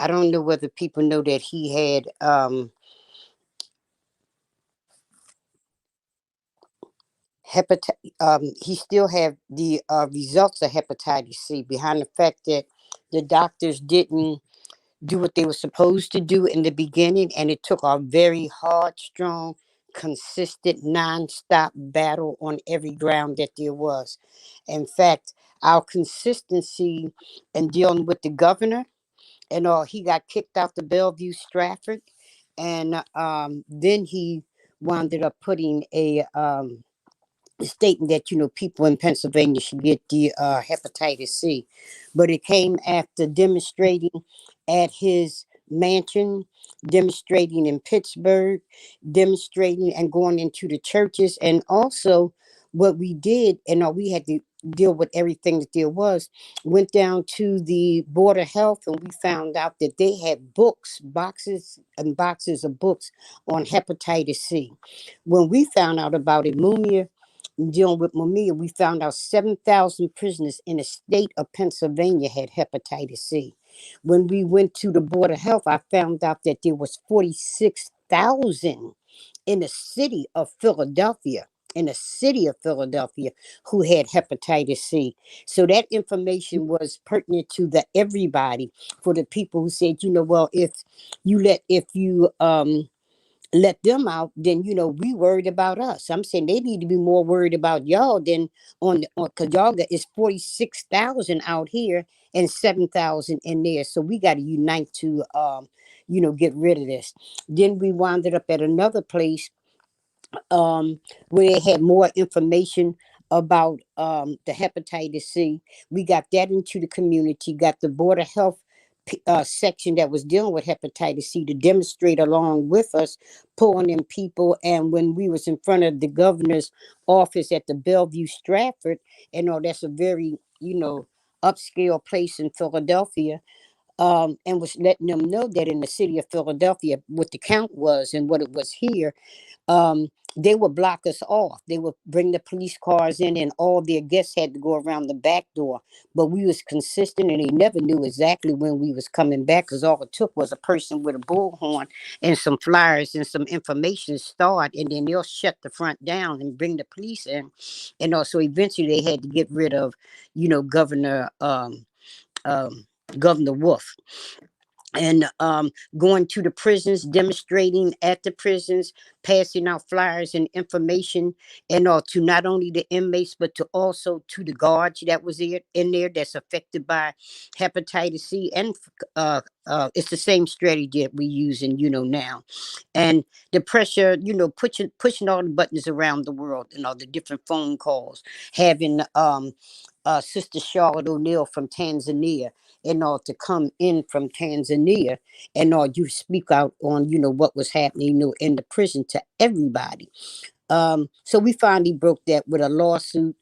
don't know whether people know that he had he still have the results of hepatitis C, behind the fact that the doctors didn't do what they were supposed to do in the beginning, and it took a very hard, strong, consistent, non-stop battle on every ground that there was. In fact, our consistency in dealing with the governor and all, he got kicked out to Bellevue, Stratford, and then he wound up putting a stating that people in Pennsylvania should get the hepatitis C, but it came after demonstrating at his mansion, demonstrating in Pittsburgh, demonstrating and going into the churches, and also what we did, and we had to deal with everything that there was. Went down to the Board of Health, and we found out that they had boxes and boxes of books on hepatitis C. When we found out about it, MUMIA, dealing with MUMIA, we found out 7,000 prisoners in the state of Pennsylvania had hepatitis C. When we went to the Board of Health, I found out that there was 46,000 in the city of Philadelphia in the city of Philadelphia who had hepatitis C. So that information was pertinent to the everybody, for the people who said, you know, well, if you let them out, then we worried about us. I'm saying they need to be more worried about y'all than on because y'all got is 46,000 out here and 7,000 in there. So we got to unite to get rid of this. Then we wound up at another place where they had more information about the hepatitis C. We got that into the community, got the Board of Health section that was dealing with hepatitis C to demonstrate along with us, pulling in people. And when we was in front of the governor's office at the Bellevue Stratford, that's a very, upscale place in Philadelphia, and was letting them know that in the city of Philadelphia, what the count was and what it was here, they would block us off. They would bring the police cars in, and all their guests had to go around the back door. But we was consistent, and they never knew exactly when we was coming back, because all it took was a person with a bullhorn and some flyers and some information start, and then they'll shut the front down and bring the police in. And also eventually they had to get rid of, Governor Wolf. And going to the prisons, demonstrating at the prisons, passing out flyers and information, and to not only the inmates, but to also to the guards that was in there that's affected by hepatitis C. And it's the same strategy that we using, now. And the pressure, pushing all the buttons around the world and all the different phone calls, having Sister Charlotte O'Neill from Tanzania to come in from Tanzania and you speak out on what was happening in the prison to everybody. So we finally broke that with a lawsuit,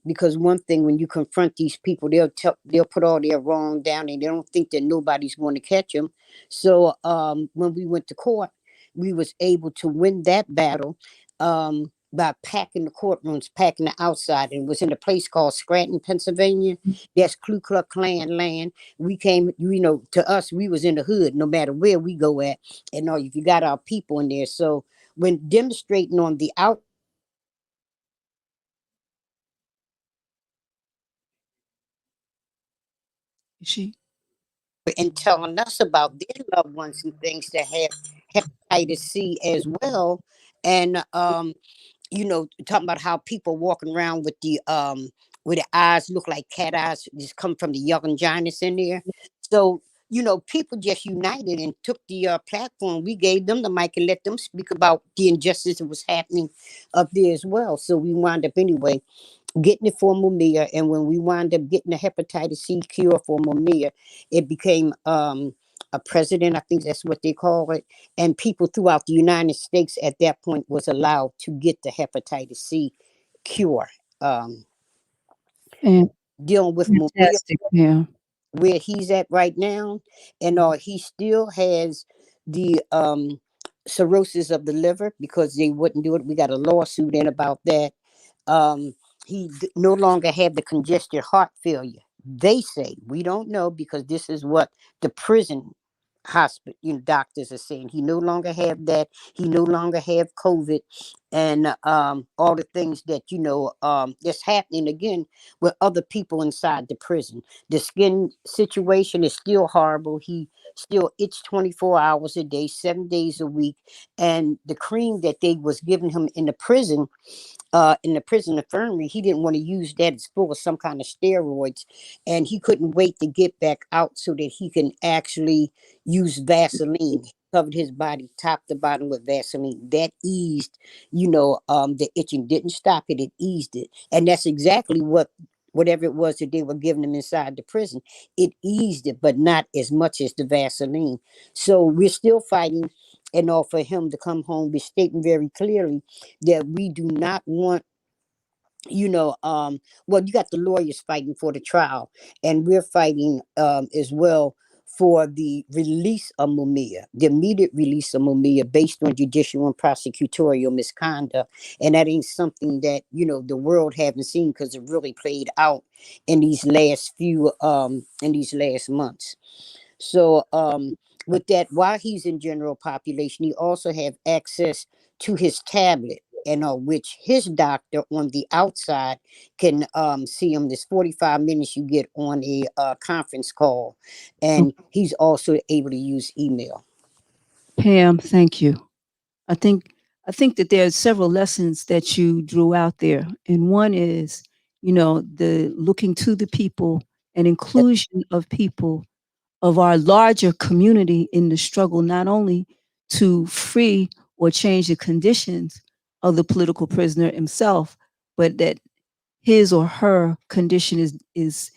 because one thing, when you confront these people, they'll put all their wrong down and they don't think that nobody's going to catch them. So when we went to court, we was able to win that battle by packing the courtrooms, packing the outside, and it was in a place called Scranton, Pennsylvania. That's Ku Klux Klan land. We came, to us, we was in the hood, no matter where we go at, and if you got our people in there. So when demonstrating on the out. And telling us about their loved ones and things that have hepatitis C as well. And talking about how people walking around with the eyes look like cat eyes, just come from the young giants in there. So people just united and took the platform. We gave them the mic and let them speak about the injustice that was happening up there as well. So we wound up anyway getting it for MUMIA, and when we wound up getting the hepatitis C cure for MUMIA, it became a president, I think that's what they call it, and people throughout the United States at that point was allowed to get the hepatitis C cure. And dealing with fantastic, MUMIA, where he's at right now, and he still has the cirrhosis of the liver because they wouldn't do it. We got a lawsuit in about that. He no longer had the congested heart failure. They say, we don't know, because this is what the prison hospital doctors are saying. He no longer have that. He no longer have COVID, and all the things that that's happening again with other people inside the prison. The skin situation is still horrible. He still itch 24 hours a day, 7 days a week, and the cream that they was giving him in the prison infirmary, he didn't want to use that. It's full of some kind of steroids, and he couldn't wait to get back out so that he can actually use Vaseline. He covered his body top to bottom with Vaseline. That eased, the itching. Didn't stop it, it eased it. And that's exactly whatever it was that they were giving him inside the prison. It eased it, but not as much as the Vaseline. So we're still fighting. And for him to come home, we're stating very clearly that we do not want, well, you got the lawyers fighting for the trial, and we're fighting as well for the release of MUMIA, the immediate release of MUMIA based on judicial and prosecutorial misconduct. And that ain't something that, the world haven't seen, because it really played out in these last months. So with that, while he's in general population, he also have access to his tablet which his doctor on the outside can see him. This 45 minutes you get on a conference call, and he's also able to use email. Pam, thank you. I think that there are several lessons that you drew out there, and one is, the looking to the people and inclusion of people of our larger community in the struggle, not only to free or change the conditions of the political prisoner himself, but that his or her condition is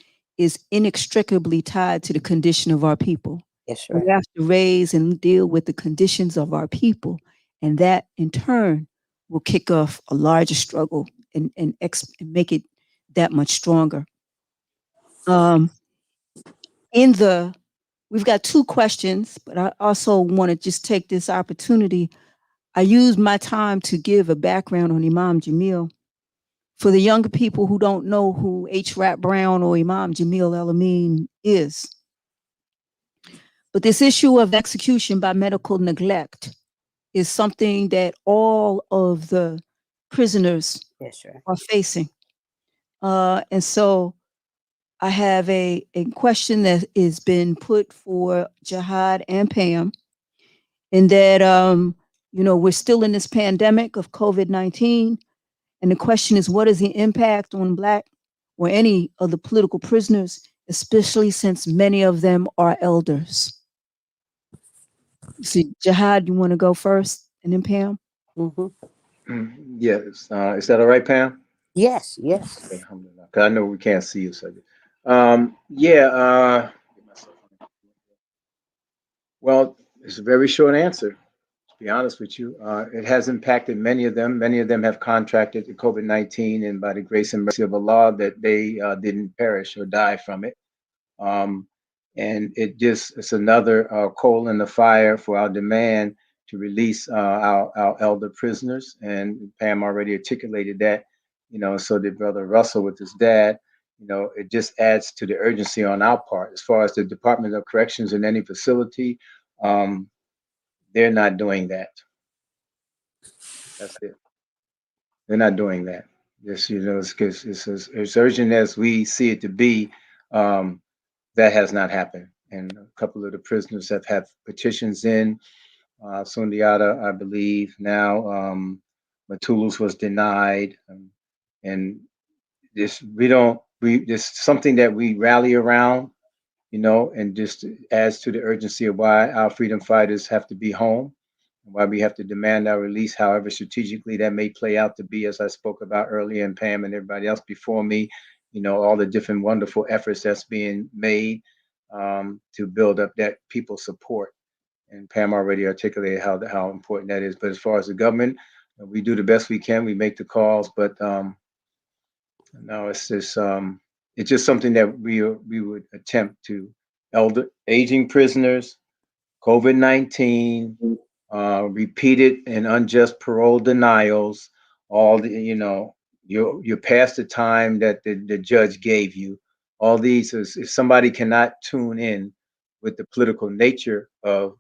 inextricably tied to the condition of our people. That's We right. have to raise and deal with the conditions of our people, and that in turn will kick off a larger struggle and make it that much stronger. We've got two questions, but I also want to just take this opportunity. I used my time to give a background on Imam Jamil. For the younger people who don't know who H. Rap Brown or Imam Jamil AL-AMIN is. But this issue of execution by medical neglect is something that all of the prisoners are facing. And so I have a question that has been put for Jihad and Pam, in that, we're still in this pandemic of COVID-19. And the question is, what is the impact on Black or any of the political prisoners, especially since many of them are elders? See, Jihad, you want to go first, and then Pam? Yes. Is that all right, Pam? Yes, yes. Okay, alhamdulillah. 'Cause I know we can't see you, so. Yeah. Well, it's a very short answer, to be honest with you. It has impacted many of them. Many of them have contracted the COVID-19, and by the grace and mercy of Allah, that they didn't perish or die from it. And it's another coal in the fire for our demand to release our elder prisoners. And Pam already articulated that, so did Brother Russell with his dad. It just adds to the urgency on our part. As far as the Department of Corrections in any facility, they're not doing that. That's it. They're not doing that. This, it's as urgent as we see it to be. That has not happened. And a couple of the prisoners have had petitions in. Sundiata, I believe, now. Matulus was denied. And this, this something that we rally around, and just adds to the urgency of why our freedom fighters have to be home, and why we have to demand our release, however strategically that may play out to be, as I spoke about earlier, and Pam and everybody else before me, all the different wonderful efforts that's being made to build up that people support. And Pam already articulated how important that is. But as far as the government, we do the best we can. We make the calls, but no, it's just something that we would attempt to. Aging prisoners, COVID-19, repeated and unjust parole denials, all the, you're past the time that the judge gave you. All these is, if somebody cannot tune in with the political nature of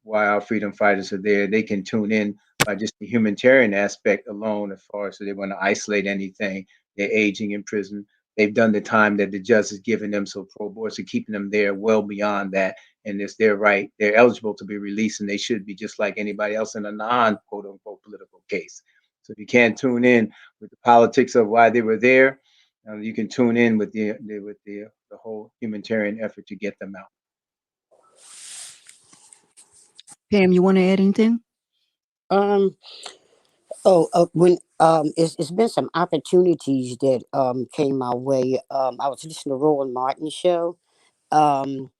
why our freedom fighters are there, they can tune in by just the humanitarian aspect alone, as far as they want to isolate anything. They're aging in prison. They've done the time that the judge has given them, so parole boards are keeping them there well beyond that. And it's their right. They're eligible to be released, and they should be just like anybody else in a non-quote unquote political case. So if you can't tune in with the politics of why they were there, you can tune in with the whole humanitarian effort to get them out. Pam, you want to add anything? When it's been some opportunities that came my way. I was listening to Roland Martin's show, and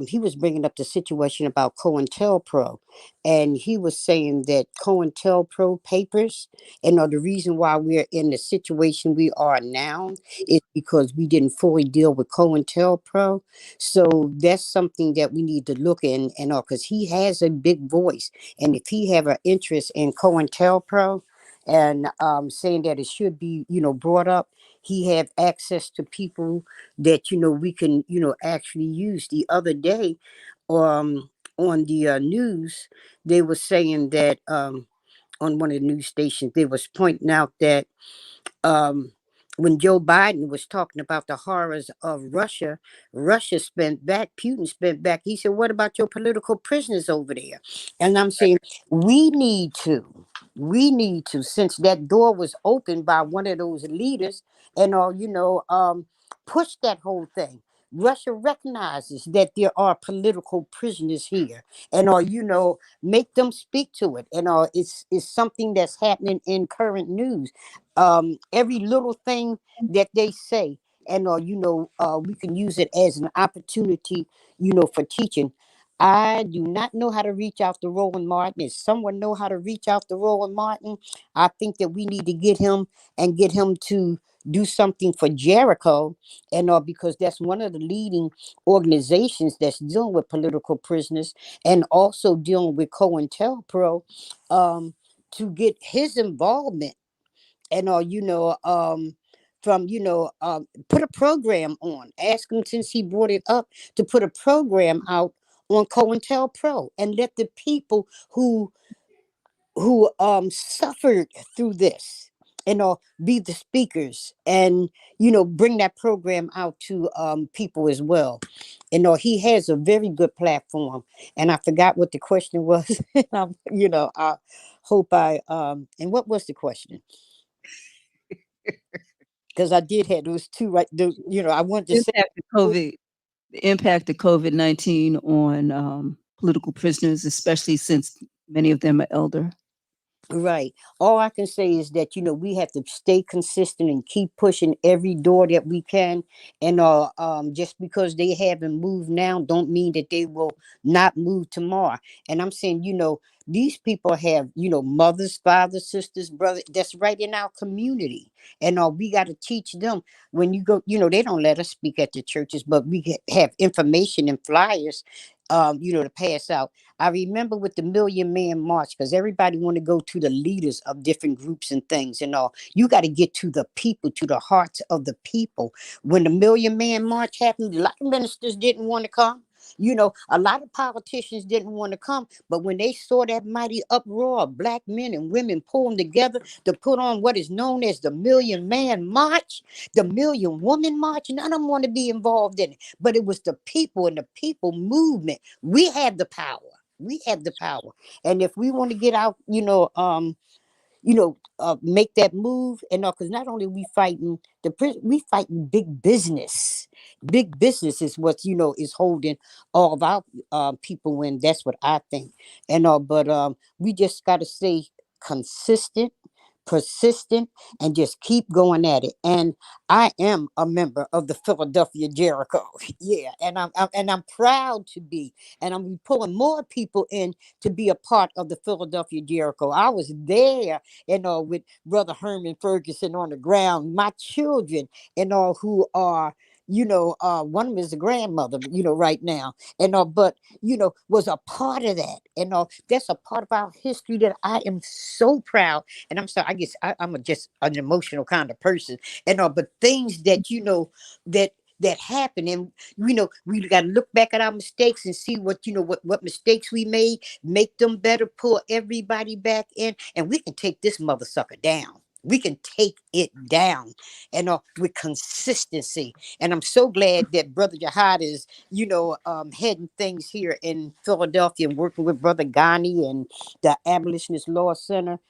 he was bringing up the situation about COINTELPRO, and he was saying that COINTELPRO papers, and the reason why we're in the situation we are now is because we didn't fully deal with COINTELPRO. So that's something that we need to look in, and because he has a big voice, and if he have an interest in COINTELPRO, and saying that it should be brought up, he have access to people that we can actually use. The other day on the news, they were saying that on one of the news stations. They was pointing out that um, when Joe Biden was talking about the horrors of Russia, Russia spent back, Putin spent back. He said, what about your political prisoners over there? And I'm saying, we need to, since that door was opened by one of those leaders and push that whole thing. Russia recognizes that there are political prisoners here, and make them speak to it. And it's something that's happening in current news. Every little thing that they say, and we can use it as an opportunity, for teaching. I do not know how to reach out to Roland Martin. If someone know how to reach out to Roland Martin, I think that we need to get him to do something for Jericho, and because that's one of the leading organizations that's dealing with political prisoners and also dealing with COINTELPRO, to get his involvement and put a program on. Ask him, since he brought it up, to put a program out on COINTELPRO and let the people who suffered through this be the speakers, and bring that program out to people as well. He has a very good platform, and I forgot what the question was. I hope and what was the question? Because I did have those two, right? I wanted to say The impact of COVID-19 on political prisoners, especially since many of them are elder. Right. All I can say is that, we have to stay consistent and keep pushing every door that we can. And just because they haven't moved now, don't mean that they will not move tomorrow. And I'm saying, these people have, mothers, fathers, sisters, brothers, that's right in our community. And we got to teach them. When you go, they don't let us speak at the churches, but we have information and flyers, to pass out. I remember with the Million Man March, because everybody want to go to the leaders of different groups and things and all. You got to get to the people, to the hearts of the people. When the Million Man March happened, a lot of ministers didn't want to come. A lot of politicians didn't want to come, but when they saw that mighty uproar of black men and women pulling together to put on what is known as the Million Man March, the Million Woman March, none of them want to be involved in it. But it was the people and the people movement. We had the power. We have the power. And if we want to get out, make that move, and because not only we fighting we fighting big business. Big business is what is holding all of our people in. That's what I think. And but we just got to stay consistent, persistent, and just keep going at it. And I am a member of the Philadelphia Jericho. Yeah, and I'm proud to be, and I'm pulling more people in to be a part of the Philadelphia Jericho. I was there, with Brother Herman Ferguson on the ground. My children, who are one of them is a grandmother, right now, but was a part of that, that's a part of our history that I am so proud. And I'm sorry, I guess I'm just an emotional kind of person, but things that that happen, and we got to look back at our mistakes and see what what mistakes we made, make them better, pull everybody back in, and we can take this mother sucker down. We can take it down, and with consistency. And I'm so glad that Brother Jihad is, heading things here in Philadelphia and working with Brother Ghani and the Abolitionist Law Center.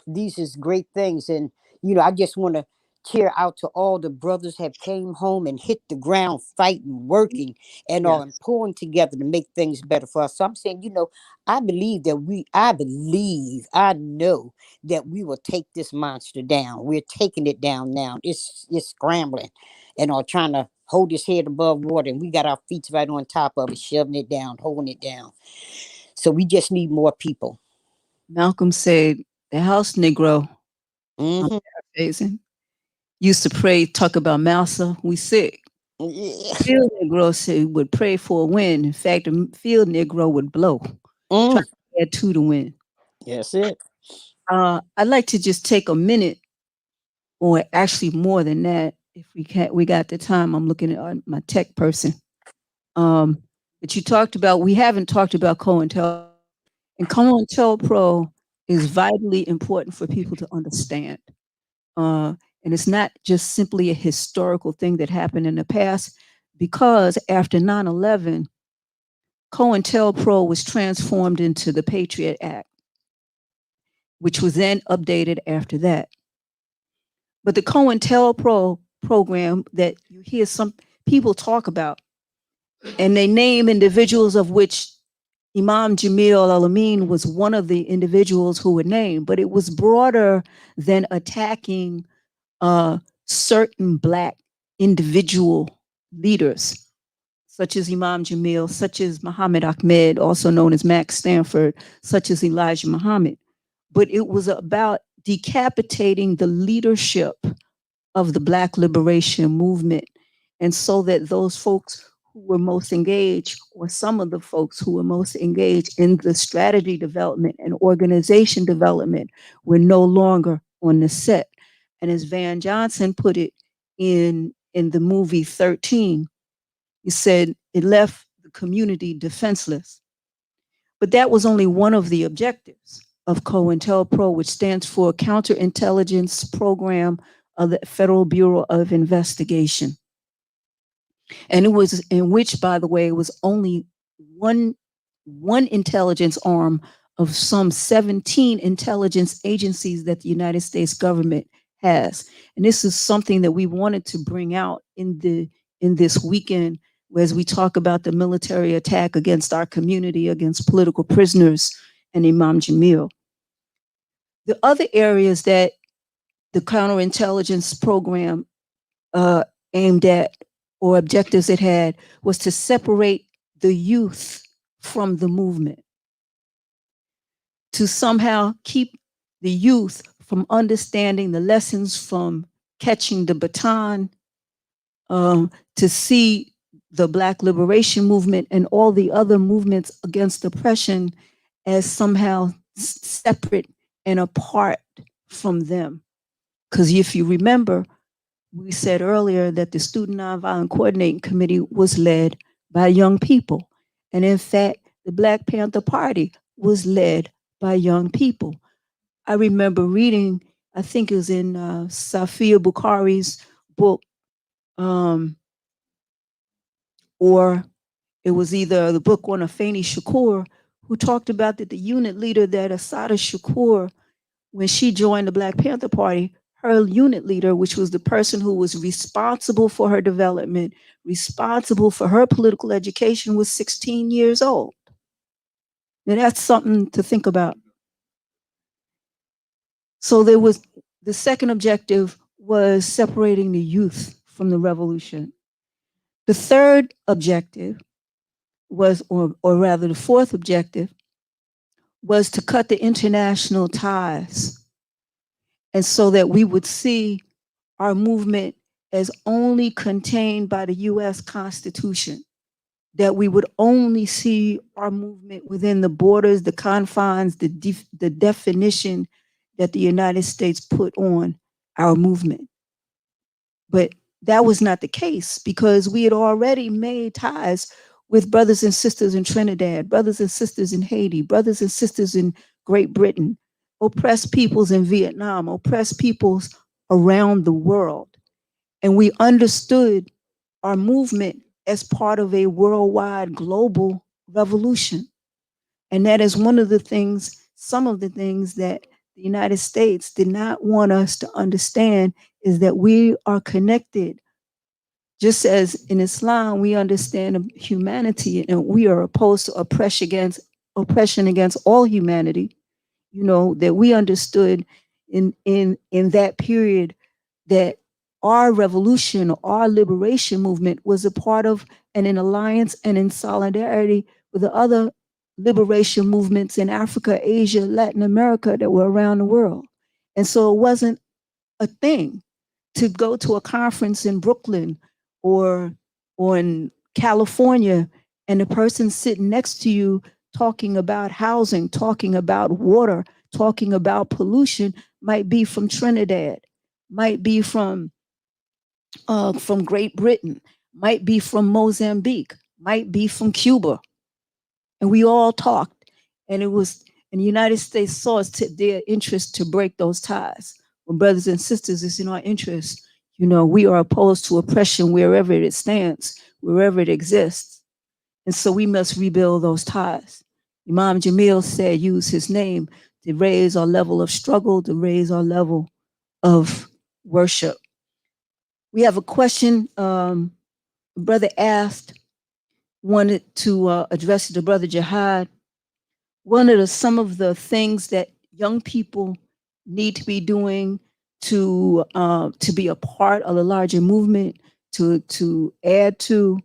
These is great things, and I just want to cheer out to all the brothers have came home and hit the ground fighting, working, and all, and pulling together to make things better for us. So I'm saying, I know that we will take this monster down. We're taking it down now. It's scrambling and trying to hold its head above water, and we got our feet right on top of it, shoving it down, holding it down. So we just need more people. Malcolm said the house Negro, I'm paraphrasing, used to pray, talk about Massa, we sick. Yeah. Field Negro said would pray for a win. In fact, the field Negro would blow. Try to add to the win. That's it. I'd like to just take a minute, or actually more than that, if we got the time. I'm looking at my tech person. But we haven't talked about COINTELPRO, and COINTELPRO is vitally important for people to understand. And it's not just simply a historical thing that happened in the past, because after 9/11, COINTELPRO was transformed into the Patriot Act, which was then updated after that. But the COINTELPRO program that you hear some people talk about, and they name individuals, of which Imam Jamil Al-AMIN was one of the individuals who were named, but it was broader than attacking certain Black individual leaders, such as Imam Jamil, such as Muhammad Ahmed, also known as Max Stanford, such as Elijah Muhammad. But it was about decapitating the leadership of the Black liberation movement. And so that those folks who were most engaged, or some of the folks who were most engaged in the strategy development and organization development, were no longer on the set. And as Van Johnson put it in the movie 13, he said it left the community defenseless. But that was only one of the objectives of COINTELPRO, which stands for Counterintelligence Program of the Federal Bureau of Investigation. And it was in which, by the way, it was only one intelligence arm of some 17 intelligence agencies that the United States government has. And this is something that we wanted to bring out in this weekend, as we talk about the military attack against our community, against political prisoners and Imam Jamil. The other areas that the counterintelligence program aimed at, or objectives it had, was to separate the youth from the movement, to somehow keep the youth from understanding the lessons from catching the baton, to see the Black liberation movement and all the other movements against oppression as somehow separate and apart from them. Because if you remember, we said earlier that the Student Nonviolent Coordinating Committee was led by young people. And in fact, the Black Panther Party was led by young people. I remember reading, I think it was in Safia Bukhari's book, or it was either the book on Afeni Shakur, who talked about that the unit leader, that Assata Shakur, when she joined the Black Panther Party, her unit leader, which was the person who was responsible for her development, responsible for her political education, was 16 years old. Now that's something to think about. So there was, the second objective was separating the youth from the revolution. The third objective was, or rather the fourth objective, was to cut the international ties. And so that we would see our movement as only contained by the US Constitution, that we would only see our movement within the borders, the confines, the definition that the United States put on our movement. But that was not the case, because we had already made ties with brothers and sisters in Trinidad, brothers and sisters in Haiti, brothers and sisters in Great Britain, oppressed peoples in Vietnam, oppressed peoples around the world. And we understood our movement as part of a worldwide global revolution. And that is one of the things, some of the things that the United States did not want us to understand, is that we are connected. Just as in Islam, we understand humanity and we are opposed to oppression against all humanity. You know, that we understood in that period that our revolution, our liberation movement, was a part of and in alliance and in solidarity with the other liberation movements in Africa, Asia, Latin America that were around the world. And so it wasn't a thing to go to a conference in Brooklyn or in California and the person sitting next to you talking about housing, talking about water, talking about pollution might be from Trinidad, might be from Great Britain, might be from Mozambique, might be from Cuba. And we all talked, and it was And the United States saw it's their interest to break those ties. When brothers and sisters, it's in our interest. You know, we are opposed to oppression wherever it stands, wherever it exists. And so we must rebuild those ties. Imam Jamil said, use his name to raise our level of struggle, to raise our level of worship. We have a question brother asked, wanted to address the brother Jihad. Some of the things that young people need to be doing to be a part of the larger movement, to add to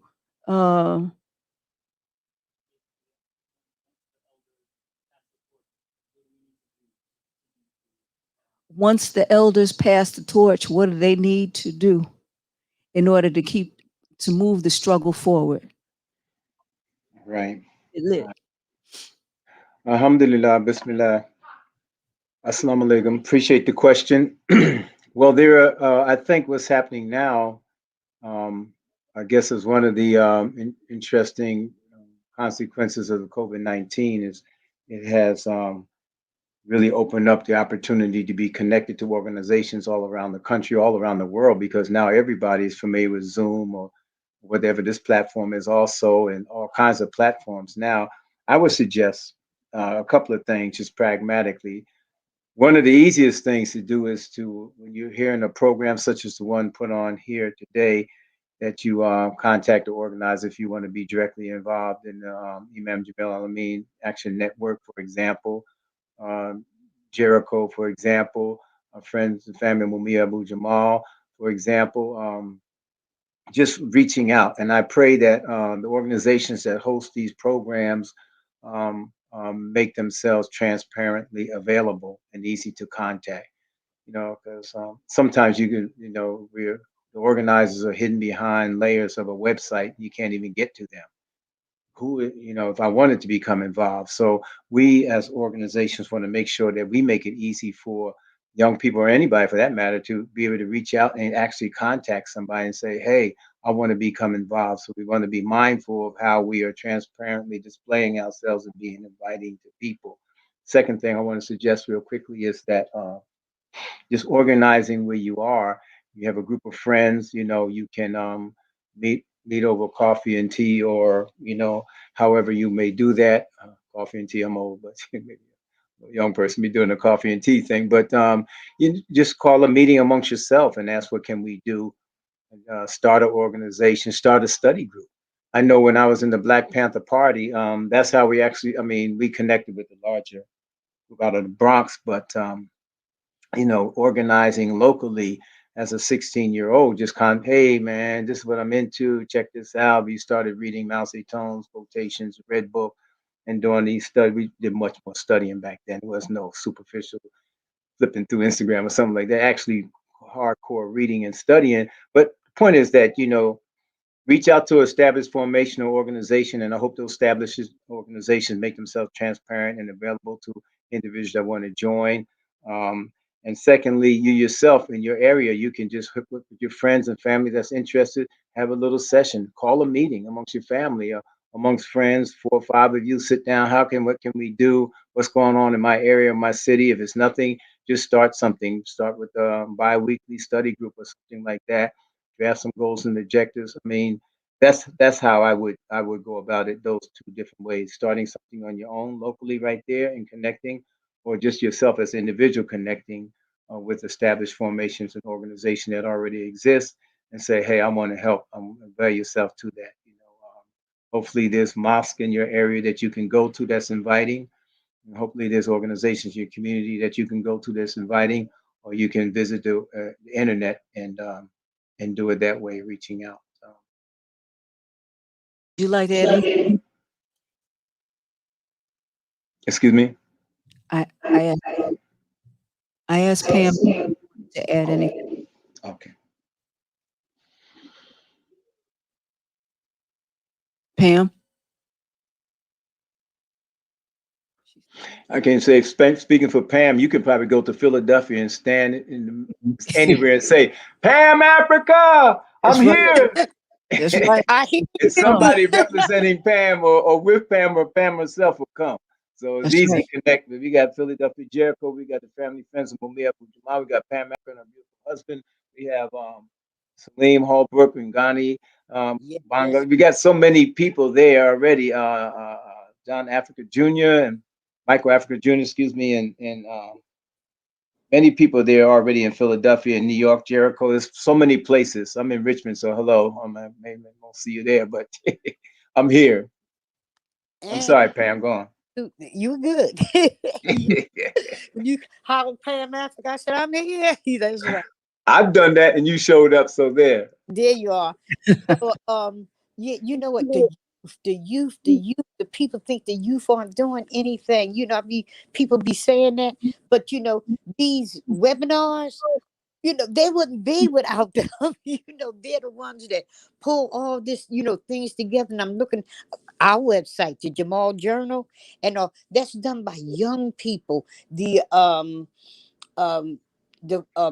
once the elders pass the torch, what do they need to do in order to move the struggle forward? Right. Lit. Alhamdulillah, Bismillah. Assalamu alaikum. Appreciate the question. Well, there are, I think what's happening now, I guess is one of the interesting consequences of the COVID-19 is it has really opened up the opportunity to be connected to organizations all around the country, all around the world, because now everybody is familiar with Zoom or whatever this platform is also, and all kinds of platforms. Now, I would suggest a couple of things just pragmatically. One of the easiest things to do is to, when you're hearing a program such as the one put on here today, that you contact the organizer if you want to be directly involved in the Imam Jamil Al-Amin Action Network, for example, Jericho, for example, our friends and family MUMIA ABU-JAMAL, for example, just reaching out. And I pray that the organizations that host these programs make themselves transparently available and easy to contact, you know, because sometimes you can, you know, the organizers are hidden behind layers of a website. You can't even get to them. Who, you know, if I wanted to become involved. So we as organizations want to make sure that we make it easy for young people or anybody for that matter to be able to reach out and actually contact somebody and say, hey, I want to become involved. So we want to be mindful of how we are transparently displaying ourselves and being inviting to people. Second thing I want to suggest real quickly is that just organizing where you are. You have a group of friends, you know, you can meet over coffee and tea, or, you know, however you may do that. Coffee and tea, I'm old, but maybe a young person be doing the coffee and tea thing. But you just call a meeting amongst yourself and ask, what can we do? Start an organization, start a study group. I know when I was in the Black Panther Party, that's how we actually, I mean, we connected with the larger group out of the Bronx, but you know, organizing locally as a 16-year-old, just hey man, this is what I'm into, check this out. We started reading Mao Zedong's quotations, Red Book, and doing these studies. We did much more studying back then. There was no superficial flipping through Instagram or something like that, actually hardcore reading and studying. But the point is that, you know, reach out to established formation or organization, and I hope those established organizations make themselves transparent and available to individuals that want to join. And secondly, you yourself in your area, you can just hook up with your friends and family that's interested, have a little session, call a meeting amongst your family, amongst friends, 4 or 5 of you, sit down. What can we do? What's going on in my area, my city? If it's nothing, just start something. Start with a bi-weekly study group or something like that. Draft some goals and objectives. I mean, that's how I would go about it. Those 2 different ways: starting something on your own locally right there and connecting, or just yourself as an individual connecting with established formations and organization that already exists, and say, hey, I want to help. Avail yourself to that. You know, hopefully there's mosque in your area that you can go to that's inviting. And hopefully there's organizations in your community that you can go to that's inviting, or you can visit the internet and do it that way, reaching out. So. You like that? Excuse me? I asked Pam to add anything. Okay. Pam? I can say, speaking for Pam, you could probably go to Philadelphia and stand anywhere and say, Pam Africa, I'm here. That's right. And somebody representing Pam or with Pam or Pam herself will come. So it's That's easy right. to connect. We got Philadelphia Jericho, we got the family friends of MUMIA ABU-JAMAL, we got Pam Akron, her beautiful husband, we have Salim Holbrook and Ghani Banga. Yes. We got so many people there already. John Africa Jr. and Michael Africa Jr., excuse me, and many people there already in Philadelphia and New York, Jericho. There's so many places. I'm in Richmond, so hello. I maybe won't see you there, but I'm here. I'm And sorry, Pam. Go on. you good. you hollered Pam Africa. I said, I'm here. That's right. I've done that, and you showed up, so there. There you are. So, you know what? The youth, the people think the youth aren't doing anything. You know, I mean, people be saying that, but you know, these webinars, you know, they wouldn't be without them. You know, they're the ones that pull all this, you know, things together. And I'm looking our website, the Jamal Journal, and that's done by young people. The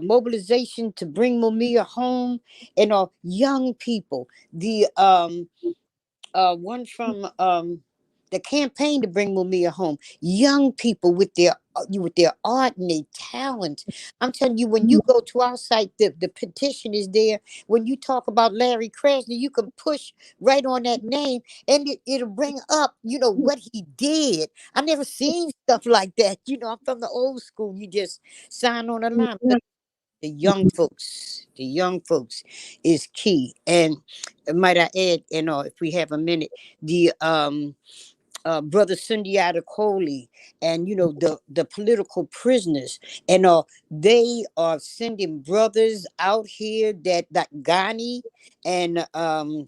mobilization to bring Mumia home, and young people. The one from the campaign to bring Mumia home. Young people with their art and their talent. I'm telling you, when you go to our site, the petition is there. When you talk about Larry Krasner, you can push right on that name, and it'll bring up, you know, what he did. I never seen stuff like that. You know, I'm from the old school. You just sign on a line. But the young folks is key. And might I add, you know, if we have a minute, the brother Sundiata Kohli, and you know, the political prisoners, and they are sending brothers out here that Ghani and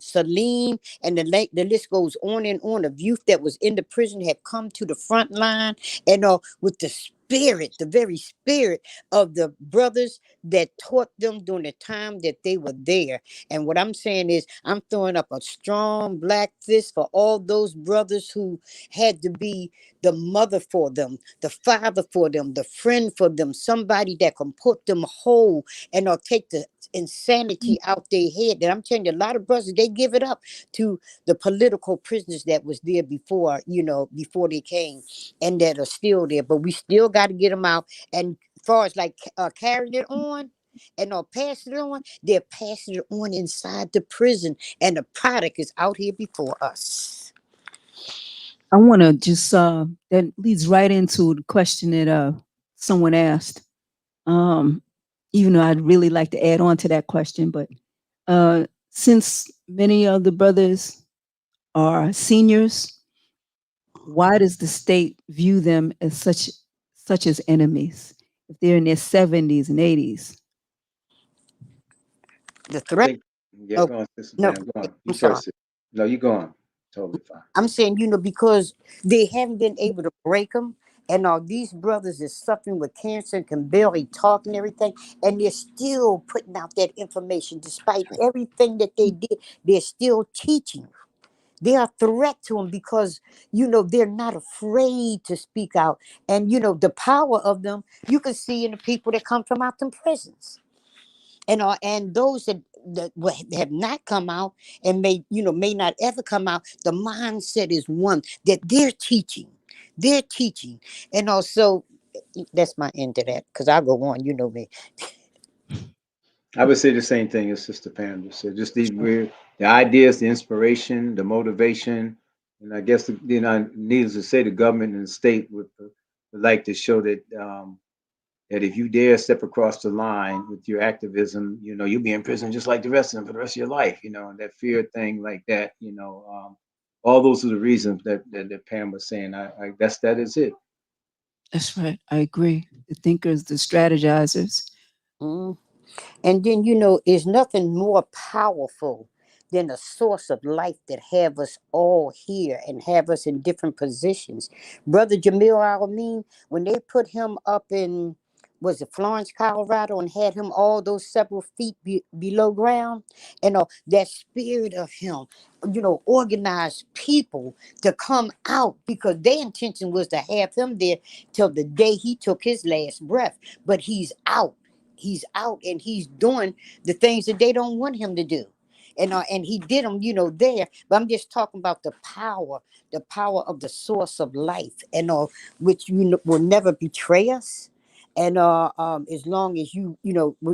Salim, and the list goes on and on, of youth that was in the prison have come to the front line, and with the spirit, the very spirit of the brothers that taught them during the time that they were there. And what I'm saying is, I'm throwing up a strong black fist for all those brothers who had to be the mother for them, the father for them, the friend for them, somebody that can put them whole and take the insanity out their head. And I'm telling you, a lot of brothers, they give it up to the political prisoners that was there before, you know, before they came, and that are still there. But we still got to get them out. And as far as like carrying it on and passing it on, they're passing it on inside the prison, and the product is out here before us. I want to just that leads right into the question that someone asked. Even though I'd really like to add on to that question, but since many of the brothers are seniors, why does the state view them as such as enemies if they're in their 70s and 80s? The threat. Yeah, go on, Sister Pam. Go on. You first. No, you go on. Totally fine. I'm saying, you know, because they haven't been able to break them. And all these brothers is suffering with cancer and can barely talk and everything. And they're still putting out that information. Despite everything that they did, they're still teaching. They are a threat to them because, you know, they're not afraid to speak out. And, you know, the power of them, you can see in the people that come from out them prisons. And those that have not come out and may not ever come out, the mindset is one that they're teaching. And also, that's my end to that, because I'll go on, you know me. I would say the same thing as Sister Pam just said. Just the ideas, the inspiration, the motivation, and I guess needless to say, the government and the state would like to show that that if you dare step across the line with your activism, you know, you'll be in prison just like the rest of them for the rest of your life. You know, that fear thing like that. You know, all those are the reasons that Pam was saying. I guess that is it. That's right. I agree. The thinkers, the strategizers. And then, you know, there's nothing more powerful than a source of life that have us all here and have us in different positions. Brother Jamil Al-Amin, when they put him up in, was it Florence, Colorado, and had him all those several feet below ground, and that spirit of him, you know, organized people to come out, because their intention was to have him there till the day he took his last breath. But he's out and he's doing the things that they don't want him to do. and he did them, there. But I'm just talking about the power of the source of life, and which will never betray us. And as long as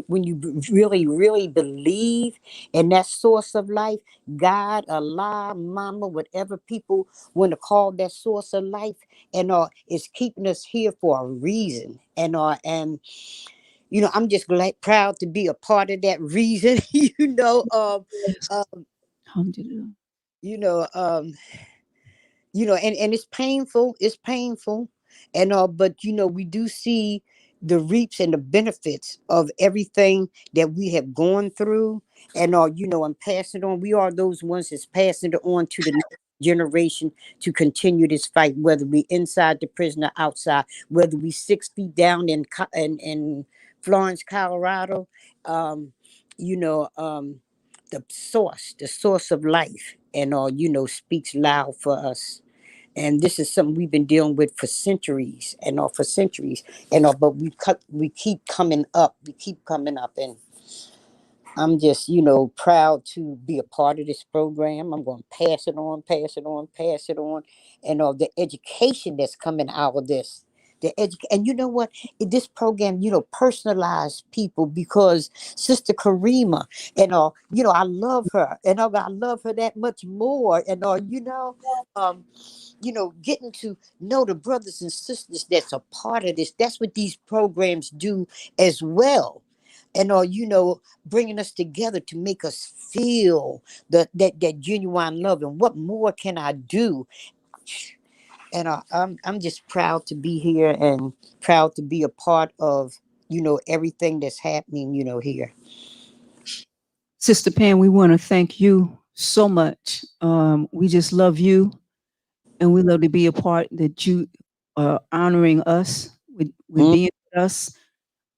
when you really, really believe in that source of life, God, Allah, Mama, whatever people want to call that source of life, and is keeping us here for a reason. And I'm just proud to be a part of that reason. Alhamdulillah. And it's painful, and but we do see the reaps and the benefits of everything that we have gone through, and and pass it on. We are those ones that's passing it on to the next generation to continue this fight, whether we inside the prison or outside, whether we 6 feet down in Florence, Colorado. The source of life, and speaks loud for us. And this is something we've been dealing with for centuries, and but we keep coming up, and I'm just proud to be a part of this program. I'm going to pass it on, and the education that's coming out of this. And you know what? This program, personalized people, because Sister Karima, and I love her, and I love her that much more, and getting to know the brothers and sisters that's a part of this. That's what these programs do as well. And bringing us together to make us feel that genuine love. And what more can I do? And I'm just proud to be here, and proud to be a part of everything that's happening here. Sister Pam, we want to thank you so much. We just love you, and we love to be a part that you are honoring us with being with us,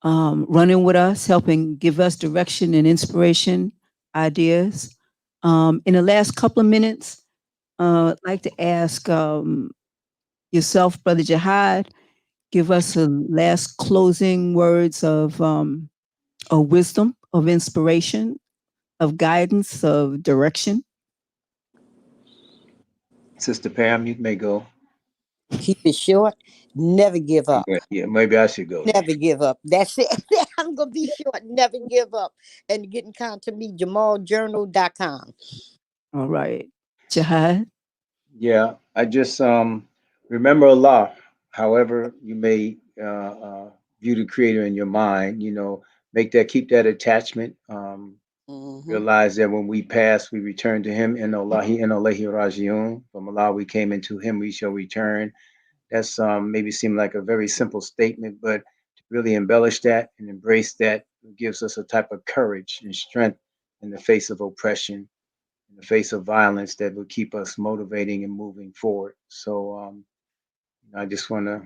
running with us, helping give us direction and inspiration, ideas. In the last couple of minutes, I'd like to ask yourself, Brother Jihad, give us the last closing words of wisdom, of inspiration, of guidance, of direction. Sister Pam, you may go. Keep it short. Never give up. Yeah, maybe I should go. Never give up. That's it. I'm going to be short. Never give up. And get in contact with me, JamalJournal.com. All right. Jihad? Yeah, I just remember Allah, however you may view the Creator in your mind, keep that attachment. Realize that when we pass, we return to Him. In Allahi in Allahi Rajiun. From Allah we came, into Him we shall return. That's maybe seem like a very simple statement, but to really embellish that and embrace that gives us a type of courage and strength in the face of oppression, in the face of violence, that will keep us motivating and moving forward. So I just want to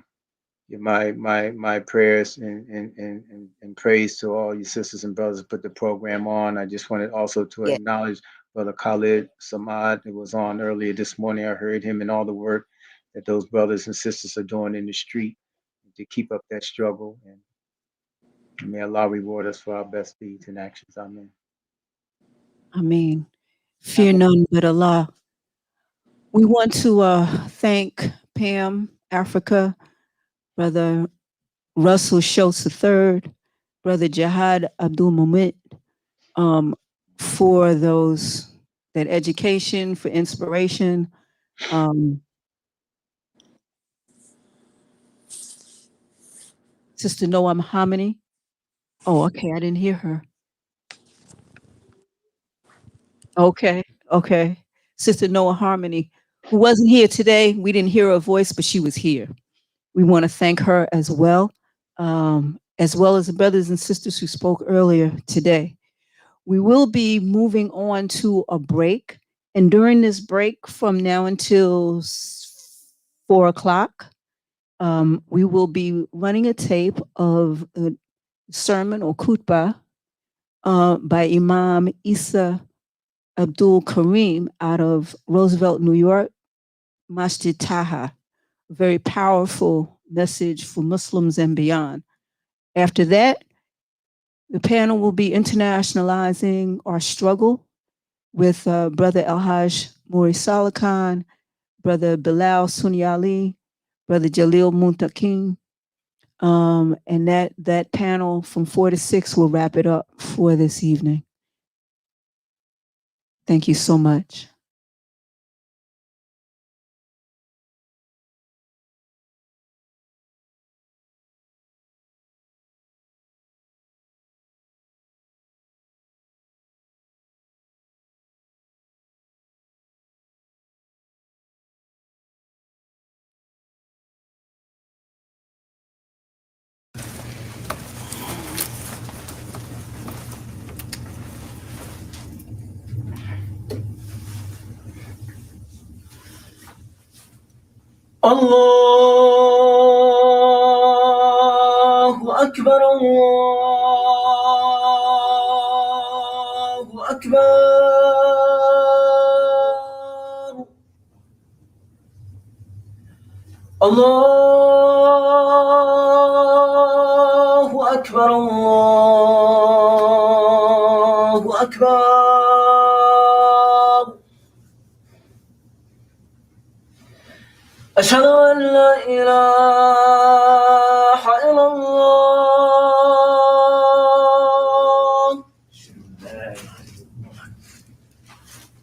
give my prayers and praise to all you sisters and brothers who put the program on. I just wanted also to acknowledge Brother Khalid Samad, who was on earlier this morning. I heard him and all the work that those brothers and sisters are doing in the street to keep up that struggle. And may Allah reward us for our best deeds and actions. Amen. Amen. Fear none but Allah. We want to thank Pam, Africa, Brother Russell Schultz III, Brother Jihad Abdul-MUMIT, for that education, for inspiration. Sister Noam Hamani. Oh, okay, I didn't hear her. Okay. Sister Noah Harmony, who wasn't here today. We didn't hear her voice, but she was here. We want to thank her as well as the brothers and sisters who spoke earlier today. We will be moving on to a break. And during this break, from now until 4 o'clock, we will be running a tape of a sermon or khutbah by Imam Isa Abdul Karim out of Roosevelt, New York, Masjid Taha. A very powerful message for Muslims and beyond. After that, the panel will be internationalizing our struggle with Brother El-Hajj MAURI SAALAKHAN, Brother Bilal Sunni Ali, Brother JALIL MUNTAQUIN. And that panel from 4 to 6 will wrap it up for this evening. Thank you so much. الله أكبر الله أكبر الله أكبر الله أكبر أشهد أن لا إله إلا الله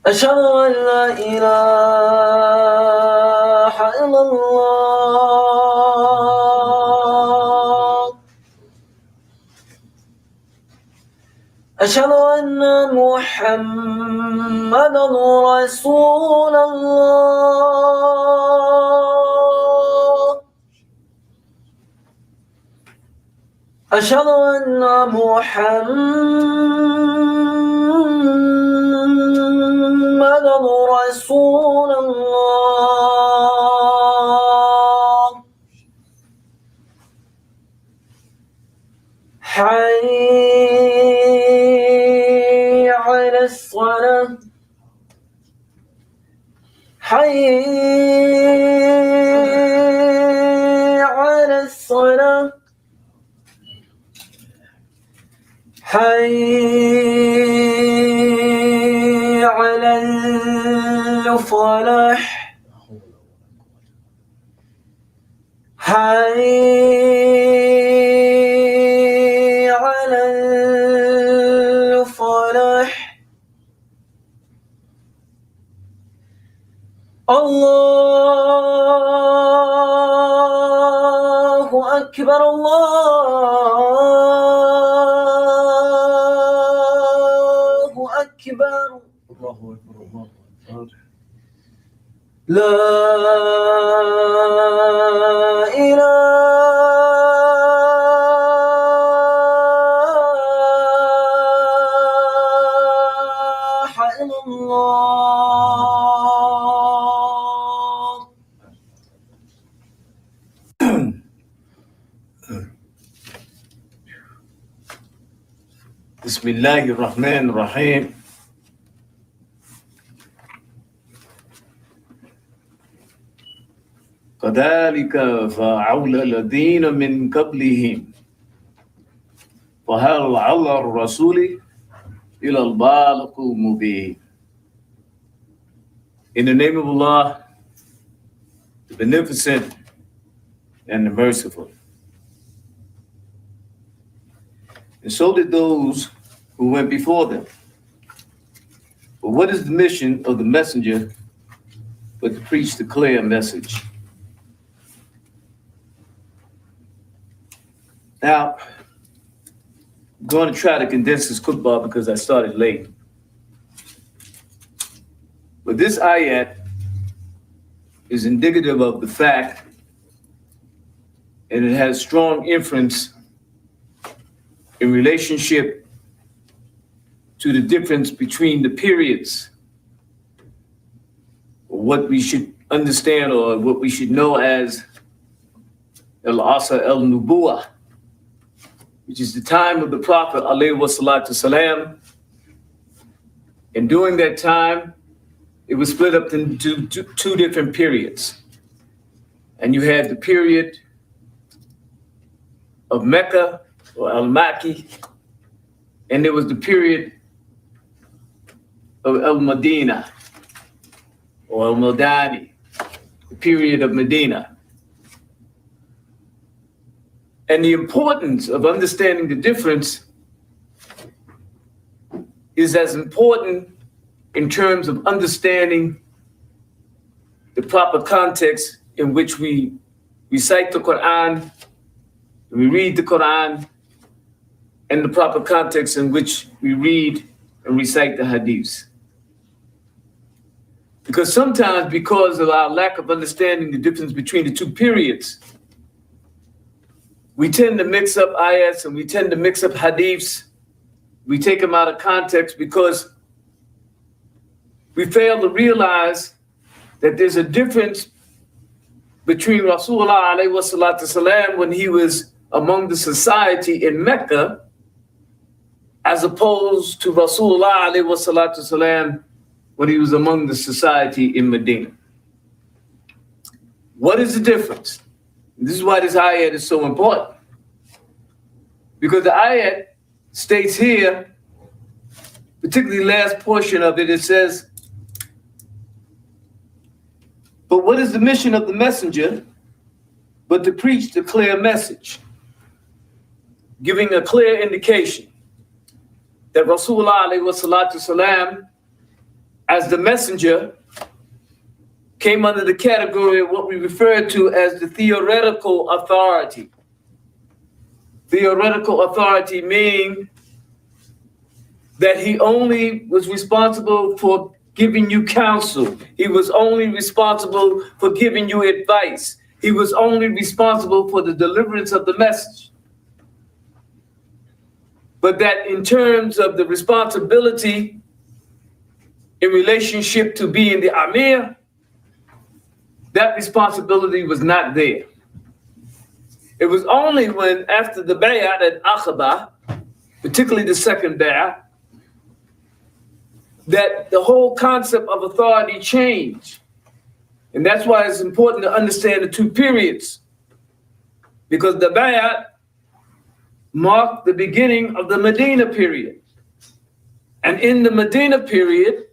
أشهد أن لا إله إلا الله أشهد أن محمدا رسول الله أشهد أن محمدا رسول الله حي على الصلاة حي على الصلاة حي على الفلاح حي على الفلاح الله أكبر الله أكبر الله أكبر الله أكبر لا إله إلا الله بسم الله الرحمن الرحيم كذلك فعل الذين من قبلهم فهل على الرسول إلى البالغ المبين. In the name of Allah, the Beneficent and the Merciful. And so did those who went before them. But what is the mission of the messenger but to preach the clear message? Now, I'm going to try to condense this khutbah because I started late. But this ayat is indicative of the fact, and it has strong inference in relationship to the difference between the periods, or what we should understand or what we should know as al-Asa al-Nubuwah, which is the time of the Prophet alayhi wassalatu salam. And during that time, it was split up into two different periods. And you had the period of Mecca or al-Makki, and there was the period of al-Madina or al-Madani, the period of Medina. And the importance of understanding the difference is as important in terms of understanding the proper context in which we recite the Quran, we read the Quran, and the proper context in which we read and recite the hadiths. Because sometimes, because of our lack of understanding the difference between the two periods, we tend to mix up ayats and we tend to mix up hadiths. We take them out of context because we fail to realize that there's a difference between Rasulullah alayhi wassalatu salam when he was among the society in Mecca, as opposed to Rasulullah alayhi wassalatu salam when he was among the society in Medina. What is the difference? This is why this ayat is so important. Because the ayat states here, particularly last portion of it, it says, but what is the mission of the messenger but to preach the clear message, giving a clear indication that Rasulullah alayhi wassalatu salam, as the messenger, came under the category of what we refer to as the theoretical authority. Theoretical authority meaning that he only was responsible for giving you counsel. He was only responsible for giving you advice. He was only responsible for the deliverance of the message. But that in terms of the responsibility in relationship to being the Amir, that responsibility was not there. It was only when after the Bay'at at Aqaba, particularly the second Bay'at, that the whole concept of authority changed. And that's why it's important to understand the two periods. Because the Bay'at marked the beginning of the Medina period. And in the Medina period,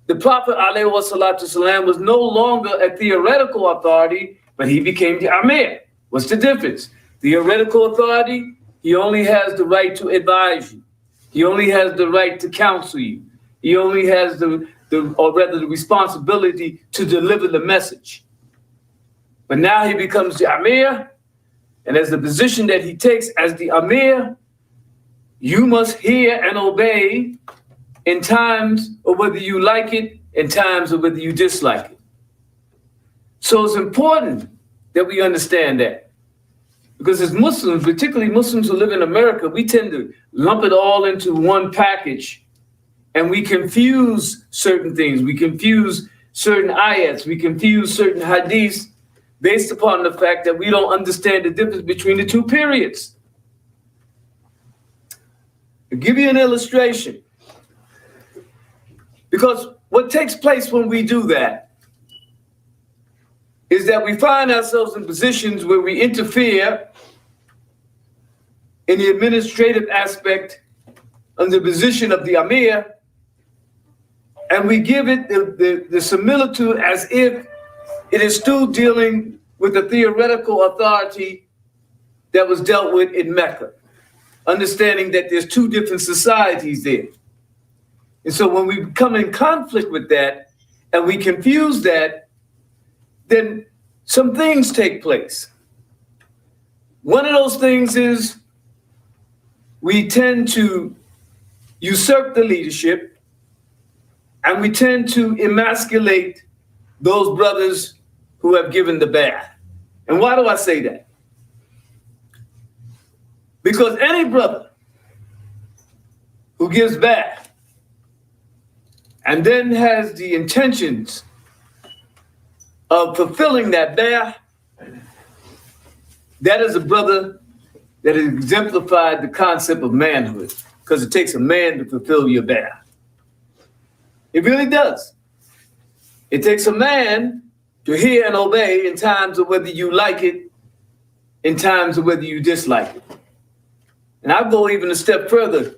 the Prophet ﷺ was no longer a theoretical authority, but he became the Amir. What's the difference? Theoretical authority, he only has the right to advise you. He only has the right to counsel you. He only has the responsibility to deliver the message. But now he becomes the Amir, and as the position that he takes as the Amir, you must hear and obey in times of whether you like it, in times of whether you dislike it. So it's important that we understand that. Because as Muslims, particularly Muslims who live in America, we tend to lump it all into one package, and we confuse certain things. We confuse certain ayats. We confuse certain hadiths based upon the fact that we don't understand the difference between the two periods. I'll give you an illustration. Because what takes place when we do that is that we find ourselves in positions where we interfere in the administrative aspect of the position of the Amir, and we give it the similitude as if it is still dealing with the theoretical authority that was dealt with in Mecca, understanding that there's two different societies there. And so when we come in conflict with that and we confuse that, then some things take place. One of those things is we tend to usurp the leadership and we tend to emasculate those brothers who have given the bay'ah. And why do I say that? Because any brother who gives bay'ah and then has the intentions of fulfilling that bay'ah, that is a brother that has exemplified the concept of manhood, because it takes a man to fulfill your bay'ah. It really does. It takes a man to hear and obey in times of whether you like it, in times of whether you dislike it. And I'll go even a step further.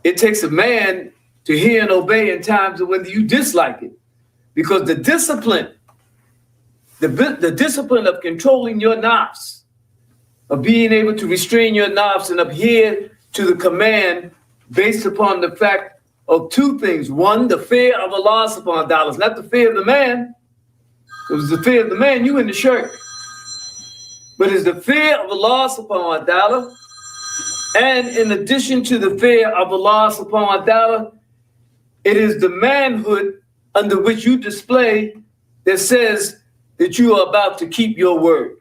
It takes a man to hear and obey in times of whether you dislike it. Because the discipline, the discipline of controlling your nafs, of being able to restrain your nafs and adhere to the command based upon the fact of two things. One, the fear of Allah subhanahu wa ta'ala, not the fear of the man. Because the fear of the man, you in the shirk. But it's the fear of Allah subhanahu wa ta'ala. And in addition to the fear of Allah subhanahu wa ta'ala, it is the manhood under which you display that says that you are about to keep your word.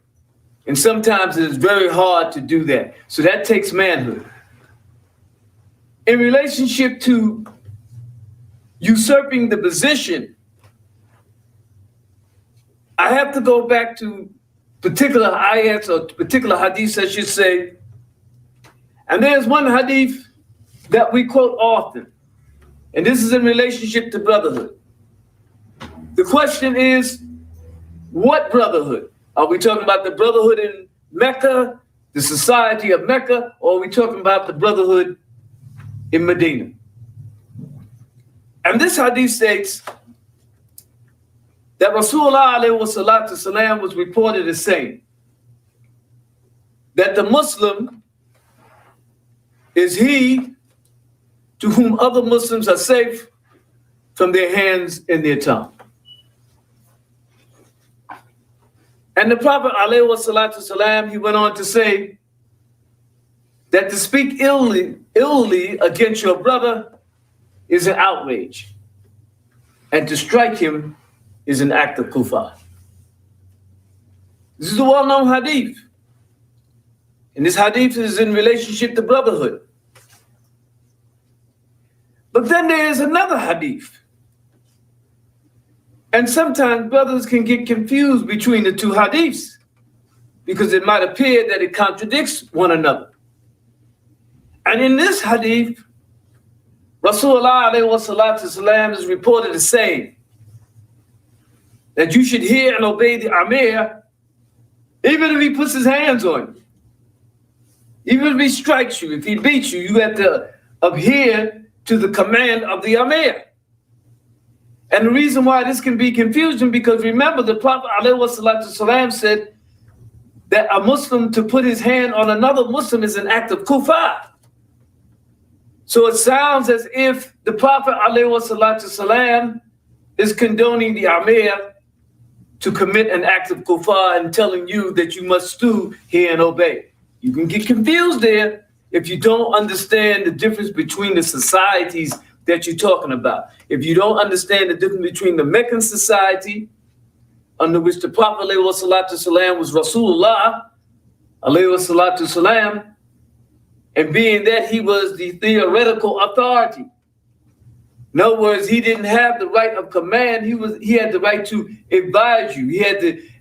And sometimes it is very hard to do that. So that takes manhood. In relationship to usurping the position, I have to go back to particular ayats or particular hadiths, I should say. And there's one hadith that we quote often, and this is in relationship to brotherhood. The question is, what brotherhood? Are we talking about the brotherhood in Mecca, the society of Mecca, or are we talking about the brotherhood in Medina? And this hadith states that Rasulullah alayhi salam was reported as saying that the Muslim is he to whom other Muslims are safe from their hands and their tongue. And the Prophet ﷺ, he went on to say that to speak illy against your brother is an outrage, and to strike him is an act of kufr. This is a well-known hadith. And this hadith is in relationship to brotherhood. But then there is another hadith. And sometimes brothers can get confused between the two hadiths because it might appear that it contradicts one another. And in this hadith, Rasulullah ﷺ is reported as saying that you should hear and obey the Amir even if he puts his hands on you. Even if he strikes you, if he beats you, you have to adhere to the command of the Amir. And the reason why this can be confusing, because remember the Prophet ﷺ said that a Muslim to put his hand on another Muslim is an act of kufr. So it sounds as if the Prophet ﷺ is condoning the Amir to commit an act of kufr and telling you that you must do, hear and obey. You can get confused there if you don't understand the difference between the societies that you're talking about. If you don't understand the difference between the Meccan society, under which the Prophet ﷺ was Rasulullah ﷺ, and being that he was the theoretical authority. In other words, he didn't have the right of command, he had the right to advise you. He had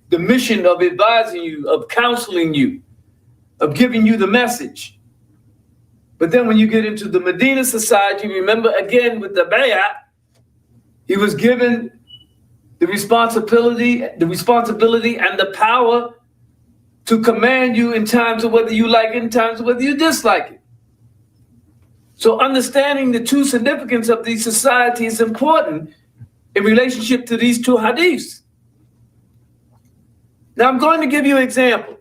the mission of advising you, of counseling you, of giving you the message. But then when you get into the Medina society, remember again with the bay'ah, he was given the responsibility and the power to command you in times of whether you like it, in times of whether you dislike it. So understanding the true significance of these societies is important in relationship to these two hadiths. Now I'm going to give you an example.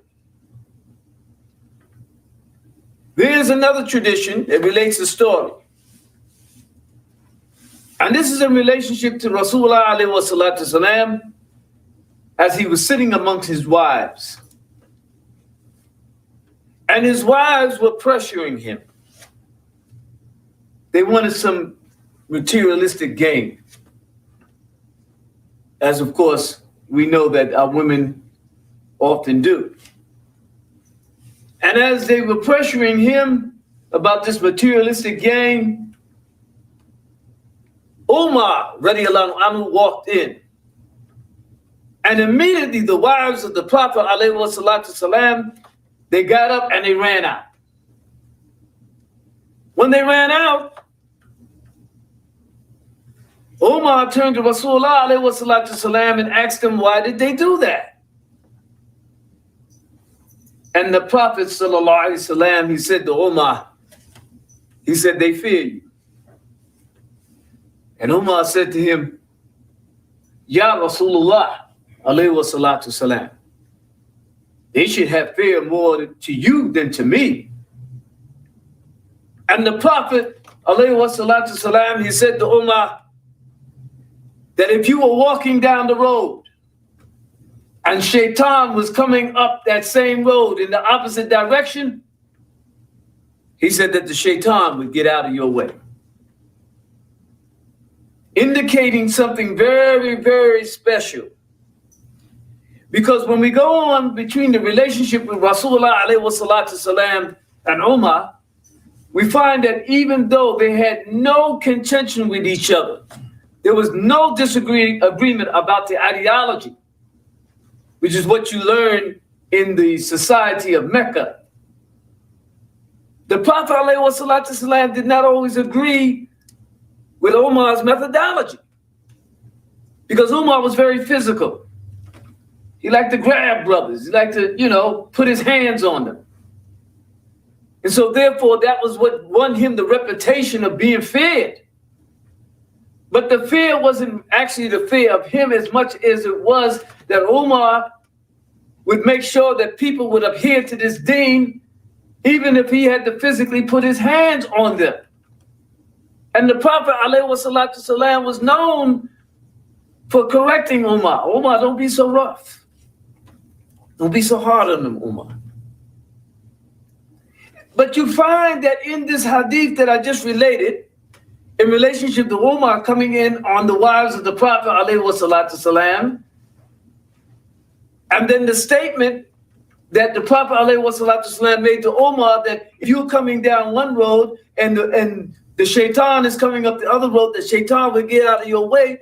There is another tradition that relates the story. And this is in relationship to Rasulullah ﷺ as he was sitting amongst his wives. And his wives were pressuring him. They wanted some materialistic gain. As of course, we know that our women often do. And as they were pressuring him about this materialistic gain, Umar radiallahu anhu walked in. And immediately the wives of the Prophet ﷺ, they got up and they ran out. When they ran out, Umar turned to Rasulullah ﷺ and asked him, why did they do that? And the Prophet ﷺ, he said to Umar, he said, they fear you. And Umar said to him, Ya Rasulullah, alayhi wa salatu salam, they should have fear more to you than to me. And the Prophet, alayhi wa salatu salam, he said to Umar that if you were walking down the road and Shaitan was coming up that same road in the opposite direction, he said that the Shaitan would get out of your way. Indicating something very, very special. Because when we go on between the relationship with Rasulullah alayhi wa salatu salam and Umar, we find that even though they had no contention with each other, there was no agreement about the ideology, which is what you learn in the society of Mecca. The Prophet ﷺ did not always agree with Umar's methodology, because Umar was very physical. He liked to grab brothers. He liked to, put his hands on them. And so therefore, that was what won him the reputation of being feared. But the fear wasn't actually the fear of him as much as it was that Umar would make sure that people would adhere to this deen, even if he had to physically put his hands on them. And the Prophet ﷺ was known for correcting Umar. Umar, don't be so rough. Don't be so hard on them, Umar. But you find that in this hadith that I just related, in relationship to Umar coming in on the wives of the Prophet ﷺ, and then the statement that the Prophet ﷺ made to Umar that if you're coming down one road and the Shaitan is coming up the other road, the Shaitan will get out of your way,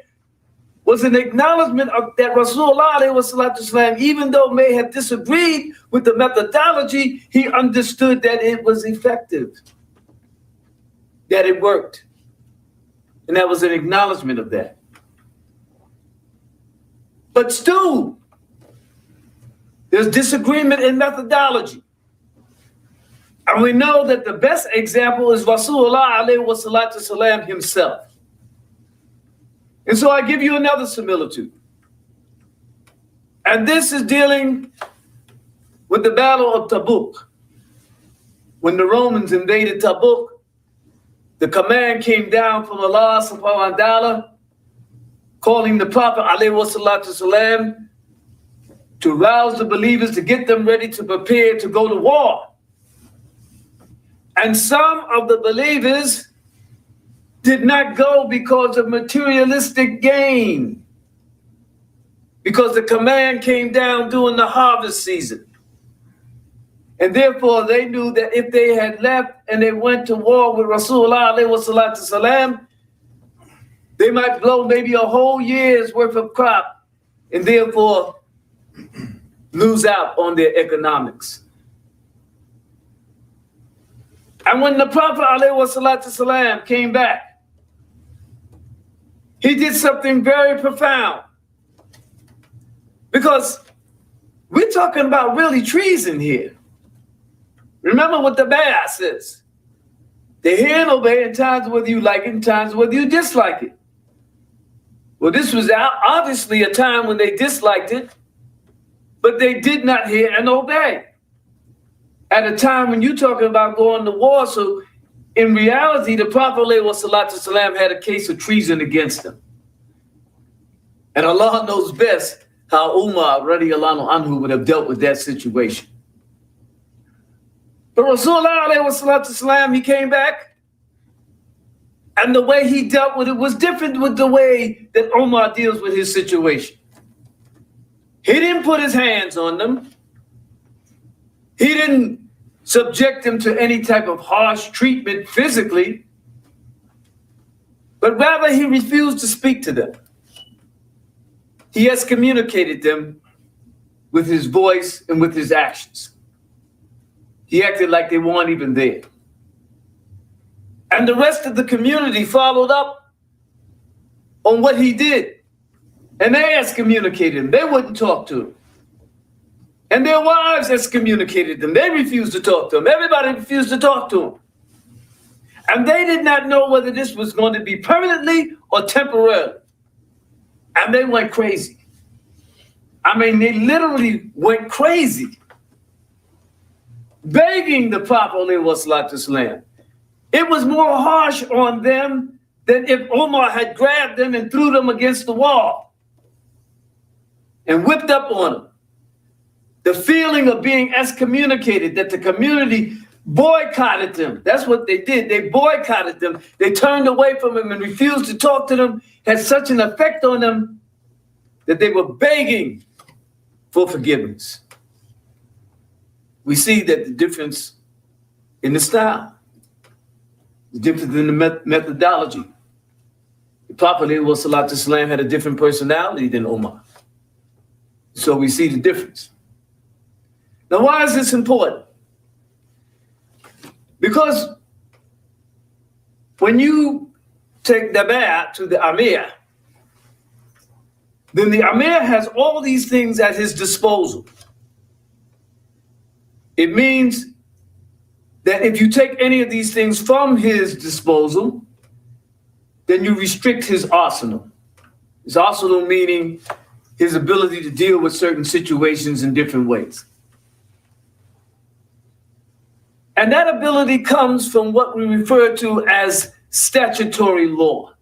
was an acknowledgement of that Rasulullah ﷺ, even though may have disagreed with the methodology, he understood that it was effective, that it worked. And that was an acknowledgement of that. But still, there's disagreement in methodology. And we know that the best example is Rasulullah ﷺ himself. And so I give you another similitude. And this is dealing with the Battle of Tabuk. When the Romans invaded Tabuk, the command came down from Allah subhanahu wa ta'ala, calling the Prophet ﷺ to rouse the believers, to get them ready to prepare to go to war. And some of the believers did not go because of materialistic gain, because the command came down during the harvest season. And therefore they knew that if they had left and they went to war with Rasulullah ﷺ, they might blow maybe a whole year's worth of crop and therefore lose out on their economics. And when the Prophet ﷺ came back, he did something very profound. Because we're talking about really treason here. Remember what the Bay'ah says. They hear and obey in times whether you like it, in times whether you dislike it. Well, this was obviously a time when they disliked it, but they did not hear and obey. At a time when you're talking about going to war, so in reality, the Prophet ﷺ had a case of treason against him. And Allah knows best how Umar radiallahu anhu would have dealt with that situation. But Rasulullah ﷺ, he came back, and the way he dealt with it was different with the way that Umar deals with his situation. He didn't put his hands on them. He didn't subject them to any type of harsh treatment physically, but rather he refused to speak to them. He excommunicated them with his voice and with his actions. He acted like they weren't even there. And the rest of the community followed up on what he did. And they excommunicated him. They wouldn't talk to him. And their wives excommunicated them. They refused to talk to him. Everybody refused to talk to him. And they did not know whether this was going to be permanently or temporarily. And they went crazy. I mean, they literally went crazy, begging the Prophet ﷺ. It was more harsh on them than if Umar had grabbed them and threw them against the wall and whipped up on them. The feeling of being excommunicated, that the community boycotted them. That's what they did. They boycotted them. They turned away from them and refused to talk to them, had such an effect on them that they were begging for forgiveness. We see that the difference in the style, the difference in the methodology. The Prophet ﷺ had a different personality than Umar. So we see the difference. Now, why is this important? Because when you take the bay'ah to the Amir, then the Amir has all these things at his disposal. It means that if you take any of these things from his disposal, then you restrict his arsenal. His arsenal meaning his ability to deal with certain situations in different ways. And that ability comes from what we refer to as statutory law.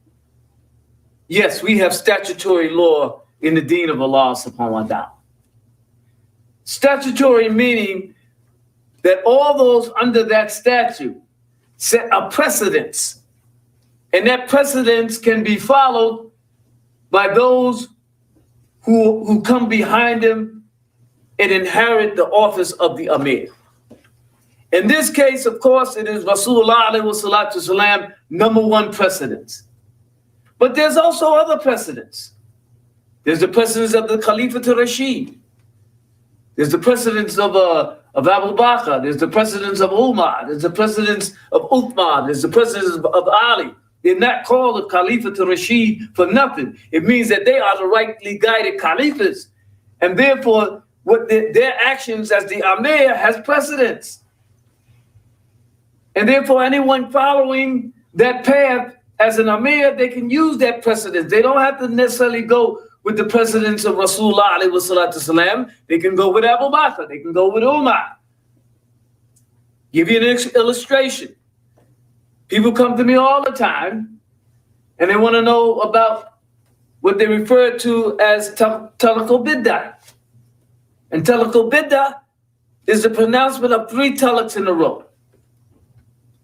Yes, we have statutory law in the deen of Allah subhanahu wa ta'ala. Statutory meaning that all those under that statute set a precedence, and that precedence can be followed by those who come behind him and inherit the office of the Amir. In this case, of course, it is Rasulullah ﷺ #1 precedence. But there's also other precedents. There's the precedence of the Khalifa to Rashid. There's the precedence of Abu Bakr. There's the precedence of Umar. There's the precedence of Uthman. There's the precedence of Ali. They're not called a Khalifa to Rashid for nothing. It means that they are the rightly guided Khalifas. And therefore, what their actions as the Amir has precedence. And therefore, anyone following that path as an Amir, they can use that precedence. They don't have to necessarily go with the precedence of Rasulullah ﷺ. They can go with Abu Bakr. They can go with Umar. Give you an illustration. People come to me all the time, and they want to know about what they refer to as talaqul bid'ah. And talaqul bid'ah is the pronouncement of 3 talaqs in a row.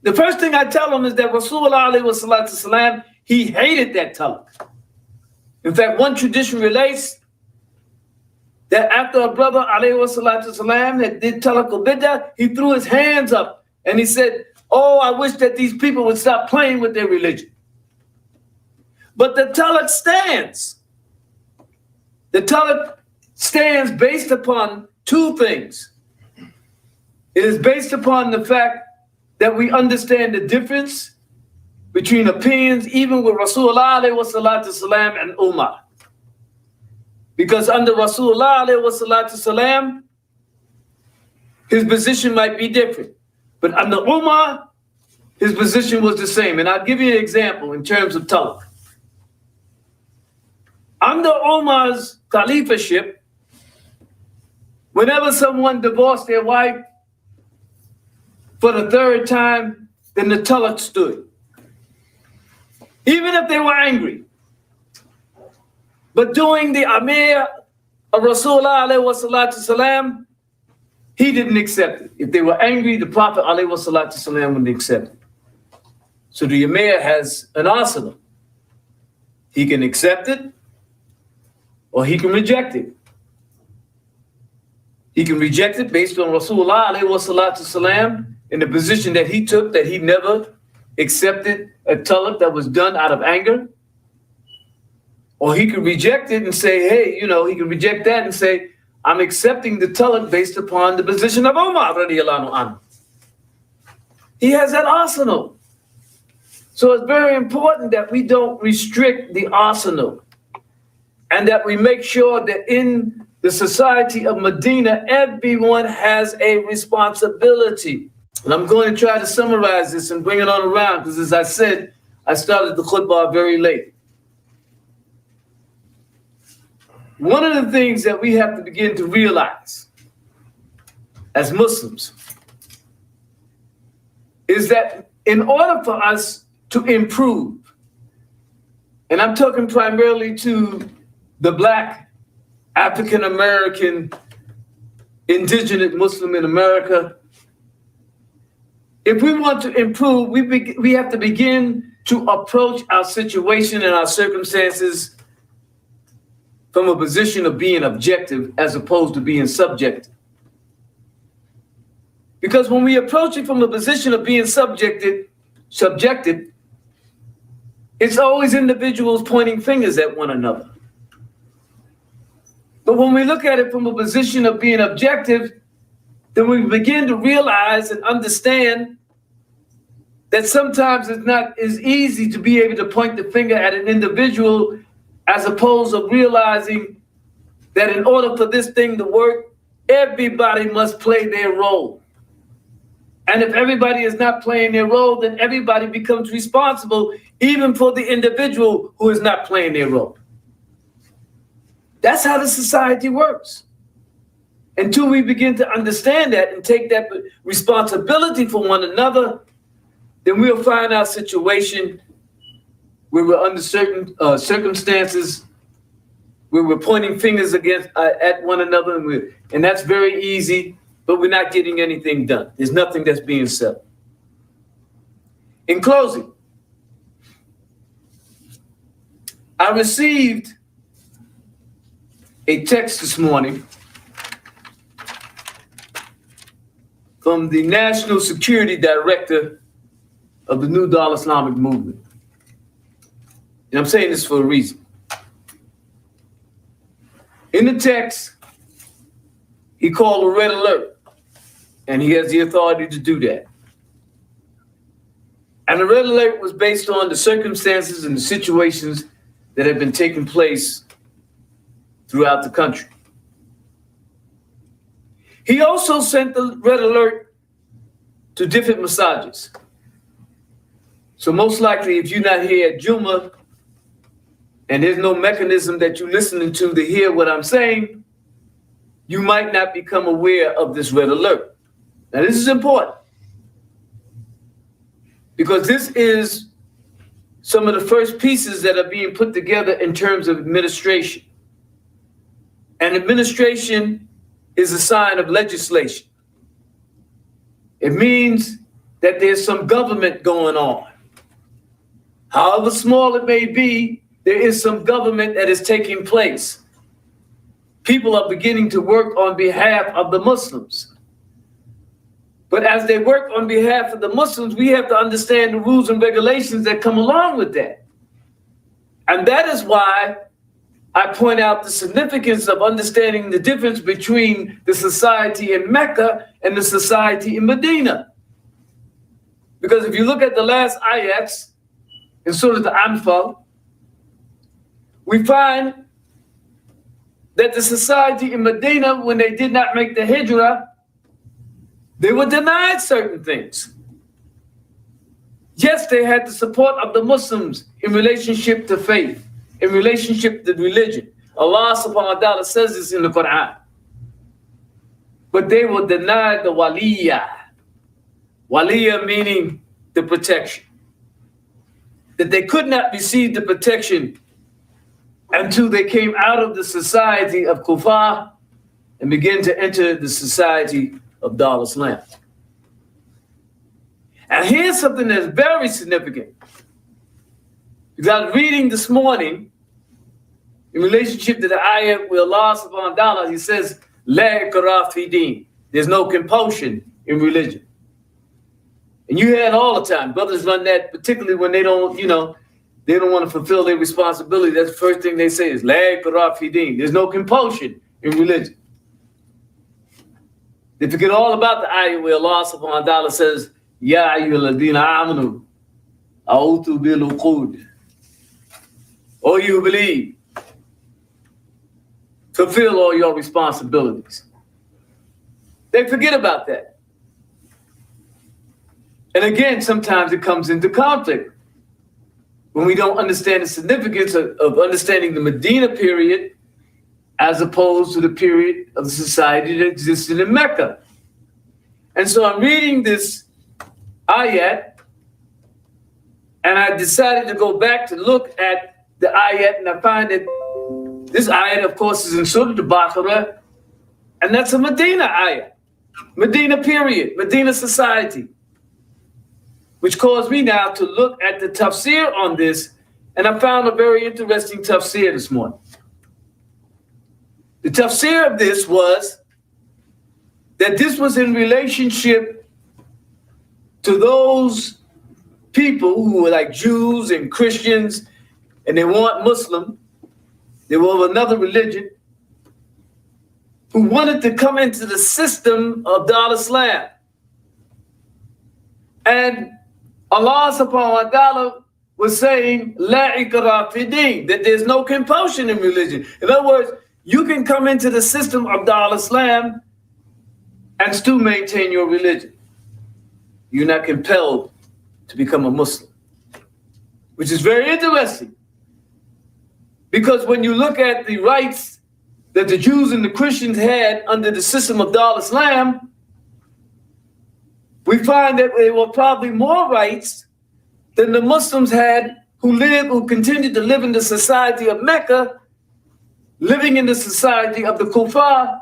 The first thing I tell them is that Rasulullah ﷺ, he hated that talaq. In fact, one tradition relates that after a brother ﷺ that did talaqul bid'ah, he threw his hands up and he said, "Oh, I wish that these people would stop playing with their religion." But the talaq stands. The talaq stands based upon 2 things. It is based upon the fact that we understand the difference between opinions, even with Rasulullah ﷺ and Umar. Because under Rasulullah ﷺ, his position might be different. But under Umar, his position was the same. And I'll give you an example in terms of talaq. Under Umar's caliphaship, whenever someone divorced their wife for the 3rd time, then the talaq stood. Even if they were angry. But during the Amir of Rasulullah ﷺ, he didn't accept it. If they were angry, the Prophet ﷺ wouldn't accept it. So the Amir has an arsenal. He can accept it or he can reject it. He can reject it based on Rasulullah ﷺ in the position that he took, that he never accepted a talaq that was done out of anger. Or he could reject it and say, hey, he can reject that and say, I'm accepting the talaq based upon the position of Umar radiallahu anhu. He has that arsenal. So it's very important that we don't restrict the arsenal and that we make sure that in the society of Medina, everyone has a responsibility. And I'm going to try to summarize this and bring it on around, because as I said, I started the khutbah very late. One of the things that we have to begin to realize as Muslims is that in order for us to improve, and I'm talking primarily to the Black, African American, indigenous Muslim in America, if we want to improve, we have to begin to approach our situation and our circumstances from a position of being objective as opposed to being subjective. Because when we approach it from a position of being subjective, it's always individuals pointing fingers at one another. But when we look at it from a position of being objective, then we begin to realize and understand that sometimes it's not as easy to be able to point the finger at an individual as opposed to realizing that in order for this thing to work, everybody must play their role. And if everybody is not playing their role, then everybody becomes responsible, even for the individual who is not playing their role. That's how the society works. Until we begin to understand that and take that responsibility for one another, then we'll find our situation where we're under certain circumstances, where we're pointing fingers at one another, and that's very easy, but we're not getting anything done. There's nothing that's being said. In closing, I received a text this morning from the National Security Director of the New Dar Islamic Movement. And I'm saying this for a reason. In the text, he called a red alert, and he has the authority to do that. And the red alert was based on the circumstances and the situations that have been taking place throughout the country. He also sent the red alert to different massages. So most likely, if you're not here at Juma, and there's no mechanism that you're listening to hear what I'm saying, you might not become aware of this red alert. Now, this is important, because this is some of the first pieces that are being put together in terms of administration. And administration is a sign of legislation. It means that there's some government going on. However small it may be, there is some government that is taking place. People are beginning to work on behalf of the Muslims. But as they work on behalf of the Muslims, we have to understand the rules and regulations that come along with that. And that is why I point out the significance of understanding the difference between the society in Mecca and the society in Medina. Because if you look at the last ayats in Surah Al-Anfal, we find that the society in Medina, when they did not make the hijrah, they were denied certain things. Yes, they had the support of the Muslims in relationship to faith, in relationship to religion. Allah subhanahu wa ta'ala says this in the Quran. But they were denied the waliyah. Waliyah meaning the protection. That they could not receive the protection until they came out of the society of Kufar and began to enter the society of Dar Islam. And here's something that's very significant. Because I was reading this morning in relationship to the ayat where Allah subhanahu wa ta'ala, he says, La ikrah fi din. There's no compulsion in religion. And you hear it all the time. Brothers run that, particularly when they don't, they don't want to fulfill their responsibility. That's the first thing they say is, La ikrah fi din. There's no compulsion in religion. They forget all about the ayat where Allah subhanahu wa ta'ala says, Ya ayyuhalladhina amanu, a'udhu bil uqud. Oh, you believe, fulfill all your responsibilities. They forget about that. And again, sometimes it comes into conflict when we don't understand the significance of understanding the Medina period as opposed to the period of the society that existed in Mecca. And so I'm reading this ayat, and I decided to go back to look at the ayat, and I find that this ayat, of course, is in Surah Al-Baqarah, and that's a Medina ayat, Medina period, Medina society, which caused me now to look at the tafsir on this, and I found a very interesting tafsir this morning. The tafsir of this was that this was in relationship to those people who were like Jews and Christians, and they weren't Muslim, they were of another religion, who wanted to come into the system of Dar-Islam. And Allah subhanahu wa ta'ala was saying, La ikrah fi din, that there's no compulsion in religion. In other words, you can come into the system of Dar-Islam and still maintain your religion. You're not compelled to become a Muslim, which is very interesting. Because when you look at the rights that the Jews and the Christians had under the system of Dar-Islam, we find that there were probably more rights than the Muslims had who continued to live in the society of Mecca, living in the society of the Kuffar.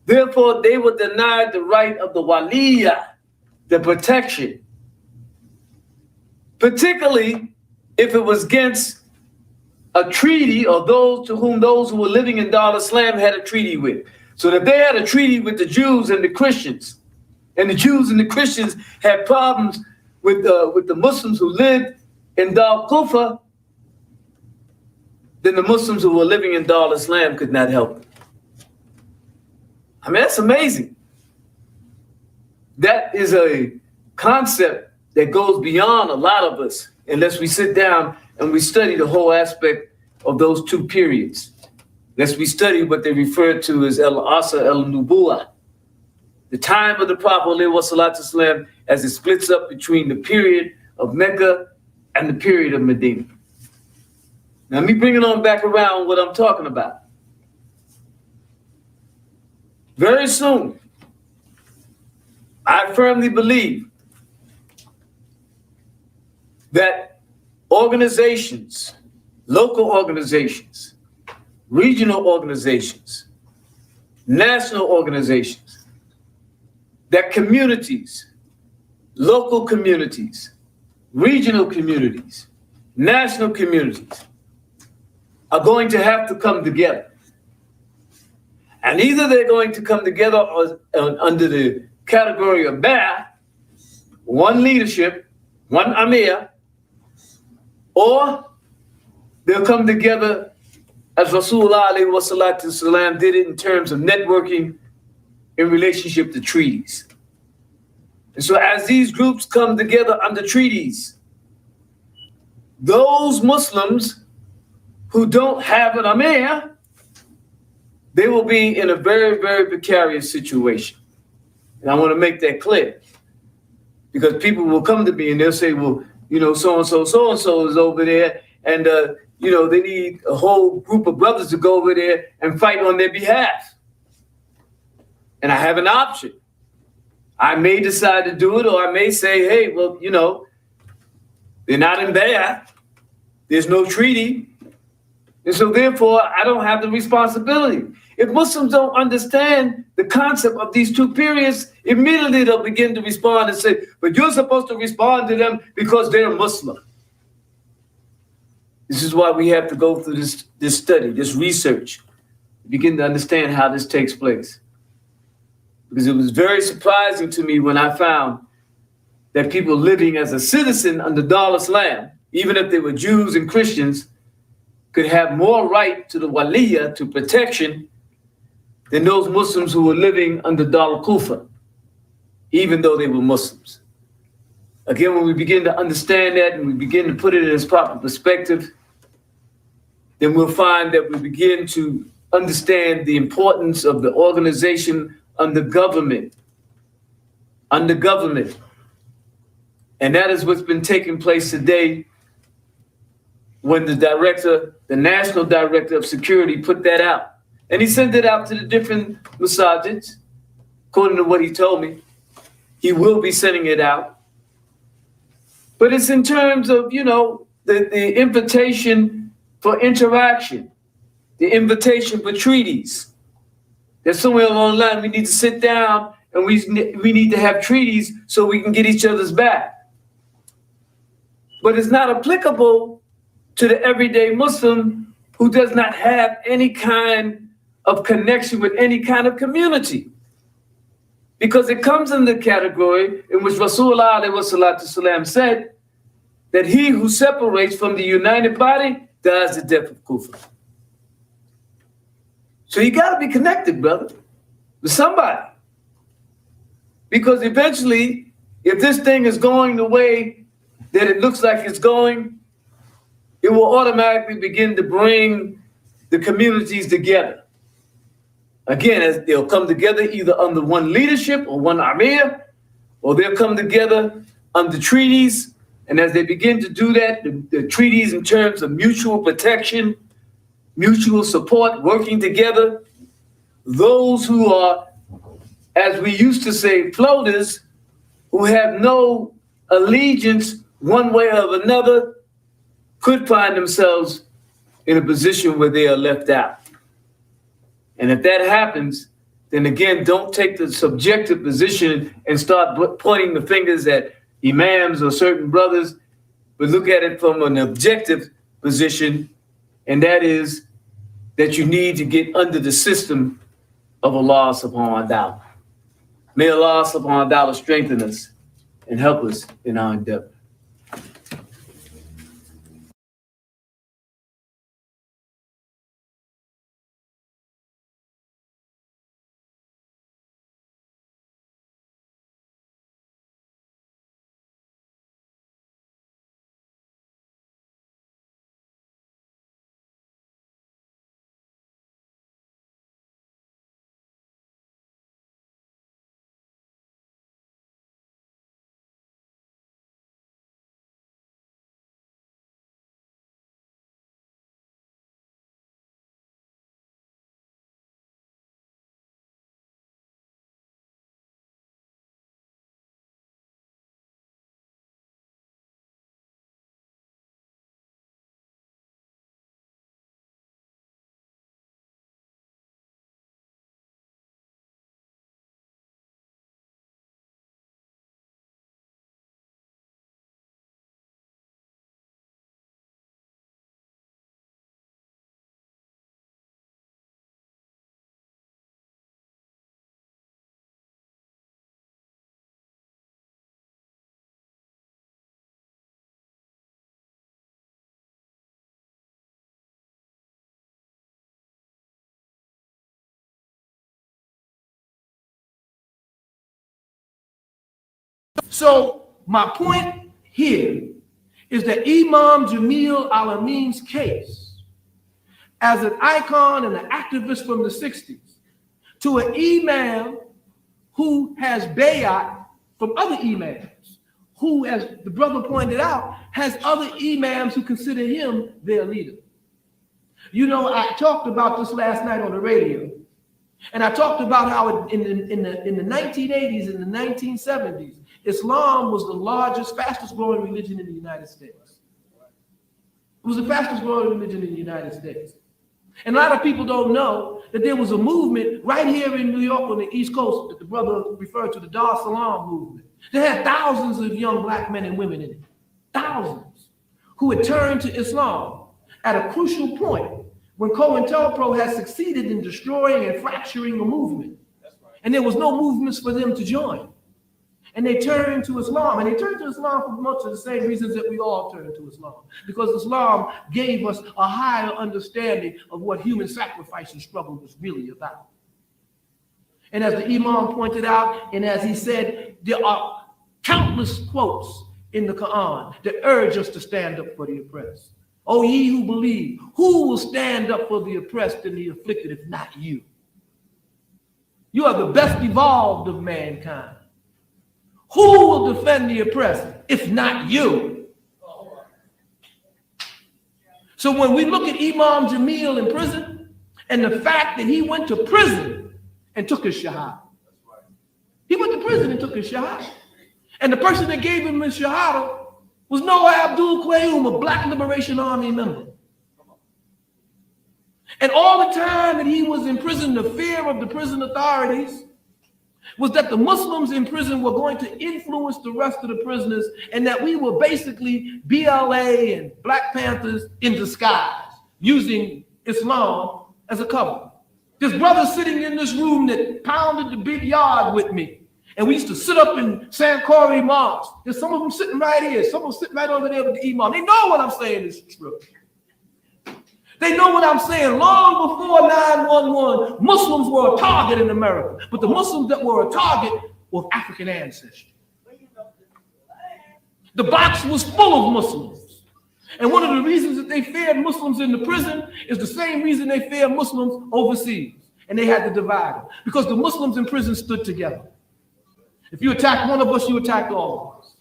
Therefore, they were denied the right of the waliyah, the protection, particularly if it was against a treaty or those who were living in Dar-Islam had a treaty with. So that they had a treaty with the Jews and the Christians, and the Jews and the Christians had problems with the Muslims who lived in Dar-Kufa, then the Muslims who were living in Dar-Islam could not help them. I mean, that's amazing. That is a concept that goes beyond a lot of us unless we sit down and we study the whole aspect of those two periods. Unless we study what they refer to as al-Asr al-Nubuwah, the time of the Prophet ﷺ, as it splits up between the period of Mecca and the period of Medina. Now let me bring it on back around what I'm talking about. Very soon, I firmly believe that organizations, local organizations, regional organizations, national organizations, that communities, local communities, regional communities, national communities are going to have to come together. And either they're going to come together under the category of Ba'ath, one leadership, one Amir, or they'll come together as Rasulullah ﷺ did it in terms of networking in relationship to treaties. And so as these groups come together under treaties, those Muslims who don't have an Amir, they will be in a very, very precarious situation. And I want to make that clear, because people will come to me and they'll say, well, you know, so-and-so is over there, and, you know, they need a whole group of brothers to go over there and fight on their behalf. And I have an option. I may decide to do it, or I may say, hey, well, you know, they're not in Bay'ah. There's no treaty. And so therefore, I don't have the responsibility. If Muslims don't understand the concept of these two periods, immediately they'll begin to respond and say, but you're supposed to respond to them because they're Muslim. This is why we have to go through this study, this research, begin to understand how this takes place. Because it was very surprising to me when I found that people living as a citizen under Dar-Islam, even if they were Jews and Christians, could have more right to the waliyah, to protection, than those Muslims who were living under Dar-Kufa, even though they were Muslims. Again, when we begin to understand that and we begin to put it in its proper perspective, then we'll find that we begin to understand the importance of the organization under government. Under government. And that is what's been taking place today when the director, the national director of security put that out. And he sent it out to the different masajids, according to what he told me. He will be sending it out. But it's in terms of, you know, the invitation for interaction, the invitation for treaties. That somewhere along the line we need to sit down and we need to have treaties so we can get each other's back. But it's not applicable to the everyday Muslim who does not have any kind of connection with any kind of community. Because it comes in the category in which Rasulullah ﷺ said that he who separates from the united body dies the death of kufr. So you gotta be connected, brother, with somebody. Because eventually, if this thing is going the way that it looks like it's going, it will automatically begin to bring the communities together. Again, as they'll come together either under one leadership or one amir, or they'll come together under treaties. And as they begin to do that, the treaties in terms of mutual protection, mutual support, working together, those who are, as we used to say, floaters, who have no allegiance one way or another, could find themselves in a position where they are left out. And if that happens, then again, don't take the subjective position and start pointing the fingers at imams or certain brothers, but look at it from an objective position, and that is that you need to get under the system of Allah subhanahu wa ta'ala. May Allah subhanahu wa ta'ala strengthen us and help us in our endeavor. So my point here is that Imam Jamil Al-Amin's case as an icon and an activist from the 60s to an imam who has bayat from other imams, who, as the brother pointed out, has other imams who consider him their leader. You know, I talked about this last night on the radio, and I talked about how in the 1980s and the 1970s, Islam was the largest, fastest growing religion in the United States. It was the fastest growing religion in the United States. And a lot of people don't know that there was a movement right here in New York on the East Coast that the brother referred to, the Dar es Salaam movement. They had thousands of young black men and women in it, thousands, who had turned to Islam at a crucial point when COINTELPRO had succeeded in destroying and fracturing the movement. And there was no movements for them to join. And they turned to Islam, and they turned to Islam for much of the same reasons that we all turn to Islam, because Islam gave us a higher understanding of what human sacrifice and struggle was really about. And as the Imam pointed out, and as he said, there are countless quotes in the Quran that urge us to stand up for the oppressed. O ye who believe, who will stand up for the oppressed and the afflicted if not you? You are the best evolved of mankind. Who will defend the oppressed if not you? So when we look at Imam Jamil in prison and the fact that he went to prison and took his shahada. He went to prison and took his shahada. And the person that gave him his shahada was Noah Abdul-Qayyum, a Black Liberation Army member. And all the time that he was in prison, the fear of the prison authorities was that the Muslims in prison were going to influence the rest of the prisoners and that we were basically BLA and Black Panthers in disguise, using Islam as a cover. There's brothers sitting in this room that pounded the big yard with me. And we used to sit up in San Corey Mosque. There's some of them sitting right here. Some of them sitting right over there with the Imam. They know what I'm saying is true. They know what I'm saying. Long before 9/11, Muslims were a target in America. But the Muslims that were a target were of African ancestry. The box was full of Muslims. And one of the reasons that they feared Muslims in the prison is the same reason they fear Muslims overseas. And they had to divide them. Because the Muslims in prison stood together. If you attacked one of us, you attacked all of us.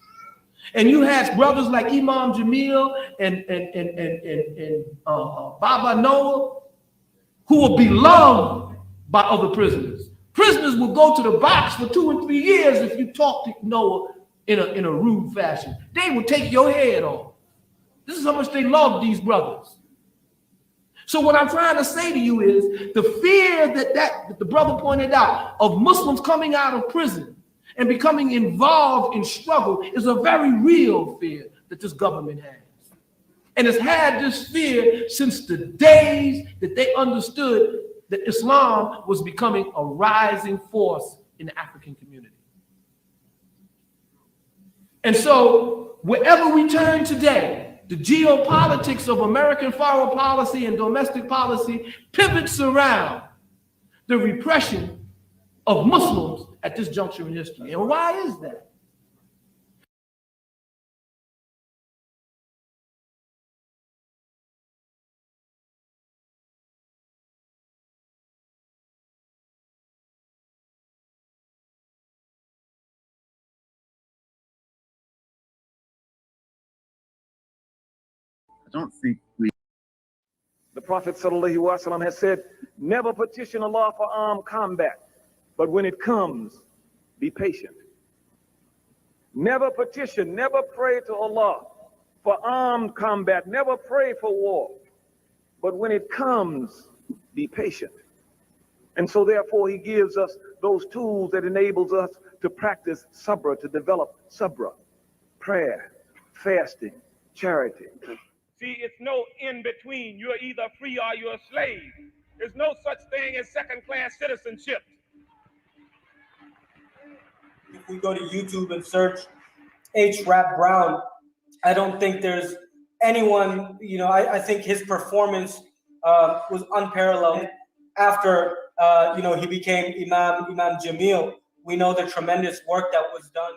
And you had brothers like Imam Jamil and Baba Noah, who were beloved by other prisoners. Prisoners would go to the box for 2 and 3 years if you talked to Noah in a rude fashion. They would take your head off. This is how much they loved these brothers. So what I'm trying to say to you is the fear that the brother pointed out of Muslims coming out of prison and becoming involved in struggle is a very real fear that this government has. And it's had this fear since the days that they understood that Islam was becoming a rising force in the African community. And so wherever we turn today, the geopolitics of American foreign policy and domestic policy pivots around the repression of Muslims at this juncture in history. And why is that? I don't think we... The Prophet ﷺ has said, never petition Allah for armed combat, but when it comes, be patient. Never petition, never pray to Allah for armed combat, never pray for war, but when it comes, be patient. And so therefore he gives us those tools that enables us to practice sabra, to develop sabra, prayer, fasting, charity. See, it's no in between. You're either free or you're a slave. There's no such thing as second-class citizenship. If we go to YouTube and search H. Rap Brown, I don't think there's anyone, I think his performance was unparalleled. After, he became Imam Jamil, we know the tremendous work that was done.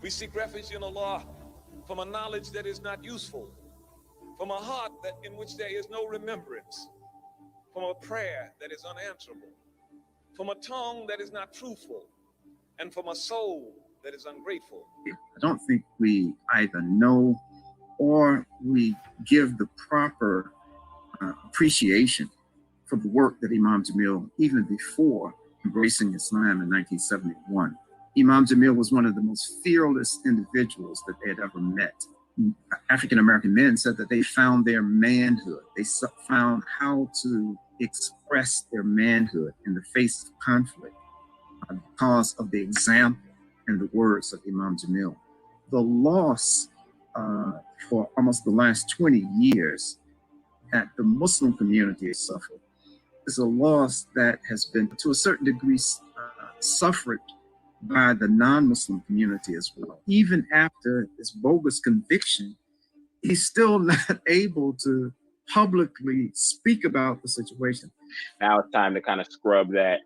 We seek refuge in Allah from a knowledge that is not useful, from a heart in which there is no remembrance, from a prayer that is unanswerable, from a tongue that is not truthful, and from a soul that is ungrateful. I don't think we either know or we give the proper appreciation for the work that Imam Jamil, even before embracing Islam in 1971. Imam Jamil was one of the most fearless individuals that they had ever met. African-American men said that they found their manhood. They found how to express their manhood in the face of conflict because of the example and the words of Imam Jamil. The loss for almost the last 20 years that the Muslim community has suffered is a loss that has been, to a certain degree, suffered by the non-Muslim community as well. Even after this bogus conviction, he's still not able to publicly speak about the situation. Now it's time to kind of scrub that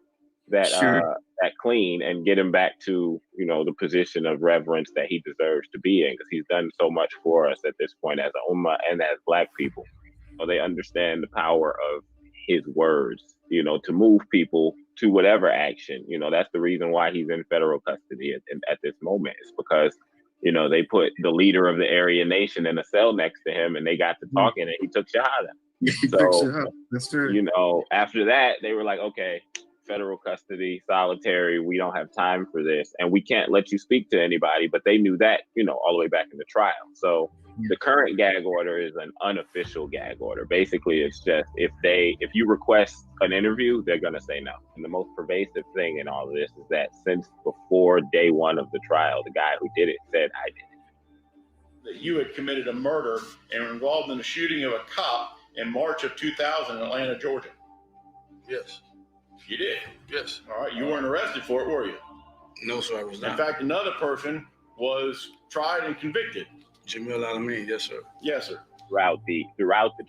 clean and get him back to, the position of reverence that he deserves to be in, because he's done so much for us at this point as an ummah and as Black people. They understand the power of his words, to move people to whatever action. That's the reason why he's in federal custody at this moment. It's because, they put the leader of the Aryan nation in a cell next to him and they got to talking and he took shahada. That's true. After that, they were like, okay, federal custody, solitary, we don't have time for this. And we can't let you speak to anybody. But they knew that, all the way back in the trial. So the current gag order is an unofficial gag order. Basically, it's just if you request an interview, they're going to say no. And the most pervasive thing in all of this is that since before day one of the trial, the guy who did it said, I did it. That you had committed a murder and were involved in the shooting of a cop in March of 2000 in Atlanta, Georgia. Yes. You did? Yes. All right. You weren't arrested for it, were you? No, sir, I was not. In fact, another person was tried and convicted. Jamil Al-Amin, yes, sir. Yes, sir. Throughout the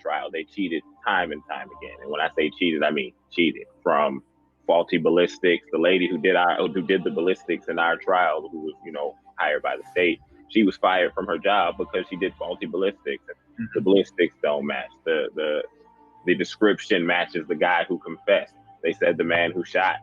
trial, they cheated time and time again. And when I say cheated, I mean cheated. From faulty ballistics, the lady who did the ballistics in our trial, who was, hired by the state, she was fired from her job because she did faulty ballistics. The ballistics don't match. The description matches the guy who confessed. They said the man who shot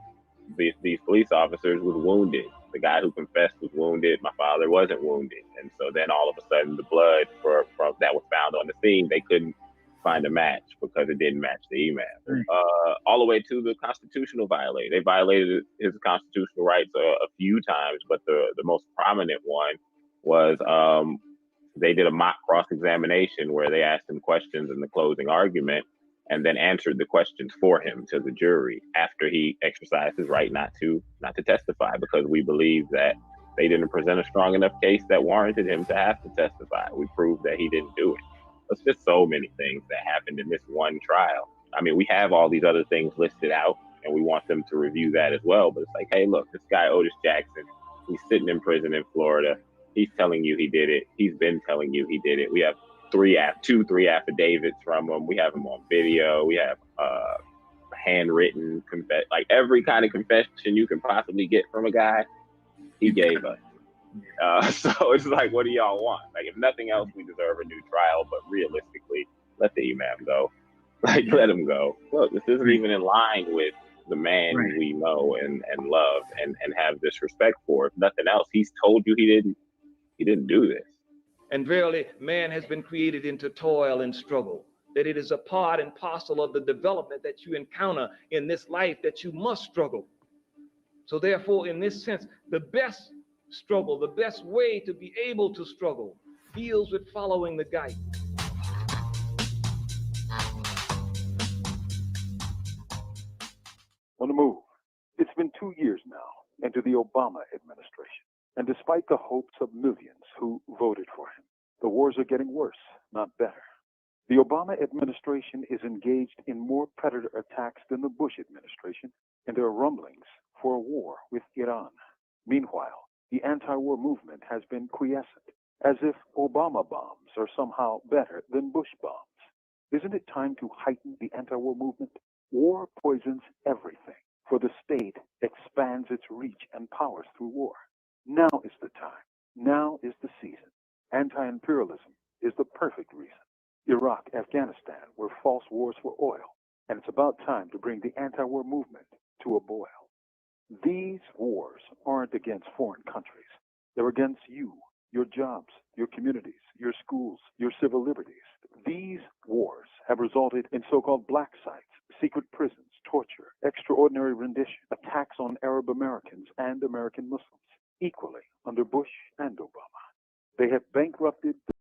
these police officers was wounded. The guy who confessed was wounded. My father wasn't wounded. And so then all of a sudden the blood that was found on the scene, they couldn't find a match because it didn't match the Imam. All the way to the constitutional violation. They violated his constitutional rights a few times, but the most prominent one was they did a mock cross-examination where they asked him questions in the closing argument and then answered the questions for him to the jury after he exercised his right not to testify, because we believe that they didn't present a strong enough case that warranted him to have to testify. We proved that he didn't do it. There's just so many things that happened in this one trial. I mean, we have all these other things listed out and we want them to review that as well. But it's like, hey, look, this guy Otis Jackson, he's sitting in prison in Florida. He's telling you he did it. He's been telling you he did it. We have three affidavits from him. We have him on video. We have handwritten like every kind of confession you can possibly get from a guy, he gave us. So it's like, what do y'all want? Like, if nothing else, we deserve a new trial, but realistically, let the Imam go. Like, let him go. Look, this isn't even in line with the man we know and love and have this respect for. If nothing else, he's told you he didn't do this. And verily, man has been created into toil and struggle, that it is a part and parcel of the development that you encounter in this life, that you must struggle. So therefore, in this sense, the best struggle, the best way to be able to struggle deals with following the guide. On the move. It's been 2 years now into the Obama administration. And despite the hopes of millions who voted for him, the wars are getting worse, not better. The Obama administration is engaged in more predator attacks than the Bush administration, and there are rumblings for a war with Iran. Meanwhile, the anti-war movement has been quiescent, as if Obama bombs are somehow better than Bush bombs. Isn't it time to heighten the anti-war movement? War poisons everything, for the state expands its reach and powers through war. Now is the time. Now is the season. Anti-imperialism is the perfect reason. Iraq, Afghanistan were false wars for oil, and it's about time to bring the anti-war movement to a boil. These wars aren't against foreign countries. They're against you, your jobs, your communities, your schools, your civil liberties. These wars have resulted in so-called black sites, secret prisons, torture, extraordinary rendition, attacks on Arab Americans and American Muslims, equally under Bush and Obama. They have bankrupted the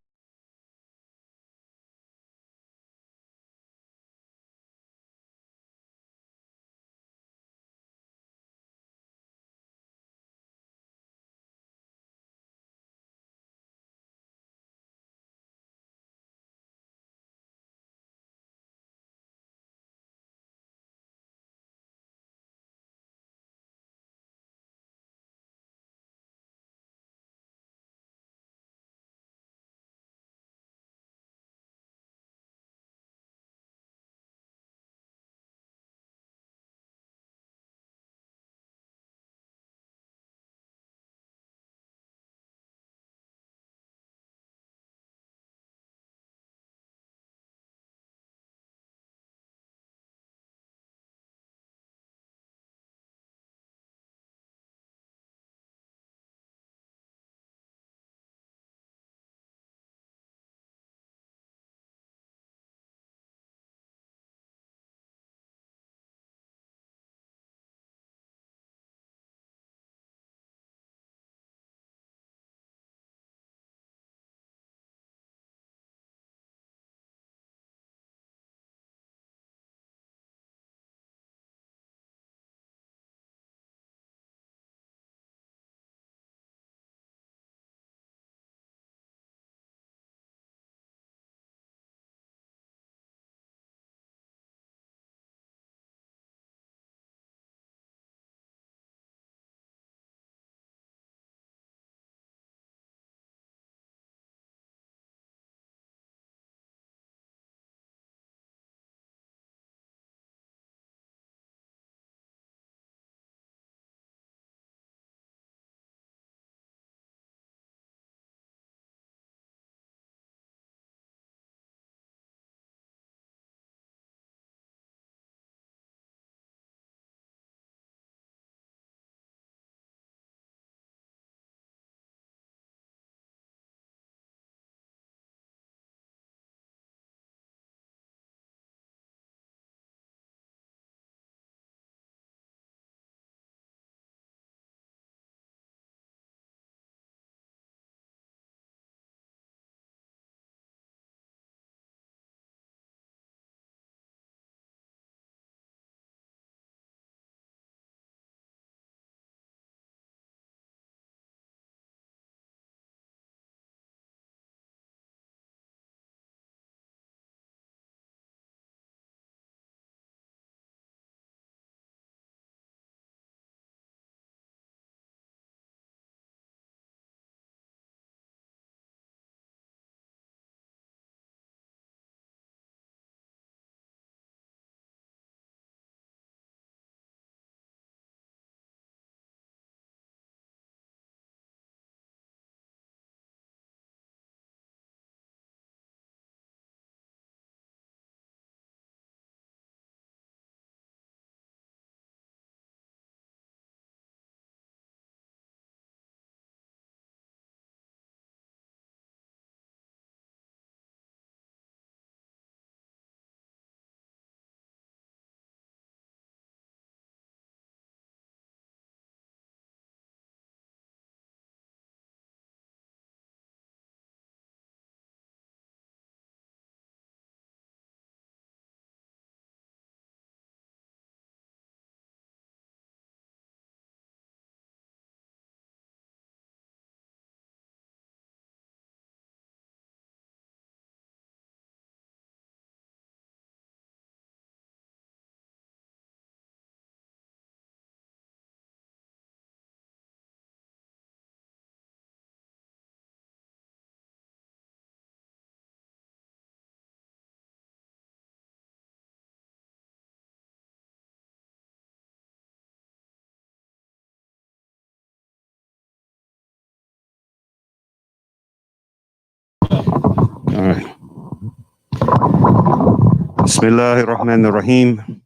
Bismillahir Rahmanir Rahim.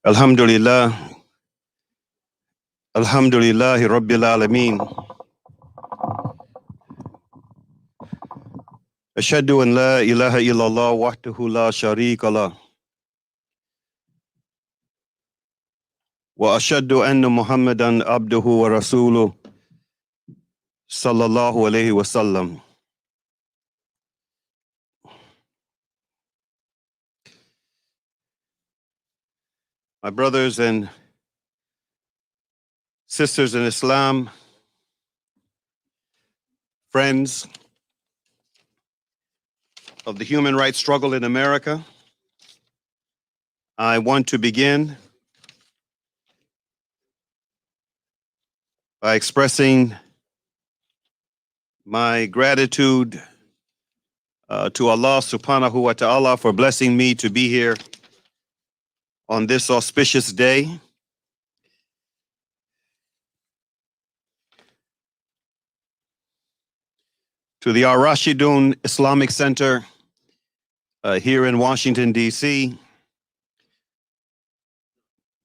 Alhamdulillah. Alhamdulillahi Rabbil Alameen. Ashhadu an la ilaha illallah wahdahu la sharika lah. Wa ashhadu anna Muhammadan abduhu wa rasuluh sallallahu alayhi wa sallam. My brothers and sisters in Islam, friends of the human rights struggle in America, I want to begin by expressing my gratitude to Allah subhanahu wa ta'ala for blessing me to be here on this auspicious day. To the Rashidun Islamic Center here in Washington, D.C.,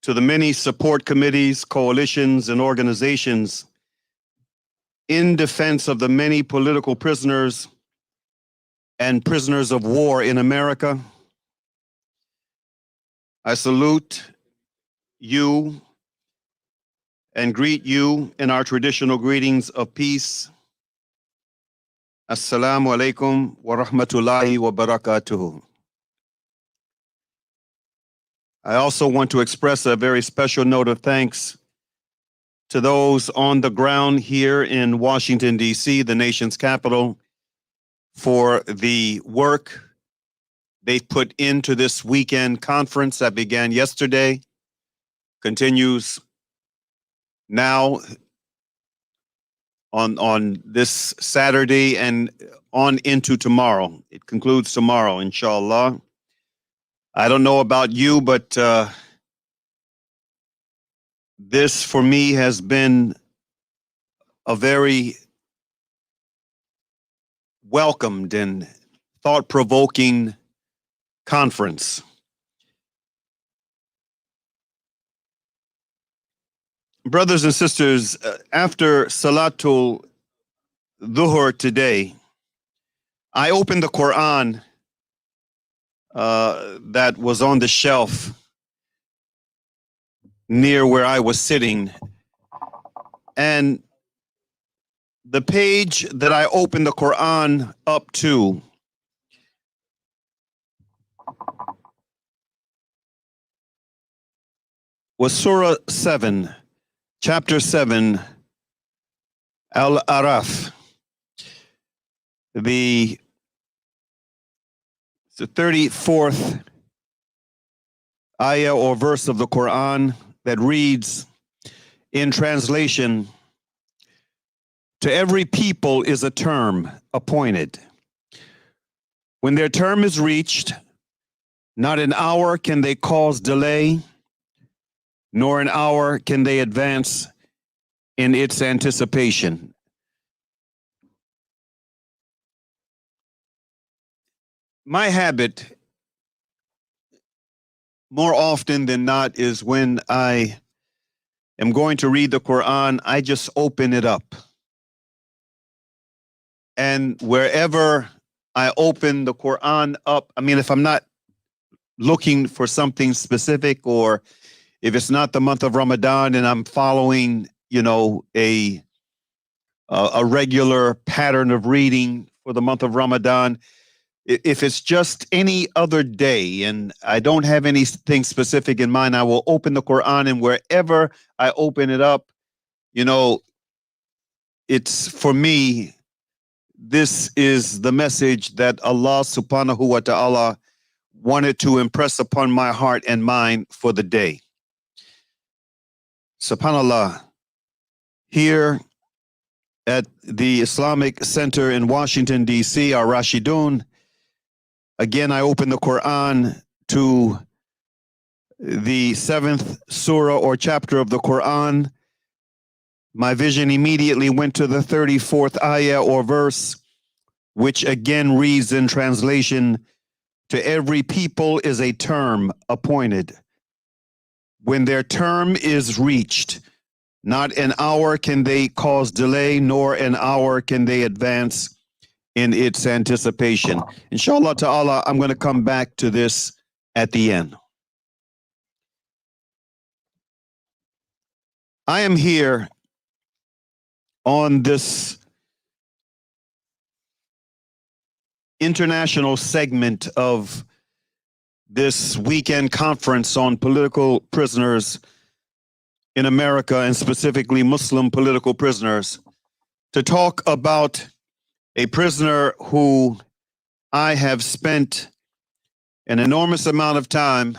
to the many support committees, coalitions, and organizations in defense of the many political prisoners and prisoners of war in America. I salute you and greet you in our traditional greetings of peace. Assalamu alaikum wa rahmatullahi wa barakatuhu. I also want to express a very special note of thanks to those on the ground here in Washington, D.C., the nation's capital, for the work they put into this weekend conference that began yesterday, continues now on this Saturday and on into tomorrow. It concludes tomorrow, inshallah. I don't know about you, but this for me has been a very welcomed and thought-provoking conference. Brothers and sisters, after Salatul Dhuhr today, I opened the Quran that was on the shelf near where I was sitting, and the page that I opened the Quran up to was Surah 7, Chapter 7, Al-Araf, the 34th ayah or verse of the Quran that reads in translation, "To every people is a term appointed. When their term is reached, not an hour can they cause delay, nor an hour can they advance in its anticipation." My habit, more often than not, is when I am going to read the Quran, I just open it up. And wherever I open the Quran up, I mean, if I'm not looking for something specific, or if it's not the month of Ramadan and I'm following, you know, a regular pattern of reading for the month of Ramadan, if it's just any other day and I don't have anything specific in mind, I will open the Quran, and wherever I open it up, you know, it's for me, this is the message that Allah subhanahu wa ta'ala wanted to impress upon my heart and mind for the day. SubhanAllah, here at the Islamic Center in Washington, D.C., our Rashidun, again, I open the Quran to the 7th surah or chapter of the Quran. My vision immediately went to the 34th ayah or verse, which again reads in translation, To every people is a term appointed. When their term is reached, not an hour can they cause delay, nor an hour can they advance in its anticipation. Inshallah ta'ala, I'm going to come back to this at the end. I am here on this international segment of this weekend conference on political prisoners in America, and specifically Muslim political prisoners, to talk about a prisoner who I have spent an enormous amount of time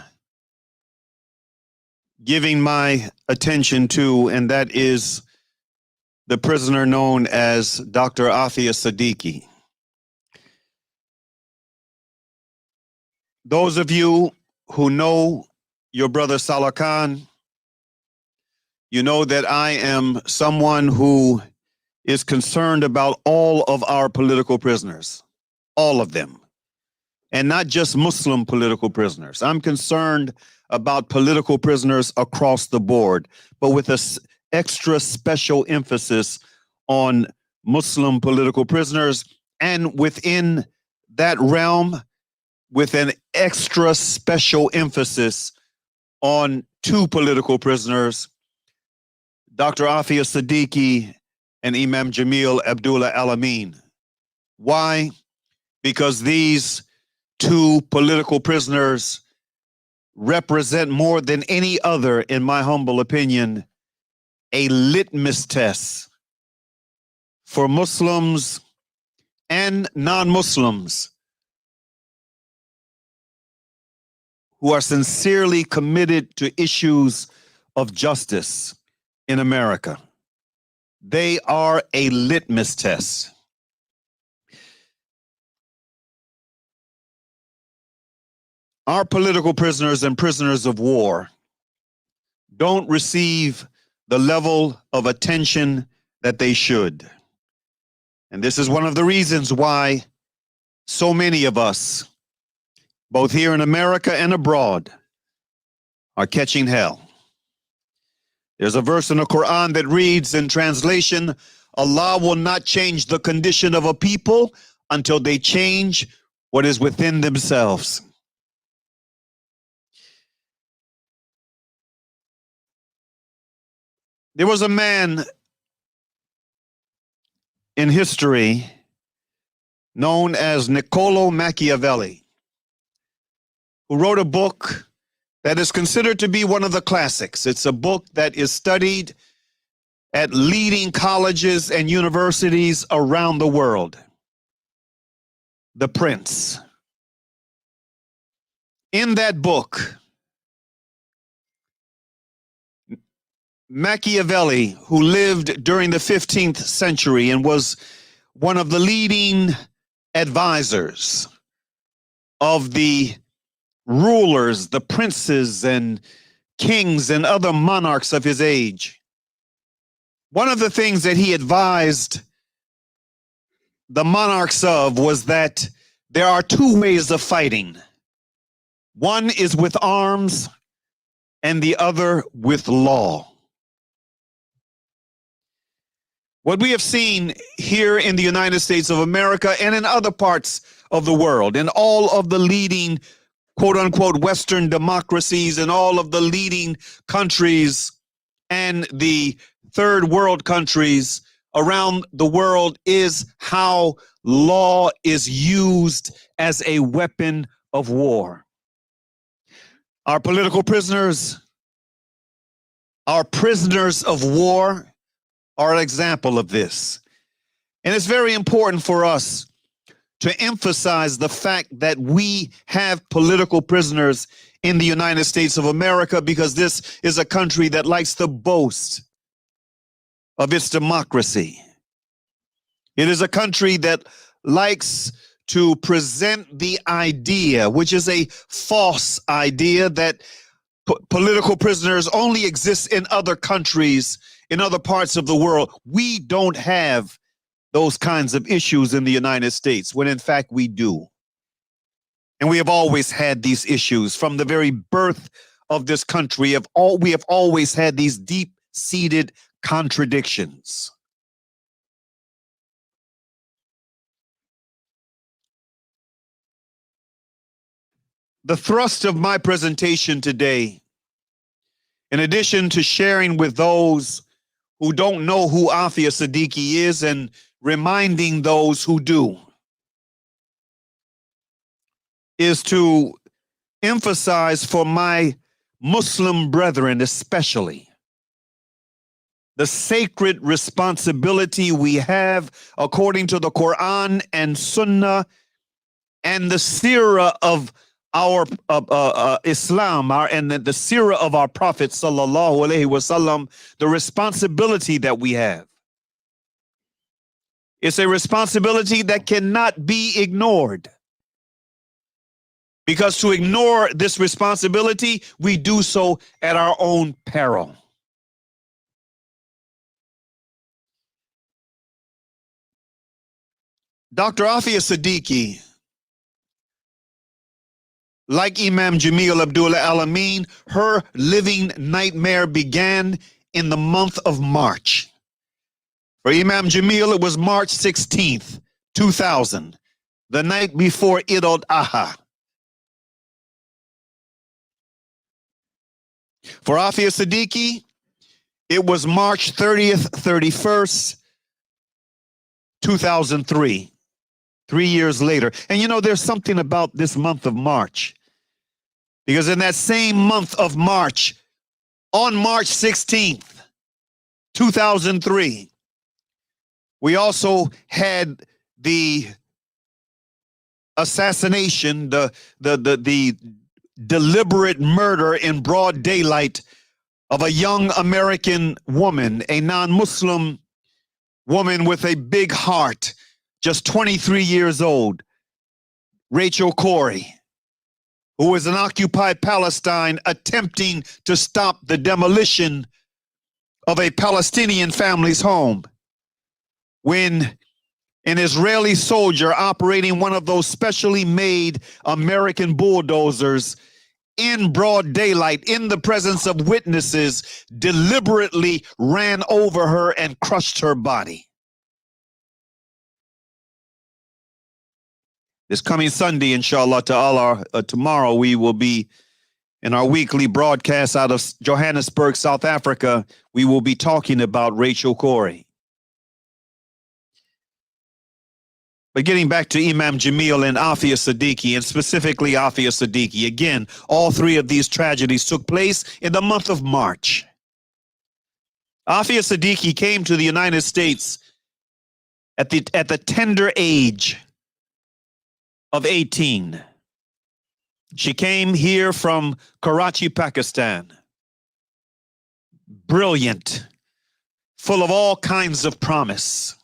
giving my attention to, and that is the prisoner known as Dr. Aafia Siddiqui. Those of you who know your brother SAALAKHAN, you know that I am someone who is concerned about all of our political prisoners, all of them, and not just Muslim political prisoners. I'm concerned about political prisoners across the board, but with an extra special emphasis on Muslim political prisoners, and within that realm, with an extra special emphasis on two political prisoners, Dr. Aafia Siddiqui and Imam Jamil Abdullah Al-Amin. Why? Because these two political prisoners represent more than any other, in my humble opinion, a litmus test for Muslims and non-Muslims who are sincerely committed to issues of justice in America. They are a litmus test. Our political prisoners and prisoners of war don't receive the level of attention that they should. And this is one of the reasons why so many of us, both here in America and abroad, are catching hell. There's a verse in the Quran that reads, in translation, Allah will not change the condition of a people until they change what is within themselves. There was a man in history known as Niccolo Machiavelli, who wrote a book that is considered to be one of the classics. It's a book that is studied at leading colleges and universities around the world. The Prince. In that book, Machiavelli, who lived during the 15th century and was one of the leading advisors of the rulers, the princes and kings and other monarchs of his age, one of the things that he advised the monarchs of was that there are two ways of fighting. One is with arms and the other with law. What we have seen here in the United States of America and in other parts of the world, in all of the leading quote unquote Western democracies and all of the leading countries and the third world countries around the world, is how law is used as a weapon of war. Our political prisoners, our prisoners of war, are an example of this. And it's very important for us to emphasize the fact that we have political prisoners in the United States of America, because this is a country that likes to boast of its democracy. It is a country that likes to present the idea, which is a false idea, that political prisoners only exist in other countries, in other parts of the world. We don't have those kinds of issues in the United States, when in fact we do. And we have always had these issues from the very birth of this country. We have always had these deep-seated contradictions. The thrust of my presentation today, in addition to sharing with those who don't know who Aafia Siddiqui is and reminding those who do, is to emphasize for my Muslim brethren especially the sacred responsibility we have according to the Quran and Sunnah and the seerah of our Islam, and the seerah of our Prophet sallallahu alaihi wasallam, the responsibility that we have. It's a responsibility that cannot be ignored. Because to ignore this responsibility, we do so at our own peril. Dr. Aafia Siddiqui, like Imam Jamil Abdullah Al-Amin, her living nightmare began in the month of March. For Imam Jamil, it was March 16th, 2000, the night before Eid al-Adha. For Aafia Siddiqui, it was March 30th, 31st, 2003, 3 years later. And you know, there's something about this month of March, because in that same month of March, on March 16th, 2003, we also had the assassination, the deliberate murder in broad daylight of a young American woman, a non-Muslim woman with a big heart, just 23 years old, Rachel Corrie, who was in occupied Palestine attempting to stop the demolition of a Palestinian family's home, when an Israeli soldier operating one of those specially made American bulldozers in broad daylight, in the presence of witnesses, deliberately ran over her and crushed her body. This coming Sunday, inshallah ta'ala, tomorrow, we will be in our weekly broadcast out of Johannesburg, South Africa. We will be talking about Rachel Corrie. But getting back to Imam Jamil and Aafia Siddiqui, and specifically Aafia Siddiqui, again, all three of these tragedies took place in the month of March. Aafia Siddiqui came to the United States at the tender age of 18. She came here from Karachi, Pakistan. Brilliant, full of all kinds of promise.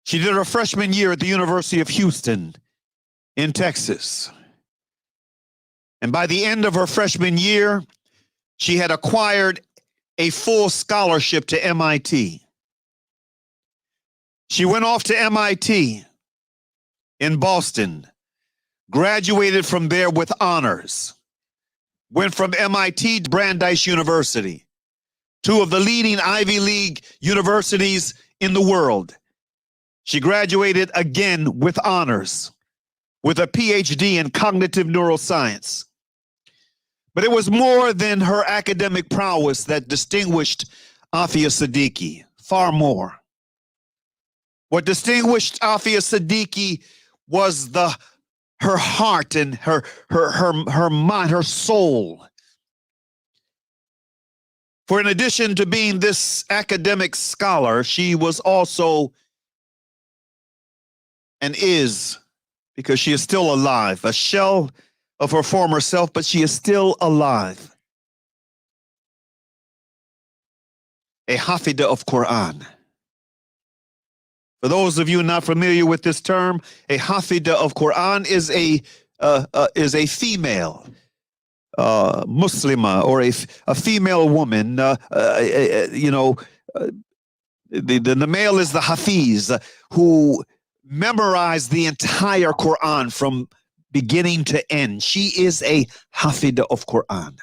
She did her freshman year at the University of Houston in Texas. And by the end of her freshman year, she had acquired a full scholarship to MIT. She went off to MIT in Boston, graduated from there with honors, went from MIT to Brandeis University, two of the leading Ivy League universities in the world. She graduated again with honors, with a PhD in cognitive neuroscience. But it was more than her academic prowess that distinguished Aafia Siddiqui, far more. What distinguished Aafia Siddiqui was her heart and her mind, her soul. For in addition to being this academic scholar, she was also and is, because she is still alive, a shell of her former self, but she is still alive, a hafida of Quran. For those of you not familiar with this term, a hafida of Quran is a female Muslima, or a female woman. The male is the hafiz, who memorized the entire Quran from beginning to end. She is a hafida of Quran.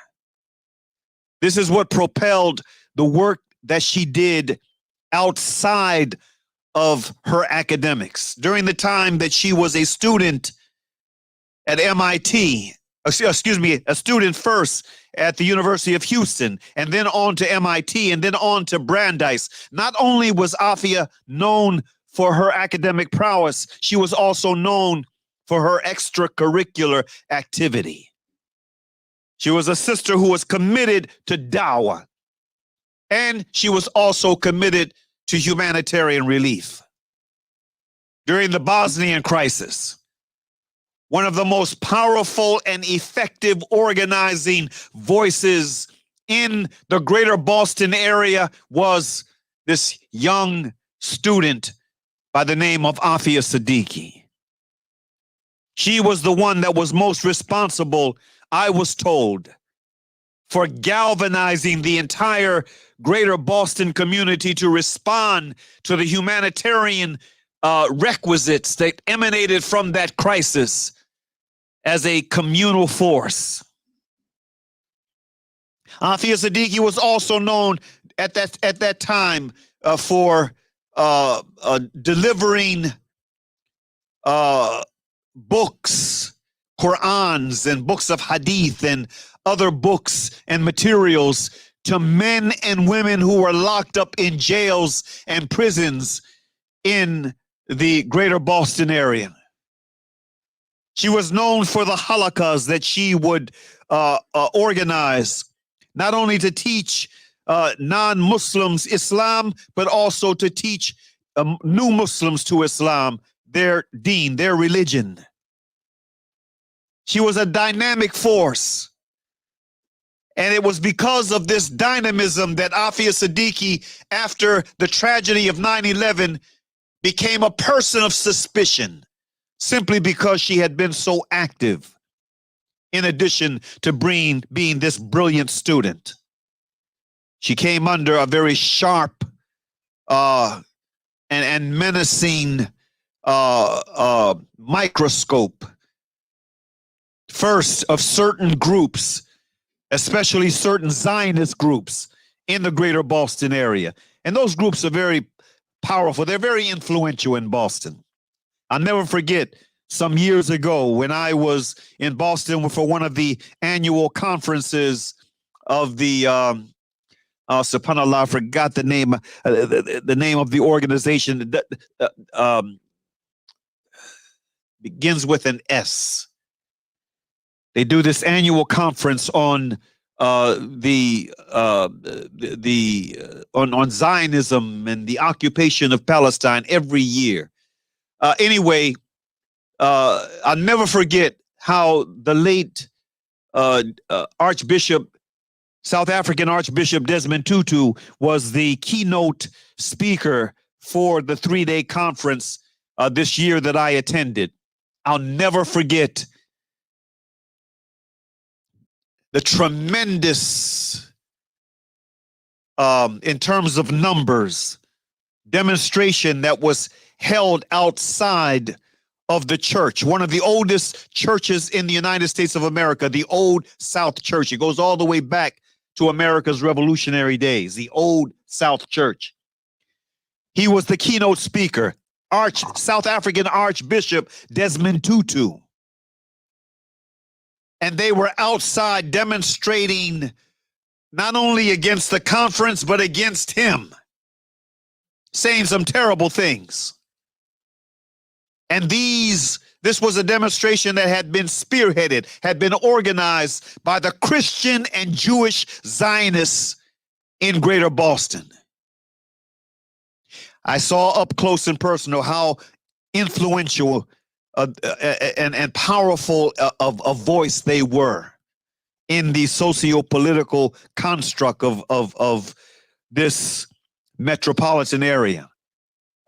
This is what propelled the work that she did outside of her academics. During the time that she was a student at MIT, excuse me, a student first at the University of Houston, and then on to MIT, and then on to Brandeis. Not only was Aafia known for her academic prowess, she was also known for her extracurricular activity. She was a sister who was committed to dawah, and she was also committed to humanitarian relief. During the Bosnian crisis, one of the most powerful and effective organizing voices in the greater Boston area was this young student by the name of Aafia Siddiqui. She was the one that was most responsible, I was told, for galvanizing the entire greater Boston community to respond to the humanitarian requisites that emanated from that crisis as a communal force. Aafia Siddiqui was also known at that time for delivering books, Qur'ans and books of hadith and other books and materials to men and women who were locked up in jails and prisons in the greater Boston area. She was known for the halakas that she would organize, not only to teach non-Muslims Islam, but also to teach new Muslims to Islam, their deen, their religion. She was a dynamic force. And it was because of this dynamism that Aafia Siddiqui, after the tragedy of 9/11, became a person of suspicion, simply because she had been so active, in addition to being this brilliant student. She came under a very sharp and menacing microscope, first of certain groups, especially certain Zionist groups in the greater Boston area. And those groups are very powerful. They're very influential in Boston. I'll never forget some years ago when I was in Boston for one of the annual conferences of the, subhanAllah, I forgot the name of the organization that begins with an S. They do this annual conference on on Zionism and the occupation of Palestine every year. Anyway, I'll never forget how the late South African Archbishop Desmond Tutu was the keynote speaker for the 3-day conference this year that I attended. I'll never forget the tremendous, in terms of numbers, demonstration that was held outside of the church, one of the oldest churches in the United States of America, the Old South Church. It goes all the way back to America's revolutionary days, the Old South Church. He was the keynote speaker, South African Archbishop Desmond Tutu. And they were outside demonstrating not only against the conference, but against him, saying some terrible things. And this was a demonstration that had been spearheaded, had been organized by the Christian and Jewish Zionists in Greater Boston. I saw up close and personal how influential and powerful of a voice they were in the socio-political construct of this metropolitan area.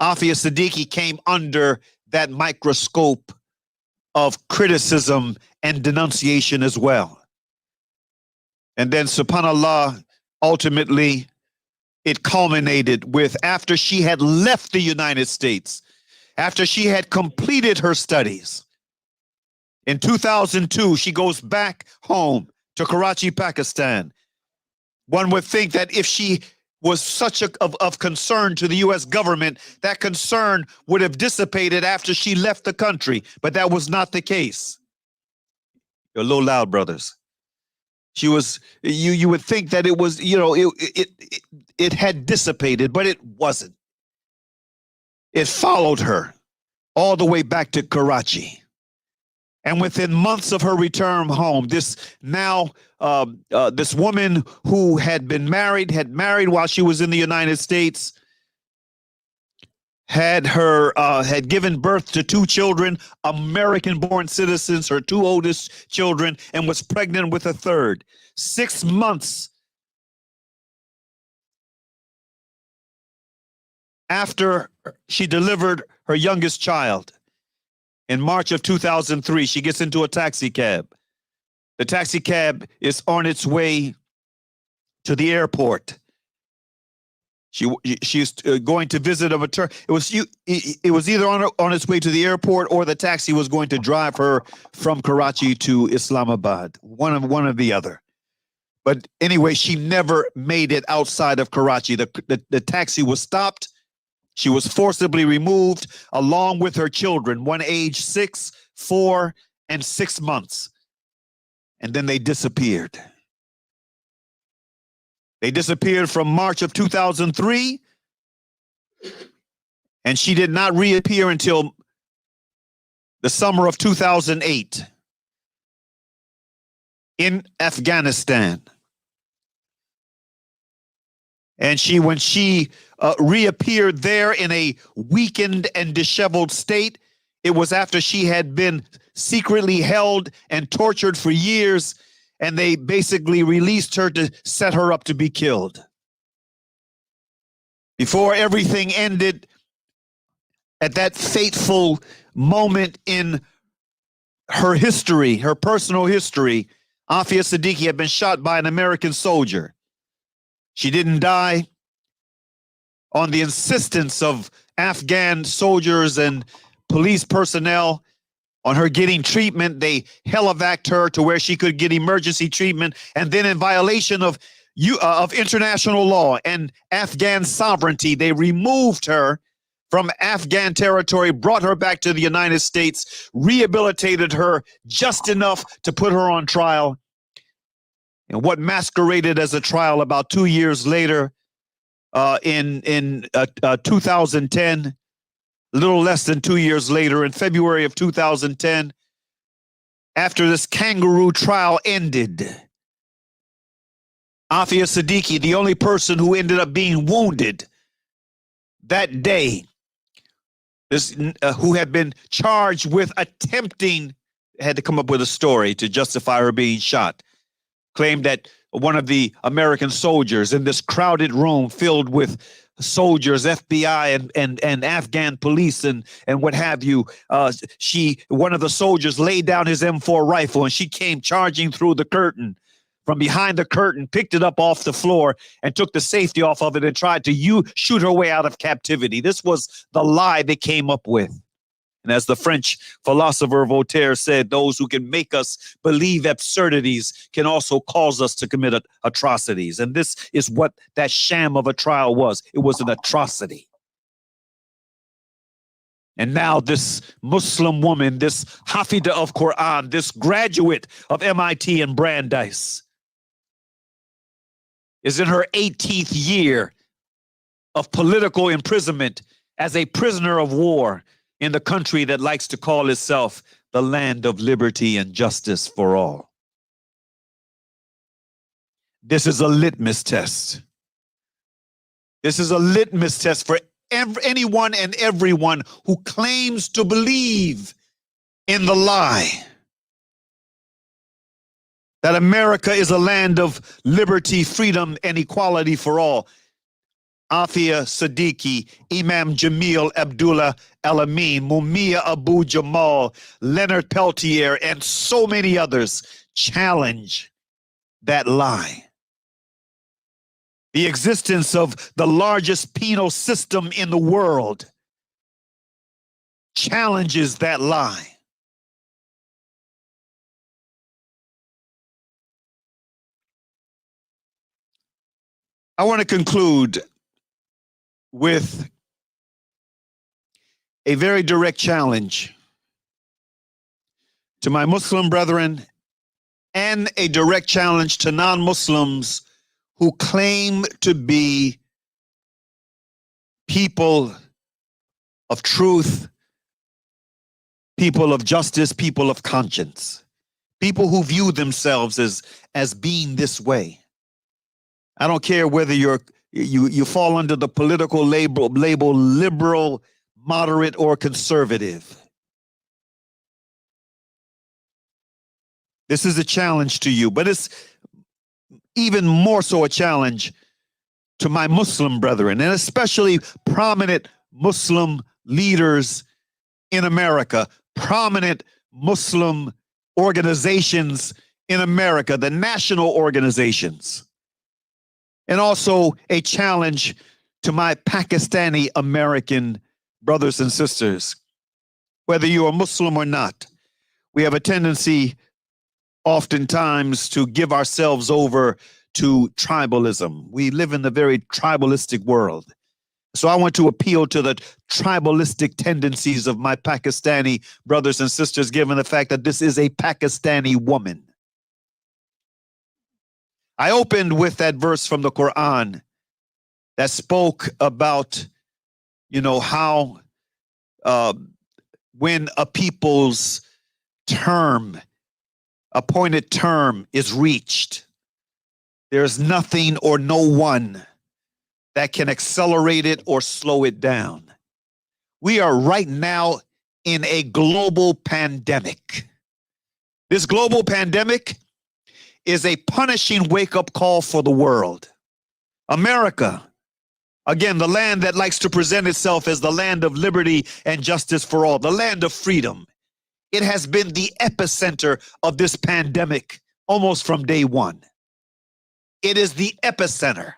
Aafia Siddiqui came under that microscope of criticism and denunciation as well. And then, subhanAllah, ultimately, it culminated with, after she had left the United States, after she had completed her studies. In 2002, she goes back home to Karachi, Pakistan. One would think that if she was such of concern to the U.S. government, that concern would have dissipated after she left the country, but that was not the case. You're a little loud, brothers. She was, you would think that it was, it had dissipated, but it wasn't. It followed her all the way back to Karachi. And within months of her return home, this woman who had married while she was in the United States, had given birth to 2 children, American-born citizens, her 2 oldest children, and was pregnant with a 3rd. 6 months after she delivered her youngest child, in March of 2003, she gets into a taxi cab. The taxi cab is on its way to the airport. She's going to visit a maternity. It was either on its way to the airport, or the taxi was going to drive her from Karachi to Islamabad. One of the other. But anyway, she never made it outside of Karachi. The taxi was stopped. She was forcibly removed along with her children, one aged 6, 4, and 6 months. And then they disappeared. They disappeared from March of 2003, and she did not reappear until the summer of 2008 in Afghanistan. And when she reappeared there in a weakened and disheveled state, it was after she had been secretly held and tortured for years, and they basically released her to set her up to be killed. Before everything ended, at that fateful moment in her history, her personal history, Aafia Siddiqui had been shot by an American soldier. She didn't die. On the insistence of Afghan soldiers and police personnel on her getting treatment, they helivaced her to where she could get emergency treatment, and then in violation of international law and Afghan sovereignty, they removed her from Afghan territory, brought her back to the United States, rehabilitated her just enough to put her on trial. And what masqueraded as a trial about 2 years later, in 2010, a little less than 2 years later, in February of 2010, after this kangaroo trial ended, Aafia Siddiqui, the only person who ended up being wounded that day, who had been charged with attempting, had to come up with a story to justify her being shot, claimed that one of the American soldiers in this crowded room filled with soldiers, FBI and Afghan police and what have you, one of the soldiers laid down his M4 rifle, and she came charging through the curtain, from behind the curtain, picked it up off the floor and took the safety off of it and tried to shoot her way out of captivity. This was the lie they came up with. And as the French philosopher Voltaire said, those who can make us believe absurdities can also cause us to commit atrocities. And this is what that sham of a trial was. It was an atrocity. And now this Muslim woman, this Hafida of Quran, this graduate of MIT and Brandeis, is in her 18th year of political imprisonment as a prisoner of war in the country that likes to call itself the land of liberty and justice for all. This is a litmus test. This is a litmus test for anyone and everyone who claims to believe in the lie that America is a land of liberty, freedom, and equality for all. Aafia Siddiqui, Imam Jamil, Abdullah, AL-AMIN, MUMIA, ABU-JAMAL, Leonard Peltier, and so many others challenge that lie. The existence of the largest penal system in the world challenges that lie. I want to conclude with a very direct challenge to my Muslim brethren and a direct challenge to non-Muslims who claim to be people of truth, people of justice, people of conscience, people who view themselves as being this way. I don't care whether you fall under the political label liberal, moderate, or conservative. This is a challenge to you, but it's even more so a challenge to my Muslim brethren, and especially prominent Muslim leaders in America, prominent Muslim organizations in America, the national organizations. And also a challenge to my Pakistani American brothers and sisters. Whether you are Muslim or not, we have a tendency oftentimes to give ourselves over to tribalism. We live in a very tribalistic world. So I want to appeal to the tribalistic tendencies of my Pakistani brothers and sisters, given the fact that this is a Pakistani woman. I opened with that verse from the Quran that spoke about, how when a people's appointed term is reached, there's nothing or no one that can accelerate it or slow it down. We are right now in a global pandemic. This global pandemic is a punishing wake-up call for the world. America, again, the land that likes to present itself as the land of liberty and justice for all, the land of freedom. It has been the epicenter of this pandemic almost from day one. It is the epicenter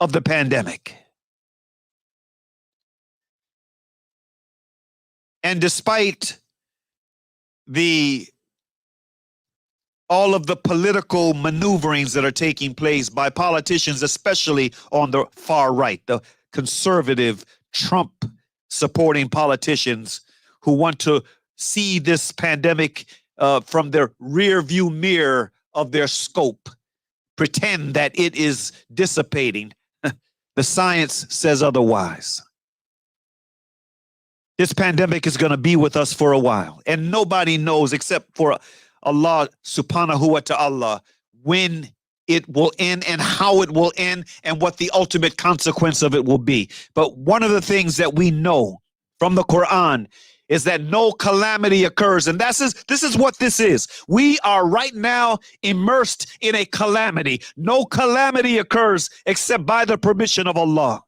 of the pandemic. And despite all of the political maneuverings that are taking place by politicians, especially on the far right, the conservative Trump supporting politicians who want to see this pandemic from their rear view mirror of their scope, pretend that it is dissipating. The science says otherwise. This pandemic is going to be with us for a while, and nobody knows except for Allah subhanahu wa ta'ala when it will end and how it will end and what the ultimate consequence of it will be. But one of the things that we know from the Quran is that no calamity occurs, and this is what this is. We are right now immersed in a calamity. No calamity occurs except by the permission of Allah.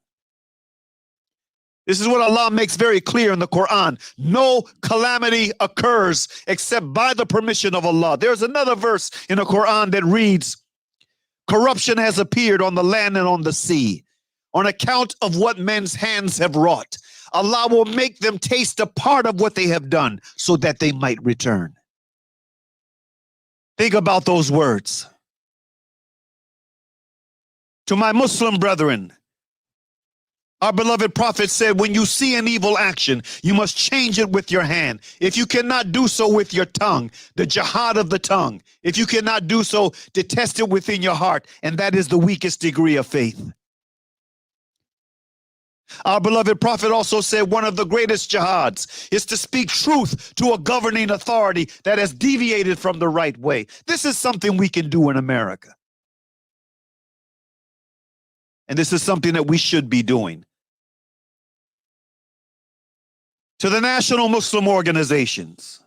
This is what Allah makes very clear in the Quran. No calamity occurs except by the permission of Allah. There's another verse in the Quran that reads, corruption has appeared on the land and on the sea on account of what men's hands have wrought. Allah will make them taste a part of what they have done so that they might return. Think about those words. To my Muslim brethren, our beloved Prophet said, when you see an evil action, you must change it with your hand. If you cannot do so with your tongue, the jihad of the tongue. If you cannot do so, detest it within your heart, and that is the weakest degree of faith. Our beloved Prophet also said one of the greatest jihads is to speak truth to a governing authority that has deviated from the right way. This is something we can do in America. And this is something that we should be doing. To the national Muslim organizations,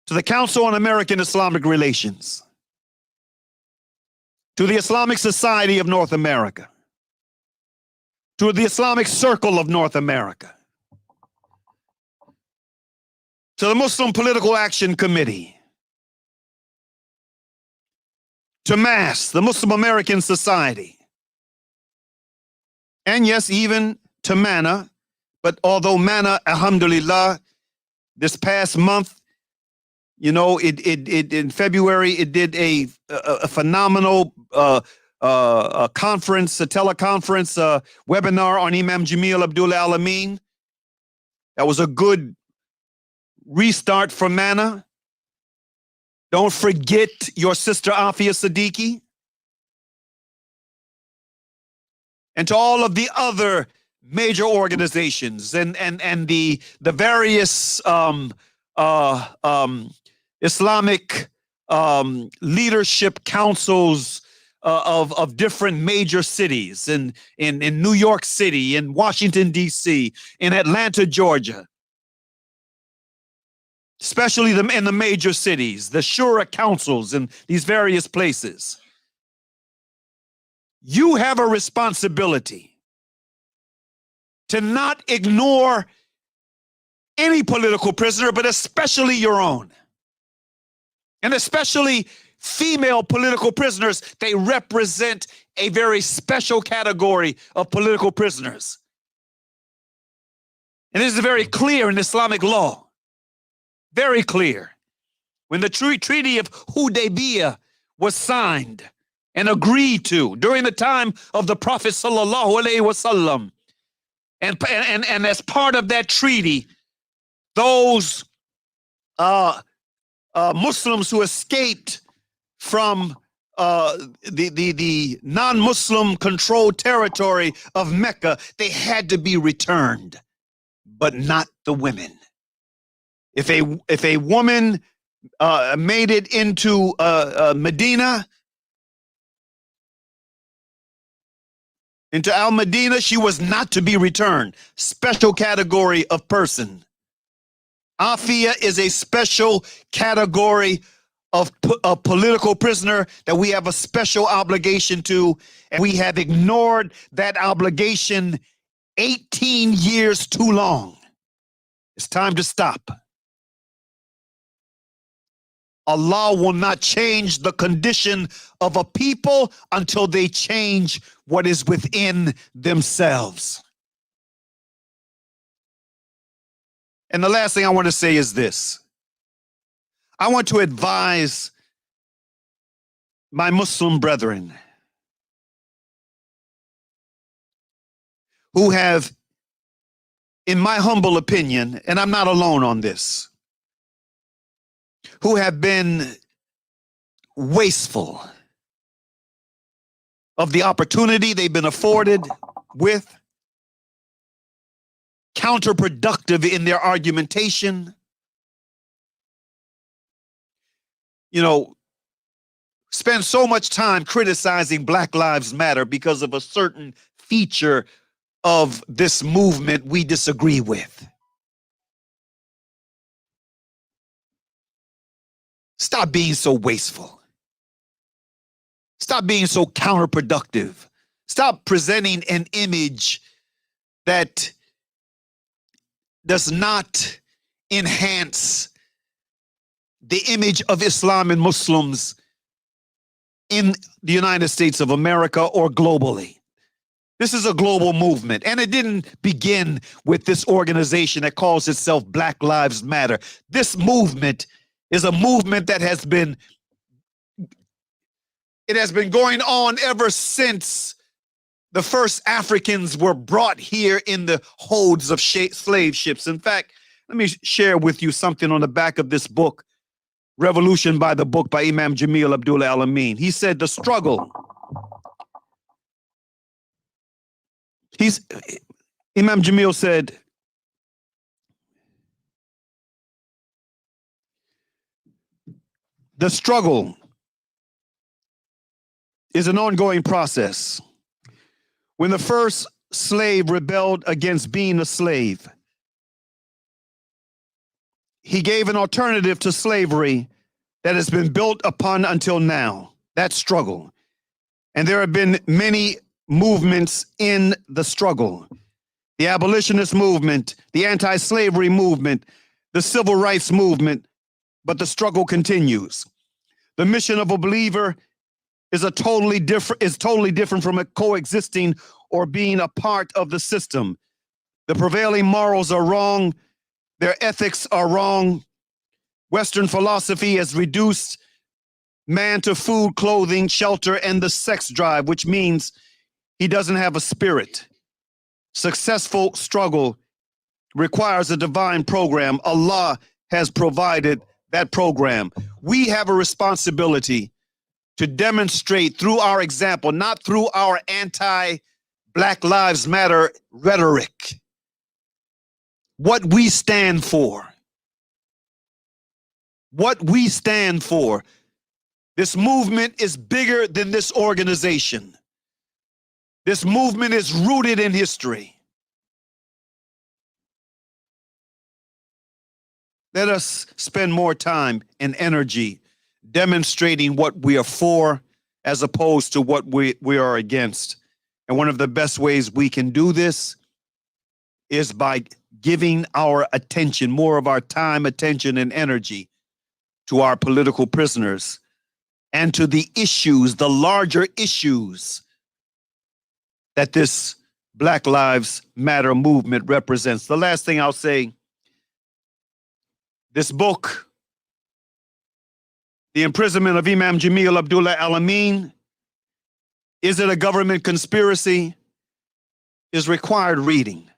to the Council on American Islamic Relations, to the Islamic Society of North America, to the Islamic Circle of North America, to the Muslim Political Action Committee, to MAS, the Muslim American Society, and yes, even to MANA, but although MANA, alhamdulillah, this past month, you know, it in February, it did a phenomenal conference, a teleconference, webinar on Imam Jamil Abdul-Amin. That was a good restart for MANA. Don't forget your sister Aafia Siddiqui. And to all of the other major organizations and the various Islamic leadership councils of different major cities in New York City, in Washington, D.C., in Atlanta, Georgia. Especially in the major cities, the Shura councils in these various places. You have a responsibility to not ignore any political prisoner, but especially your own. And especially female political prisoners. They represent a very special category of political prisoners. And this is very clear in Islamic law. Very clear. When the Treaty of Hudaybiyah was signed and agreed to during the time of the Prophet sallallahu alaihi wasallam, and as part of that treaty, those Muslims who escaped from the non-Muslim controlled territory of Mecca, they had to be returned, but not the women. If a woman made it into Medina, into Al-Medina, she was not to be returned. Special category of person. Aafia is a special category of political prisoner that we have a special obligation to, and we have ignored that obligation 18 years too long. It's time to stop. Allah will not change the condition of a people until they change what is within themselves. And the last thing I want to say is this. I want to advise my Muslim brethren who have, in my humble opinion, and I'm not alone on this, who have been wasteful of the opportunity they've been afforded with, counterproductive in their argumentation, you know, spend so much time criticizing Black Lives Matter because of a certain feature of this movement we disagree with. Stop being so wasteful. Stop being so counterproductive. Stop presenting an image that does not enhance the image of Islam and Muslims in the United States of America or globally. This is a global movement, and it didn't begin with this organization that calls itself Black Lives Matter. This movement is a movement that has been going on ever since the first Africans were brought here in the holds of slave ships. In fact, let me share with you something on the back of this book, Revolution by the Book by Imam Jamil Abdul-Amin. He said the struggle. Imam Jamil said, the struggle is an ongoing process. When the first slave rebelled against being a slave, he gave an alternative to slavery that has been built upon until now, that struggle. And there have been many movements in the struggle. The abolitionist movement, the anti-slavery movement, the civil rights movement, but the struggle continues. The mission of a believer is totally different from a coexisting or being a part of the system. The prevailing morals are wrong. Their ethics are wrong. Western philosophy has reduced man to food, clothing, shelter, and the sex drive, which means he doesn't have a spirit. Successful struggle requires a divine program. Allah has provided that program. We have a responsibility to demonstrate through our example, not through our anti-Black Lives Matter rhetoric, what we stand for. What we stand for. This movement is bigger than this organization. This movement is rooted in history. Let us spend more time and energy demonstrating what we are for as opposed to what we are against. And one of the best ways we can do this is by giving our attention, more of our time, attention, and energy to our political prisoners and to the issues, the larger issues that this Black Lives Matter movement represents. The last thing I'll say, this book, The Imprisonment of Imam Jamil Abdullah Al-Amin, Is It a Government Conspiracy?, is required reading.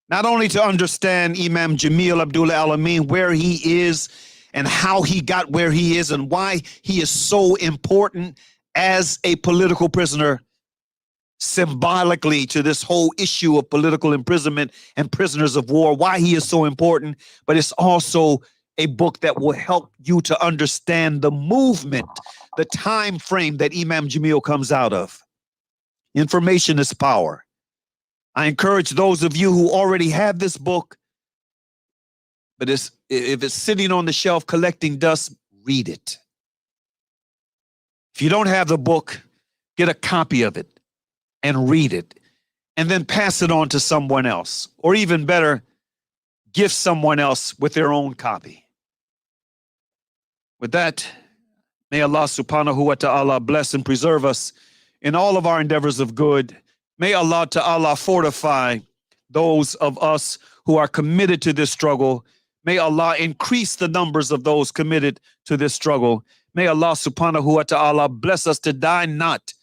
Not only to understand Imam Jamil Abdullah Al-Amin, where he is and how he got where he is and why he is so important as a political prisoner, symbolically to this whole issue of political imprisonment and prisoners of war, why he is so important, but it's also a book that will help you to understand the movement, the time frame that Imam Jamil comes out of. Information is power. I encourage those of you who already have this book, but if it's sitting on the shelf collecting dust, read it. If you don't have the book, get a copy of it and read it, and then pass it on to someone else, or even better, gift someone else with their own copy. With that, may Allah subhanahu wa ta'ala bless and preserve us in all of our endeavors of good. May Allah ta'ala fortify those of us who are committed to this struggle. May Allah increase the numbers of those committed to this struggle. May Allah subhanahu wa ta'ala bless us to die not.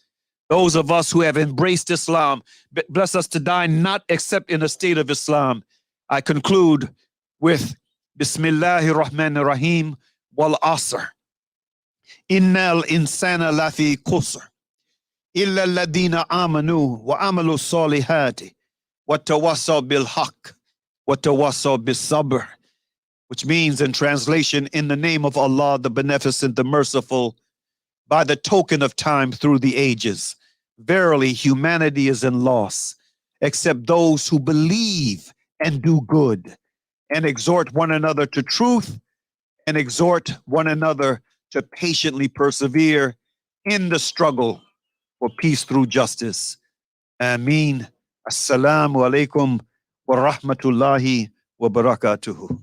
Those of us who have embraced Islam, bless us to die not except in a state of Islam. I conclude with Bismillahir Rahmanir Rahim wal Asr. Innal insana lafi qusr. Illa alladhina amanu wa amalu salihati wa tawassaw bil haqq wa tawassaw bis sabr. Which means in translation, in the name of Allah, the Beneficent, the Merciful, by the token of time through the ages, verily humanity is in loss, except those who believe and do good, and exhort one another to truth, and exhort one another to patiently persevere in the struggle for peace through justice. Ameen. Assalamu alaikum wa rahmatullahi wa barakatuhu.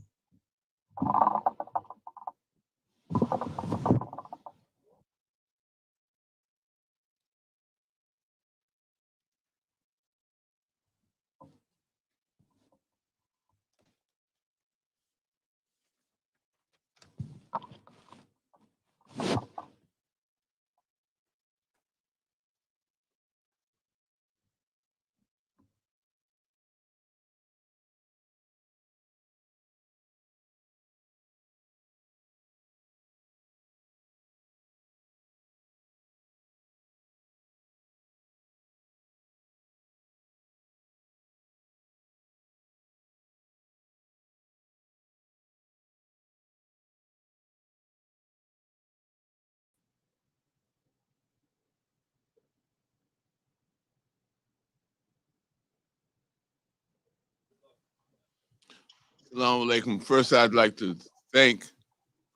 Assalamu alaikum. First, I'd like to thank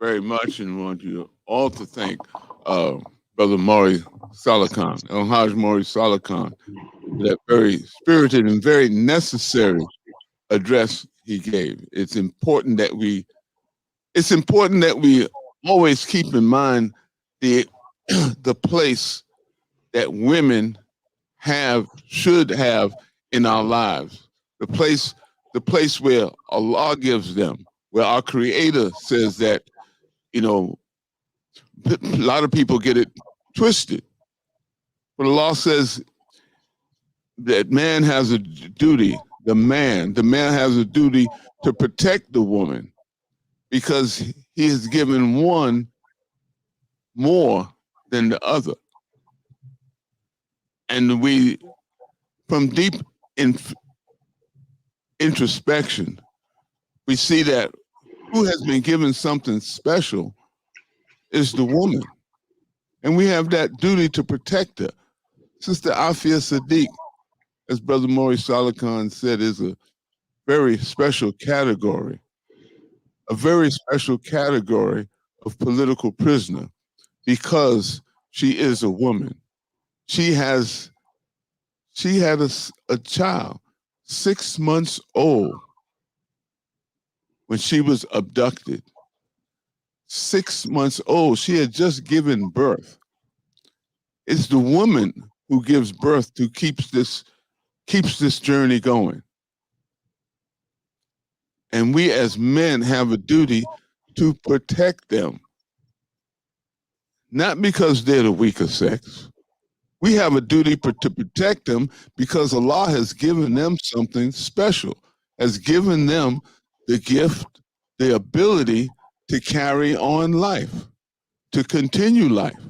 very much and want you all to thank Brother MAURI SAALAKHAN, El-Hajj MAURI SAALAKHAN, for that very spirited and very necessary address he gave. It's important that we always keep in mind the place that women should have in our lives. the place where Allah gives them, where our Creator says that, you know, a lot of people get it twisted. But Allah says that man has a duty, the man has a duty to protect the woman because he has given one more than the other. And we, from deep introspection, we see that who has been given something special is the woman. And we have that duty to protect her. Sister Aafia Sadiq, as Brother Maurice SAALAKHAN said, is a very special category, of political prisoner because she is a woman. She had a child, 6 months old, when she was abducted. 6 months old, she had just given birth. It's the woman who gives birth who keeps this journey going. And we as men have a duty to protect them. Not because they're the weaker sex. We have a duty to protect them because Allah has given them something special, has given them the gift, the ability to carry on life, to continue life.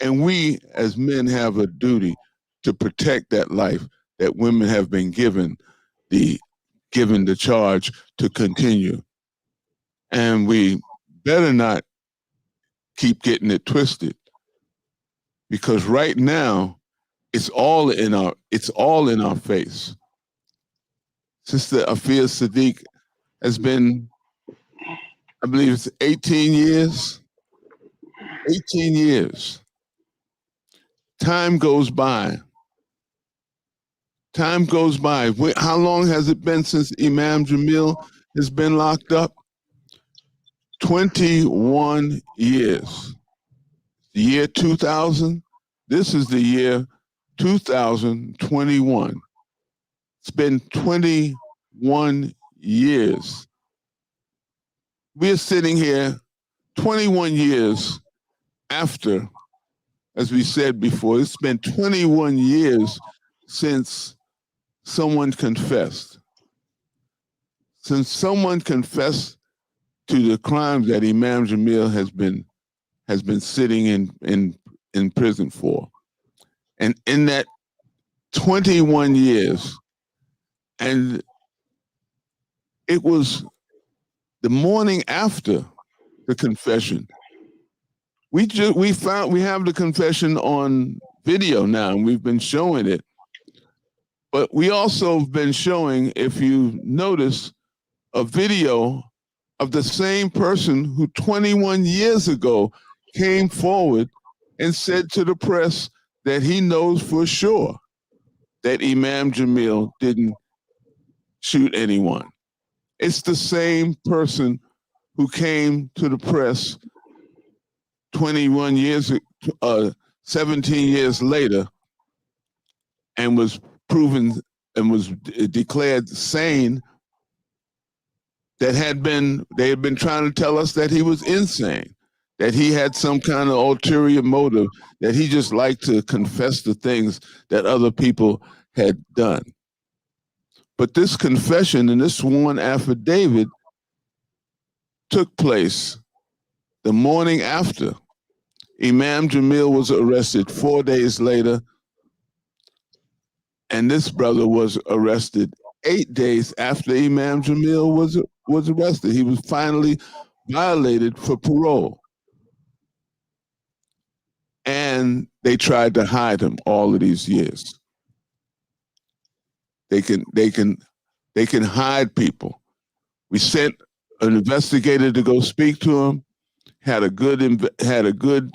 And we as men have a duty to protect that life that women have been given the charge to continue. And we better not keep getting it twisted, because right now it's all in our face. Sister Aafia Sadiq has been, I believe it's 18 years. 18 years. Time goes by. Time goes by. How long has it been since Imam Jamil has been locked up? 21 years. The year 2000, this is the year 2021. It's been 21 years. We're sitting here 21 years after, as we said before, it's been 21 years since someone confessed. Since someone confessed to the crimes that Imam Jamil has been sitting in prison for. And in that 21 years, and it was the morning after the confession. We have the confession on video now, and we've been showing it. But we also have been showing, if you notice, a video of the same person who 21 years ago came forward and said to the press that he knows for sure that Imam Jamil didn't shoot anyone. It's the same person who came to the press 21 years, 17 years later, and was proven and was declared sane. They had been trying to tell us that he was insane, that he had some kind of ulterior motive, that he just liked to confess the things that other people had done. But this confession and this sworn affidavit took place the morning after. Imam Jamil was arrested 4 days later, and this brother was arrested 8 days after Imam Jamil was arrested. He was finally violated for parole. And they tried to hide him all of these years. They can hide people. We sent an investigator to go speak to him, had a good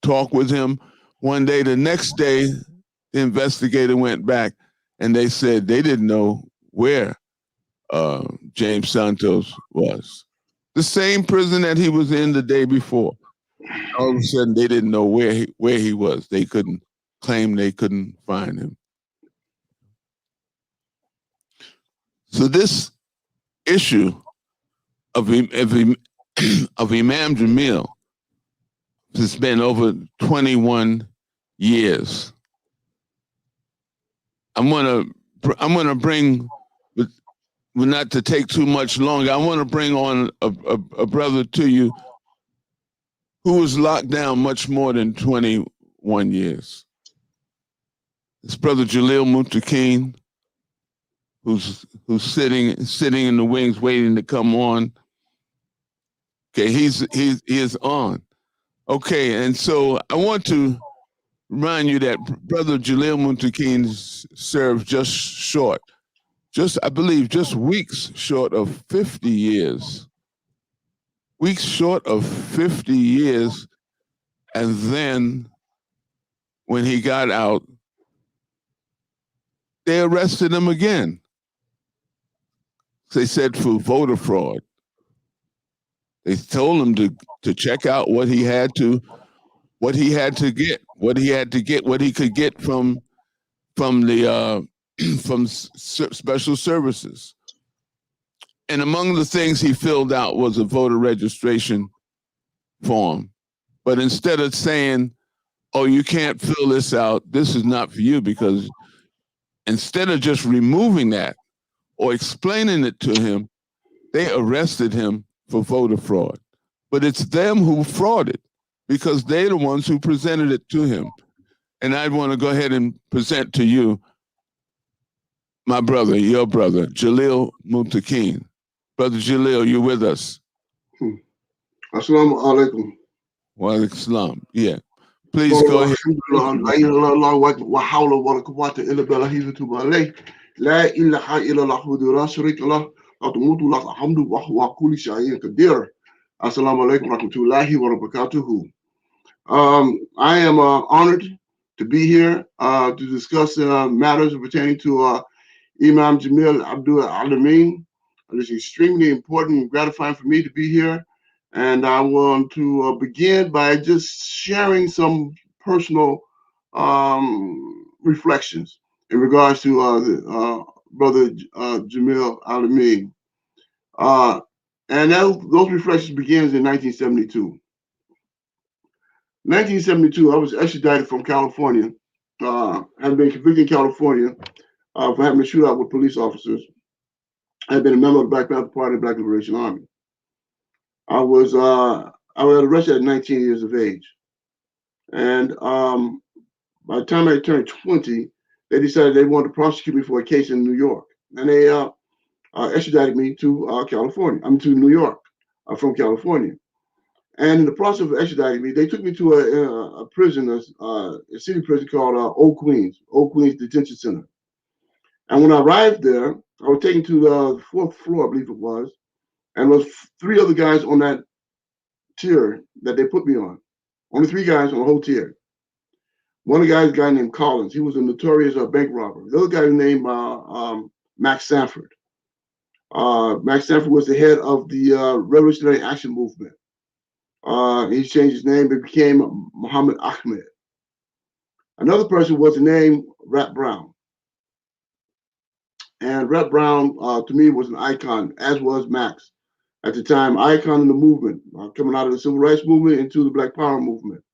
talk with him. One day, the next day, the investigator went back and they said they didn't know where James Santos was. The same prison that he was in the day before. All of a sudden, they didn't know where he was. They couldn't find him. So this issue of Imam Jamil has been over 21 years. I'm gonna bring, not to take too much longer, I want to bring on a brother to you who was locked down much more than 21 years. It's Brother JALIL MUNTAQUIN, who's sitting in the wings waiting to come on. Okay, he is on. Okay, and so I want to remind you that Brother JALIL MUNTAQUIN served I believe, just weeks short of 50 years. Weeks short of 50 years, and then when he got out, they arrested him again. They said for voter fraud. They told him to check out what he had to get, what he could get from the from special services. And among the things he filled out was a voter registration form. But instead of saying, oh, you can't fill this out, this is not for you, because instead of just removing that or explaining it to him, they arrested him for voter fraud. But it's them who frauded, because they're the ones who presented it to him. And I want to go ahead and present to you my brother, your brother, JALIL MUNTAQUIN. Brother JALIL, you with us? Assalamu alaikum. Wa alaikum salam. Yeah. Please go ahead. لا إله إلا الله وحده لا شريك له له الملك وله الحمد وهو على كل شيء قدير. Assalamu alaikum warahmatullahi wabarakatuh. I am honored to be here to discuss matters pertaining to Imam Jamil ABDUL-MUMIT. It is extremely important and gratifying for me to be here, and I want to begin by just sharing some personal reflections in regards to Brother Jamil AL-AMIN. And those reflections begins in 1972. 1972, I was extradited from California, had been convicted in California for having a shootout with police officers. I had been a member of the Black Panther Party and Black Liberation Army. I was arrested at 19 years of age. And by the time I turned 20, they decided they wanted to prosecute me for a case in New York. And they extradited me to California. I'm to New York from California. And in the process of extraditing me, they took me to a prison, a city prison called Old Queens Detention Center. And when I arrived there, I was taken to the 4th floor, I believe it was, and there was 3 other guys on that tier that they put me on. Only 3 guys on the whole tier. One of the guys, a guy named Collins. He was a notorious bank robber. The other guy named Max Sanford. Max Sanford was the head of the Revolutionary Action Movement. He changed his name and became Muhammad Ahmed. Another person was named Rat Brown. And Rat Brown, to me, was an icon, as was Max. At the time, icon in the movement, coming out of the Civil Rights Movement into the Black Power Movement.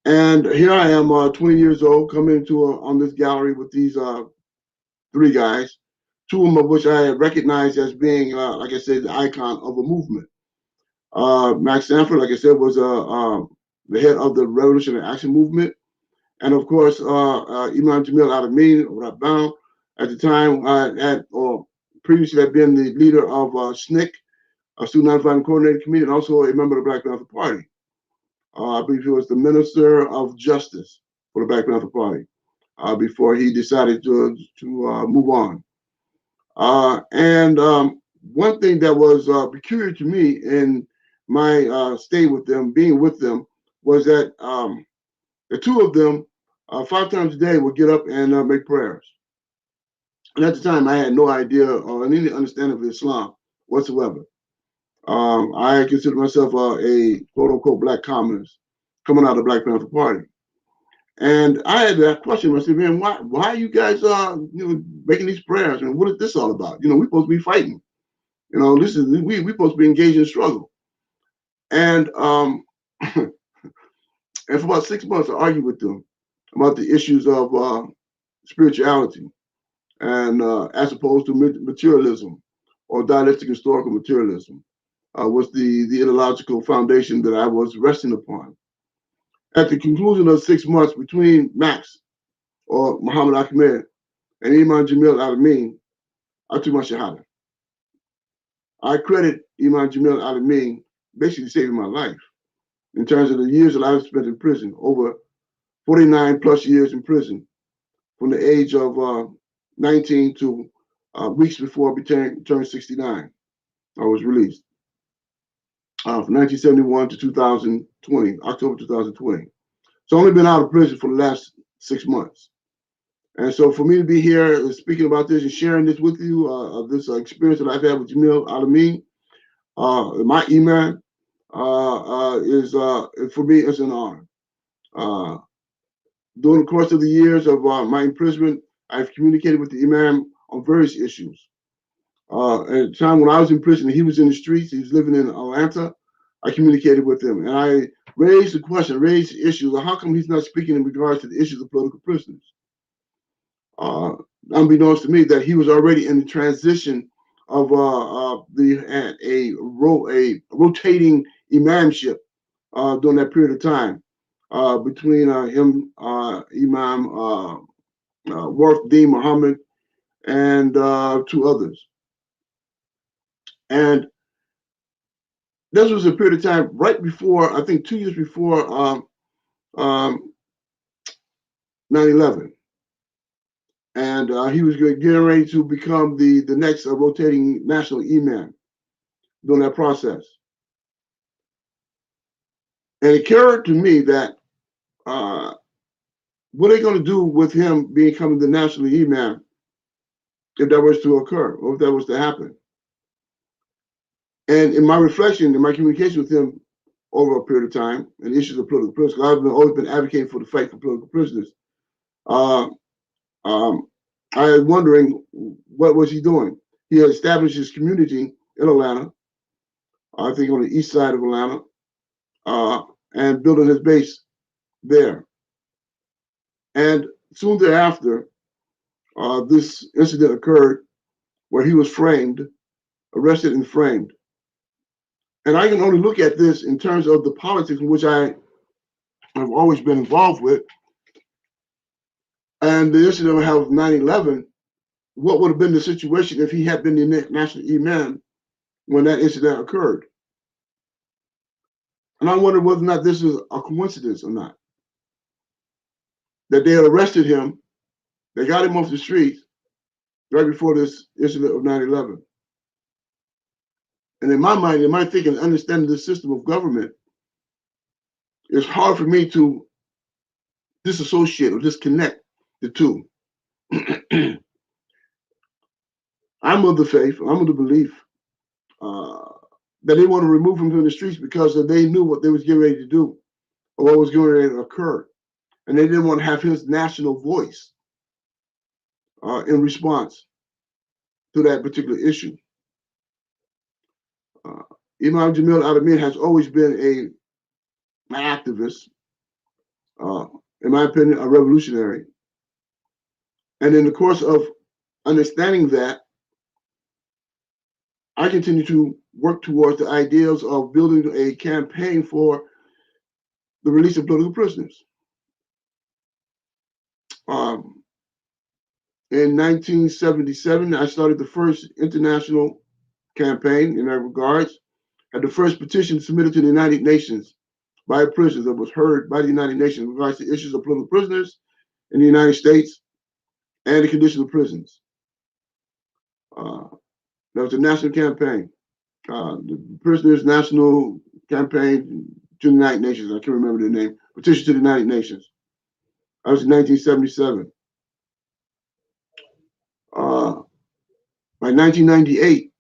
And here I am, 20 years old, coming into on this gallery with these 3 guys, 2 of which I recognized as being, like I said, the icon of a movement. Max Sanford, like I said, was the head of the Revolutionary Action Movement. And of course, Imam Jamil AL-AMIN, Rat Brown, at the time, previously had been the leader of SNCC, a Student Non-Violent Coordinating Committee, and also a member of the Black Panther Party. I believe he was the Minister of Justice for the Black Panther Party before he decided to move on. One thing that was peculiar to me in my stay with them, being with them, was that the 2 of them, 5 times a day, would get up and make prayers. And at the time, I had no idea or any understanding of Islam whatsoever. I consider myself a quote-unquote black communist coming out of the Black Panther Party. And I had that question. I said, man, why are you guys making these prayers? And what is this all about? We're supposed to be fighting. This is we supposed to be engaged in struggle. And and for about 6 months, I argued with them about the issues of spirituality, and as opposed to materialism or dialectic historical materialism, was the ideological foundation that I was resting upon. At the conclusion of 6 months between Max or Muhammad Ahmed and Imam Jamil Al-Amin, I took my Shahada. I credit Imam Jamil Al-Amin basically saving my life in terms of the years that I've spent in prison, over 49 plus years in prison, from the age of 19 to weeks before I turned 69. I was released from 1971 to 2020, October 2020. So I've only been out of prison for the last 6 months. And so for me to be here speaking about this and sharing this with you, of this experience that I've had with Jamil Al-Amin, my Imam, is for me, it's an honor. During the course of the years of my imprisonment, I've communicated with the Imam on various issues. At the time when I was in prison, he was in the streets, he was living in Atlanta, I communicated with him. And I raised the question, raised the issue of how come he's not speaking in regards to the issues of political prisoners? Unbeknownst to me, that he was already in the transition of a rotating imamship during that period of time between him, Imam Worth Dean Muhammad, and 2 others. And this was a period of time right before, I think 2 years before 9/11. And he was getting ready to become the next rotating national imam during that process. And it occurred to me that what are they going to do with him becoming the national imam if that was to occur, or if that was to happen? And in my reflection, in my communication with him over a period of time, and issues of political prisoners, I've always been advocating for the fight for political prisoners. I was wondering, what was he doing? He had established his community in Atlanta, I think on the east side of Atlanta, and building his base there. And soon thereafter, this incident occurred where he was framed, arrested and framed. And I can only look at this in terms of the politics in which I have always been involved with. And the incident of 9/11, what would have been the situation if he had been the national imam when that incident occurred? And I wonder whether or not this is a coincidence or not. That they had arrested him, they got him off the streets right before this incident of 9/11. And in my mind, in my thinking, understanding the system of government, it's hard for me to disassociate or disconnect the two. I'm of the faith, I'm of the belief that they want to remove him from the streets because they knew what they was getting ready to do or what was getting ready to occur. And they didn't want to have his national voice in response to that particular issue. Imam Jamil Al-Amin has always been an activist, in my opinion, a revolutionary. And in the course of understanding that, I continue to work towards the ideals of building a campaign for the release of political prisoners. In 1977, I started the first international campaign in that regards, had the first petition submitted to the United Nations by prisoners that was heard by the United Nations in regards to issues of political prisoners in the United States and the condition of prisons. That was a national campaign, the Prisoners National Campaign to the United Nations. I can't remember the name. Petition to the United Nations. That was in 1977. By 1998,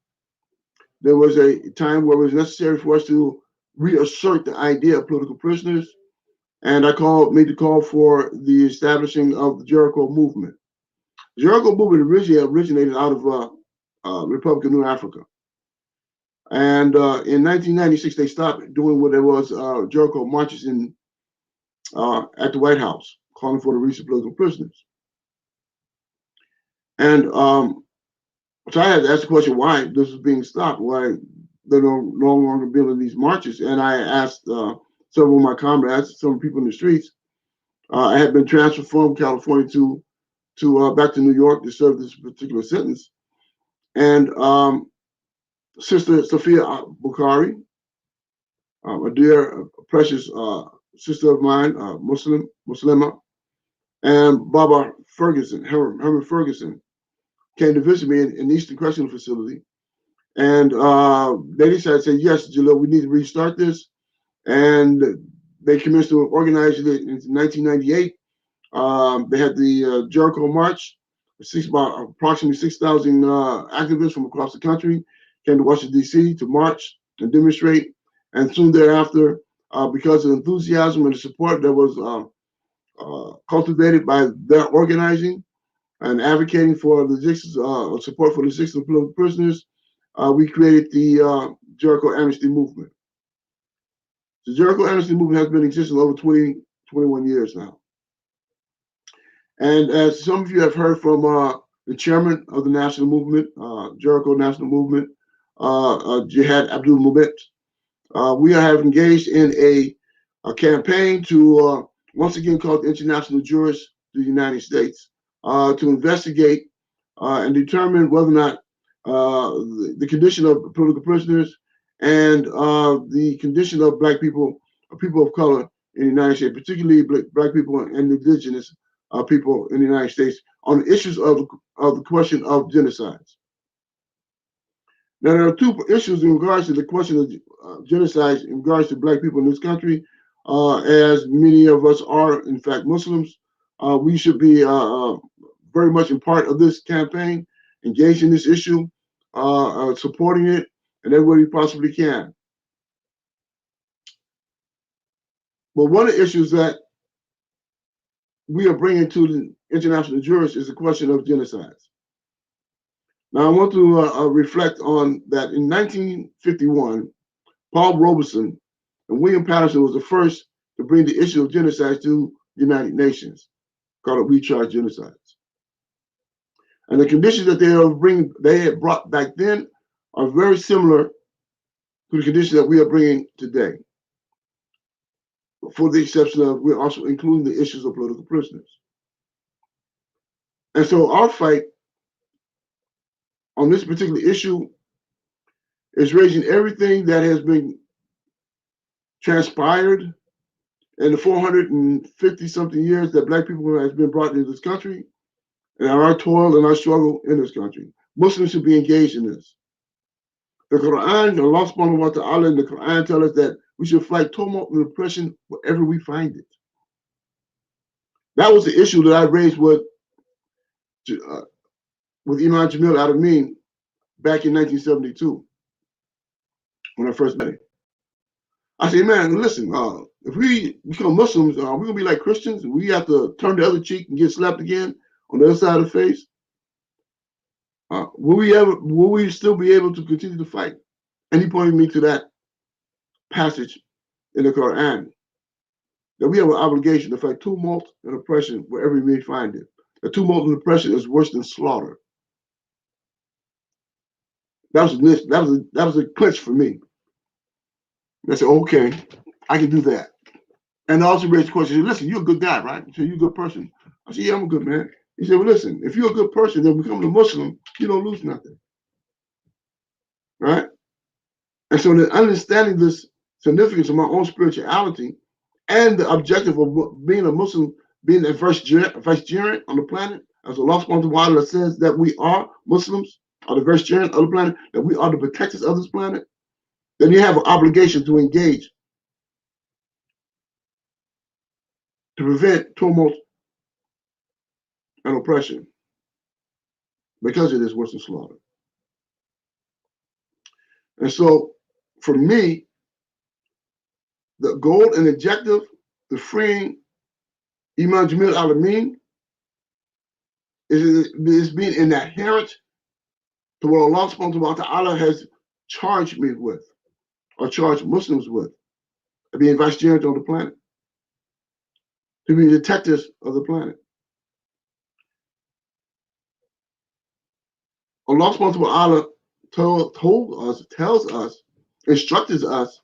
there was a time where it was necessary for us to reassert the idea of political prisoners and I made the call for the establishing of the Jericho movement. The Jericho movement originally originated out of Republic of New Africa. And in 1996, they stopped doing what it was Jericho marches at the White House, calling for the release of political prisoners. And so I had to ask the question why this was being stopped, why they're no longer building these marches. And I asked several of my comrades, some people in the streets. I had been transferred from California to back to New York to serve this particular sentence. And Sister Sophia Bukhari, a dear, precious sister of mine, Muslima, and Baba Ferguson, Herman Ferguson, came to visit me in the Eastern Correctional Facility. And they decided to say, yes, Jalil, we need to restart this. And they commenced to organize it in 1998. They had the Jericho March, approximately 6,000 activists from across the country came to Washington, D.C. to march and demonstrate. And soon thereafter, because of the enthusiasm and the support that was cultivated by their organizing and advocating for logistics, support for logistics of political prisoners, we created the Jericho Amnesty Movement. The Jericho Amnesty Movement has been in existence over 21 years now. And as some of you have heard from the chairman of the national movement, Jericho National Movement, JIHAD ABDUL-MUMIT, we have engaged in a campaign to once again call the international jurists to the United States to investigate and determine whether or not the condition of political prisoners and the condition of Black people, people of color in the United States, particularly Black people and indigenous people in the United States, on the issues of the question of genocides. Now, there are two issues in regards to the question of genocide in regards to Black people in this country. As many of us are, in fact, Muslims, we should be very much in part of this campaign, engaged in this issue, supporting it in every way we possibly can. But one of the issues that we are bringing to the international jurists is the question of genocides. Now, I want to reflect on that. In 1951, Paul Robeson and William Patterson was the first to bring the issue of genocide to the United Nations, called it We Charge Genocides. And the conditions that they had brought back then are very similar to the conditions that we are bringing today, for the exception of we're also including the issues of political prisoners. And so our fight on this particular issue is raising everything that has been transpired in the 450 something years that Black people has been brought into this country, and our toil and our struggle in this country. Muslims should be engaged in this. The Quran, Allah subhanahu wa ta'ala in the Quran tell us that we should fight tumult and oppression wherever we find it. That was the issue that I raised with Imam Jamil AL-AMIN back in 1972 when I first met him. I said, man, listen, if we become Muslims, we're gonna be like Christians, and we have to turn the other cheek and get slapped again on the other side of the face. Will we still be able to continue to fight? And he pointed me to that passage in the Quran, that we have an obligation to fight tumult and oppression wherever we may find it. The tumult and oppression is worse than slaughter. That was a clinch for me. And I said, okay, I can do that. And I also raised the question, listen, you're a good guy, right? So you're a good person. I said, yeah, I'm a good man. He said, well, listen, if you're a good person, then becoming a Muslim, you don't lose nothing. Right? And so the understanding this significance of my own spirituality and the objective of being a Muslim, being a vicegerent on the planet, as Allah subhanahu wa ta'ala says that we are Muslims, are the vicegerent of the planet, that we are the protectors of this planet, then you have an obligation to engage to prevent tumult and oppression, because it is worse than slaughter. And so, for me, the goal and objective the freeing Imam Jamil al-Amin is being inherent to what Allah subhanahu wa ta'ala has charged me with, or charged Muslims with, to be vicegerents on the planet, to be detectives of the planet. Allah subhanahu wa ta'ala tells us, instructs us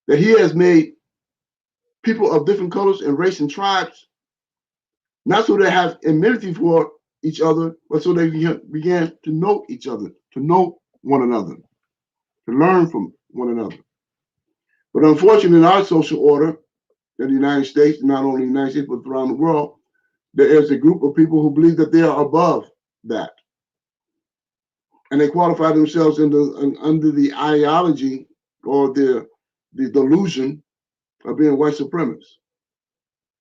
that He has made people of different colors and race and tribes, not so they have enmity for each other, but so they began to know each other, to know one another, to learn from one another. But unfortunately, in our social order in the United States, not only the United States, but around the world, there is a group of people who believe that they are above that. And they qualify themselves under the ideology or the delusion of being white supremacists,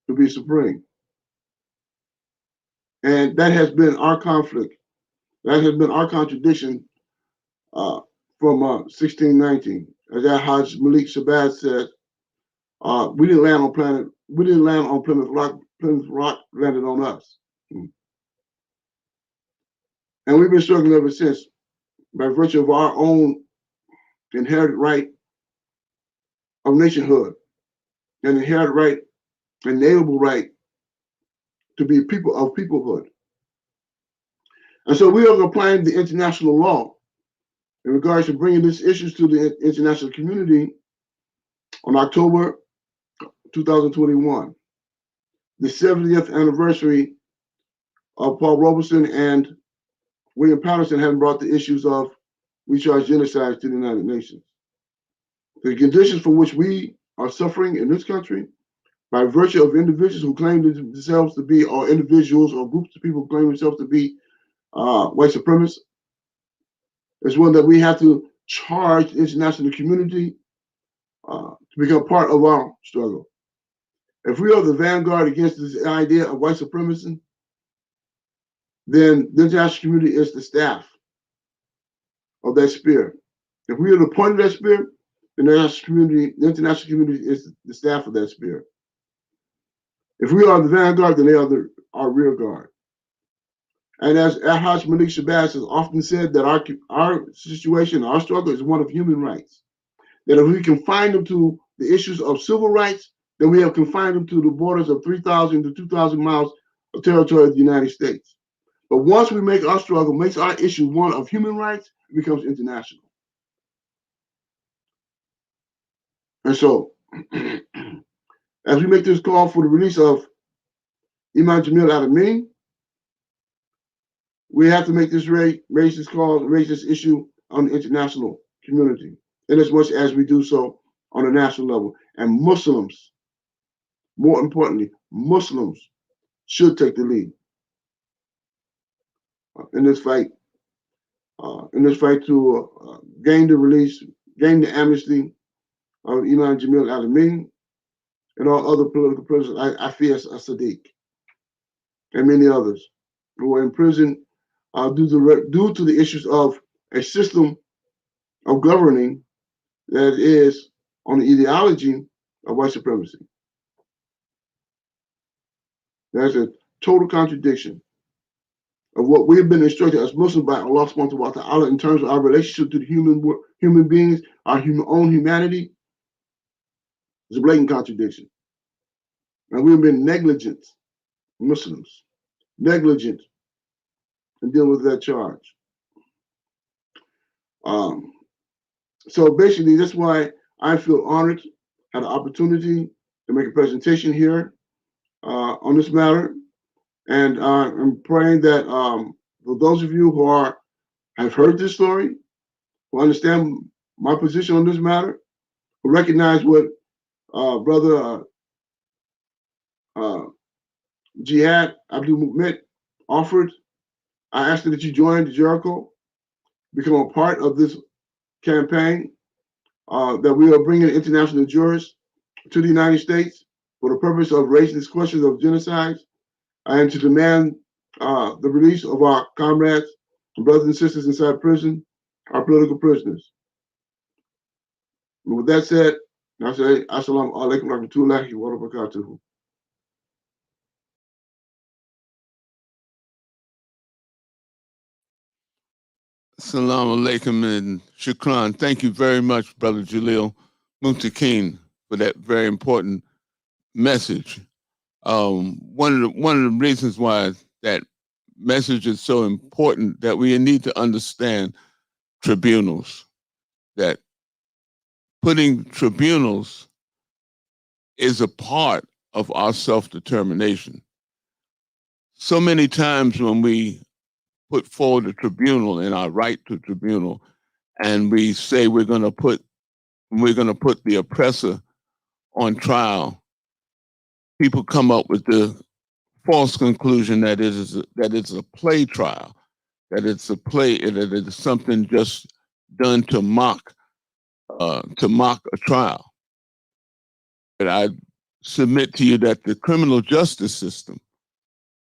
to be supreme. And that has been our conflict. That has been our contradiction from 1619. As Al-Hajj Malik Shabazz said, we didn't land on Plymouth Rock. Plymouth Rock landed on us. And we've been struggling ever since by virtue of our own inherited right of nationhood, an inherited right, inalienable right to be people of peoplehood. And so we are applying the international law in regards to bringing these issues to the international community on October 2021, the 70th anniversary of Paul Robeson and William Patterson having brought the issues of recharge genocide to the United Nations. The conditions for which we are suffering in this country by virtue of individuals who claim themselves to be, or individuals or groups of people who claim themselves to be white supremacists, is one that we have to charge the international community to become part of our struggle. If we are the vanguard against this idea of white supremacy, then the international community is the staff of that spear. If we are the point of that spear, then the international community is the staff of that spear. If we are the vanguard, then they are our rear guard. And as Al-Hajj Malik Shabazz has often said, that our situation, our struggle is one of human rights. That if we confine them to the issues of civil rights, then we have confined them to the borders of 3,000 to 2,000 miles of territory of the United States. But once we make our struggle, makes our issue one of human rights, it becomes international. And so, as we make this call for the release of Imam Jamil al-Amin, we have to make this raise this issue on the international community, in as much as we do so on a national level. And Muslims, more importantly, Muslims should take the lead in this fight to gain the release, gain the amnesty of Imam Jamil al-Amin and all other political prisoners, Aafia Sadiq, and many others who are in prison due to the issues of a system of governing that is on the ideology of white supremacy. There's a total contradiction of what we've been instructed as Muslims by Allah subhanahu wa ta'ala in terms of our relationship to the human beings, our own humanity. It's a blatant contradiction. And we've been negligent, Muslims, negligent in dealing with that charge. So basically, that's why I feel honored, had an opportunity to make a presentation here on this matter. And I'm praying that for those of you who have heard this story, who understand my position on this matter, who recognize what Brother Jihad ABDUL-MUMIT offered, I ask that you join the Jericho, become a part of this campaign that we are bringing international jurors to the United States for the purpose of raising these questions of genocide and to demand the release of our comrades and brothers and sisters inside prison, our political prisoners. And with that said, I say, Assalamu alaikum wa rahmatullahi wa barakatuhu. Assalamu alaikum and shukran. Thank you very much, Brother Jalil MUNTAQUIN, for that very important message. One of the reasons why that message is so important, that we need to understand tribunals, that putting tribunals is a part of our self-determination. So many times when we put forward a tribunal and our right to tribunal, and we say we're going to put the oppressor on trial, people come up with the false conclusion that it's a play trial, that it's a play, that it's something just done to mock a trial. But I submit to you that the criminal justice system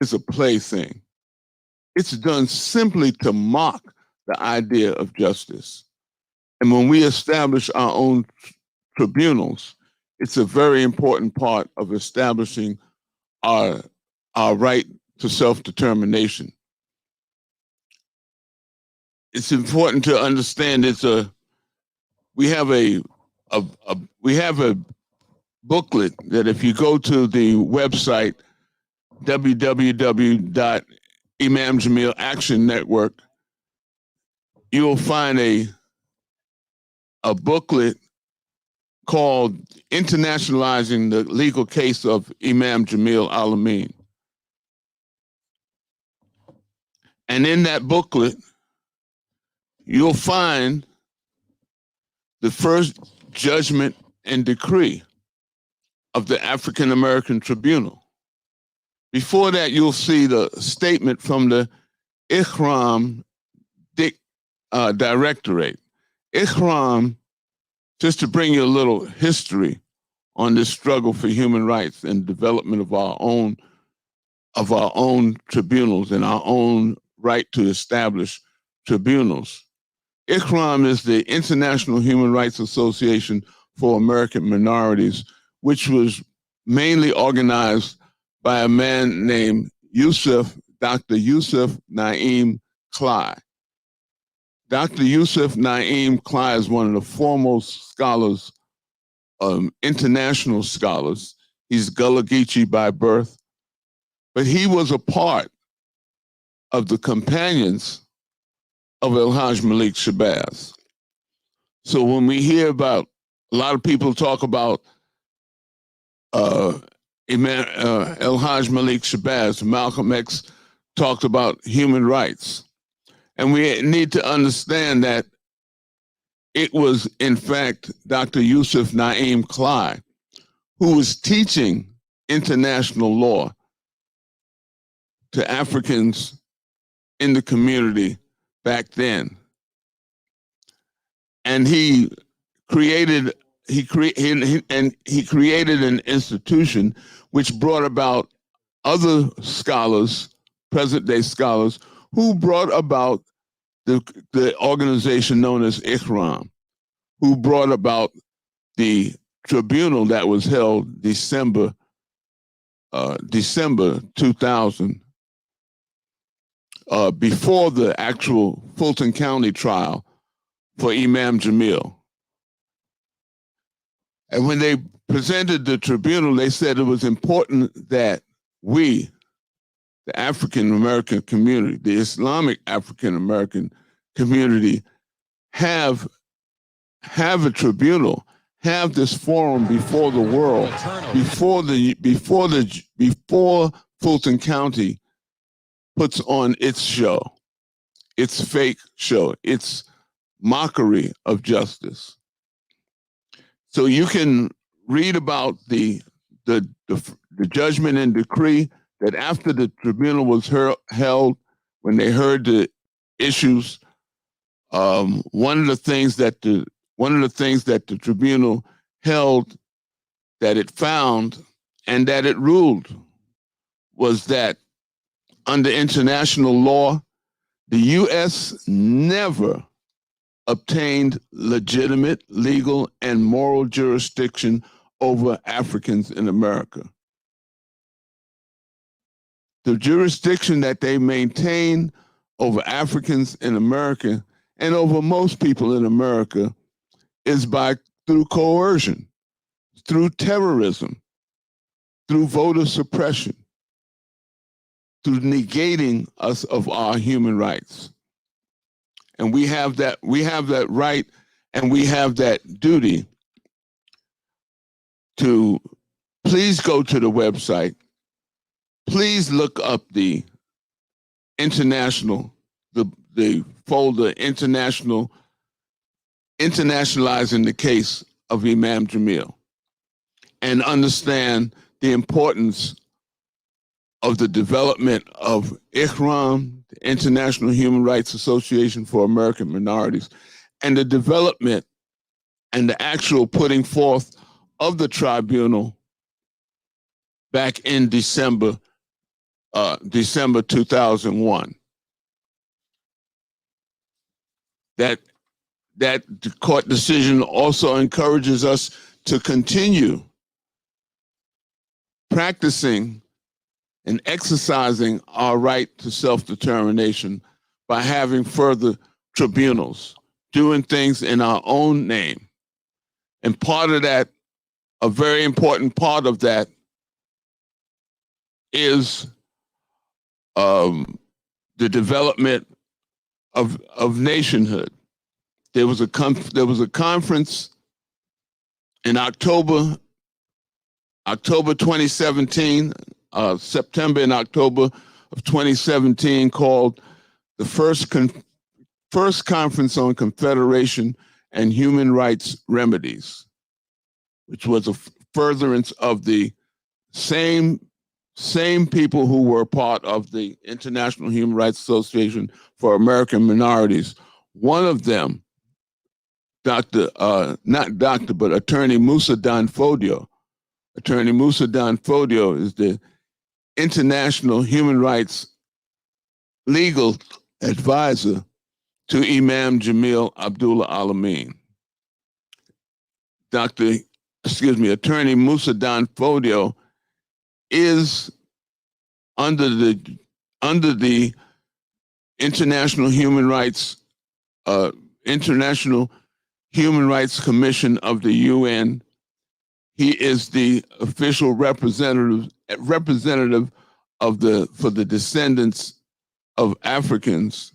is a play thing. It's done simply to mock the idea of justice. And when we establish our own tribunals, it's a very important part of establishing our right to self-determination. It's important to understand we have a booklet that if you go to the website www.Imam Jamil Action Network, you'll find a booklet called Internationalizing the Legal Case of Imam Jamil Al-Amin. And in that booklet, you'll find the first judgment and decree of the African American Tribunal. Before that, you'll see the statement from the IHRAM Directorate. IHRAM, just to bring you a little history on this struggle for human rights and development of our own tribunals and our own right to establish tribunals. IHRAM is the International Human Rights Association for American Minorities, which was mainly organized by a man named Dr. Yusuf Naim Clay. Dr. Yusuf Naim Clay is one of the foremost scholars, international scholars. He's Gullah Geechee by birth, but he was a part of the companions of El-Hajj Malik Shabazz. So when we hear about, a lot of people talk about El-Hajj Malik Shabazz, Malcolm X talked about human rights. And we need to understand that it was, in fact, Dr. Yusuf Naim Clay who was teaching international law to Africans in the community back then. And he created an institution which brought about other scholars, present-day scholars, who brought about the organization known as IHRAM, who brought about the tribunal that was held December 2000, before the actual Fulton County trial for Imam Jamil. And when they presented the tribunal, they said it was important that we, the African American community, the Islamic African American community, have a tribunal, have this forum before the world, before Fulton County puts on its show, its fake show, its mockery of justice. So you can read about the judgment and decree that after the tribunal was held, when they heard the issues, one of the things that the tribunal held, that it found and that it ruled, was that under international law, the U.S. never obtained legitimate, legal, and moral jurisdiction over Africans in America. The jurisdiction that they maintain over Africans in America and over most people in America is through coercion, through terrorism, through voter suppression, through negating us of our human rights. And we have that right and we have that duty to please go to the website. Please look up the international, the folder internationalizing the case of Imam Jamil, and understand the importance of the development of IHRAM, the International Human Rights Association for American Minorities, and the development and the actual putting forth of the tribunal back in December 2001. That court decision also encourages us to continue practicing and exercising our right to self-determination by having further tribunals, doing things in our own name. And part of that, a very important part of that, is the development of nationhood. There was a conference in October 2017, September and October of 2017, called the first conference on Confederation and Human Rights Remedies, which was a furtherance of the same people who were part of the International Human Rights Association for American Minorities. One of them, Attorney Musa Danfodio. Attorney Musa Danfodio is the international human rights legal advisor to Imam Jamil Abdullah Al-Amin. Attorney Musa Danfodio is under the International Human Rights Commission of the UN. He is the official representative for the descendants of Africans,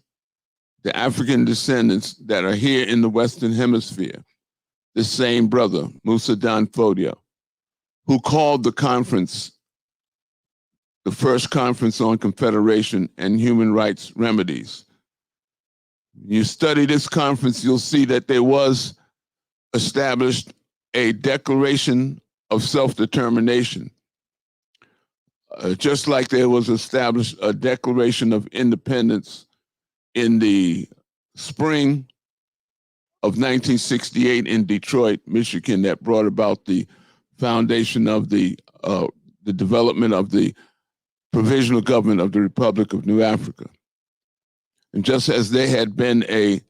the African descendants that are here in the Western Hemisphere. The same brother, Musa Danfodio, who called the conference the first conference on Confederation and Human Rights Remedies. You study this conference, you'll see that there was established a Declaration of Self-Determination, just like there was established a Declaration of Independence in the spring of 1968 in Detroit, Michigan, that brought about the foundation of the development of the Provisional Government of the Republic of New Africa. And just as they had been in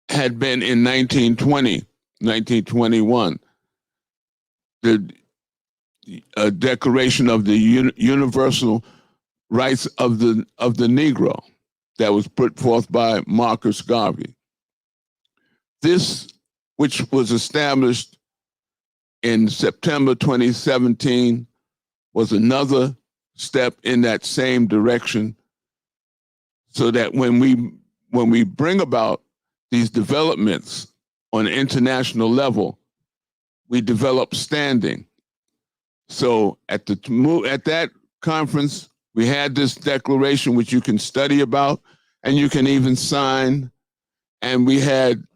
1921, the Declaration of the Universal Rights of the Negro that was put forth by Marcus Garvey. This, which was established in September 2017, was another step in that same direction, so that when we bring about these developments on an international level, we develop standing. So at that conference, we had this declaration which you can study about and you can even sign. And we had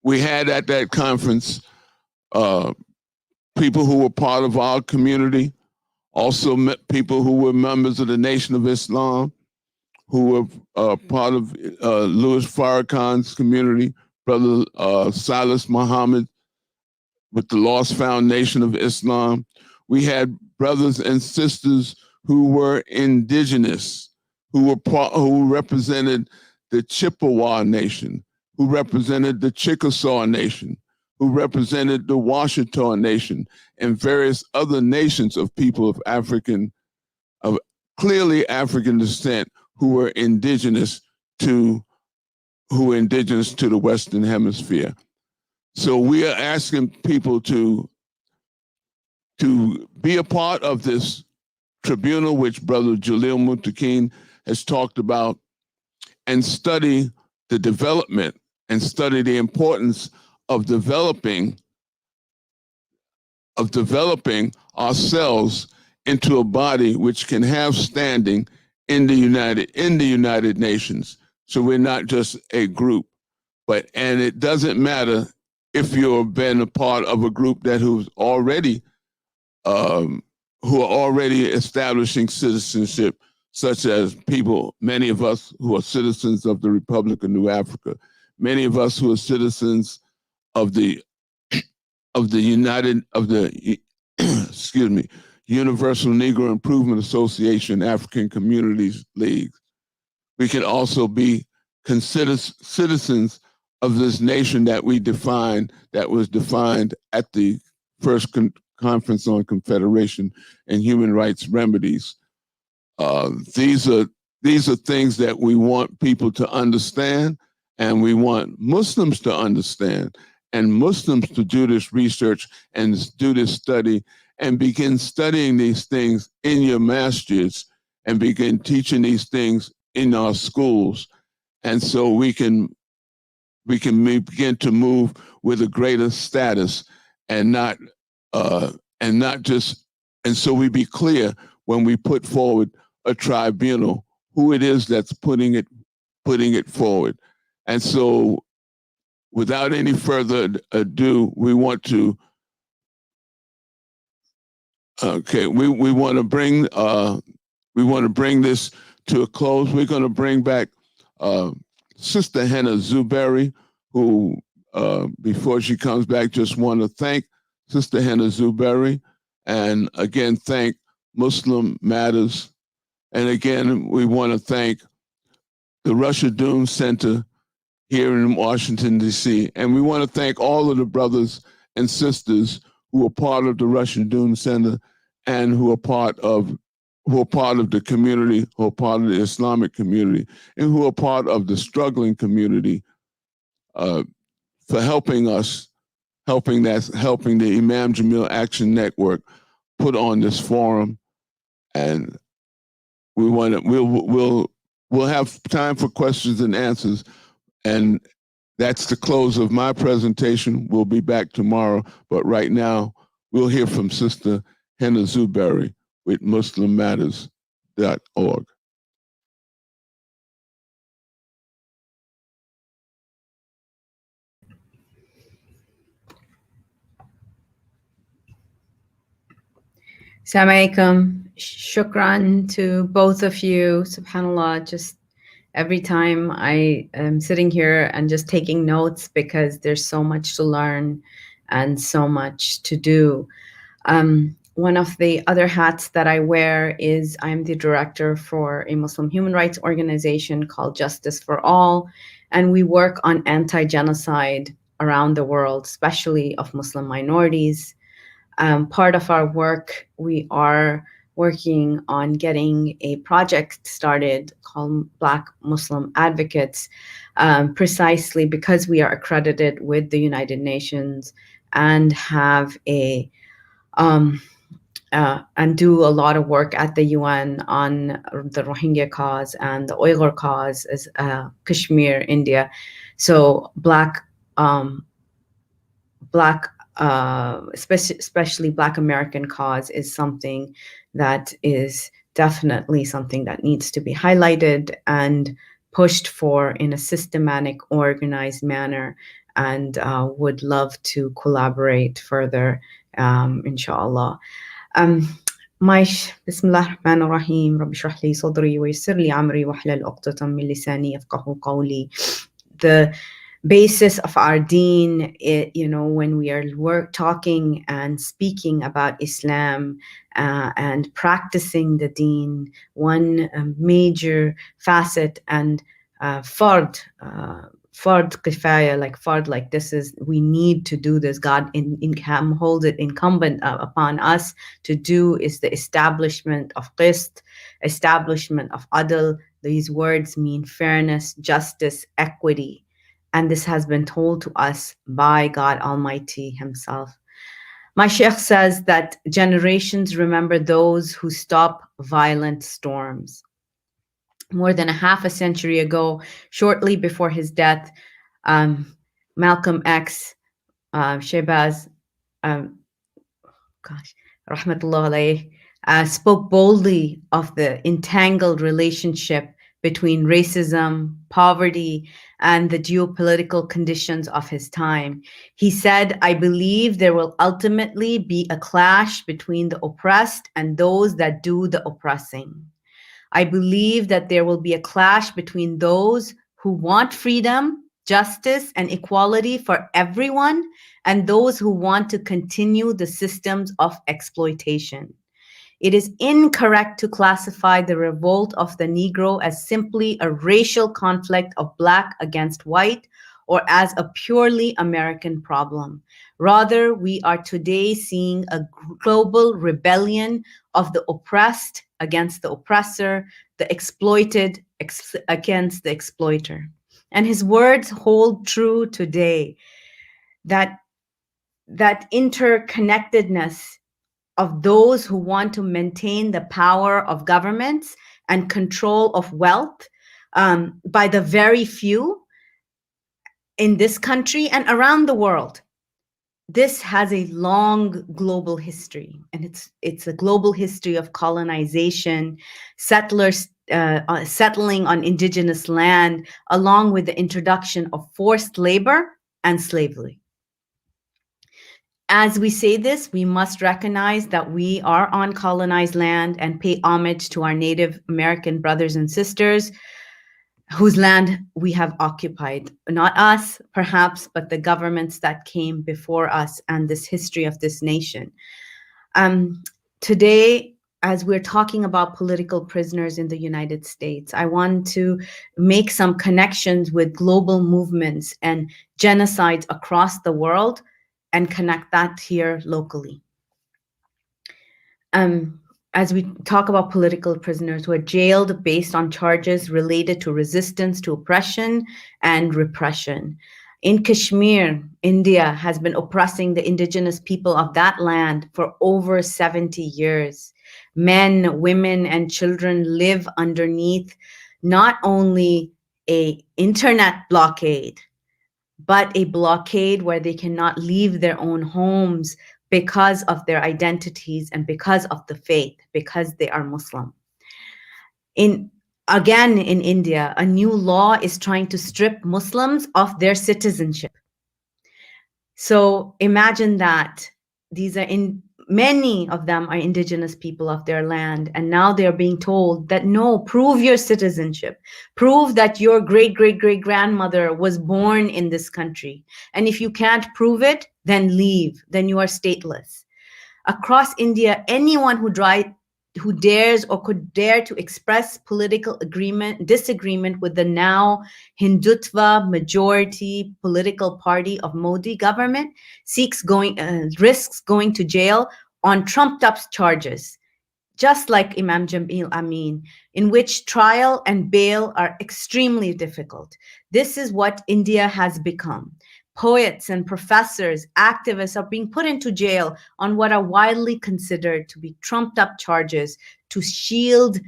at that conference people who were part of our community, also met people who were members of the Nation of Islam, who were part of Louis Farrakhan's community, Brother Silas Muhammad with the Lost Foundation of Islam. We had brothers and sisters who were indigenous, who represented the Chippewa Nation, who represented the Chickasaw Nation, who represented the Washita Nation, and various other nations of people of clearly African descent who were indigenous to the Western Hemisphere. So we are asking people to be a part of this tribunal, which Brother JALIL MUNTAQUIN has talked about, and study the development and study the importance of developing ourselves into a body which can have standing in the United Nations. So we're not just a group, and it doesn't matter if you've been a part of a group that who are already establishing citizenship, such as many of us who are citizens of the Republic of New Africa, many of us who are citizens of the Universal Negro Improvement Association, African Communities League. We can also be considered citizens of this nation that was defined at the first Conference on Confederation and Human Rights Remedies. These are things that we want people to understand, and we want Muslims to understand, and Muslims to do this research and do this study and begin studying these things in your masjids and begin teaching these things in our schools. And so we can begin to move with a greater status and so we be clear when we put forward a tribunal who it is that's putting it forward. And so without any further ado, we want to bring this to a close. We're going to bring back Sister HENA ZUBERI, who before she comes back, just want to thank Sister HENA ZUBERI, and again thank Muslim Matters, and again we want to thank the Rashidun Center here in Washington, D.C. And we want to thank all of the brothers and sisters who are part of the Rashidun Center and who are part of the community, who are part of the Islamic community, and who are part of the struggling community for helping us, helping the Imam Jamil Action Network put on this forum. And we'll have time for questions and answers. And that's the close of my presentation. We'll be back tomorrow, but right now we'll hear from Sister HENA ZUBERI with MuslimMatters.org. Assalamu alaikum. Shukran to both of you. SubhanAllah, just every time I am sitting here and just taking notes because there's so much to learn and so much to do. One of the other hats that I wear is I'm the director for a Muslim human rights organization called Justice for All, and we work on anti-genocide around the world, especially of Muslim minorities. Part of our work, we are working on getting a project started called Black Muslim Advocates, precisely because we are accredited with the United Nations and have and do a lot of work at the UN on the Rohingya cause and the Uyghur cause as Kashmir, India. So especially Black American cause is something that is definitely something that needs to be highlighted and pushed for in a systematic, organized manner, and would love to collaborate further, inshallah. Bismillah ar-Rahman ar-Rahim. Rabbi shrah li sadri wa yassir li amri wahlul 'uqdatan min lisani yafqahu qawli. The basis of our deen, when we are talking and speaking about Islam and practicing the deen, one major facet and fard kifaya, like fard, like this is, we need to do this. God hold it incumbent upon us to do is the establishment of qist, establishment of adl. These words mean fairness, justice, equity. And this has been told to us by God Almighty himself. My sheikh says that generations remember those who stop violent storms. More than a half a century ago, shortly before his death, Malcolm X, Shehbaz, rahmatullah alayh, spoke boldly of the entangled relationship between racism, poverty, and the geopolitical conditions of his time. He said, "I believe there will ultimately be a clash between the oppressed and those that do the oppressing. I believe that there will be a clash between those who want freedom, justice, and equality for everyone, and those who want to continue the systems of exploitation. It is incorrect to classify the revolt of the Negro as simply a racial conflict of Black against white or as a purely American problem. Rather, we are today seeing a global rebellion of the oppressed against the oppressor, the exploited against the exploiter." And his words hold true today, that interconnectedness of those who want to maintain the power of governments and control of wealth by the very few in this country and around the world. This has a long global history, and it's a global history of colonization, settlers settling on indigenous land, along with the introduction of forced labor and slavery. As we say this, we must recognize that we are on colonized land and pay homage to our Native American brothers and sisters whose land we have occupied. Not us, perhaps, but the governments that came before us and this history of this nation. Today, as we're talking about political prisoners in the United States, I want to make some connections with global movements and genocides across the world and connect that here locally. As we talk about political prisoners who are jailed based on charges related to resistance to oppression and repression. In Kashmir, India has been oppressing the indigenous people of that land for over 70 years. Men, women, and children live underneath not only an internet blockade, but a blockade where they cannot leave their own homes because of their identities and because of the faith, because they are Muslim. Again, in India, a new law is trying to strip Muslims of their citizenship. So imagine that these are many of them are indigenous people of their land, and now they're being told that no, prove your citizenship, prove that your great-great-great-grandmother was born in this country. And if you can't prove it, then leave, then you are stateless. Across India, anyone who dares or could dare to express political disagreement with the now Hindutva majority political party of Modi government risks going to jail on trumped up charges, just like Imam Jamil Amin, in which trial and bail are extremely difficult. This is what India has become. Poets and professors, activists are being put into jail on what are widely considered to be trumped up charges to shield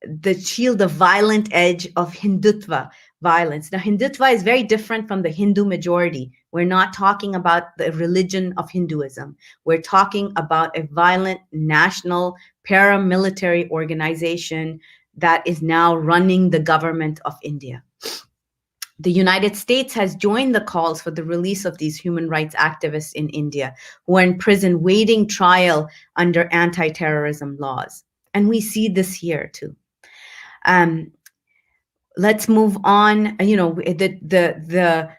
the violent edge of Hindutva violence. Now, Hindutva is very different from the Hindu majority. We're not talking about the religion of Hinduism. We're talking about a violent national paramilitary organization that is now running the government of India. The United States has joined the calls for the release of these human rights activists in India who are in prison waiting trial under anti-terrorism laws. And we see this here too. Let's move on. You know, the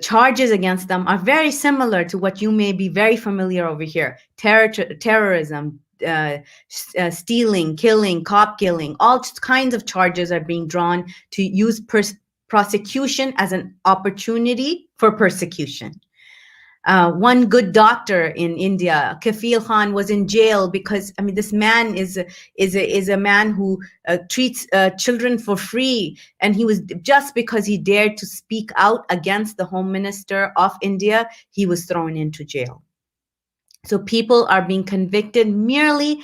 charges against them are very similar to what you may be very familiar over here. Terrorism, stealing, killing, cop killing. All kinds of charges are being drawn to use prosecution as an opportunity for persecution. One good doctor in India, Kafil Khan, was in jail because, I mean, this man is a man who treats children for free, and he was, just because he dared to speak out against the Home Minister of India, he was thrown into jail. So people are being convicted merely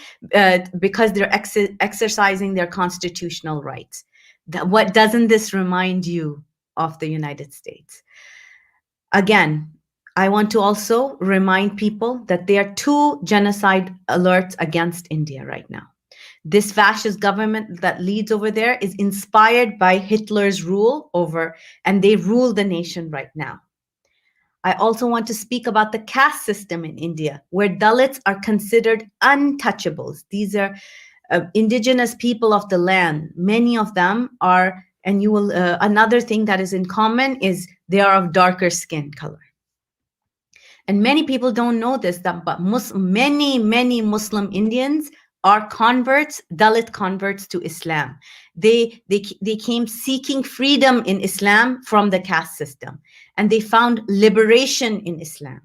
because they're exercising their constitutional rights. What doesn't this remind you of the United States? Again, I want to also remind people that there are 2 genocide alerts against India right now. This fascist government that leads over there is inspired by Hitler's rule over, and they rule the nation right now. I also want to speak about the caste system in India, where Dalits are considered untouchables. These are indigenous people of the land. Many of them are, and you will, another thing that is in common is they are of darker skin color. And many people don't know this, but many Muslim Indians are converts, Dalit converts to Islam. They came seeking freedom in Islam from the caste system, and they found liberation in Islam.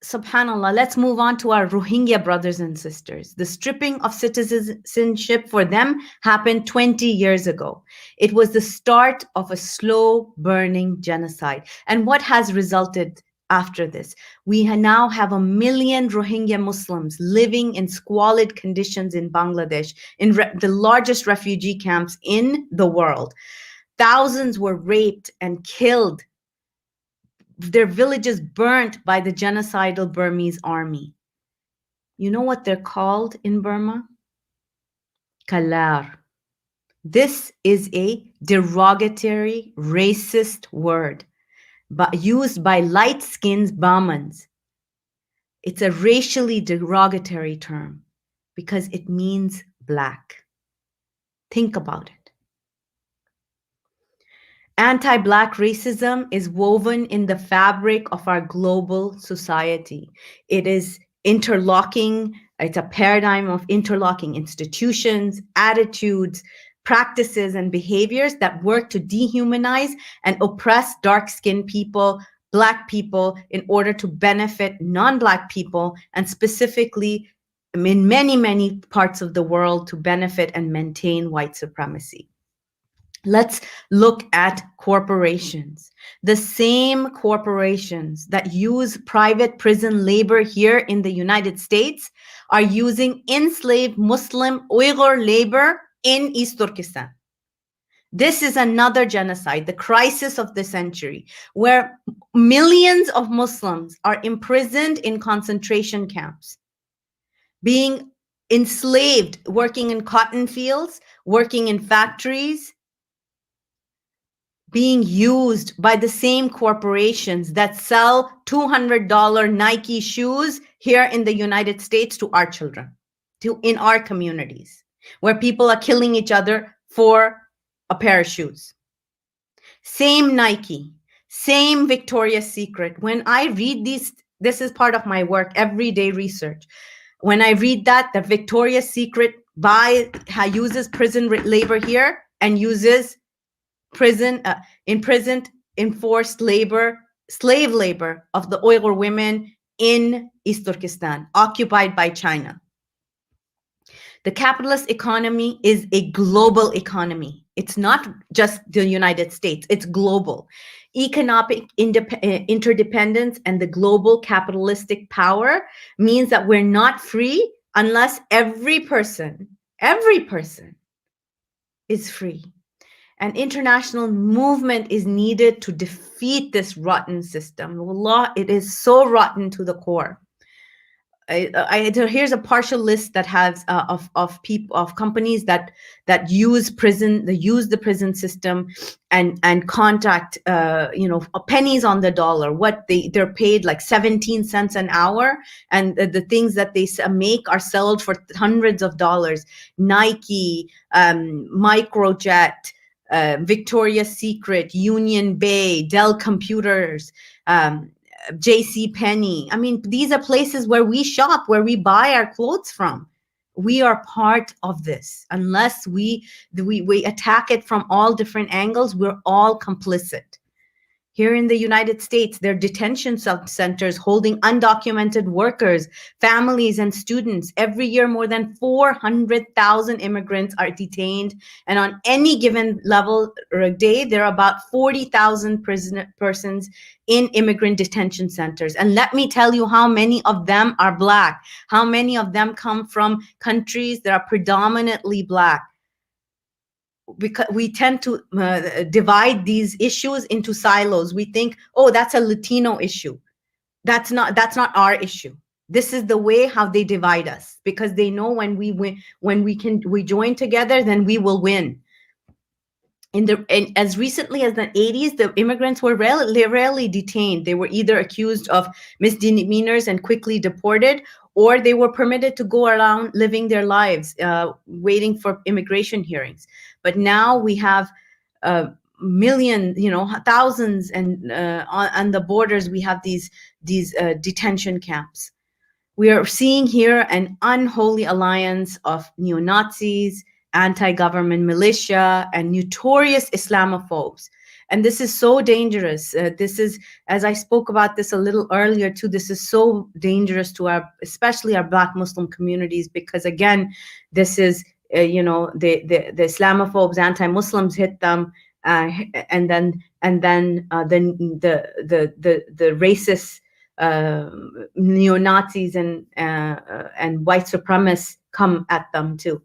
Subhanallah, let's move on to our Rohingya brothers and sisters. The stripping of citizenship for them happened 20 years ago. It was the start of a slow burning genocide. And what has resulted after this? We now have 1 million Rohingya Muslims living in squalid conditions in Bangladesh, in the largest refugee camps in the world. Thousands were raped and killed, their villages burnt by the genocidal Burmese army. You know what they're called in Burma? Kalar. This is a derogatory, racist word, but used by light-skinned Brahmins. It's a racially derogatory term because it means black. Think about it. Anti-Black racism is woven in the fabric of our global society. It is interlocking, it's a paradigm of interlocking institutions, attitudes, practices, and behaviors that work to dehumanize and oppress dark-skinned people, Black people, in order to benefit non-Black people, and specifically in many parts of the world to benefit and maintain white supremacy. Let's look at corporations. The same corporations that use private prison labor here in the United States are using enslaved Muslim Uyghur labor in East Turkestan. This is another genocide, the crisis of the century, where millions of Muslims are imprisoned in concentration camps, being enslaved, working in cotton fields, working in factories, being used by the same corporations that sell $200 Nike shoes here in the United States to our children, in our communities, where people are killing each other for a pair of shoes. Same Nike, same Victoria's Secret. When I read these, this is part of my work, everyday research. When I read that Victoria's Secret uses prison labor here and uses imprisoned, enforced labor, slave labor of the Uyghur women in East Turkestan, occupied by China. The capitalist economy is a global economy. It's not just the United States, it's global. Economic interdependence and the global capitalistic power means that we're not free unless every person is free. An international movement is needed to defeat this rotten system. Wallah, it is so rotten to the core. Here's a partial list that has of companies that use the prison system and contract pennies on the dollar. What they're paid like 17 cents an hour, and the things that they make are sold for hundreds of dollars. Nike, Microjet, Victoria's Secret, Union Bay, Dell Computers, J.C. Penney. I mean, these are places where we shop, where we buy our clothes from. We are part of this. Unless we attack it from all different angles, we're all complicit. Here in the United States, there are detention centers holding undocumented workers, families, and students. Every year, more than 400,000 immigrants are detained. And on any given level or day, there are about 40,000 persons in immigrant detention centers. And let me tell you how many of them are Black, how many of them come from countries that are predominantly Black. Because we tend to divide these issues into silos. We think, oh, that's a Latino issue. That's not our issue. This is the way how they divide us, because they know when we win, when we join together, then we will win. And as recently as the 80s, the immigrants were rarely detained. They were either accused of misdemeanors and quickly deported, or they were permitted to go around living their lives, waiting for immigration hearings. But now we have millions, thousands, and on the borders we have these detention camps. We are seeing here an unholy alliance of neo-Nazis, anti-government militia, and notorious Islamophobes. And this is so dangerous. This is, as I spoke about this a little earlier too, this is so dangerous to especially our Black Muslim communities, because again, this is, the Islamophobes, anti-Muslims hit them, and then the racist neo-Nazis and white supremacists come at them too.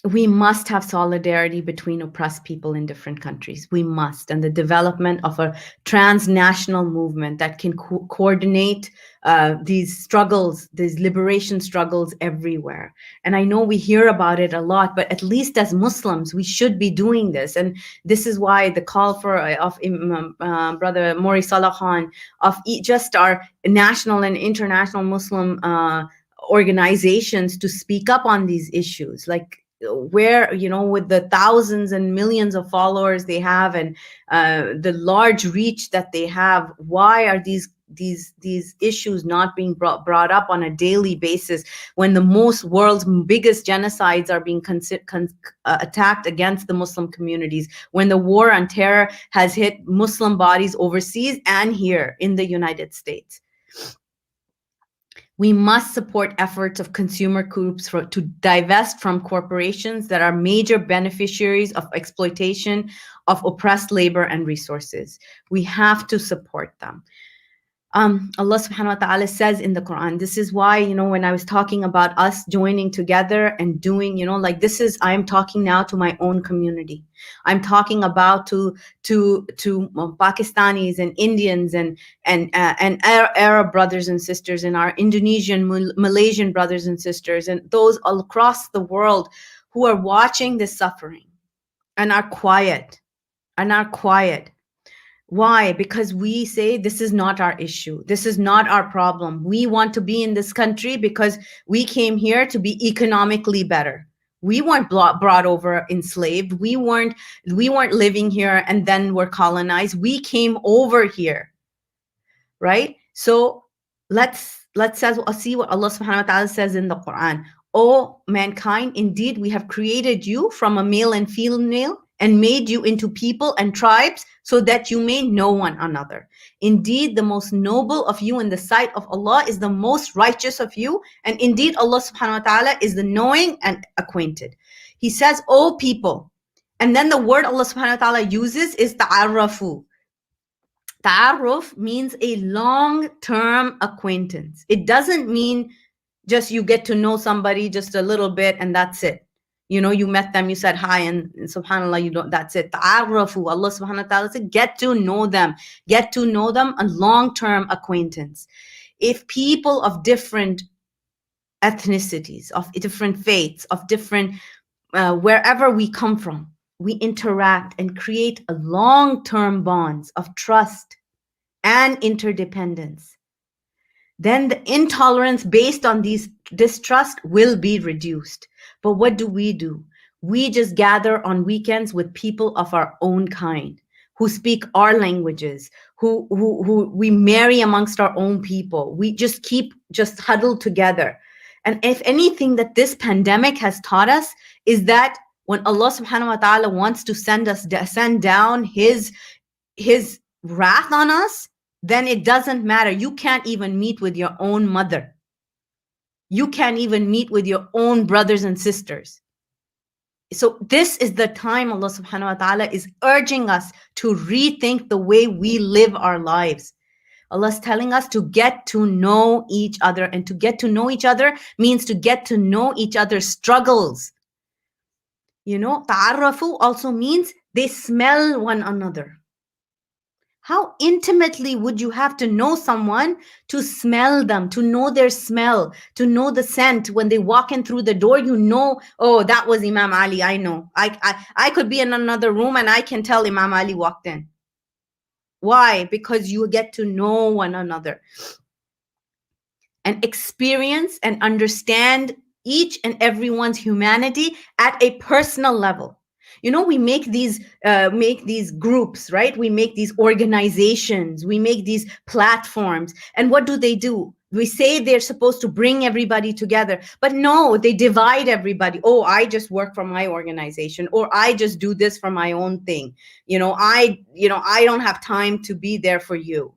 We must have solidarity between oppressed people in different countries. We must. And the development of a transnational movement that can coordinate these struggles, these liberation struggles everywhere. And I know we hear about it a lot, but at least as Muslims, we should be doing this. And this is why the call of Brother MAURI SAALAKHAN, of just our national and international Muslim organizations to speak up on these issues, like where, with the thousands and millions of followers they have, and the large reach that they have, why are these issues not being brought up on a daily basis when the world's biggest genocides are being attacked against the Muslim communities, when the war on terror has hit Muslim bodies overseas and here in the United States? We must support efforts of consumer groups to divest from corporations that are major beneficiaries of exploitation of oppressed labor and resources. We have to support them. Allah subhanahu wa ta'ala says in the Quran, this is why, when I was talking about us joining together and doing, I am talking now to my own community. I'm talking about to Pakistanis and Indians and Arab brothers and sisters, and our Indonesian, Malaysian brothers and sisters, and those all across the world who are watching this suffering and are quiet. Why? Because we say this is not our issue. This is not our problem. We want to be in this country because we came here to be economically better. We weren't brought over enslaved. We weren't living here and then were colonized. We came over here, right? So let's see what Allah subhanahu wa ta'ala says in the Quran. O mankind, indeed we have created you from a male and female and made you into people and tribes so that you may know one another. Indeed, the most noble of you in the sight of Allah is the most righteous of you. And indeed, Allah subhanahu wa ta'ala is the knowing and acquainted. He says, O people. And then the word Allah subhanahu wa ta'ala uses is ta'arrafu. Ta'arruf means a long-term acquaintance. It doesn't mean just you get to know somebody just a little bit and that's it. You met them, you said hi, and subhanAllah, that's it. Ta'arrafu, Allah subhanahu wa ta'ala said, get to know them, a long-term acquaintance. If people of different ethnicities, of different faiths, of different, wherever we come from, we interact and create a long-term bonds of trust and interdependence, then the intolerance based on this trust will be reduced. But what do? We just gather on weekends with people of our own kind who speak our languages, who we marry amongst our own people. We just keep huddled together. And if anything that this pandemic has taught us is that when Allah subhanahu wa ta'ala wants to send down his wrath on us, then it doesn't matter. You can't even meet with your own mother. You can't even meet with your own brothers and sisters. So this is the time Allah subhanahu wa ta'ala is urging us to rethink the way we live our lives. Allah is telling us to get to know each other, and to get to know each other means to get to know each other's struggles. You know, ta'arrafu also means they smell one another. How intimately would you have to know someone to smell them, to know their smell, to know the scent when they walk in through the door? You know, oh, that was Imam Ali. I know. I could be in another room and I can tell Imam Ali walked in. Why? Because you get to know one another and experience and understand each and everyone's humanity at a personal level. You know, we make these groups, right? We make these organizations, we make these platforms. And what do? We say they're supposed to bring everybody together, but no, they divide everybody. Oh, I just work for my organization, or I just do this for my own thing. I don't have time to be there for you.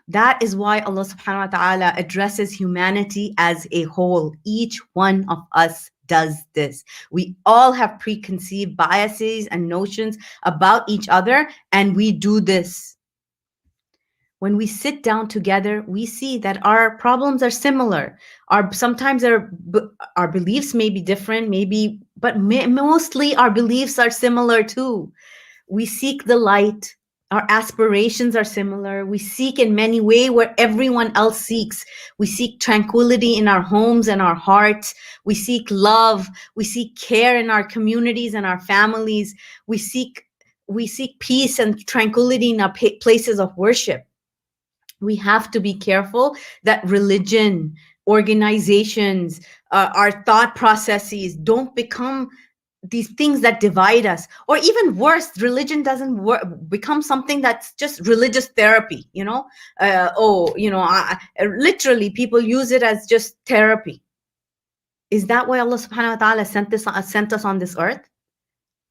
That is why Allah subhanahu wa ta'ala addresses humanity as a whole. Each one of us does this. We all have preconceived biases and notions about each other, and we do this. When we sit down together, we see that our problems are similar. Sometimes our beliefs may be different, but mostly our beliefs are similar too. We seek the light. Our aspirations are similar. We seek in many ways where everyone else seeks. We seek tranquility in our homes and our hearts. We seek love. We seek care in our communities and our families. We seek peace and tranquility in our places of worship. We have to be careful that religion, organizations, our thought processes don't become these things that divide us. Or even worse, religion doesn't become something that's just religious therapy, literally people use it as just therapy. Is that why Allah subhanahu wa ta'ala sent us on this earth?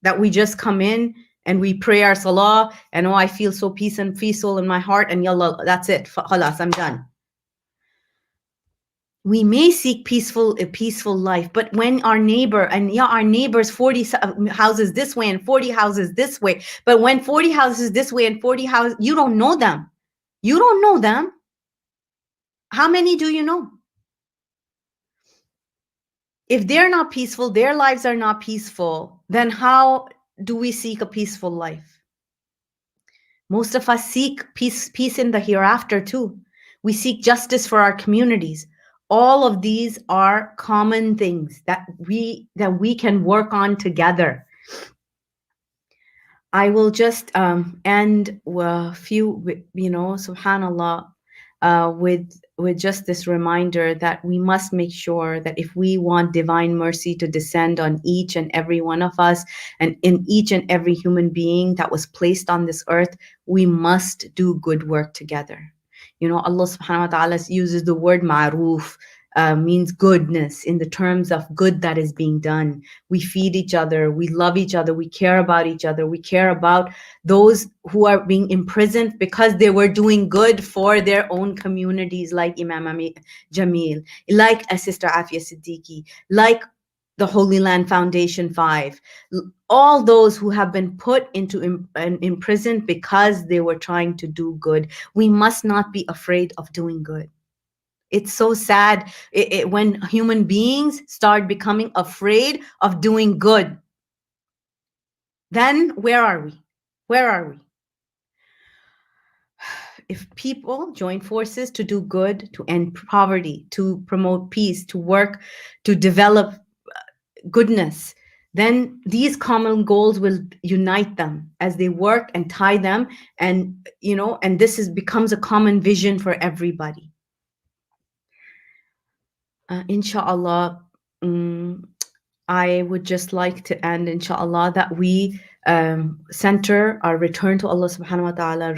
That we just come in and we pray our salah and I feel so peaceful in my heart, and yallah, that's it, khalas, I'm done. We may seek a peaceful life, but when our neighbors 40 houses this way and 40 houses this way, but when 40 houses this way and 40 houses, you don't know them. You don't know them. How many do you know? If they're not peaceful, their lives are not peaceful, then how do we seek a peaceful life? Most of us seek peace in the hereafter too. We seek justice for our communities. All of these are common things that we can work on together. I will just end a few, subhanallah, with just this reminder that we must make sure that if we want divine mercy to descend on each and every one of us and in each and every human being that was placed on this earth, we must do good work together. Allah subhanahu wa ta'ala uses the word ma'roof, means goodness, in the terms of good that is being done. We feed each other, we love each other, we care about each other, we care about those who are being imprisoned because they were doing good for their own communities, like Imam Jamil, like Sister Aafia Siddiqui, like the Holy Land Foundation 5, all those who have been put into imprisoned because they were trying to do good. We must not be afraid of doing good. It's so sad when human beings start becoming afraid of doing good. Then where are we? Where are we? If people join forces to do good, to end poverty, to promote peace, to work, to develop goodness, then these common goals will unite them as they work and tie them, and this becomes a common vision for everybody. Inshallah, I would just like to end, inshallah, that we center our return to Allah subhanahu wa ta'ala,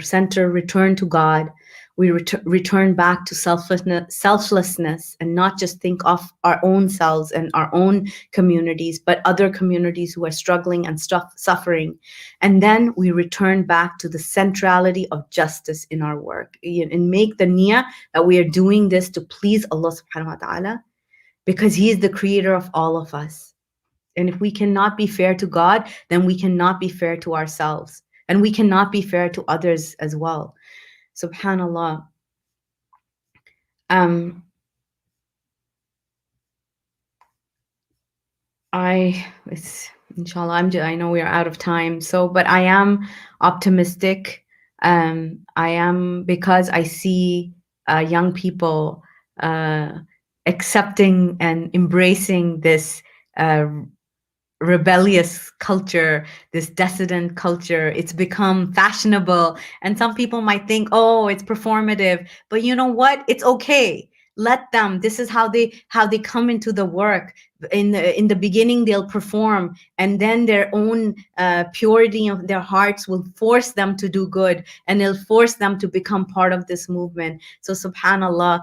return to God. We return back to selflessness, and not just think of our own selves and our own communities, but other communities who are struggling and suffering. And then we return back to the centrality of justice in our work, and make the niyyah that we are doing this to please Allah subhanahu wa ta'ala, because He is the creator of all of us. And if we cannot be fair to God, then we cannot be fair to ourselves. And we cannot be fair to others as well. Subhanallah. Inshallah, I know we are out of time. But I am optimistic. I am, because I see young people accepting and embracing this rebellious culture, this dissident culture. It's become fashionable, and some people might think, oh, it's performative, but you know what? It's okay. Let them. This is how they come into the work. In the beginning, they'll perform, and then their own purity of their hearts will force them to do good, and it'll force them to become part of this movement. So subhanallah,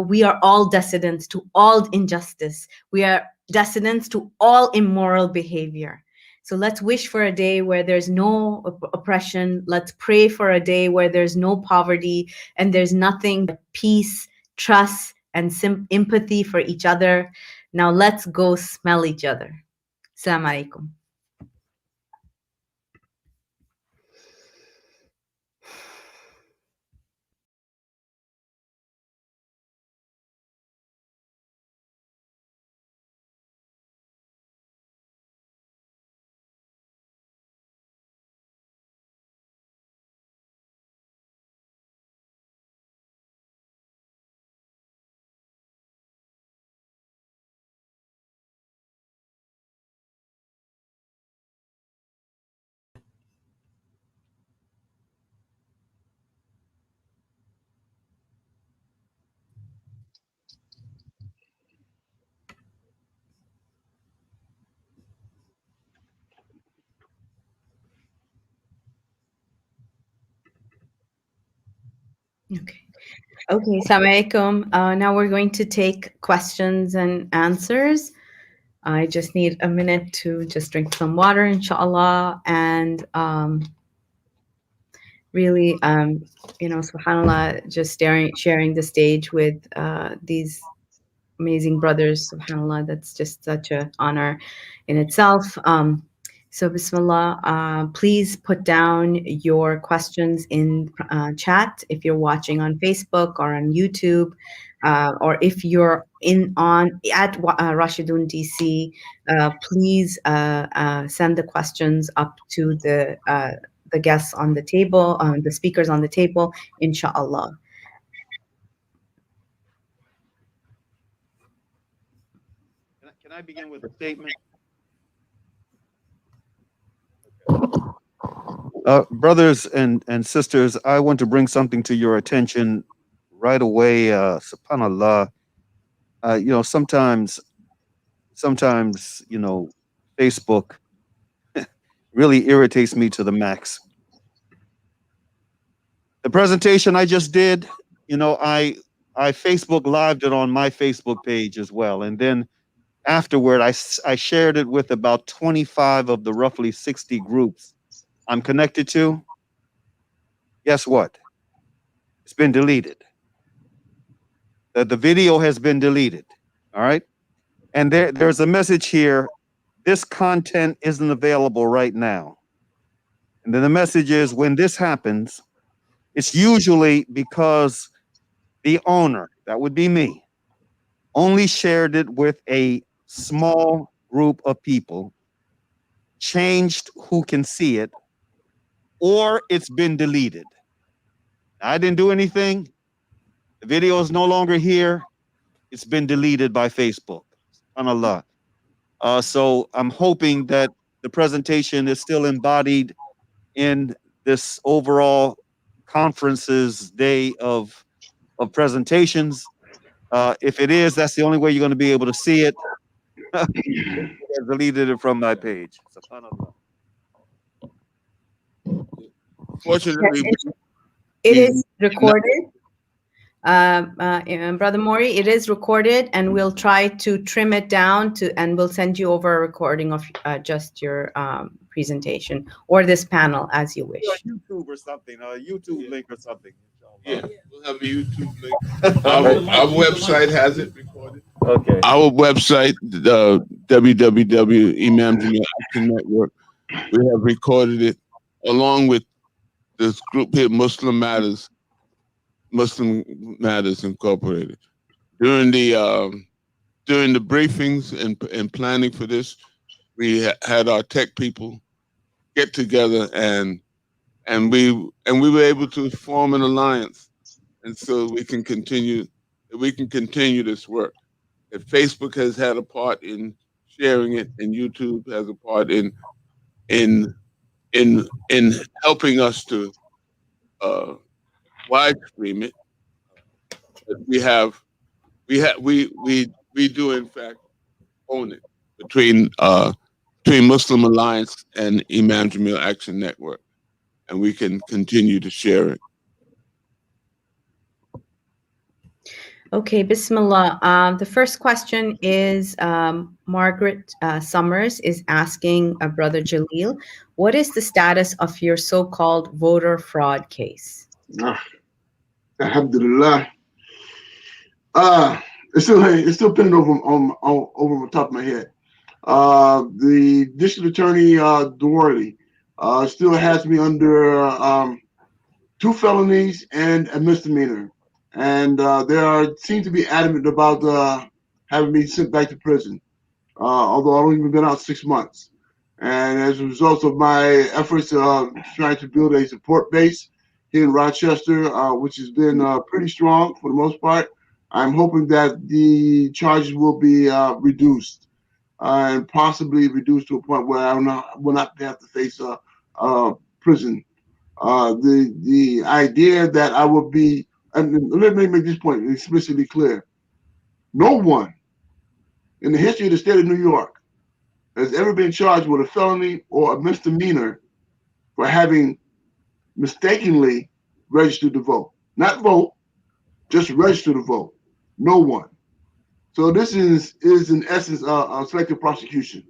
we are all dissidents to all injustice. We are dissidents to all immoral behavior. So let's wish for a day where there's no oppression. Let's pray for a day where there's no poverty and there's nothing but peace, trust, and empathy for each other. Now let's go smell each other. Assalamu alaikum. Okay, assalamu alaikum. Now we're going to take questions and answers. I just need a minute to just drink some water, inshallah, and really, subhanallah, just sharing the stage with these amazing brothers, subhanallah. That's just such an honor in itself. So bismillah, please put down your questions in chat if you're watching on Facebook or on YouTube, or if you're at Rashidun DC, please send the questions up to the guests on the table, the speakers on the table, inshallah. Can I begin with a statement? Brothers and sisters, I want to bring something to your attention right away. Subhanallah, sometimes, Facebook really irritates me to the max. The presentation I just did, I Facebook lived it on my Facebook page as well. And then afterward, I shared it with about 25 of the roughly 60 groups I'm connected to. Guess what? It's been deleted. The video has been deleted. All right. And there's a message here. This content isn't available right now. And then the message is, when this happens, it's usually because the owner, that would be me, only shared it with a small group of people, changed who can see it, or it's been deleted. I didn't do anything. The video is no longer here. It's been deleted by Facebook. SubhanAllah. So I'm hoping that the presentation is still embodied in this overall conference's day of presentations. If it is, that's the only way you're going to be able to see it. I deleted it from my page. SubhanAllah. Fortunately, It is recorded. Brother Maury, it is recorded, and we'll try to trim it down and we'll send you over a recording of just your presentation or this panel as you wish. YouTube or something, a YouTube link or something. Yeah, we'll have a YouTube link. Our website has it recorded. Okay. Our website, the www. Imam Jamil Action Network, we have recorded it along with this group here, Muslim Matters Incorporated. During the briefings and planning for this, we had our tech people get together and we were able to form an alliance, and so we can continue this work. If Facebook has had a part in sharing it, and YouTube has a part in helping us to wide stream it, we do in fact own it between Muslim Alliance and Imam Jamil Action Network, and we can continue to share it. Okay, Bismillah. The first question is Margaret Summers is asking Brother Jalil, what is the status of your so-called voter fraud case? Alhamdulillah. It's still pending over the top of my head. The district attorney Doherty still has me under 2 felonies and a misdemeanor, and they seem to be adamant about having me sent back to prison, although I've only been out 6 months. And as a result of my efforts trying to build a support base here in Rochester, which has been pretty strong for the most part, I'm hoping that the charges will be reduced and possibly reduced to a point where I will not have to face prison. The idea that I will be, and let me make this point explicitly clear, no one in the history of the state of New York has ever been charged with a felony or a misdemeanor for having mistakenly registered to vote. Not vote, just register to vote. No one. So this is in essence a selective prosecution.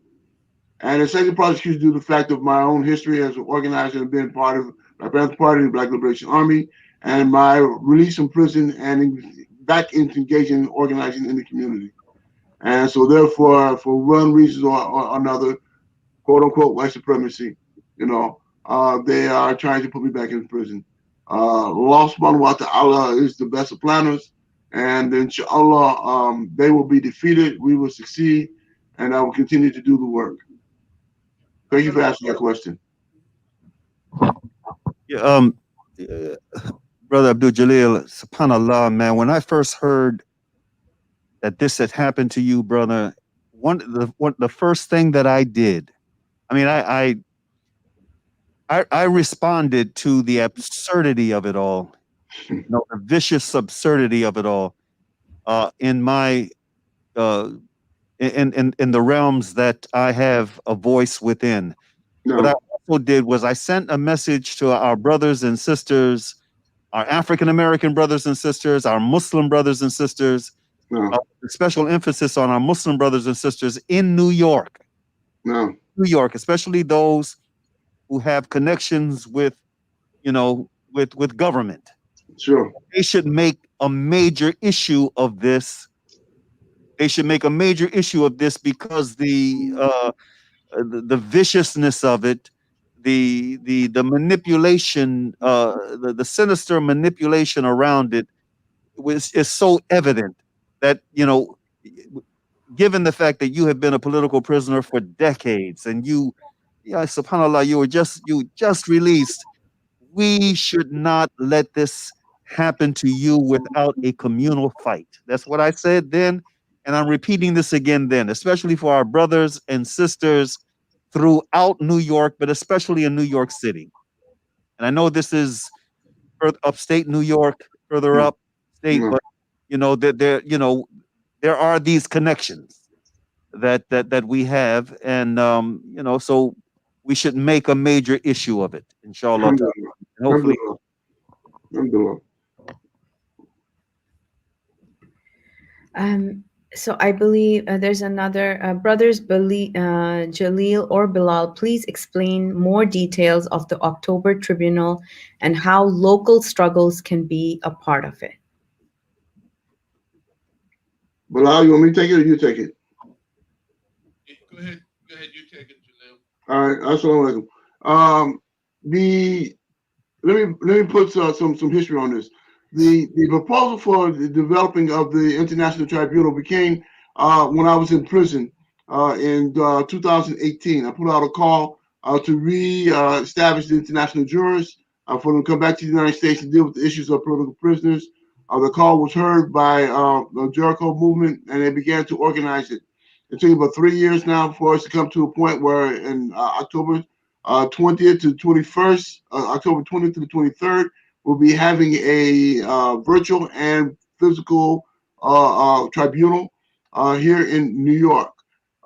And a selective prosecution due to the fact of my own history as an organizer and being part of Black Panther Party, the Black Liberation Army, and my release from prison and back into engaging and organizing in the community. And so therefore, for one reason or another, quote unquote, white supremacy, they are trying to put me back in prison. Allah subhanahu wa ta'ala is the best of planners, and inshallah, they will be defeated, we will succeed, and I will continue to do the work. Thank you for asking that question. Yeah, Brother Abdul-Jalil, subhanAllah, man, when I first heard that this had happened to you, brother, the first thing that I did, I mean, I responded to the absurdity of it all, the vicious absurdity of it all, in my in the realms that I have a voice within. No. What I also did was I sent a message to our brothers and sisters, our African American brothers and sisters, our Muslim brothers and sisters, special emphasis on our Muslim brothers and sisters in New York. New York, especially those who have connections with, with government. Sure. They should make a major issue of this. They should make a major issue of this because the viciousness of it, the manipulation, the sinister manipulation around it is so evident that, given the fact that you have been a political prisoner for decades and subhanAllah, you just released, we should not let this happen to you without a communal fight. That's what I said then, and I'm repeating this again then, especially for our brothers and sisters throughout New York, but especially in New York City. And I know this is upstate New York, further upstate, but there are these connections. that we have, and you know, so we should make a major issue of it, inshallah. Alhamdulillah. And hopefully, Alhamdulillah. So I believe there's another brothers Jalil or Bilal. Please explain more details of the October Tribunal and how local struggles can be a part of it. Bilal, you want me to take it or you take it? Go ahead, you take it, Jalil. All right, assalamu alaikum. Let me put some history on this. The proposal for the developing of the International Tribunal became when I was in prison in 2018. I put out a call to re-establish the international jurors for them to come back to the United States and deal with the issues of political prisoners. The call was heard by the Jericho movement, and they began to organize it. It took about 3 years now for us to come to a point where in October 20th to 21st, October 20th to the 23rd, we'll be having a virtual and physical tribunal here in New York.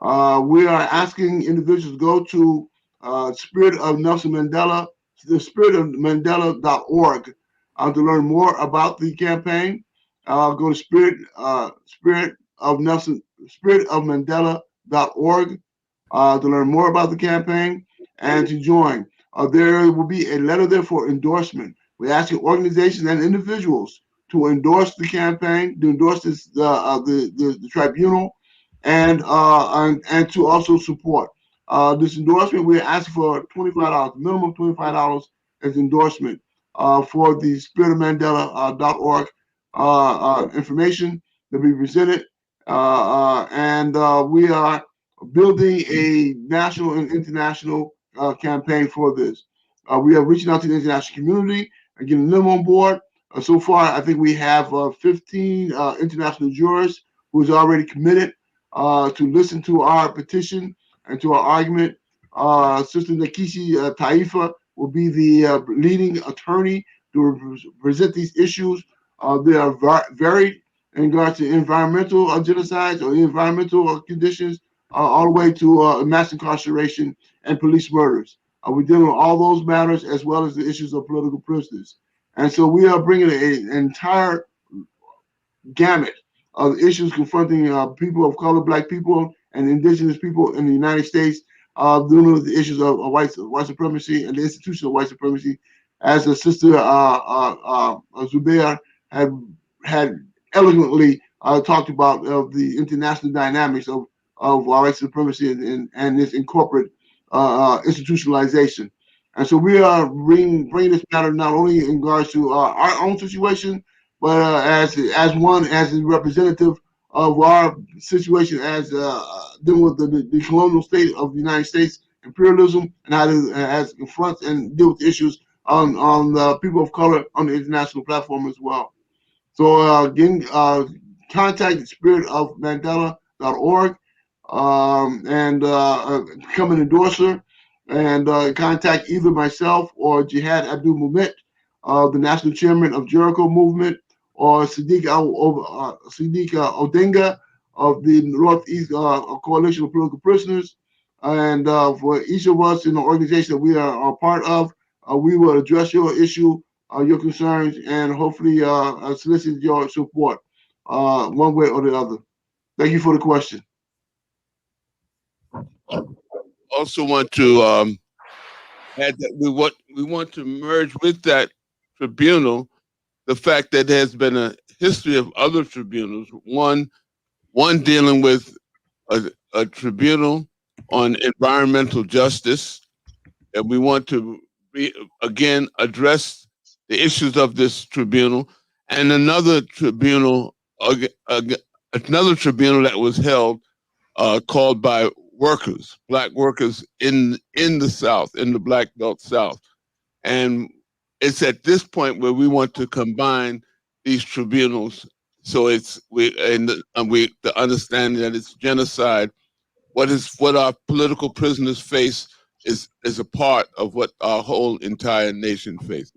We are asking individuals to go to Spirit of Nelson Mandela, the spiritofmandela.org to learn more about the campaign. Go to spiritofmandela.org to learn more about the campaign and to join. There will be a letter there for endorsement. We're asking organizations and individuals to endorse the campaign, to endorse this, the tribunal, and to also support this endorsement. We're asking for $25, minimum $25 as endorsement for the spiritofmandela.org information that we presented, and we are building a national and international campaign for this. We are reaching out to the international community and getting them on board. So far, I think we have 15 international jurors who's already committed to listen to our petition and to our argument. Sister NKECHI TAIFA will be the leading attorney to present these issues. They are varied in regards to environmental genocides or environmental conditions, all the way to mass incarceration and police murders. We're dealing with all those matters as well as the issues of political prisoners. And so we are bringing an entire gamut of issues confronting people of color, Black people, and indigenous people in the United States, dealing with the issues of white supremacy and the institution of white supremacy, as the sister ZUBERI had elegantly talked about the international dynamics of white supremacy and this incorporate institutionalization. And so we are bringing this matter not only in regards to our own situation, but as a representative of our situation as dealing with the colonial state of the United States, imperialism, and how to confront and deal with issues on the people of color on the international platform as well. So again, contact the spiritofmandela.org and become an endorser, and contact either myself or JIHAD ABDUL-MUMIT, the national chairman of Jericho movement, or Sadiq Odinga of the Northeast Coalition of Political Prisoners. And for each of us in the organization that we are a part of, we will address your issue, your concerns, and hopefully solicit your support one way or the other. Thank you for the question. Also want to add that we want to merge with that tribunal the fact that there has been a history of other tribunals. One dealing with a tribunal on environmental justice, and we want to again address the issues of this tribunal, and another tribunal that was held called by workers, Black workers in the South, in the Black Belt South. And it's at this point where we want to combine these tribunals, so the understanding that it's genocide. What our political prisoners face is a part of what our whole entire nation faces.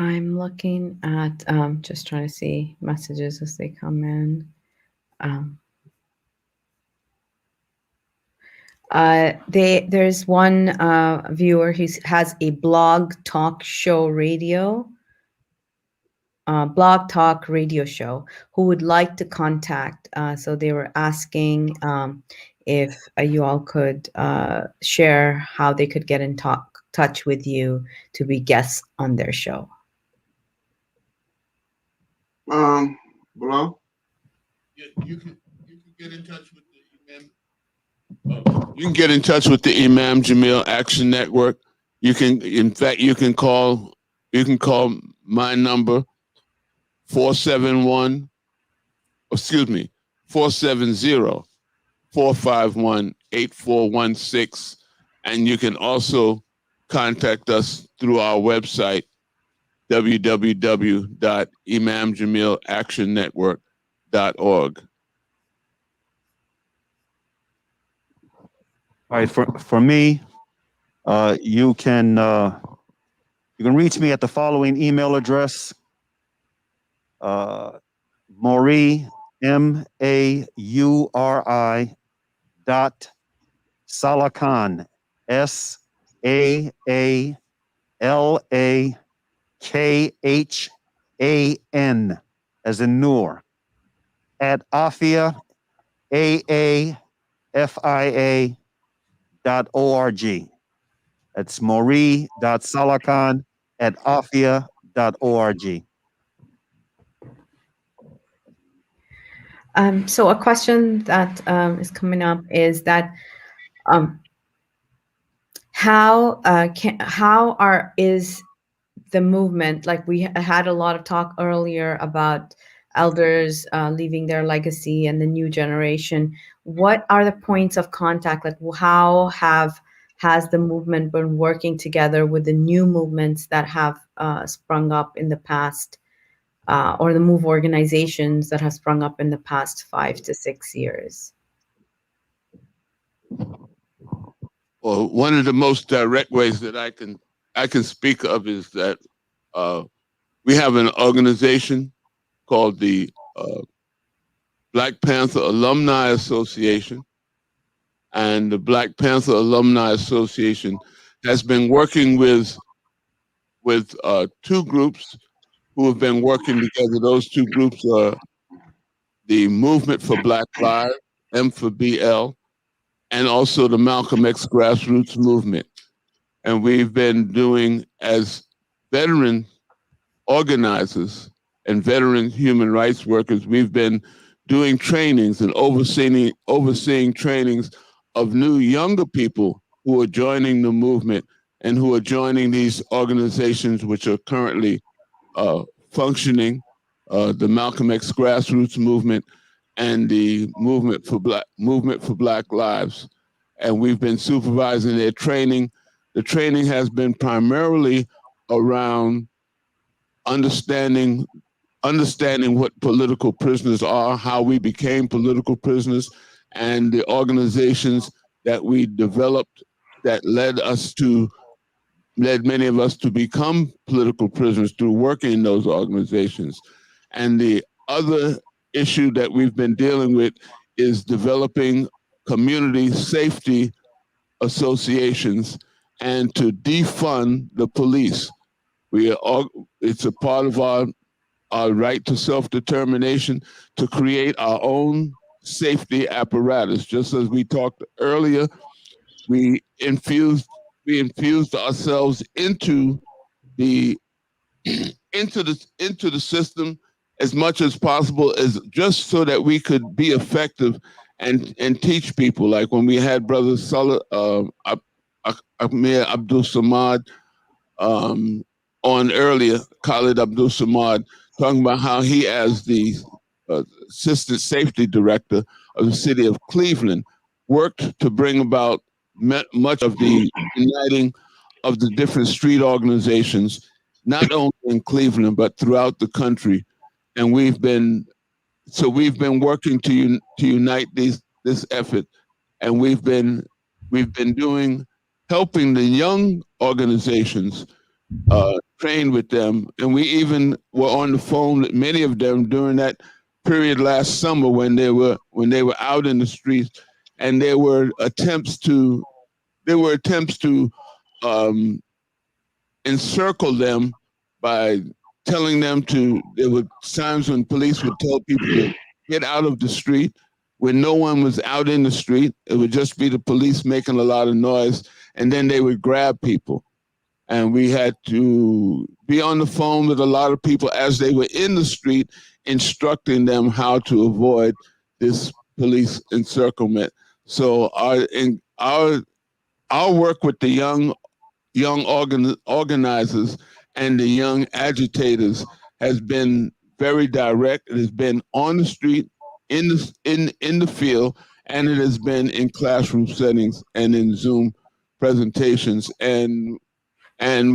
I'm looking at, just trying to see messages as they come in. There's one viewer who has a blog talk radio show who would like to contact. So they were asking if you all could share how they could get in touch with you to be guests on their show. Bilal? You can get in touch with the Imam. You can get in touch with the Imam Jamil Action Network. You can, in fact, you can call my number 470 470-451-8416, and you can also contact us through our website www.imamjamilactionnetwork.org. All right, for me, you can reach me at the following email address: MAURI, MAURI .SAALAKHAN, SAALAKHAN, as in Noor, at Aafia, AAFIA.org. That's MAURI.SAALAKHAN at Aafia.org. So a question that is coming up is that is the movement, like we had a lot of talk earlier about elders leaving their legacy and the new generation. What are the points of contact? Like how has the movement been working together with the new movements that have sprung up in the past, or the MOVE organizations that have sprung up in the past 5 to 6 years? Well, one of the most direct ways that I can speak of is that we have an organization called the Black Panther Alumni Association, and the Black Panther Alumni Association has been working with two groups who have been working together. Those two groups are the Movement for Black Lives, M4BL, and also the Malcolm X Grassroots Movement. And we've been doing, as veteran organizers and veteran human rights workers, we've been doing trainings and overseeing trainings of new younger people who are joining the movement and who are joining these organizations which are currently functioning, the Malcolm X Grassroots Movement and the Movement for Black Lives. And we've been supervising their training. The training has been primarily around understanding what political prisoners are, how we became political prisoners, and the organizations that we developed that led many of us to become political prisoners through working in those organizations. And the other issue that we've been dealing with is developing community safety associations and to defund the police. It's a part of our right to self-determination to create our own safety apparatus. Just as we talked earlier, we infused ourselves into the system as much as possible, as just so that we could be effective and teach people. Like when we had Brother Amir Abdul-Samad on earlier, Khalid Abdul-Samad, talking about how he, as the assistant safety director of the city of Cleveland, worked to bring about much of the uniting of the different street organizations, not only in Cleveland, but throughout the country. And we've been working to unite this effort, and we've been helping the young organizations trained with them, and we even were on the phone with many of them during that period last summer when they were out in the streets, and there were attempts to encircle them by telling them there were times when police would tell people to get out of the street. When no one was out in the street, it would just be the police making a lot of noise, and then they would grab people. And we had to be on the phone with a lot of people as they were in the street, instructing them how to avoid this police encirclement. So our work with the young organizers and the young agitators has been very direct. It has been on the street, in the field, and it has been in classroom settings and in Zoom presentations. And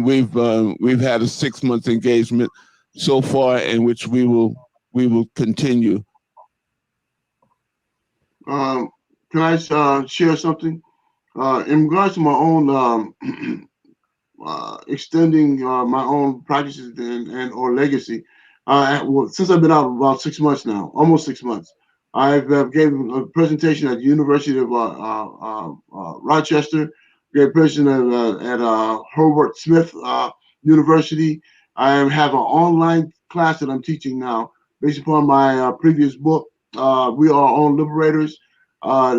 we've had a 6-month engagement so far, in which we will continue. Can I share something? In regards to my own extending my own practices and or legacy, well, since I've been out about 6 months now, almost 6 months, I've gave a presentation at the University of Rochester, gave a presentation at Herbert Smith University. I have an online class that I'm teaching now based upon my previous book, We Are Our Own Liberators.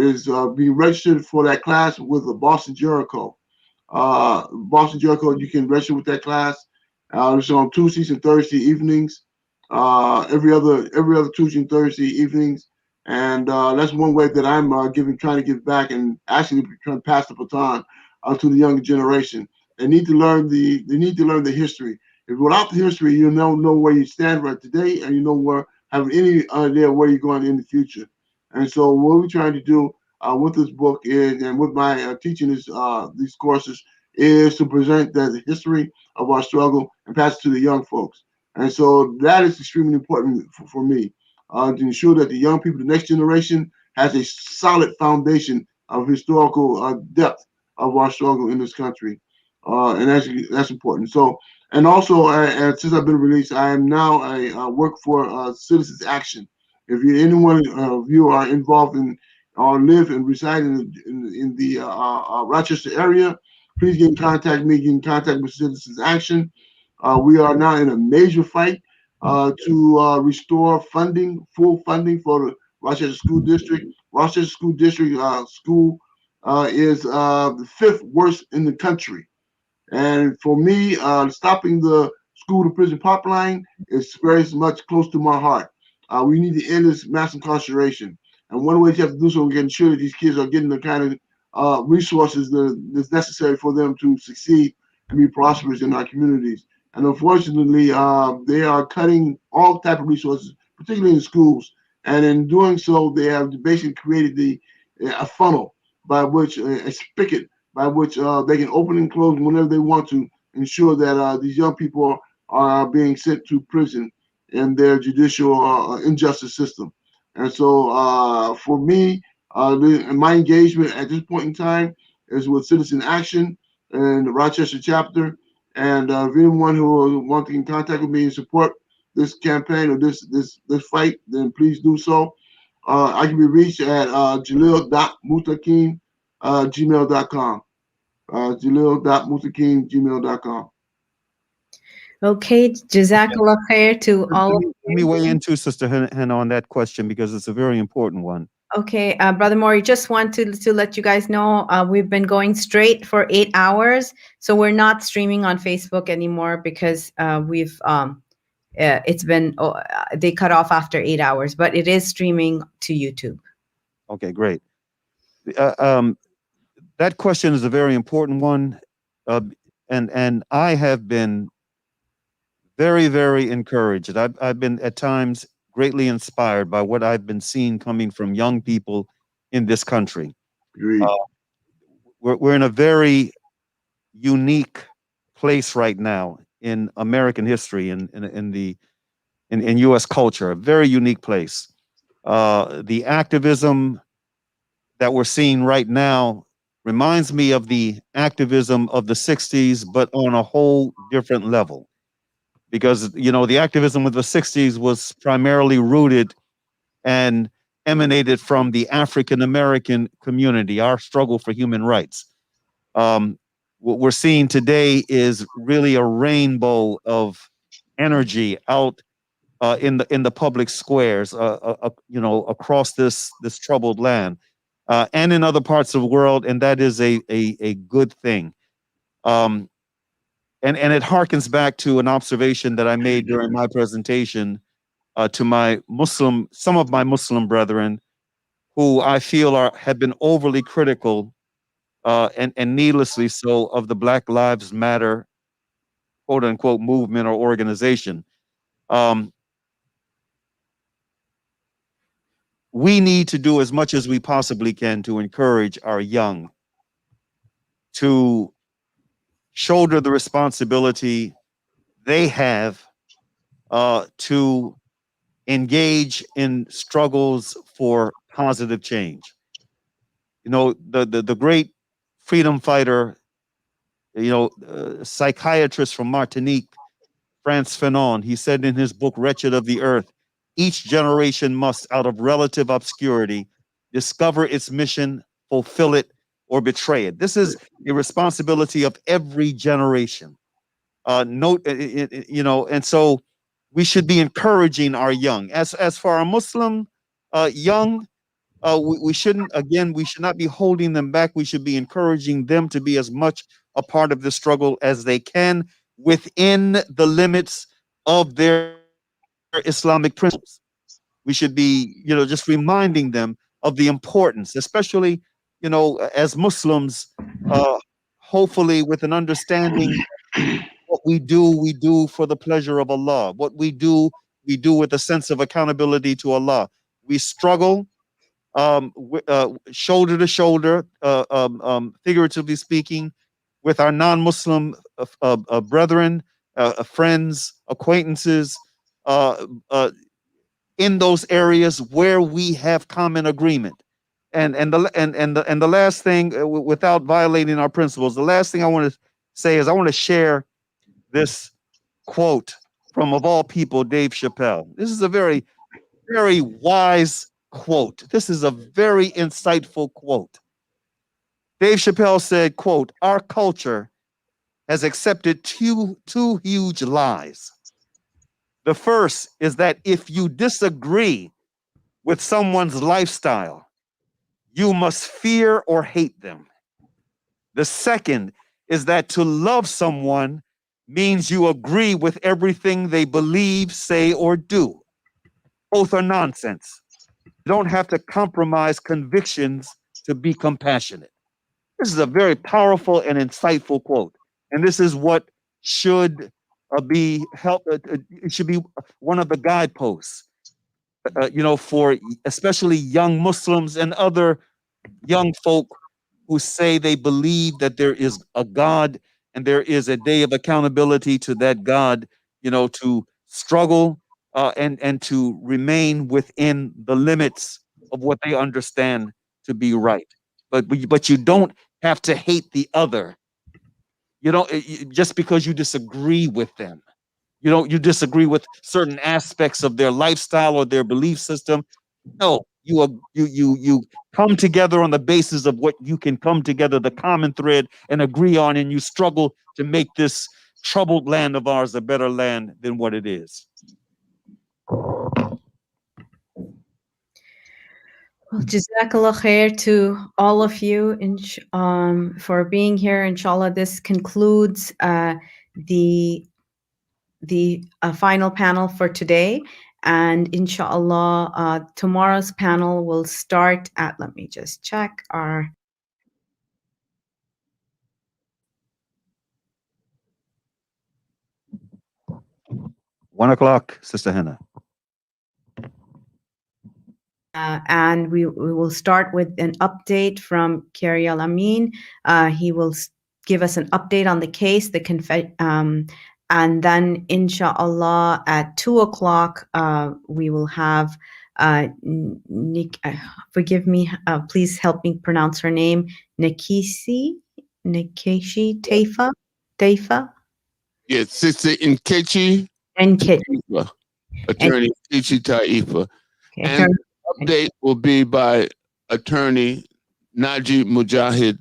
Is being registered for that class with the Boston Jericho. Boston Jericho, you can register with that class. It's on Tuesdays and Thursday evenings, every other Tuesday and Thursday evenings, and that's one way that I'm trying to give back and actually trying to pass the baton to the younger generation. They need to learn the history. If without the history, you don't know where you stand right today, and you know have any idea where you're going in the future. And so what we're trying to do with this book is, and with my teaching these courses, is to present the history of our struggle and pass it to the young folks. And so that is extremely important for me, to ensure that the young people, the next generation, has a solid foundation of historical depth of our struggle in this country. And that's important. So, and also, since I've been released, I am now I work for Citizens Action. If anyone of you are involved in or live and reside in the Rochester area, please get in contact with me. Get in contact with Citizens Action. We are now in a major fight to restore full funding for the Rochester School District. Rochester School District school is the 5th worst in the country. And for me, stopping the school to prison pipeline is very much close to my heart. We need to end this mass incarceration. And one way you have to do so is ensure that these kids are getting the kind of resources that's necessary for them to succeed and be prosperous in our communities. And unfortunately, they are cutting all type of resources, particularly in schools. And in doing so, they have basically created a funnel by which, a spigot by which they can open and close whenever they want to ensure that these young people are being sent to prison in their judicial injustice system. And so for me, my engagement at this point in time is with Citizen Action and the Rochester chapter. And if anyone who wants to get in contact with me and support this campaign or this fight, then please do so. I can be reached at jalil.mutaqin gmail.com. jalil.mutaqin gmail.com. Okay, Jazakallah khair to all of you. Let me weigh in too, Sister Hena, on that question, because it's a very important one. Okay, Brother Maury, just want to let you guys know we've been going straight for 8 hours, so we're not streaming on Facebook anymore because it's been they cut off after 8 hours, but it is streaming to YouTube. Okay, great. That question is a very important one, and I have been very, very encouraged. I've been at times greatly inspired by what I've been seeing coming from young people in this country. We're in a very unique place right now in American history, in U.S. culture, a very unique place. The activism that we're seeing right now reminds me of the activism of the 60s, but on a whole different level. because, you know, the activism of the 60s was primarily rooted and emanated from the African American community, our struggle for human rights. What we're seeing today is really a rainbow of energy out in the public squares, you know, across this troubled land, and in other parts of the world, and that is a good thing. And it harkens back to an observation that I made during my presentation to some of my Muslim brethren, who I feel have been overly critical and needlessly so of the Black Lives Matter, quote unquote, movement or organization. We need to do as much as we possibly can to encourage our young to shoulder the responsibility they have to engage in struggles for positive change. You know, the great freedom fighter, you know, psychiatrist from Martinique, Frantz Fanon, he said in his book, Wretched of the Earth, each generation must, out of relative obscurity, discover its mission, fulfill it, or betray it. This is a responsibility of every generation. You know, and so we should be encouraging our young. As for our Muslim young, we should not be holding them back. We should be encouraging them to be as much a part of the struggle as they can within the limits of their Islamic principles. We should be, you know, just reminding them of the importance, especially, you know, as Muslims, hopefully with an understanding what we do for the pleasure of Allah. What we do with a sense of accountability to Allah. We struggle shoulder to shoulder, figuratively speaking, with our non-Muslim brethren, friends, acquaintances, in those areas where we have common agreement. And the last thing, without violating our principles, the last thing I want to say is I want to share this quote from, of all people, Dave Chappelle. This is a very, very wise quote. This is a very insightful quote. Dave Chappelle said, quote, "Our culture has accepted two huge lies. The first is that if you disagree with someone's lifestyle, you must fear or hate them. The second is that to love someone means you agree with everything they believe, say, or do. Both are nonsense. You don't have to compromise convictions to be compassionate." This is a very powerful and insightful quote. And this is what should it should be one of the guideposts, you know, for especially young Muslims and other young folk who say they believe that there is a God and there is a day of accountability to that God, you know, to struggle and to remain within the limits of what they understand to be right. But you don't have to hate the other. You don't just because you disagree with them. You disagree with certain aspects of their lifestyle or their belief system. No, you come together on the basis of what you can come together, the common thread, and agree on, and you struggle to make this troubled land of ours a better land than what it is. Well, Jazakallah khair to all of you for being here. Inshallah, this concludes the final panel for today. And inshallah, tomorrow's panel will start at, let me just check our. 1 o'clock, Sister Henna. And we will start with an update from KAIRI AL-AMIN. He will give us an update on the case, and then inshallah at 2 o'clock, we will have forgive me, please help me pronounce her name, NKECHI, TAIFA? Yes, Sister NKECHI. TAIFA, Attorney NKECHI TAIFA. And the update will be by Attorney Naji Mujahid.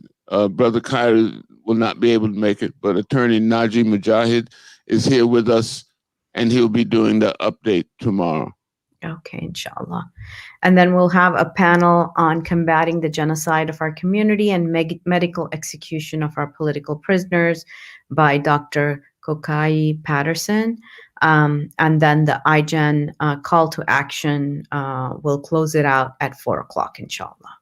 Brother KAIRI will not be able to make it, but Attorney Naji Mujahid is here with us, and he'll be doing the update tomorrow. Okay, inshallah. And then we'll have a panel on combating the genocide of our community and medical execution of our political prisoners by Dr. KOKAYI Patterson. And then the IGEN call to action will close it out at 4 o'clock, inshallah.